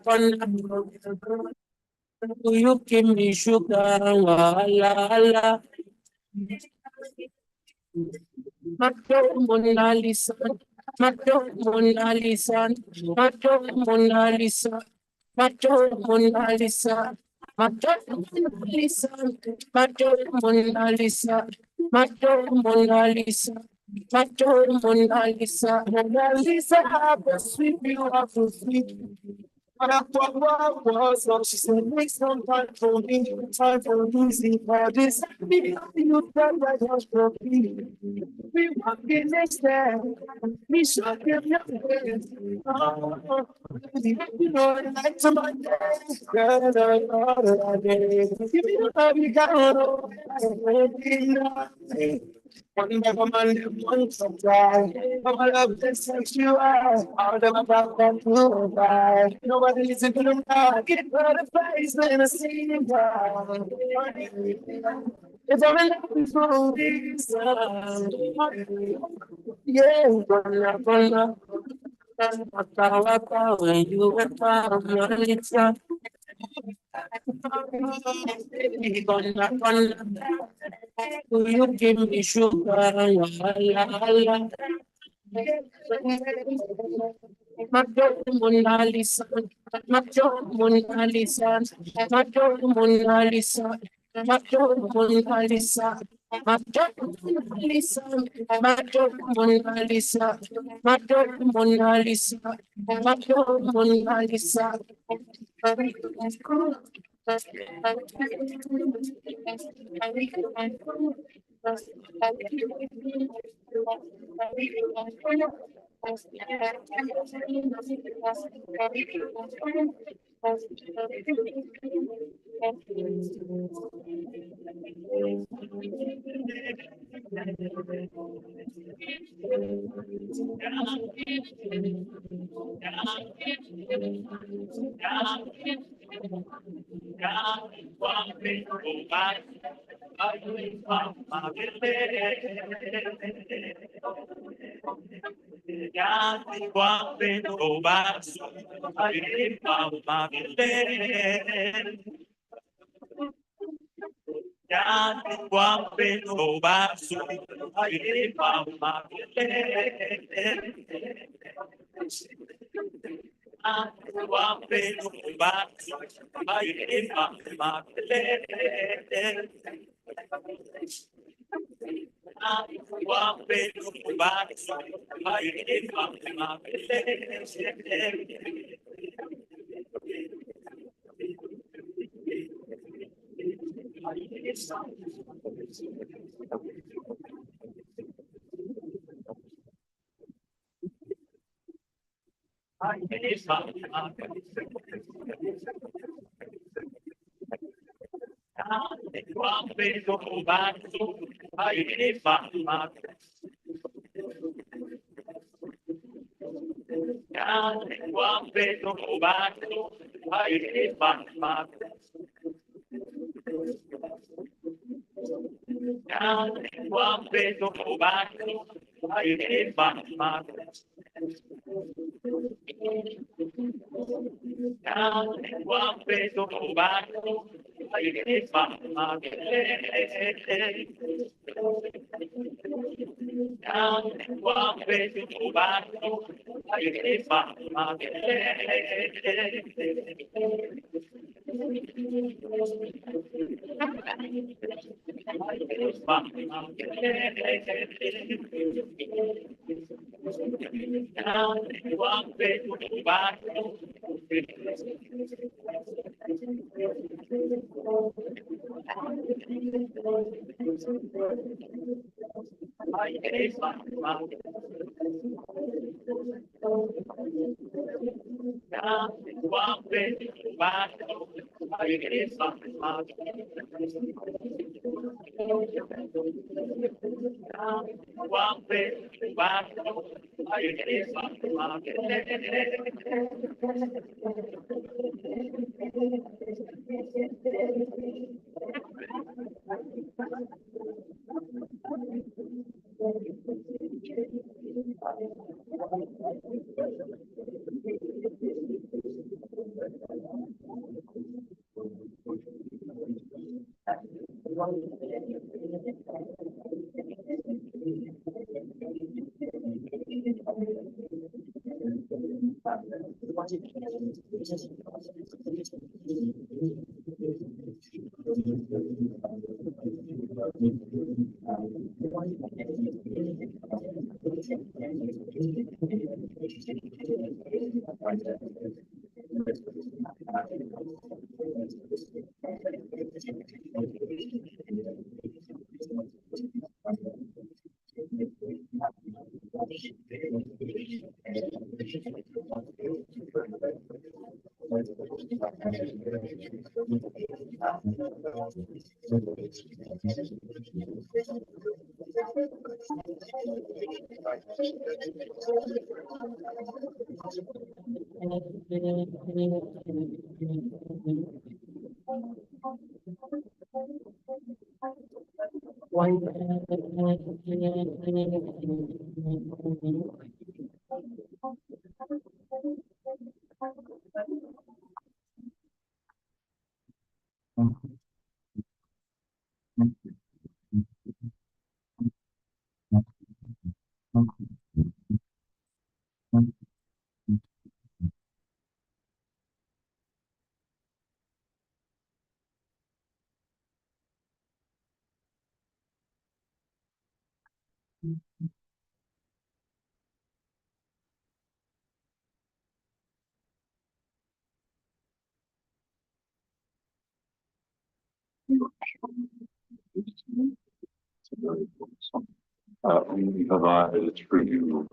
You give me sugar, la la la. Mona Lisa, Mona Lisa, Mona Lisa, Mona Lisa, Mona Lisa, Mona Lisa, Mona Lisa. Mona Lisa, Mona Lisa, I will sweep you off the feet. So she said, make some time for me, time for losing for this. Maybe you felt like I was broken. We want the next step. We should give you oh, you know, like somebody else. Girl, I did. Give me the love you got. One never mind, one supply. Mama love this sexual. All them about that blue vibe. Nobody listen to them now. Get butterflies in a scene. If I'm in love for this, yeah, gonna. When you were part of your lips, will you give me sugar? La, la, la. Maggior Mona Lisa, Maggior Mona Lisa, Maggior Mona Lisa, Maggior Mona Lisa, Maggior Mona Lisa, Maggior Mona Lisa, Maggior Mona Lisa, Maggior Mona Lisa. Have eyes for you.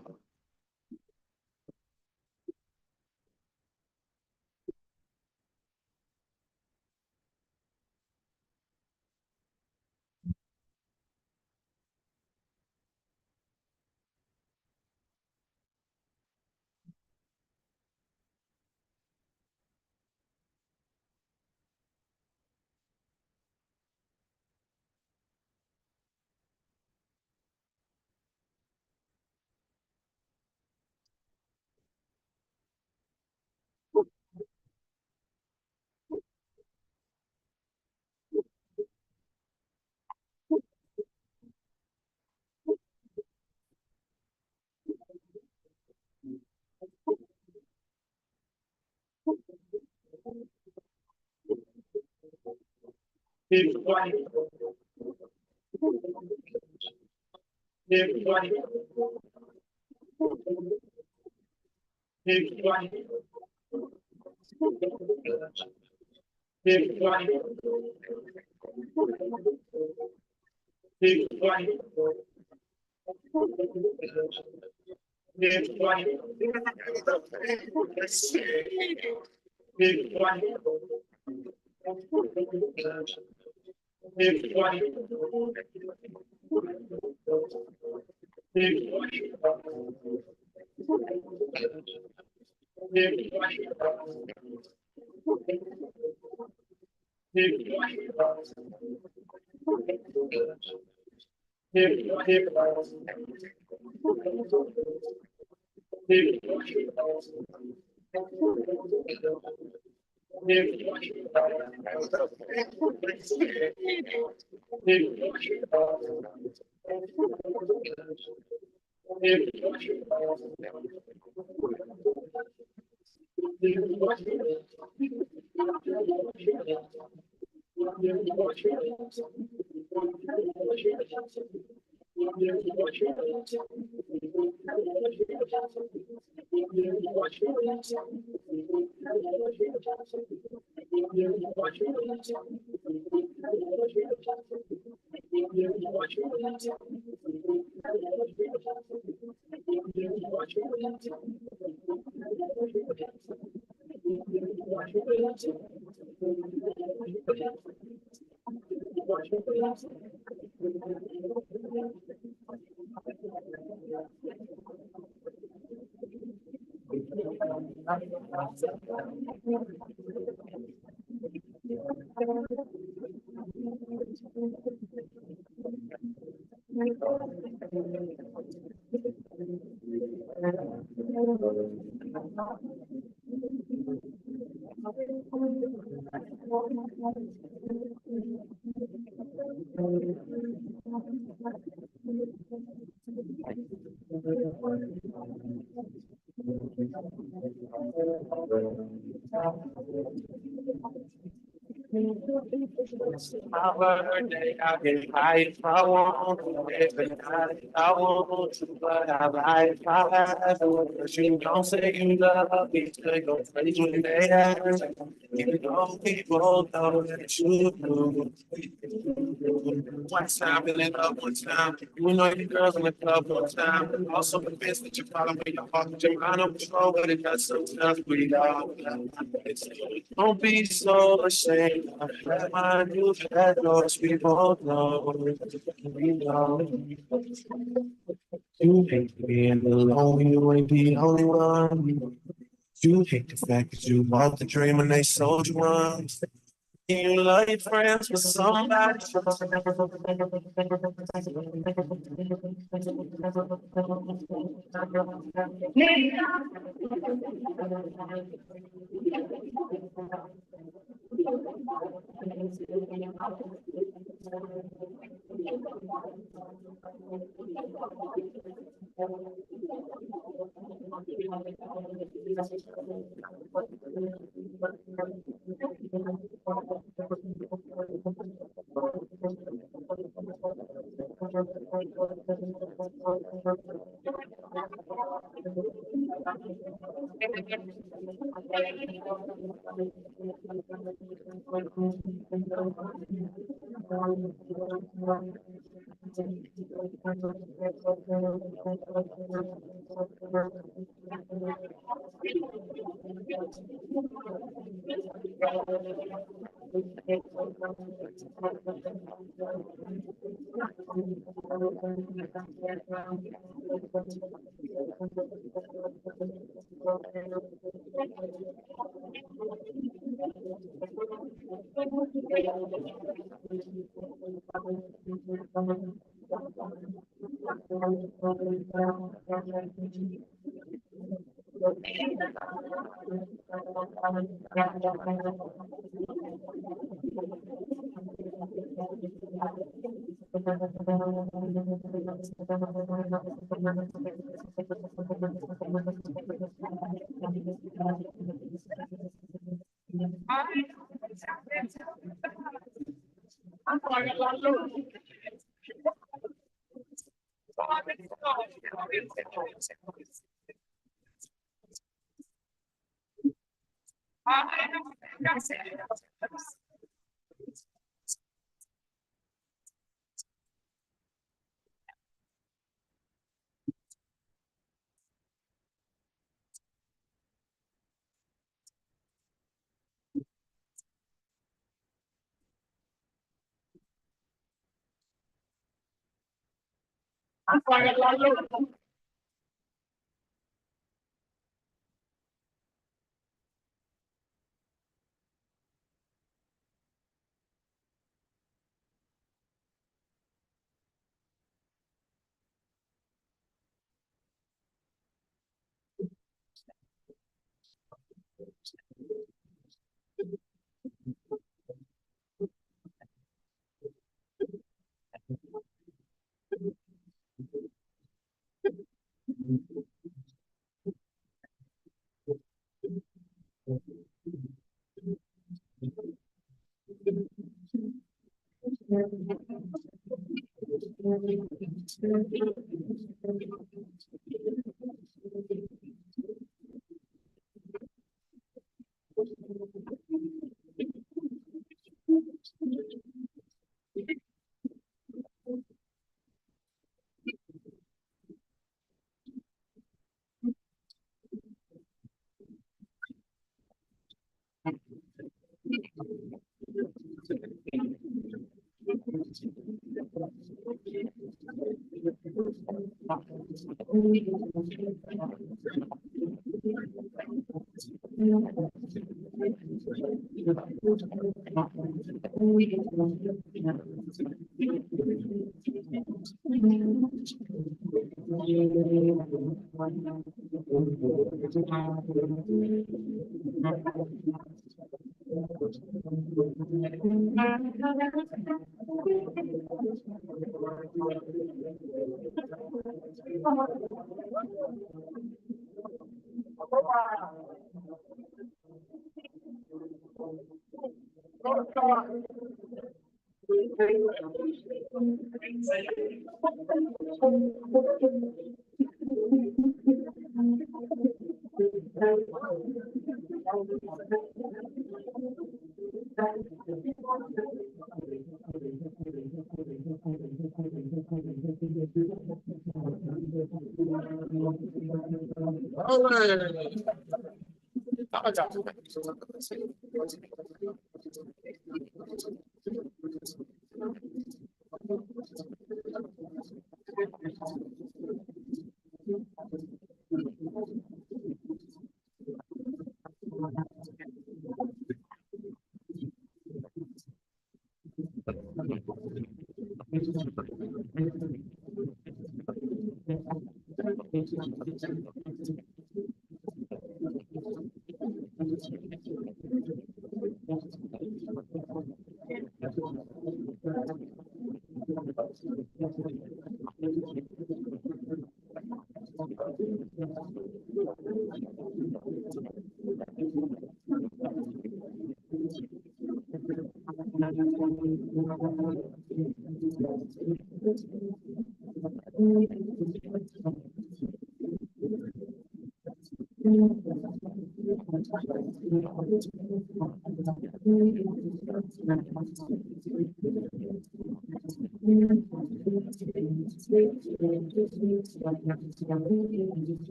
My birthday, I can buy if I want. Every night I want to, but I buy if I have to. But you don't say you love me, they go crazy when they ask. You know people know that you do. One time, feeling up one time. You know your girls in the club one time. Also convinced that you follow me, your heart, your mind on control, but it does sometimes we all. Don't be so ashamed. That mind you had lost, we both know. We know. You hate being alone, you ain't the only one. You hate the fact that you bought the dream and they sold you one. You love your friends with somebody.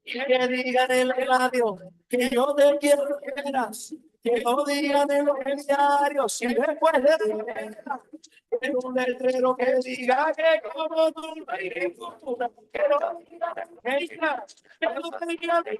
Que digan en la radio que yo te quiero que verás, que lo digan en los diarios, si después de en un letrero que diga que como tú no hay ninguna, que lo digan en ella, que lo digan en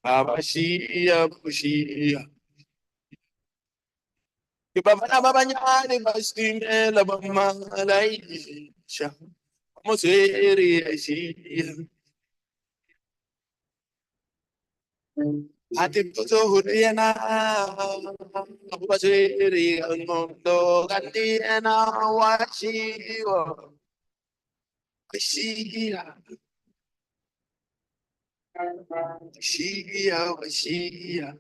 Abashia, Bushia. Ibabana babanyane bastimela bamalaisha. Moseri aishia. Ati puto huriana. Baseri angondo gandiana washiwa. Shia. Shia, Shia.